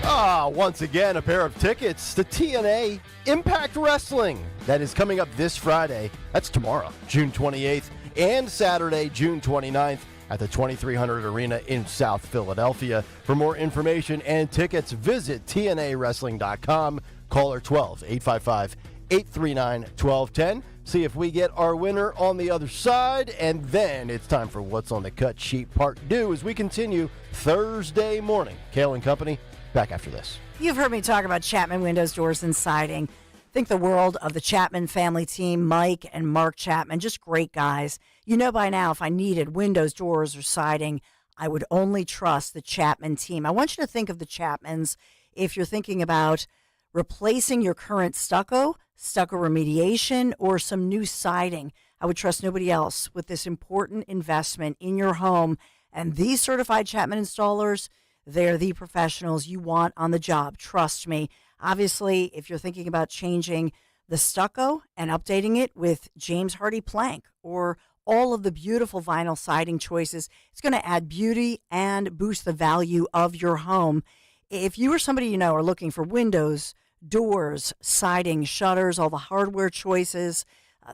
Once again, a pair of tickets to TNA Impact Wrestling. That is coming up this Friday. That's tomorrow, June 28th, and Saturday, June 29th, at the 2300 Arena in South Philadelphia. For more information and tickets, visit TNAWrestling.com. Caller 12-855-839-1210. See if we get our winner on the other side, and then it's time for What's on the Cut Sheet Part 2 as we continue Thursday morning. Kayal and Company, back after this. You've heard me talk about Chapman Windows, Doors, and Siding. Think the world of the Chapman family team, Mike and Mark Chapman, just great guys. You know by now, if I needed windows, doors, or siding, I would only trust the Chapman team. I want you to think of the Chapmans if you're thinking about replacing your current stucco remediation, or some new siding. I would trust nobody else with this important investment in your home. And these certified Chapman installers, they're the professionals you want on the job. Trust me. Obviously, if you're thinking about changing the stucco and updating it with James Hardy plank or all of the beautiful vinyl siding choices, it's going to add beauty and boost the value of your home. If you or somebody you know are looking for windows, doors, siding, shutters, all the hardware choices,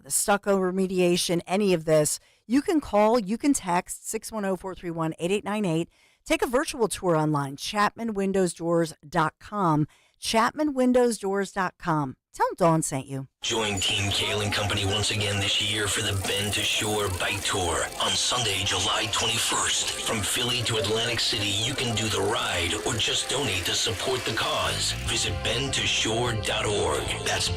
the stucco remediation, any of this, you can call, you can text 610-431-8898. Take a virtual tour online, ChapmanWindowsDoors.com, ChapmanWindowsDoors.com. Tell them Dawn sent you. Join Team Kayal and Company once again this year for the Bend to Shore Bike Tour on Sunday, July 21st. From Philly to Atlantic City, you can do the ride or just donate to support the cause. Visit bendtoshore.org. That's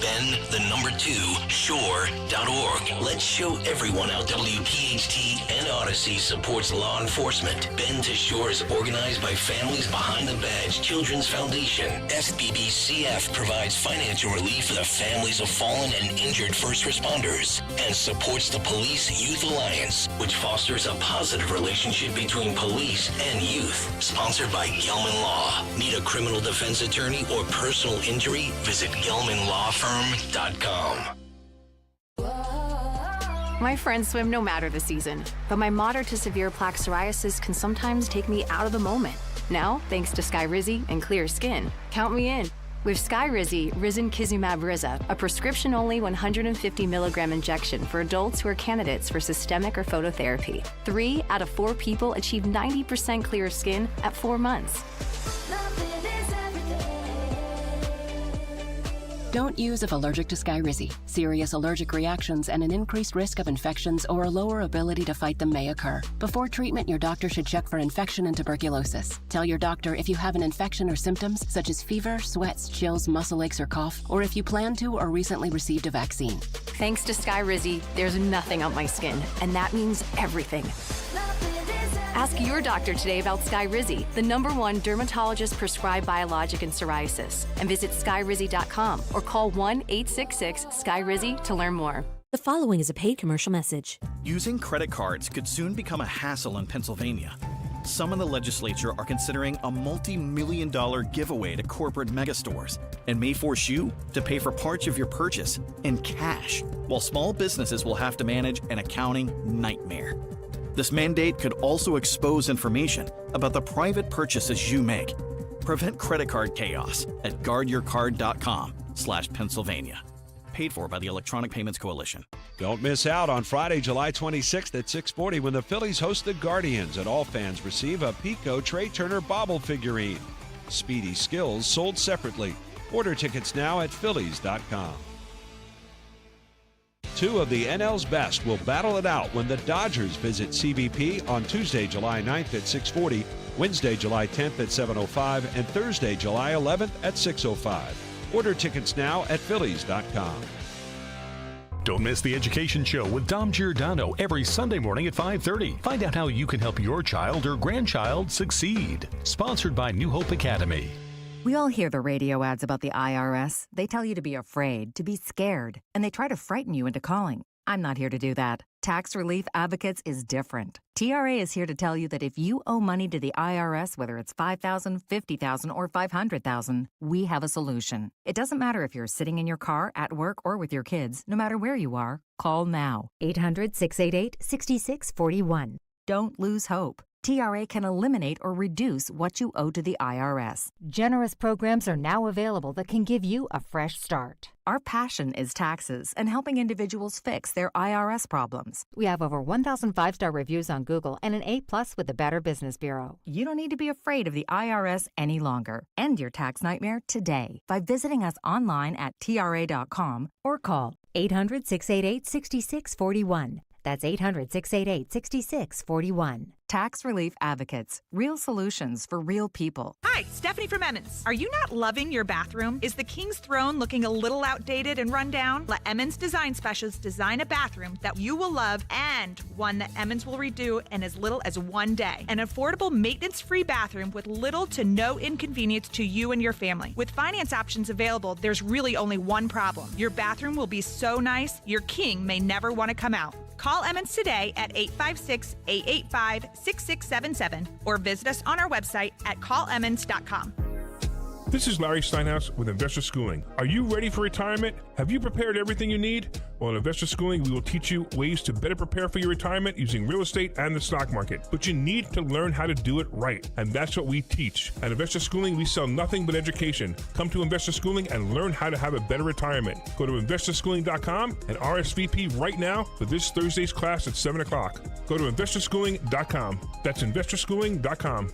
shore.org. Let's show everyone how WPHT and Odyssey supports law enforcement. Bend to Shore is organized by Families Behind the Badge Children's Foundation. FBBCF provides financial relief for the families of fallen and injured first responders and supports the Police Youth Alliance, which fosters a positive relationship between police and youth. Sponsored by Gelman Law. Need a criminal defense attorney or personal injury? Visit GelmanLawFirm.com. My friends swim no matter the season, but my moderate to severe plaque psoriasis can sometimes take me out of the moment. Now, thanks to Skyrizi and clear skin, count me in. With Skyrizi, Risankizumab Riza, a prescription-only 150 milligram injection for adults who are candidates for systemic or phototherapy. 3 out of 4 people achieve 90% clear skin at 4 months. Don't use if allergic to Skyrizi. Serious allergic reactions and an increased risk of infections or a lower ability to fight them may occur. Before treatment, your doctor should check for infection and tuberculosis. Tell your doctor if you have an infection or symptoms such as fever, sweats, chills, muscle aches, or cough, or if you plan to or recently received a vaccine. Thanks to Skyrizi, there's nothing on my skin, and that means everything. Ask your doctor today about Skyrizi, the #1 dermatologist-prescribed biologic in psoriasis, and visit skyrizi.com or call 1-866-SKYRIZI to learn more. The following is a paid commercial message. Using credit cards could soon become a hassle in Pennsylvania. Some in the legislature are considering a multi-million-dollar giveaway to corporate megastores and may force you to pay for parts of your purchase in cash, while small businesses will have to manage an accounting nightmare. This mandate could also expose information about the private purchases you make. Prevent credit card chaos at guardyourcard.com/Pennsylvania. Paid for by the Electronic Payments Coalition. Don't miss out on Friday, July 26th at 6:40 when the Phillies host the Guardians and all fans receive a Pico Trey Turner bobble figurine. Speedy Skills sold separately. Order tickets now at Phillies.com. 2 of the NL's best will battle it out when the Dodgers visit CBP on Tuesday, July 9th at 6:40, Wednesday, July 10th at 7:05, and Thursday, July 11th at 6:05. Order tickets now at Phillies.com. Don't miss the Education Show with Dom Giordano every Sunday morning at 5:30. Find out how you can help your child or grandchild succeed. Sponsored by New Hope Academy. We all hear the radio ads about the IRS. They tell you to be afraid, to be scared, and they try to frighten you into calling. I'm not here to do that. Tax Relief Advocates is different. TRA is here to tell you that if you owe money to the IRS, whether it's $5,000, $50,000, or $500,000, we have a solution. It doesn't matter if you're sitting in your car, at work, or with your kids. No matter where you are, call now. 800-688-6641. Don't lose hope. TRA can eliminate or reduce what you owe to the IRS. Generous programs are now available that can give you a fresh start. Our passion is taxes and helping individuals fix their IRS problems. We have over 1,000 5-star reviews on Google and an A+ with the Better Business Bureau. You don't need to be afraid of the IRS any longer. End your tax nightmare today by visiting us online at TRA.com or call 800-688-6641. That's 800-688-6641. Tax Relief Advocates. Real solutions for real people. Hi, Stephanie from Emmons. Are you not loving your bathroom? Is the King's Throne looking a little outdated and run down? Let Emmons Design Specialists design a bathroom that you will love and one that Emmons will redo in as little as 1 day. An affordable, maintenance-free bathroom with little to no inconvenience to you and your family. With finance options available, there's really only one problem. Your bathroom will be so nice, your king may never want to come out. Call Emmons today at 856-885-6677 or visit us on our website at callemmons.com. This is Larry Steinhaus with Investor Schooling. Are you ready for retirement? Have you prepared everything you need? Well, in Investor Schooling, we will teach you ways to better prepare for your retirement using real estate and the stock market. But you need to learn how to do it right, and that's what we teach. At Investor Schooling, we sell nothing but education. Come to Investor Schooling and learn how to have a better retirement. Go to investorschooling.com and RSVP right now for this Thursday's class at 7 o'clock. Go to investorschooling.com. That's investorschooling.com.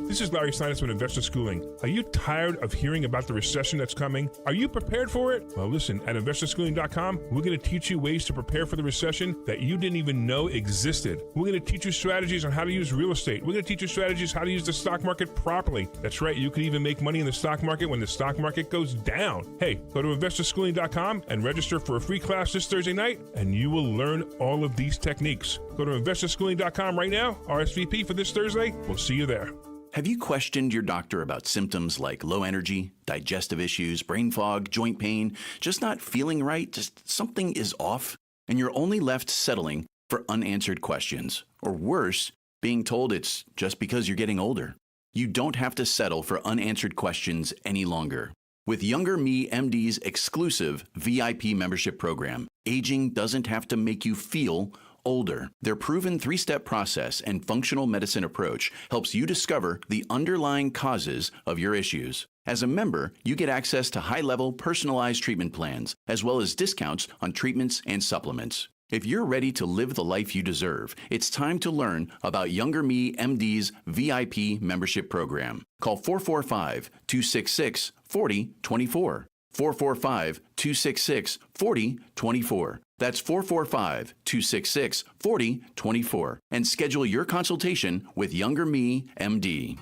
This This is Larry Steinitz with Investor Schooling. Are you tired of hearing about the recession that's coming? Are you prepared for it? Well, listen, at investorschooling.com, we're going to teach you ways to prepare for the recession that you didn't even know existed. We're going to teach you strategies on how to use real estate. We're going to teach you strategies how to use the stock market properly. That's right, you can even make money in the stock market when the stock market goes down. Hey, go to investorschooling.com and register for a free class this Thursday night, and you will learn all of these techniques. Go to investorschooling.com right now, RSVP for this Thursday. We'll see you there. Have you questioned your doctor about symptoms like low energy, digestive issues, brain fog, joint pain, just not feeling right, just something is off, and you're only left settling for unanswered questions, or worse, being told it's just because you're getting older? You don't have to settle for unanswered questions any longer. With Younger Me MD's exclusive VIP membership program, aging doesn't have to make you feel older. Their proven 3-step process and functional medicine approach helps you discover the underlying causes of your issues. As a member, you get access to high-level personalized treatment plans, as well as discounts on treatments and supplements. If you're ready to live the life you deserve, it's time to learn about Younger Me MD's VIP membership program. Call 445-266-4024. 445-266-4024. That's 445-266-4024. And schedule your consultation with Younger Me MD.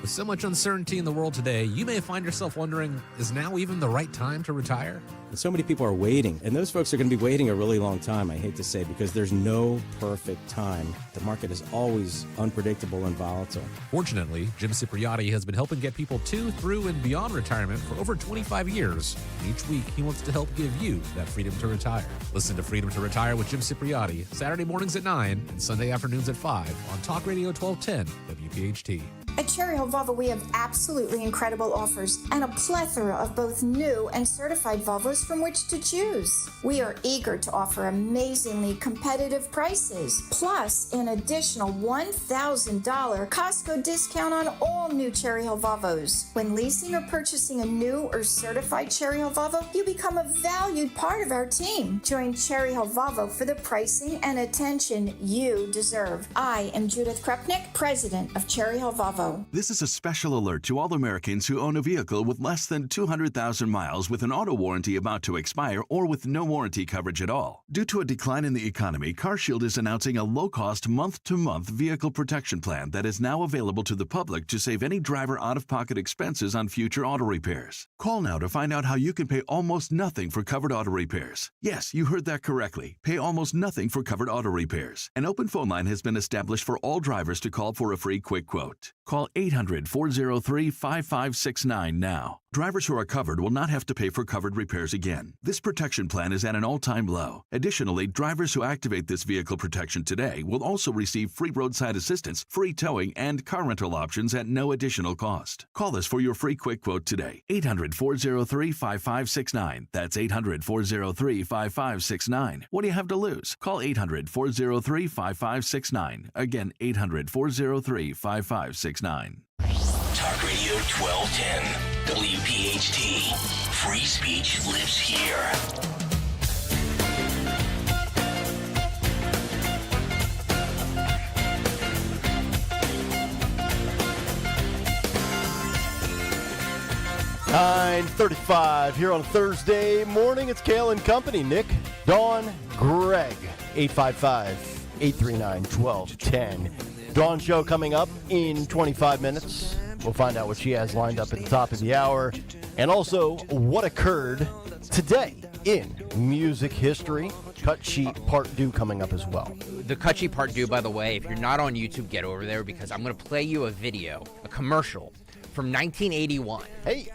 With so much uncertainty in the world today, you may find yourself wondering, is now even the right time to retire? And so many people are waiting, and those folks are going to be waiting a really long time, I hate to say, because there's no perfect time. The market is always unpredictable and volatile. Fortunately, Jim Cipriotti has been helping get people to, through, and beyond retirement for over 25 years. And each week, he wants to help give you that freedom to retire. Listen to Freedom to Retire with Jim Cipriotti, Saturday mornings at 9 and Sunday afternoons at 5 on Talk Radio 1210 WPHT. At Cherry Hill Volvo, we have absolutely incredible offers and a plethora of both new and certified Volvos from which to choose. We are eager to offer amazingly competitive prices, plus an additional $1,000 Costco discount on all new Cherry Hill Volvos. When leasing or purchasing a new or certified Cherry Hill Volvo, you become a valued part of our team. Join Cherry Hill Volvo for the pricing and attention you deserve. I am Judith Krupnick, president of Cherry Hill Volvo. This is a special alert to all Americans who own a vehicle with less than 200,000 miles with an auto warranty about to expire or with no warranty coverage at all. Due to a decline in the economy, CarShield is announcing a low-cost month-to-month vehicle protection plan that is now available to the public to save any driver out-of-pocket expenses on future auto repairs. Call now to find out how you can pay almost nothing for covered auto repairs. Yes, you heard that correctly. Pay almost nothing for covered auto repairs. An open phone line has been established for all drivers to call for a free quick quote. Call 800-403-5569 now. Drivers who are covered will not have to pay for covered repairs again. This protection plan is at an all-time low. Additionally, drivers who activate this vehicle protection today will also receive free roadside assistance, free towing, and car rental options at no additional cost. Call us for your free quick quote today. 800-403-5569. That's 800-403-5569. What do you have to lose? Call 800-403-5569. Again, 800-403-5569. Talk Radio 1210, WPHT. Free speech lives here. $9:35 here on a Thursday morning. It's Kayal and Company. Nick, Dawn, Greg. 855-839-1210. Dawn show coming up in 25 minutes. We'll find out what she has lined up at the top of the hour. And also, what occurred today in music history. Cut sheet part 2 coming up as well. The cut sheet part 2, by the way, if you're not on YouTube, get over there because I'm going to play you a video, a commercial from 1981. Hey!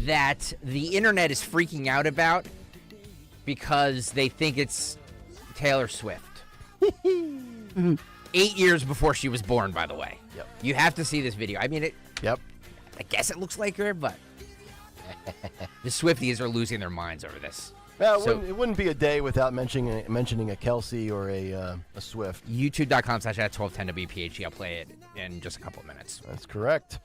That the internet is freaking out about because they think it's Taylor Swift. 8 years before she was born, by the way. Yep. You have to see this video. I mean, Yep. I guess it looks like her, but the Swifties are losing their minds over this. Well, it wouldn't be a day without mentioning a Kelsey or a Swift. YouTube.com/@1210WPHT. I'll play it in just a couple of minutes. That's correct.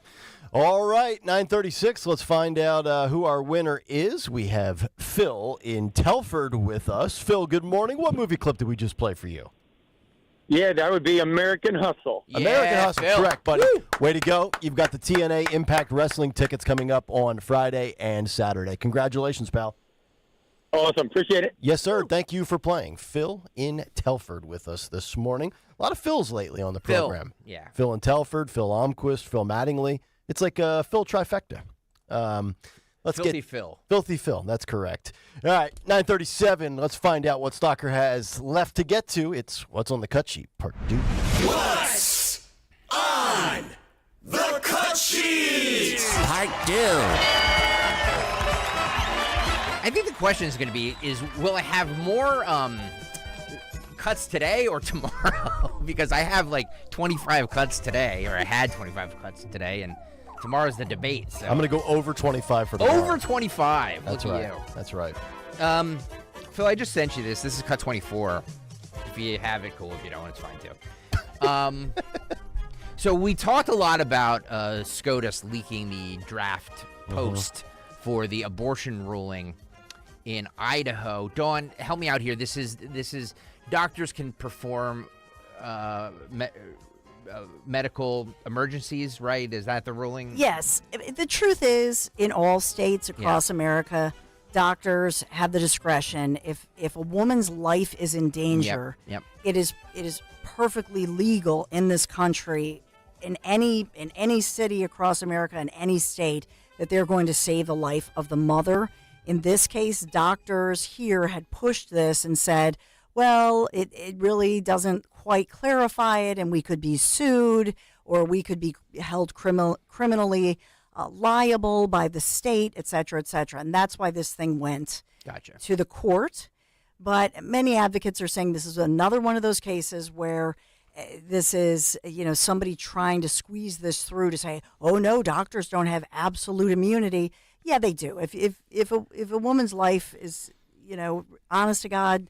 All right, 9:36. Let's find out who our winner is. We have Phil in Telford with us. Phil, good morning. What movie clip did we just play for you? Yeah, that would be American Hustle. American Hustle, Phil. correct, buddy. Way to go. You've got the TNA Impact Wrestling tickets coming up on Friday and Saturday. Congratulations, pal. Awesome. Appreciate it. Yes, sir. Thank you for playing. Phil in Telford with us this morning. A lot of Phils lately on the program. Yeah. Phil in Telford, Phil Almquist, Phil Mattingly. It's like a Phil trifecta. Filthy Phil. Filthy Phil, that's correct. All right, 9:37. Let's find out what Stalker has left to get to. It's What's on the Cut Sheet, Part 2. What's on the cut sheet? Part 2. I think the question is going to be, will I have more cuts today or tomorrow? Because I have like 25 cuts today, or I had 25 cuts today, and tomorrow's the debate. So. I'm going to go over 25 for tomorrow. Over 25. That's Look right. at you. That's right. Phil, I just sent you this. This is cut 24. If you have it, cool. If you don't, it's fine too. So we talked a lot about SCOTUS leaking the draft post for the abortion ruling in Idaho. Dawn, help me out here. This is doctors can perform medical emergencies, right? Is that the ruling? Yes. The truth is, in all states across America, doctors have the discretion. If a woman's life is in danger, it is perfectly legal in this country, in any city across America, in any state, that they're going to save the life of the mother. In this case, doctors here had pushed this and said, well, it really doesn't quite clarify it, and we could be sued, or we could be held criminally liable by the state, et cetera, et cetera. And that's why this thing went to the court. But many advocates are saying this is another one of those cases where this is, somebody trying to squeeze this through to say, oh, no, doctors don't have absolute immunity. Yeah, they do. If a woman's life is, honest to God,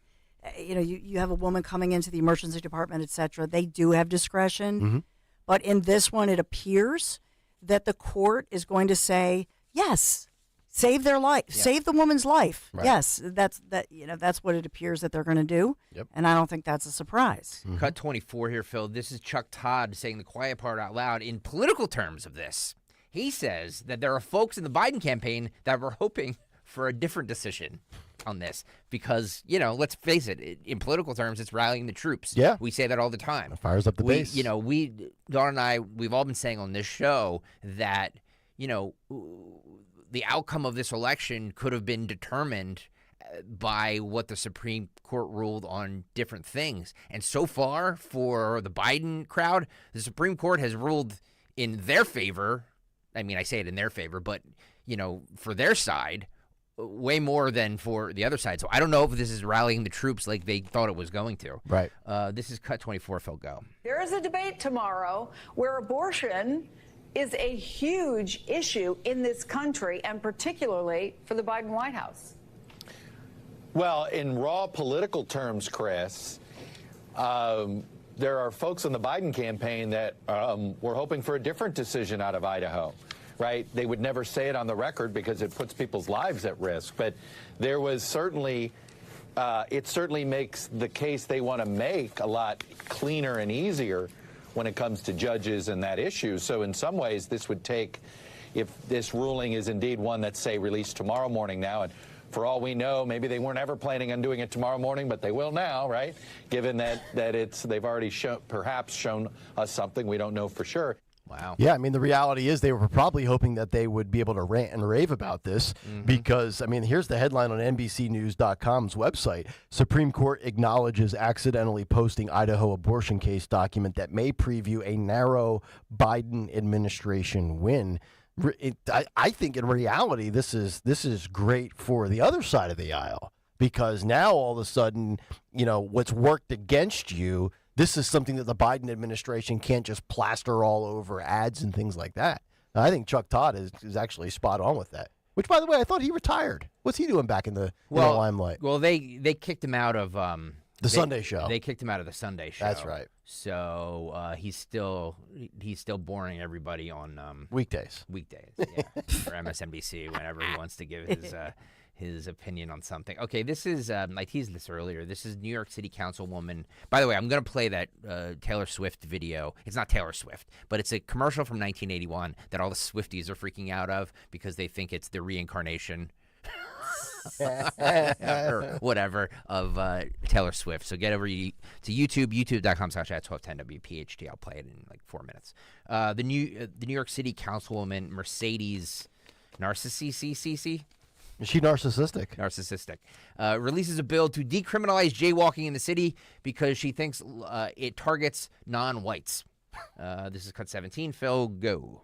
you have a woman coming into the emergency department, et cetera, they do have discretion. Mm-hmm. But in this one, it appears that the court is going to say, yes, save their life, save the woman's life. Right. Yes, that's what it appears that they're going to do. Yep. And I don't think that's a surprise. Mm-hmm. Cut 24 here, Phil. This is Chuck Todd saying the quiet part out loud in political terms of this. He says that there are folks in the Biden campaign that were hoping for a different decision on this because, let's face it, in political terms, it's rallying the troops. Yeah. We say that all the time. It fires up the base. Dawn and I, we've all been saying on this show that, the outcome of this election could have been determined by what the Supreme Court ruled on different things. And so far, for the Biden crowd, the Supreme Court has ruled in their favor. I mean, I say it in their favor, but, for their side, way more than for the other side. So I don't know if this is rallying the troops like they thought it was going to. Right. This is Cut 24, Phil, go. There is a debate tomorrow where abortion is a huge issue in this country, and particularly for the Biden White House. Well, in raw political terms, Chris, there are folks in the Biden campaign that were hoping for a different decision out of Idaho. Right? They would never say it on the record because it puts people's lives at risk. But there was certainly, it certainly makes the case they want to make a lot cleaner and easier when it comes to judges and that issue. So in some ways, this would take, if this ruling is indeed one that's, say, released tomorrow morning now, and for all we know, maybe they weren't ever planning on doing it tomorrow morning, but they will now, right? Given that they've already perhaps shown us something we don't know for sure. Wow. Yeah, I mean, the reality is they were probably hoping that they would be able to rant and rave about this because, I mean, here's the headline on NBCnews.com's website. Supreme Court acknowledges accidentally posting Idaho abortion case document that may preview a narrow Biden administration win. I think in reality, this is great for the other side of the aisle because now all of a sudden, what's worked against you, this is something that the Biden administration can't just plaster all over ads and things like that. I think Chuck Todd is actually spot on with that. Which, by the way, I thought he retired. What's he doing back in the limelight? Well, they kicked him out of the Sunday show. They kicked him out of the Sunday show. That's right. So he's still boring everybody on weekdays. Yeah, or MSNBC whenever he wants to give his opinion on something. Okay, this is, I teased this earlier. This is New York City Councilwoman. By the way, I'm going to play that Taylor Swift video. It's not Taylor Swift, but it's a commercial from 1981 that all the Swifties are freaking out of because they think it's the reincarnation or whatever of Taylor Swift. So get over to YouTube, youtube.com/@1210WPHT. I'll play it in like 4 minutes. The New York City Councilwoman Mercedes Narcissi. Is she narcissistic? Narcissistic. Releases a bill to decriminalize jaywalking in the city because she thinks it targets non-whites. This is Cut 17. Phil, go.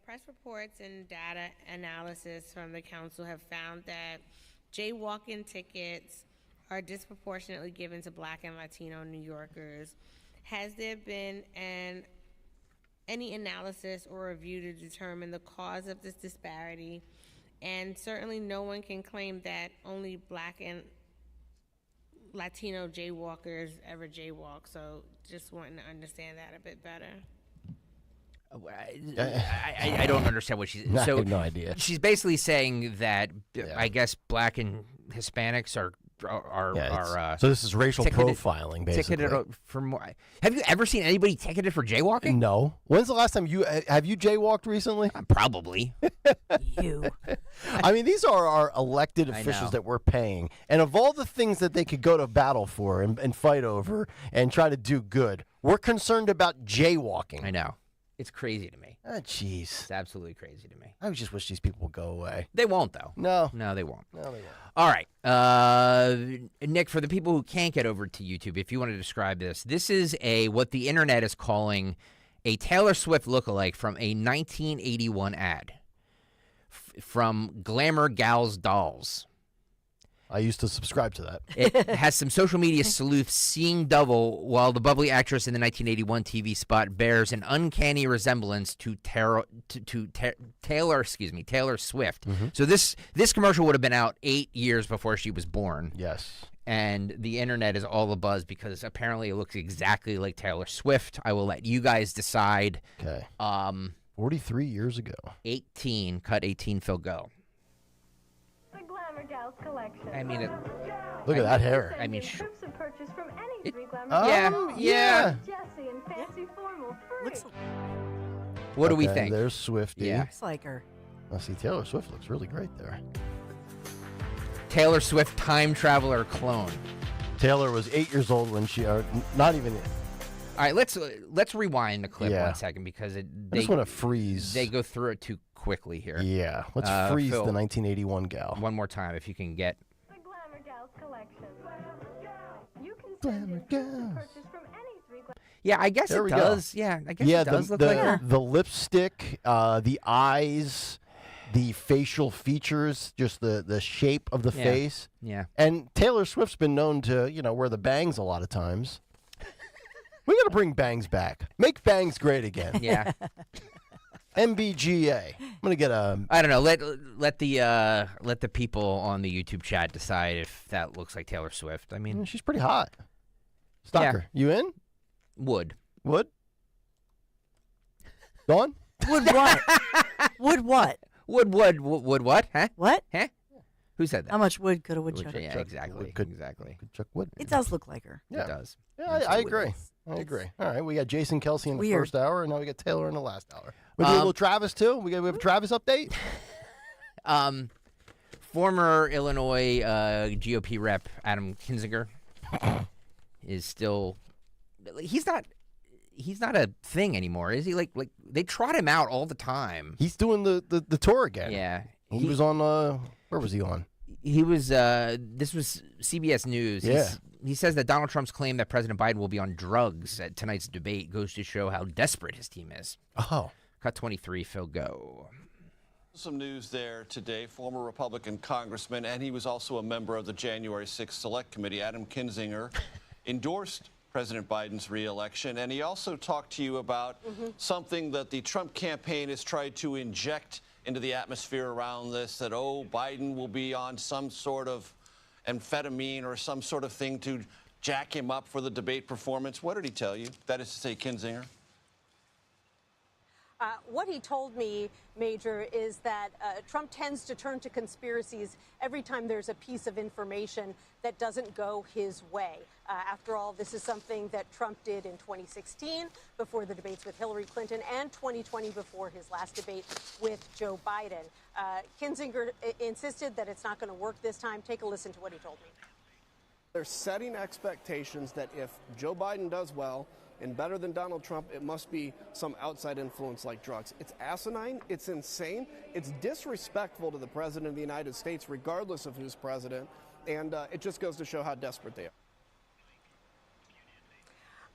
Press reports and data analysis from the council have found that jaywalking tickets are disproportionately given to Black and Latino New Yorkers. Has there been any analysis or review to determine the cause of this disparity? And certainly no one can claim that only Black and Latino jaywalkers ever jaywalk. So just wanting to understand that a bit better. I don't understand what she's. I have no idea. She's basically saying that I guess Black and Hispanics are so this is racial profiling, basically. Ticketed for more. Have you ever seen anybody ticketed for jaywalking? No. When's the last time you jaywalked recently? Probably. You. I mean, these are our elected officials that we're paying, and of all the things that they could go to battle for and fight over and try to do good, we're concerned about jaywalking. I know. It's crazy to me. Oh, jeez. It's absolutely crazy to me. I just wish these people would go away. They won't, though. No, they won't. No, they won't. All right. Nick, for the people who can't get over to YouTube, if you want to describe this is what the internet is calling a Taylor Swift lookalike from a 1981 ad from Glamour Gals Dolls. I used to subscribe to that. It has some social media sleuths seeing double while the bubbly actress in the 1981 TV spot bears an uncanny resemblance to Taylor Swift. Mm-hmm. So this commercial would have been out 8 years before she was born. Yes. And the internet is all abuzz because apparently it looks exactly like Taylor Swift. I will let you guys decide. Okay. 43 years ago. 18. Cut 18, Phil, go. Glamour Gals collection. I mean, look at that hair. I mean, trips and purchase from any three Glamour yeah. Jesse and fancy formal free. What do we think? There's Swiftie. Yeah. Looks like her. Now, see, Taylor Swift looks really great there. Taylor Swift time traveler clone. Taylor was 8 years old when she, not even. All right, let's rewind the clip 1 second because I just want to freeze. They go through it too quickly here. Yeah, let's freeze Phil, the 1981 gal. One more time, if you can get. The Glamour Gals collection. You can Glamour Gals. purchase from any three Glamour. Yeah, I guess it does. Yeah, I guess it does look like her. The lipstick, the eyes, the facial features, just the shape of the face. Yeah. And Taylor Swift's been known to, wear the bangs a lot of times. We got to bring bangs back. Make bangs great again. Yeah. MBGA. I'm gonna get a. I don't know. Let the people on the YouTube chat decide if that looks like Taylor Swift. I mean, she's pretty hot. Stalker, you in? Wood. Dawn? Would what? Wood what? Wood what? Huh? What? Huh? Who said that? How much wood could a woodchuck? Yeah, exactly. Exactly. Chuck Wood. It does look like her. Yeah. It does. Yeah, I agree. I agree. All right, we got Jason Kelsey in the first hour, and now we got Taylor in the last hour. We do a little Travis too. We have a Travis update. Former Illinois GOP rep Adam Kinzinger is still. He's not a thing anymore, is he? Like they trot him out all the time. He's doing the tour again. Yeah, he was on. Where was he on? He was. This was CBS News. Yeah. He says that Donald Trump's claim that President Biden will be on drugs at tonight's debate goes to show how desperate his team is. Oh. Cut 23, Phil, go. Some news there today. Former Republican congressman, and he was also a member of the January 6th Select Committee, Adam Kinzinger, endorsed President Biden's re-election, and he also talked to you about something that the Trump campaign has tried to inject into the atmosphere around this, that, Biden will be on some sort of amphetamine or some sort of thing to jack him up for the debate performance. What did he tell you? That is to say, Kinzinger. What he told me, Major, is that Trump tends to turn to conspiracies every time there's a piece of information that doesn't go his way. After all, this is something that Trump did in 2016 before the debates with Hillary Clinton and 2020 before his last debate with Joe Biden. Kinzinger insisted that it's not going to work this time. Take a listen to what he told me. They're setting expectations that if Joe Biden does well and better than Donald Trump, it must be some outside influence like drugs. It's asinine. It's insane. It's disrespectful to the President of the United States, regardless of who's president. And it just goes to show how desperate they are.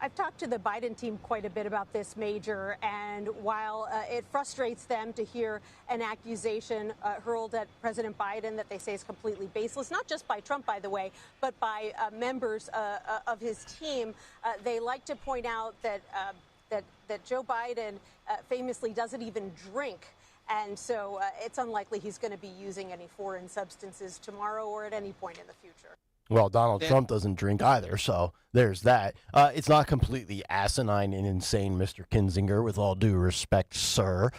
I've talked to the Biden team quite a bit about this, Major, and while it frustrates them to hear an accusation hurled at President Biden that they say is completely baseless, not just by Trump, by the way, but by members of his team, they like to point out that Joe Biden famously doesn't even drink. And so it's unlikely he's going to be using any foreign substances tomorrow or at any point in the future. Well, Donald Trump doesn't drink either, so there's that. It's not completely asinine and insane, Mr. Kinzinger, with all due respect, sir,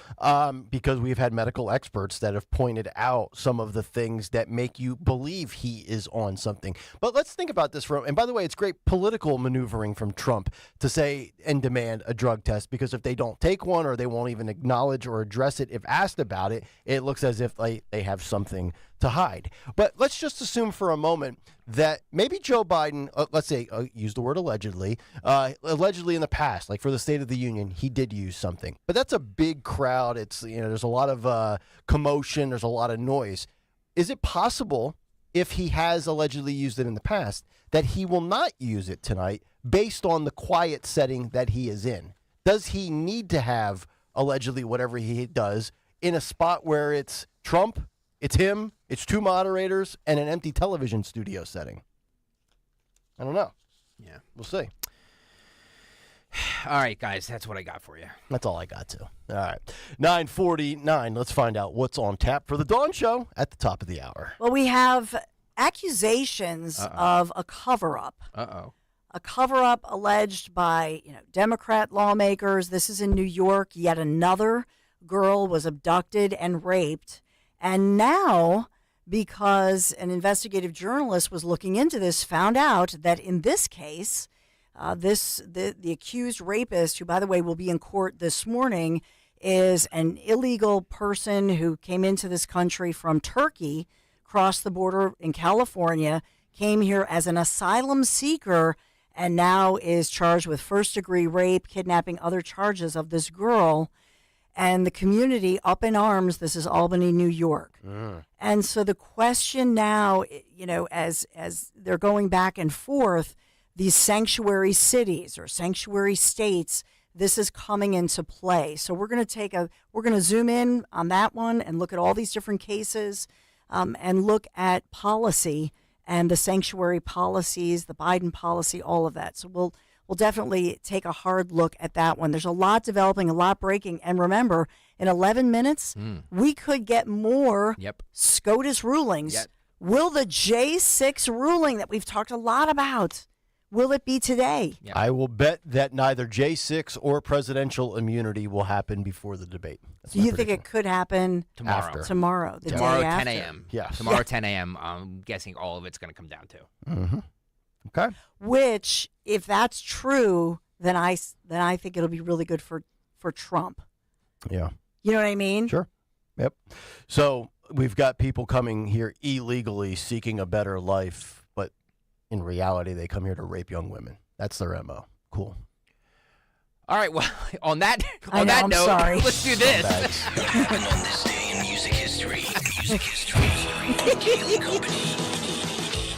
because we've had medical experts that have pointed out some of the things that make you believe he is on something. But let's think about this and by the way, it's great political maneuvering from Trump to say and demand a drug test, because if they don't take one or they won't even acknowledge or address it if asked about it, it looks as if they have something to hide. But let's just assume for a moment that maybe Joe Biden, let's say, use the word allegedly in the past, like for the State of the Union, he did use something. But that's a big crowd. It's, there's a lot of commotion. There's a lot of noise. Is it possible, if he has allegedly used it in the past, that he will not use it tonight based on the quiet setting that he is in? Does he need to have allegedly whatever he does in a spot where it's Trump, it's him, it's two moderators, and an empty television studio setting? I don't know. Yeah. We'll see. All right, guys, that's what I got for you. That's all I got, too. All right. 9:49. Let's find out what's on tap for the Dawn Show at the top of the hour. Well, we have accusations of a cover-up. A cover-up alleged by, Democrat lawmakers. This is in New York. Yet another girl was abducted and raped. And now, because an investigative journalist was looking into this, found out that in this case, the accused rapist, who, by the way, will be in court this morning, is an illegal person who came into this country from Turkey, crossed the border in California, came here as an asylum seeker, and now is charged with first-degree rape, kidnapping, other charges of this girl. And the community up in arms. This is Albany, New York. And so the question now, as they're going back and forth, these sanctuary cities or sanctuary states, this is coming into play. So we're going to zoom in on that one and look at all these different cases and look at policy and the sanctuary policies, the Biden policy, all of that. So we'll definitely take a hard look at that one. There's a lot developing, a lot breaking. And remember, in 11 minutes, we could get more SCOTUS rulings. Will the J6 ruling that we've talked a lot about, will it be today? I will bet that neither J6 or presidential immunity will happen before the debate. Do you think it could happen tomorrow? Tomorrow, the tomorrow, day 10 after? a.m. Yes. Tomorrow, 10 a.m. I'm guessing all of it's going to come down to. Mm-hmm. Okay. Which, if that's true, then I think it'll be really good for Trump. Yeah. You know what I mean? Sure. Yep. So we've got people coming here illegally seeking a better life, but in reality, they come here to rape young women. That's their MO. Cool. All right. Well, on that I'm note, sorry. let's do this. What happened on this day in music history? Music history. Kayal Company.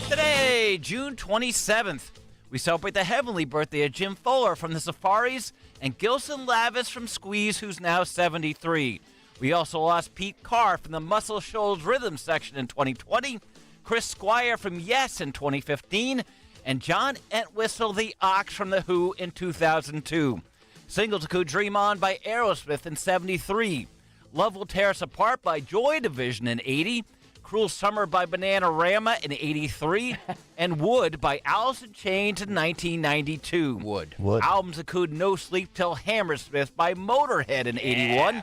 Today, June 27th, we celebrate the heavenly birthday of Jim Fuller from the Safaris and Gilson Lavis from Squeeze, who's now 73. We also lost Pete Carr from the Muscle Shoals Rhythm section in 2020, Chris Squire from Yes in 2015, and John Entwistle the Ox from The Who in 2002. Singles include Dream On by Aerosmith in 73, Love Will Tear Us Apart by Joy Division in 80, Cruel Summer by Bananarama in 83, and Wood by Alice in Chains in 1992. Wood. Albums include No Sleep Till Hammersmith by Motorhead in 81,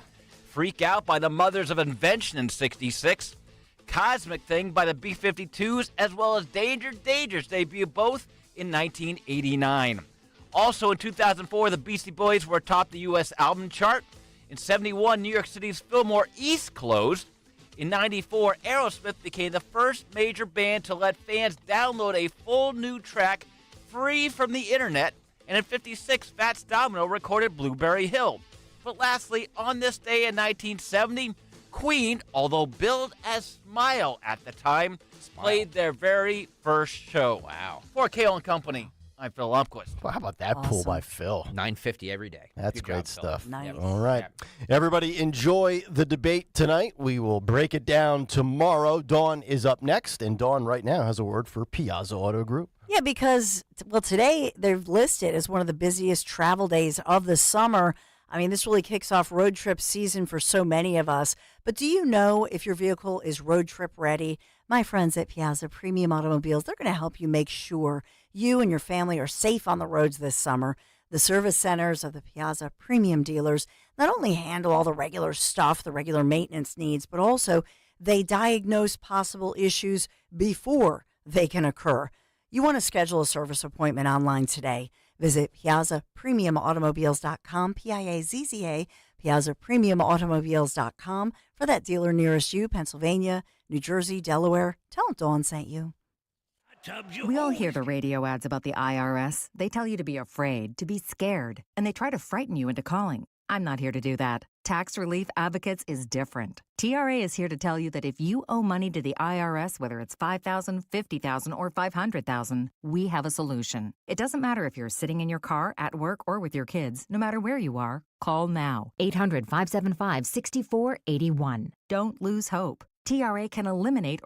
Freak Out by the Mothers of Invention in 66, Cosmic Thing by the B-52s, as well as Danger Danger's debut both in 1989. Also in 2004, the Beastie Boys were atop the U.S. album chart. In 71, New York City's Fillmore East closed. In 94, Aerosmith became the first major band to let fans download a full new track free from the internet. And in 56, Fats Domino recorded Blueberry Hill. But lastly, on this day in 1970, Queen, although billed as Smile at the time, played their very first show. Wow. For Kayal and Company, I'm Phil Lundquist. Well, how about that pull by Phil? $9.50 every day. That's Good great job, stuff. Phil. Nice. All right. Everybody enjoy the debate tonight. We will break it down tomorrow. Dawn is up next, and Dawn right now has a word for Piazza Auto Group. Yeah, because, well, today they're listed as one of the busiest travel days of the summer. I mean, this really kicks off road trip season for so many of us. But do you know if your vehicle is road trip ready? My friends at Piazza Premium Automobiles, they're going to help you make sure you and your family are safe on the roads this summer. The service centers of the Piazza Premium dealers not only handle all the regular stuff, the regular maintenance needs, but also they diagnose possible issues before they can occur. You want to schedule a service appointment online today. Visit PiazzaPremiumAutomobiles.com, Piazza, PiazzaPremiumAutomobiles.com for that dealer nearest you, Pennsylvania, New Jersey, Delaware. Tell them Dawn sent you. We all hear the radio ads about the IRS. They tell you to be afraid, to be scared, and they try to frighten you into calling. I'm not here to do that. Tax Relief Advocates is different. TRA is here to tell you that if you owe money to the IRS, whether it's $5,000, $50,000, or $500,000, we have a solution. It doesn't matter if you're sitting in your car, at work, or with your kids. No matter where you are, call now. 800-575-6481. Don't lose hope. TRA can eliminate